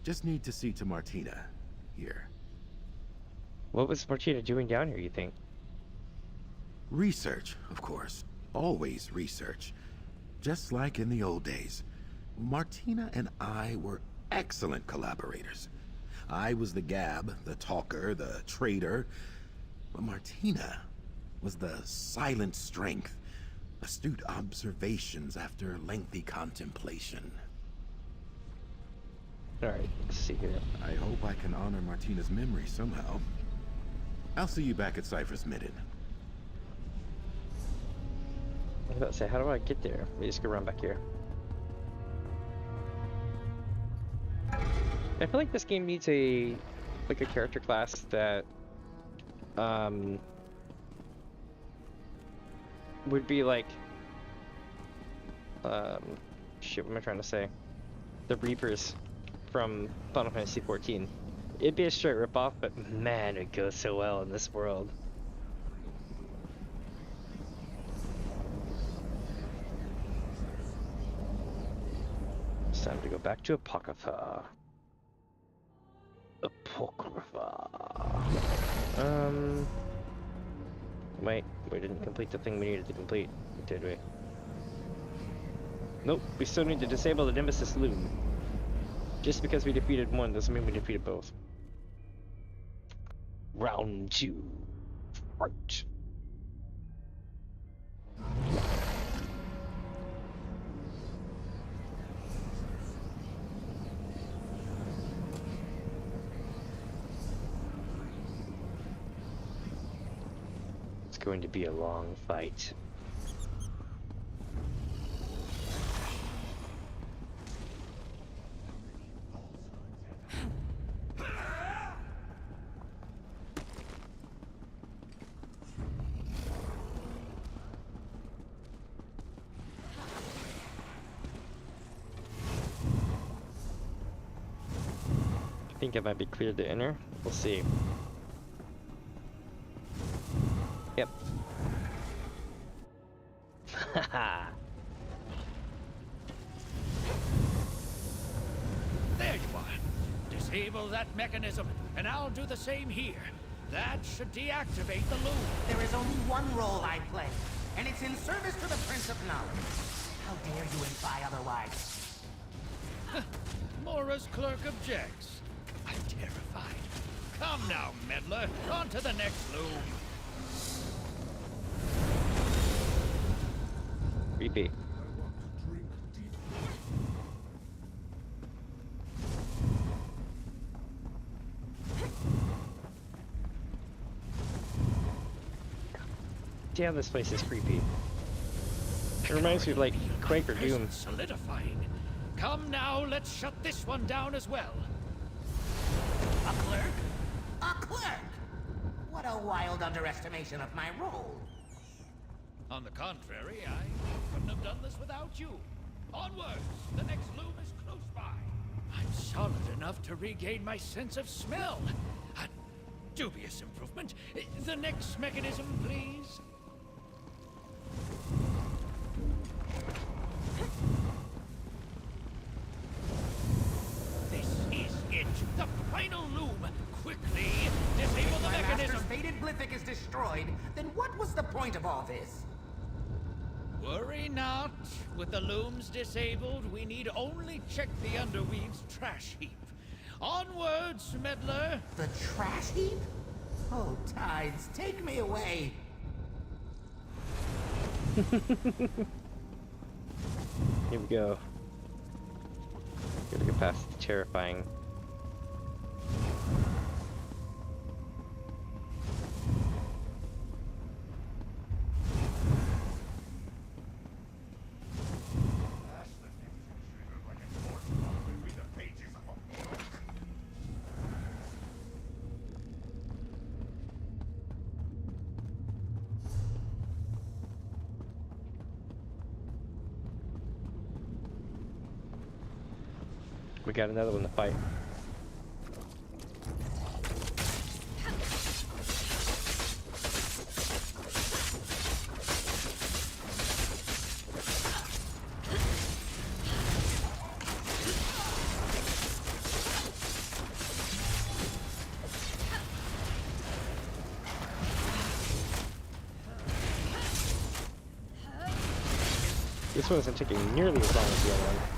Just need to see to Martina, here. What was Martina doing down here, you think? Research, of course. Always research. Just like in the old days. Martina and I were excellent collaborators. I was the gab, the talker, the trader. But Martina was the silent strength, astute observations after lengthy contemplation. Alright, let's see here. I hope I can honor Martina's memory somehow. I'll see you back at Cypher's Midden. I was about to say, how do I get there? We just go run back here. I feel like this game needs a character class that would be like shit, what am I trying to say? The Reapers from Final Fantasy XIV. It'd be a straight ripoff, but man, it goes so well in this world. It's time to go back to Apocrypha. Wait, we didn't complete the thing we needed to complete, did we? Nope, we still need to disable the Nemesis Loom. Just because we defeated one doesn't mean we defeated both. Round 2. Fight. It's going to be a long fight. I think I might be cleared the inner. We'll see. Yep. Haha. There you are. Disable that mechanism, and I'll do the same here. That should deactivate the loop. There is only one role I play, and it's in service to the Prince of Knowledge. How dare you imply otherwise? Mora's clerk objects. I'm terrified. Come now, meddler. On to the next loom. Creepy. Damn, this place is creepy. It reminds me of like Quake or Doom. Solidifying. Come now, let's shut this one down as well. A clerk? A clerk? What a wild underestimation of my role. On the contrary, I couldn't have done this without you. Onwards! The next loom is close by. I'm solid enough to regain my sense of smell. A Dubious improvement. The next mechanism, please. This is it. The final loom. Quickly, disable the mechanism. If my master's faded glyphic is destroyed, then what was the point of all this? Worry not. With the looms disabled, we need only check the Underweave's trash heap. Onwards, meddler! The trash heap? Oh, tides, take me away! Here we go. Gotta get past the terrifying. We got another one to fight. This one isn't taking nearly as long as the other one.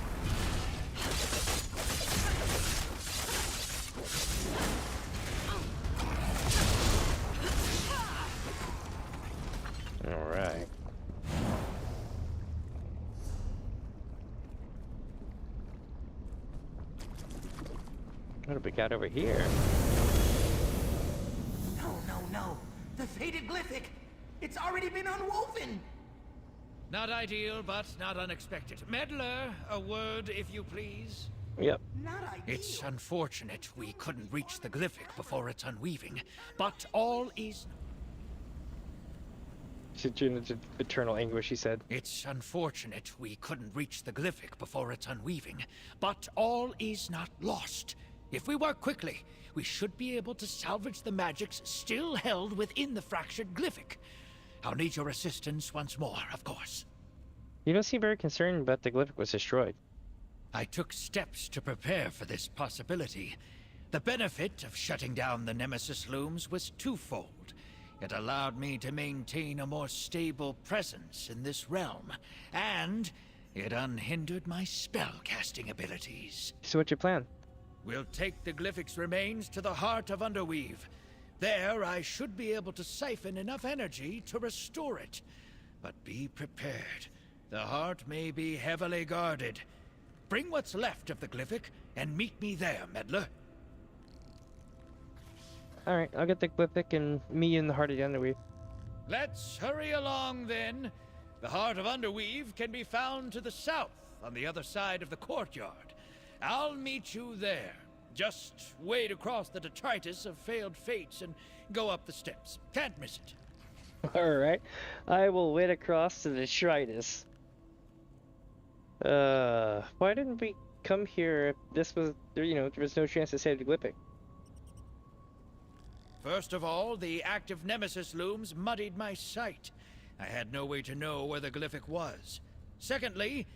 What have we got over here? No. The faded glyphic! It's already been unwoven! Not ideal, but not unexpected. Meddler, a word, if you please. Yep. Not ideal. It's unfortunate we couldn't reach the glyphic before its unweaving, but all is... She's in eternal anguish, he said. It's unfortunate we couldn't reach the glyphic before its unweaving, but all is not lost. If we work quickly, we should be able to salvage the magics still held within the fractured glyphic. I'll need your assistance once more, of course. You don't seem very concerned about the glyphic was destroyed. I took steps to prepare for this possibility. The benefit of shutting down the Nemesis looms was twofold. It allowed me to maintain a more stable presence in this realm, and it unhindered my spell-casting abilities. So what's your plan? We'll take the glyphic's remains to the heart of Underweave. There, I should be able to siphon enough energy to restore it. But be prepared. The heart may be heavily guarded. Bring what's left of the glyphic and meet me there, meddler. Alright, I'll get the glyphic and meet you in the heart of the Underweave. Let's hurry along, then. The heart of Underweave can be found to the south, on the other side of the courtyard. I'll meet you there. Just wade across the detritus of failed fates and go up the steps. Can't miss it. Alright, I will wade across to the detritus. Why didn't we come here if this was, there was no chance to save the glyphic? First of all, the active Nemesis looms muddied my sight. I had no way to know where the glyphic was. Secondly,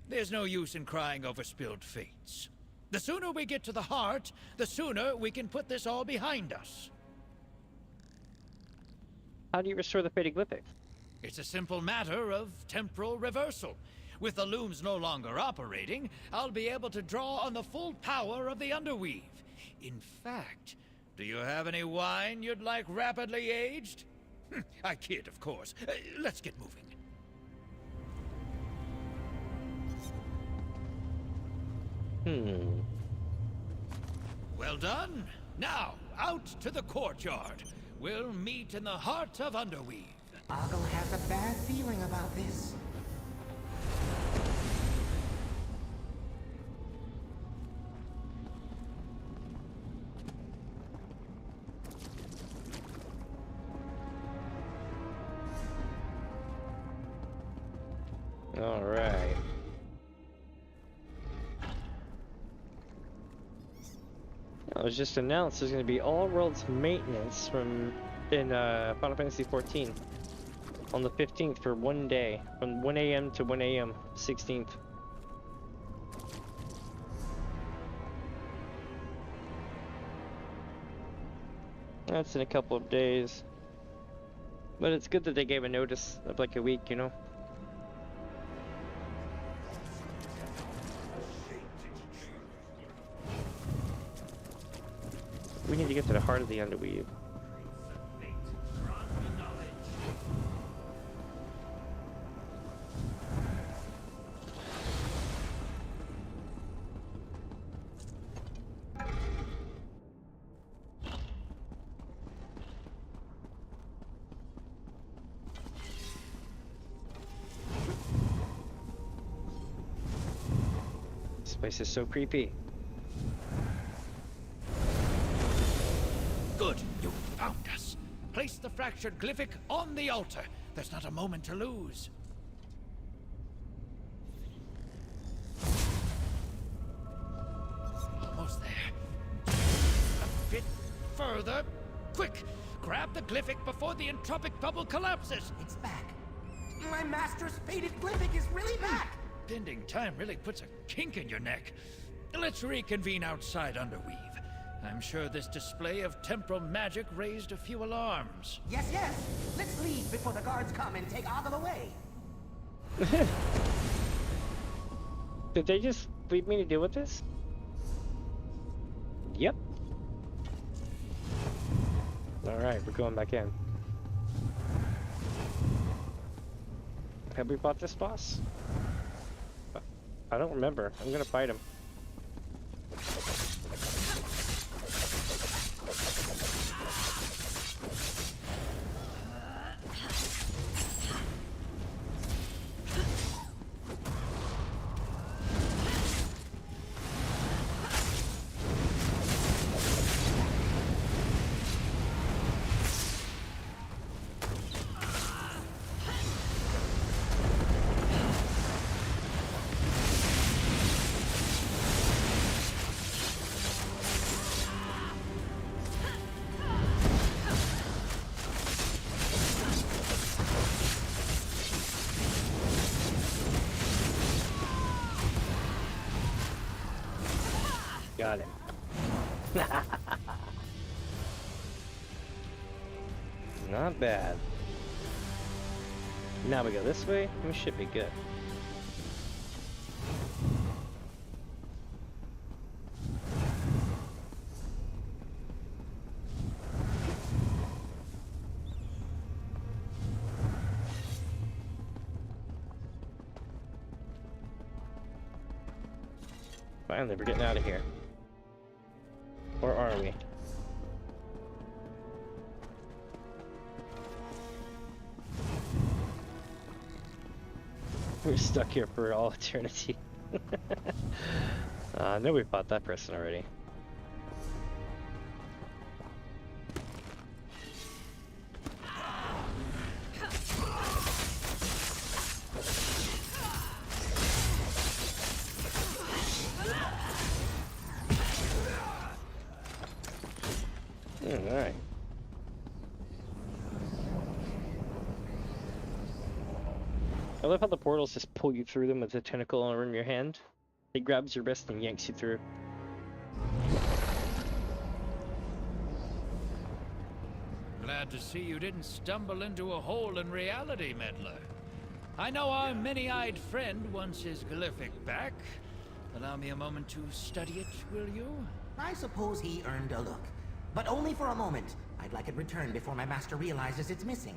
there's no use in crying over spilled fates. The sooner we get to the heart, the sooner we can put this all behind us. How do you restore the faded glyphic? It's a simple matter of temporal reversal. With the looms no longer operating, I'll be able to draw on the full power of the Underweave. In fact, do you have any wine you'd like rapidly aged? I kid, of course. Let's get moving. Well done. Now, out to the courtyard. We'll meet in the heart of Underweave. Ogle has a bad feeling about this. All right. was just announced there's going to be all worlds maintenance in Final Fantasy 14 on the 15th for 1 day, from 1 a.m. to 1 a.m. 16th. That's in a couple of days. But it's good that they gave a notice of like a week, you know? We need to get to the heart of the Underweave. This place is so creepy. Good, you found us. Place the fractured glyphic on the altar. There's not a moment to lose. Almost there. A bit further. Quick! Grab the glyphic before the entropic bubble collapses. It's back. My master's faded glyphic is really back. Bending time really puts a kink in your neck. Let's reconvene outside Underweave. I'm sure this display of temporal magic raised a few alarms. Yes, yes. Let's leave before the guards come and take Ogle away. Did they just leave me to deal with this? Yep. Alright, we're going back in. Have we fought this boss? I don't remember. I'm gonna fight him. Got it. Not bad. Now we go this way. We should be good. Finally, we're getting out of here. Or are we? We're stuck here for all eternity. I know we fought that person already. Alright. I love how the portals just pull you through them with a tentacle in your hand. It grabs your wrist and yanks you through. Glad to see you didn't stumble into a hole in reality, meddler. I know our many-eyed friend wants his glyphic back. Allow me a moment to study it, will you? I suppose he earned a look. But only for a moment. I'd like it returned before my master realizes it's missing.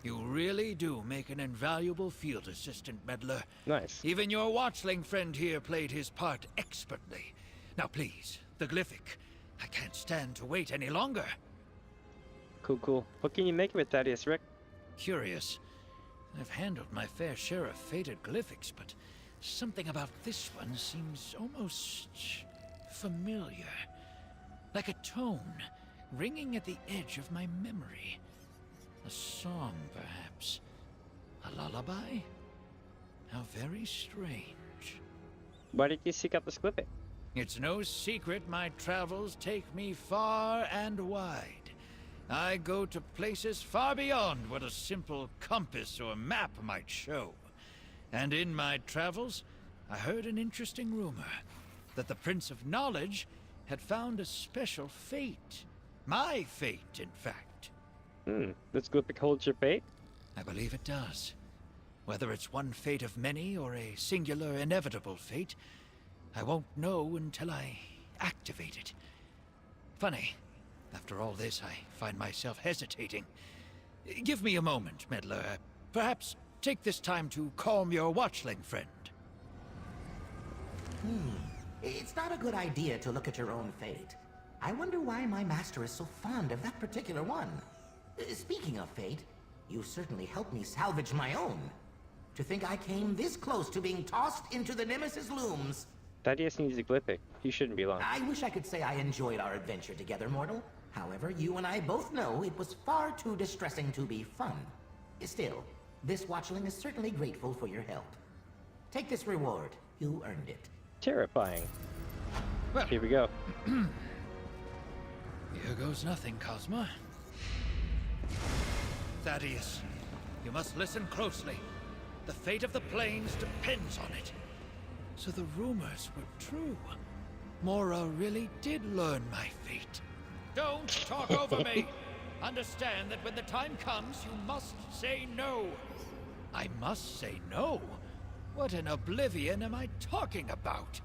You really do make an invaluable field assistant, meddler. Nice. Even your watchling friend here played his part expertly. Now please, the glyphic. I can't stand to wait any longer. Cool, cool. What can you make of it, Thaddeus, Rick? Curious. I've handled my fair share of fated glyphics, but something about this one seems almost familiar. Like a tone, ringing at the edge of my memory. A song, perhaps. A lullaby? How very strange. Why did you seek out this glyphic? It's no secret my travels take me far and wide. I go to places far beyond what a simple compass or map might show. And in my travels, I heard an interesting rumor that the Prince of Knowledge had found a special fate. My fate, in fact. This glyphic holds your fate? I believe it does. Whether it's one fate of many or a singular inevitable fate, I won't know until I activate it. Funny, after all this, I find myself hesitating. Give me a moment, meddler. Perhaps take this time to calm your watchling friend. It's not a good idea to look at your own fate. I wonder why my master is so fond of that particular one. Speaking of fate, you certainly helped me salvage my own. To think I came this close to being tossed into the Nemesis looms. Thaddeus needs a glyphic. He shouldn't be long. I wish I could say I enjoyed our adventure together, mortal. However, you and I both know it was far too distressing to be fun. Still, this watchling is certainly grateful for your help. Take this reward. You earned it. Terrifying. Well, here we go. Here goes nothing, Cosma. Thaddeus, you must listen closely. The fate of the plains depends on it. So the rumors were true. Mora really did learn my fate. Don't talk over me! Understand that when the time comes, you must say no. I must say no? What in oblivion am I talking about?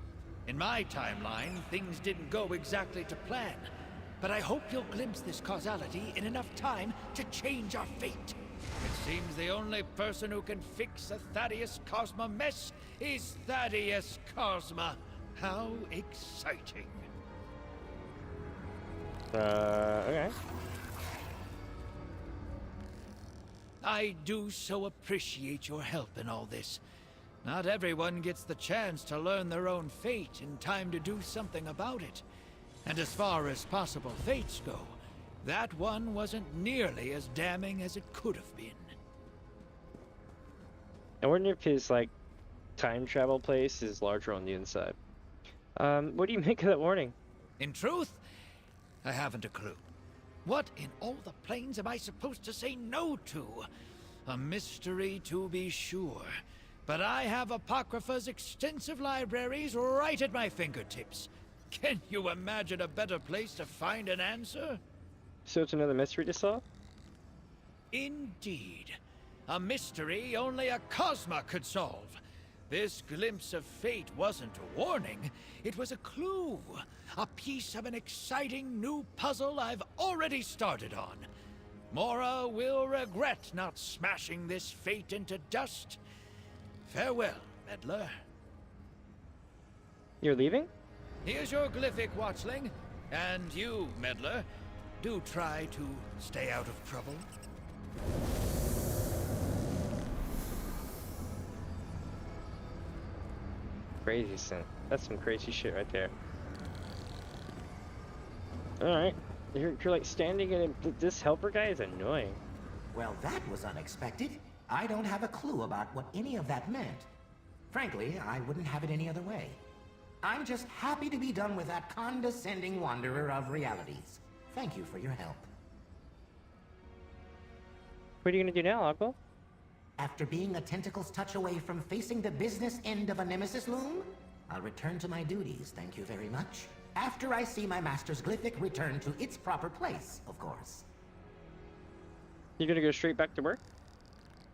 In my timeline, things didn't go exactly to plan. But I hope you'll glimpse this causality in enough time to change our fate. It seems the only person who can fix a Thaddeus Cosma mess is Thaddeus Cosma. How exciting. Okay. I do so appreciate your help in all this. Not everyone gets the chance to learn their own fate in time to do something about it. And as far as possible fates go, that one wasn't nearly as damning as it could have been. I wonder if his, like, time travel place is larger on the inside. What do you make of that warning? In truth, I haven't a clue. What in all the planes am I supposed to say no to? A mystery to be sure. But I have Apocrypha's extensive libraries right at my fingertips. Can you imagine a better place to find an answer? So it's another mystery to solve? Indeed. A mystery only a Cosma could solve. This glimpse of fate wasn't a warning, it was a clue. A piece of an exciting new puzzle I've already started on. Mora will regret not smashing this fate into dust. Farewell, meddler. You're leaving? Here's your glyphic, watchling. And you, meddler, do try to stay out of trouble. Crazy sin. That's some crazy shit right there. Alright. You're like standing in this helper guy is annoying. Well, that was unexpected. I don't have a clue about what any of that meant. Frankly, I wouldn't have it any other way. I'm just happy to be done with that condescending wanderer of realities. Thank you for your help. What are you gonna do now, Aqua? After being a tentacle's touch away from facing the business end of a Nemesis loom, I'll return to my duties, thank you very much. After I see my master's glyphic return to its proper place, of course. You're gonna go straight back to work?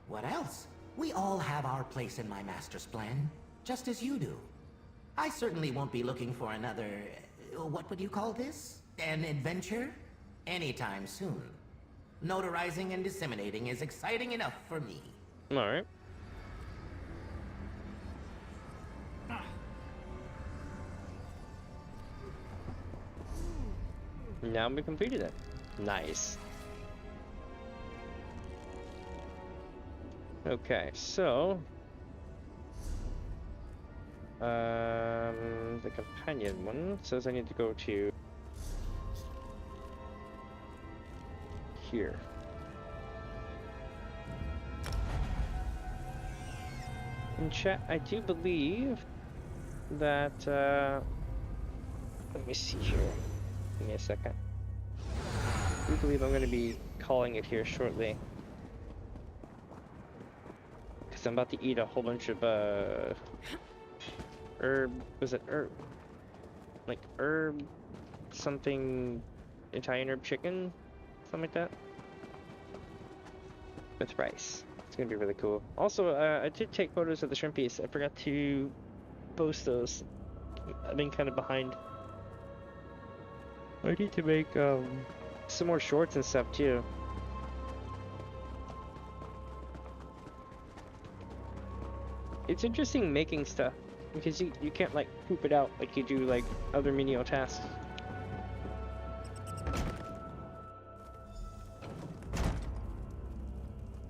What else? We all have our place in my master's plan, just as you do. I certainly won't be looking for another... what would you call this? An adventure? Anytime soon. Notarizing and disseminating is exciting enough for me. Alright. Now we completed it. Nice. Okay, so... the companion one says I need to go to... here. In chat, I do believe that, Let me see here. Give me a second. I believe I'm going to be calling it here shortly. Because I'm about to eat a whole bunch of, herb, was it herb? Like herb, something, Italian herb chicken? Something like that? With rice. It's going to be really cool. Also, I did take photos of the shrimp piece. I forgot to post those. I've been kind of behind. I need to make, some more shorts and stuff too. It's interesting making stuff because you can't like poop it out like you do like other menial tasks.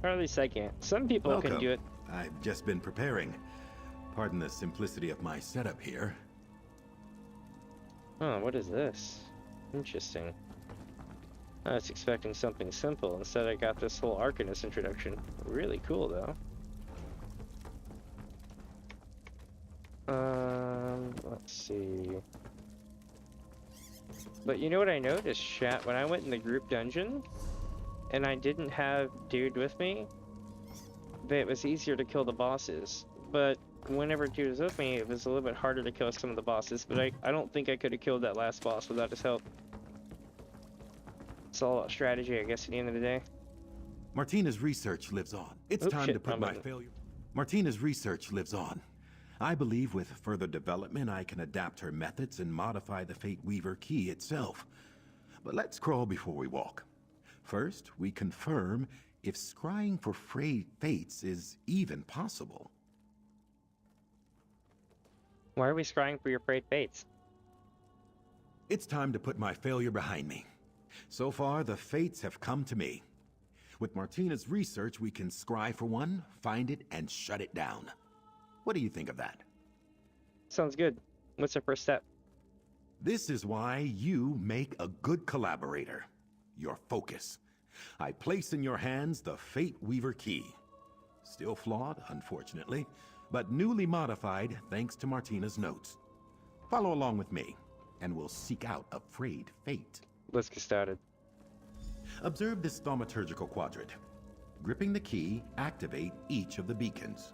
Or at least I can't. Some people Welcome. can do it. I've just been preparing. Pardon the simplicity of my setup here. Oh, what is this? Interesting. I was expecting something simple. Instead, I got this whole arc in this introduction. Really cool, though. Let's see. But you know what I noticed, chat? When I went in the group dungeon, and I didn't have dude with me, it was easier to kill the bosses. But whenever dude was with me, it was a little bit harder to kill some of the bosses. But I don't think I could have killed that last boss without his help. It's all about strategy, I guess, at the end of the day. Martina's research lives on. It's time to put my failure. Martina's research lives on. I believe with further development, I can adapt her methods and modify the Fate Weaver key itself. But let's crawl before we walk. First, we confirm if scrying for frayed fates is even possible. Why are we scrying for your frayed fates? It's time to put my failure behind me. So far, the fates have come to me. With Martina's research, we can scry for one, find it, and shut it down. What do you think of that? Sounds good. What's the first step? This is why you make a good collaborator. Your focus. I place in your hands the Fate Weaver key. Still flawed, unfortunately, but newly modified thanks to Martina's notes. Follow along with me, and we'll seek out a frayed fate. Let's get started. Observe this thaumaturgical quadrant. Gripping the key, activate each of the beacons.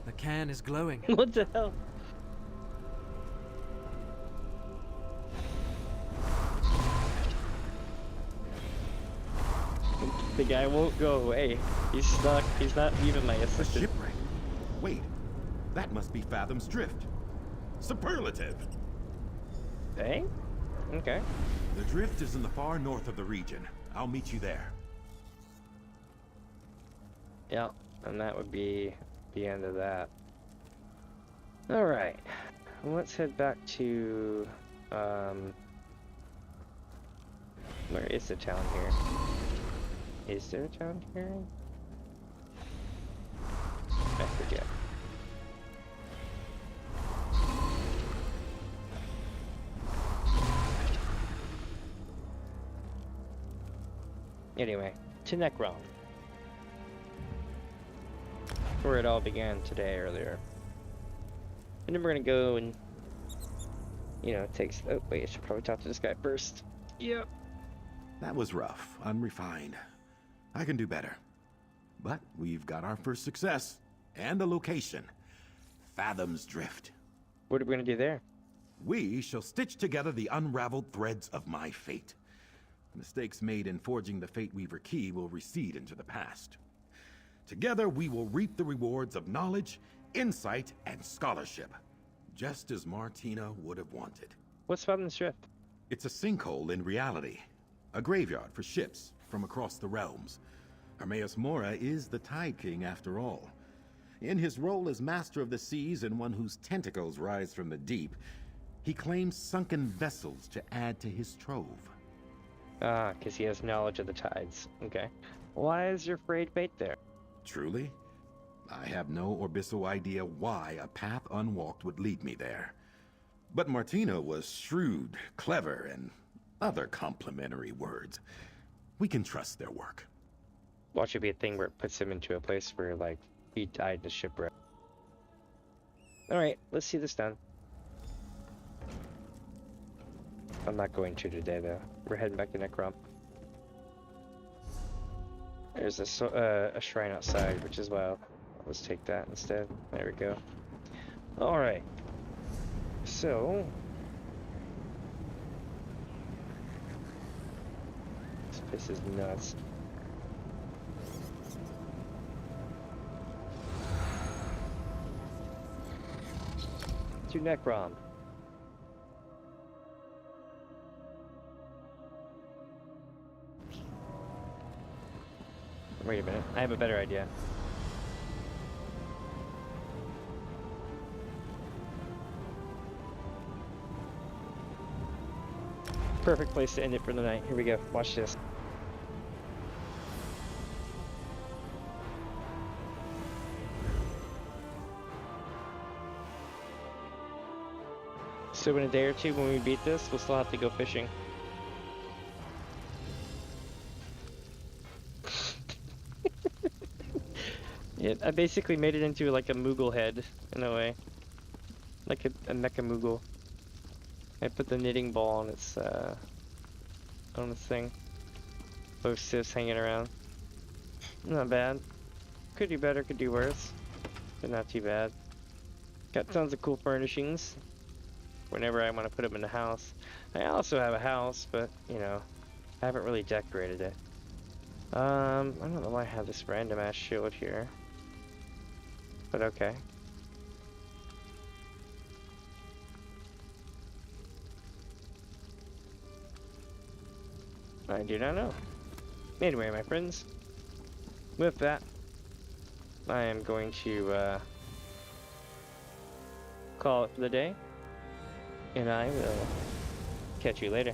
The can is glowing. What the hell? The guy won't go away. He's stuck. He's not even my assistant. A shipwreck. Wait, that must be Fathom's Drift. Superlative! Hey? Okay. The drift is in the far north of the region. I'll meet you there. Yeah, and that would be the end of that. Alright. Let's head back to, where is the town here? Is there a town here? I forget. Anyway, to Necrom. Where it all began today, earlier. And then we're gonna go and, you know, it takes, oh wait, I should probably talk to this guy first. Yep. That was rough, unrefined. I can do better. But we've got our first success, and a location. Fathom's Drift. What are we gonna do there? We shall stitch together the unraveled threads of my fate. Mistakes made in forging the Fate Weaver key will recede into the past. Together we will reap the rewards of knowledge, insight, and scholarship. Just as Martina would have wanted. What's Fathom's Drift? It's a sinkhole in reality. A graveyard for ships from across the realms. Hermaeus Mora is the Tide King after all. In his role as Master of the Seas and one whose tentacles rise from the deep, he claims sunken vessels to add to his trove. Ah, because he has knowledge of the tides. Okay. Why is your frayed fate there? Truly? I have no orbital idea why a path unwalked would lead me there. But Martina was shrewd, clever, and other complimentary words. We can trust their work. Watch it be a thing where it puts him into a place where, like, he died in a shipwreck. Alright, let's see this done. I'm not going to today, though. We're heading back to Necrom. There's a shrine outside, which is well. Let's take that instead. There we go. Alright. So... this place is nuts. To Necrom. Wait a minute, I have a better idea. Perfect place to end it for the night. Here we go, watch this. So in a day or two when we beat this, we'll still have to go fishing. Yeah, I basically made it into like a Moogle head, in a way. Like a mecha Moogle. I put the knitting ball on its thing. Both sifs hanging around. Not bad. Could do better, could do worse. But not too bad. Got tons of cool furnishings. Whenever I want to put them in the house. I also have a house, but, you know, I haven't really decorated it. I don't know why I have this random ass shield here. But okay. I do not know. Anyway, my friends, with that, I am going to call it for the day, and I will catch you later.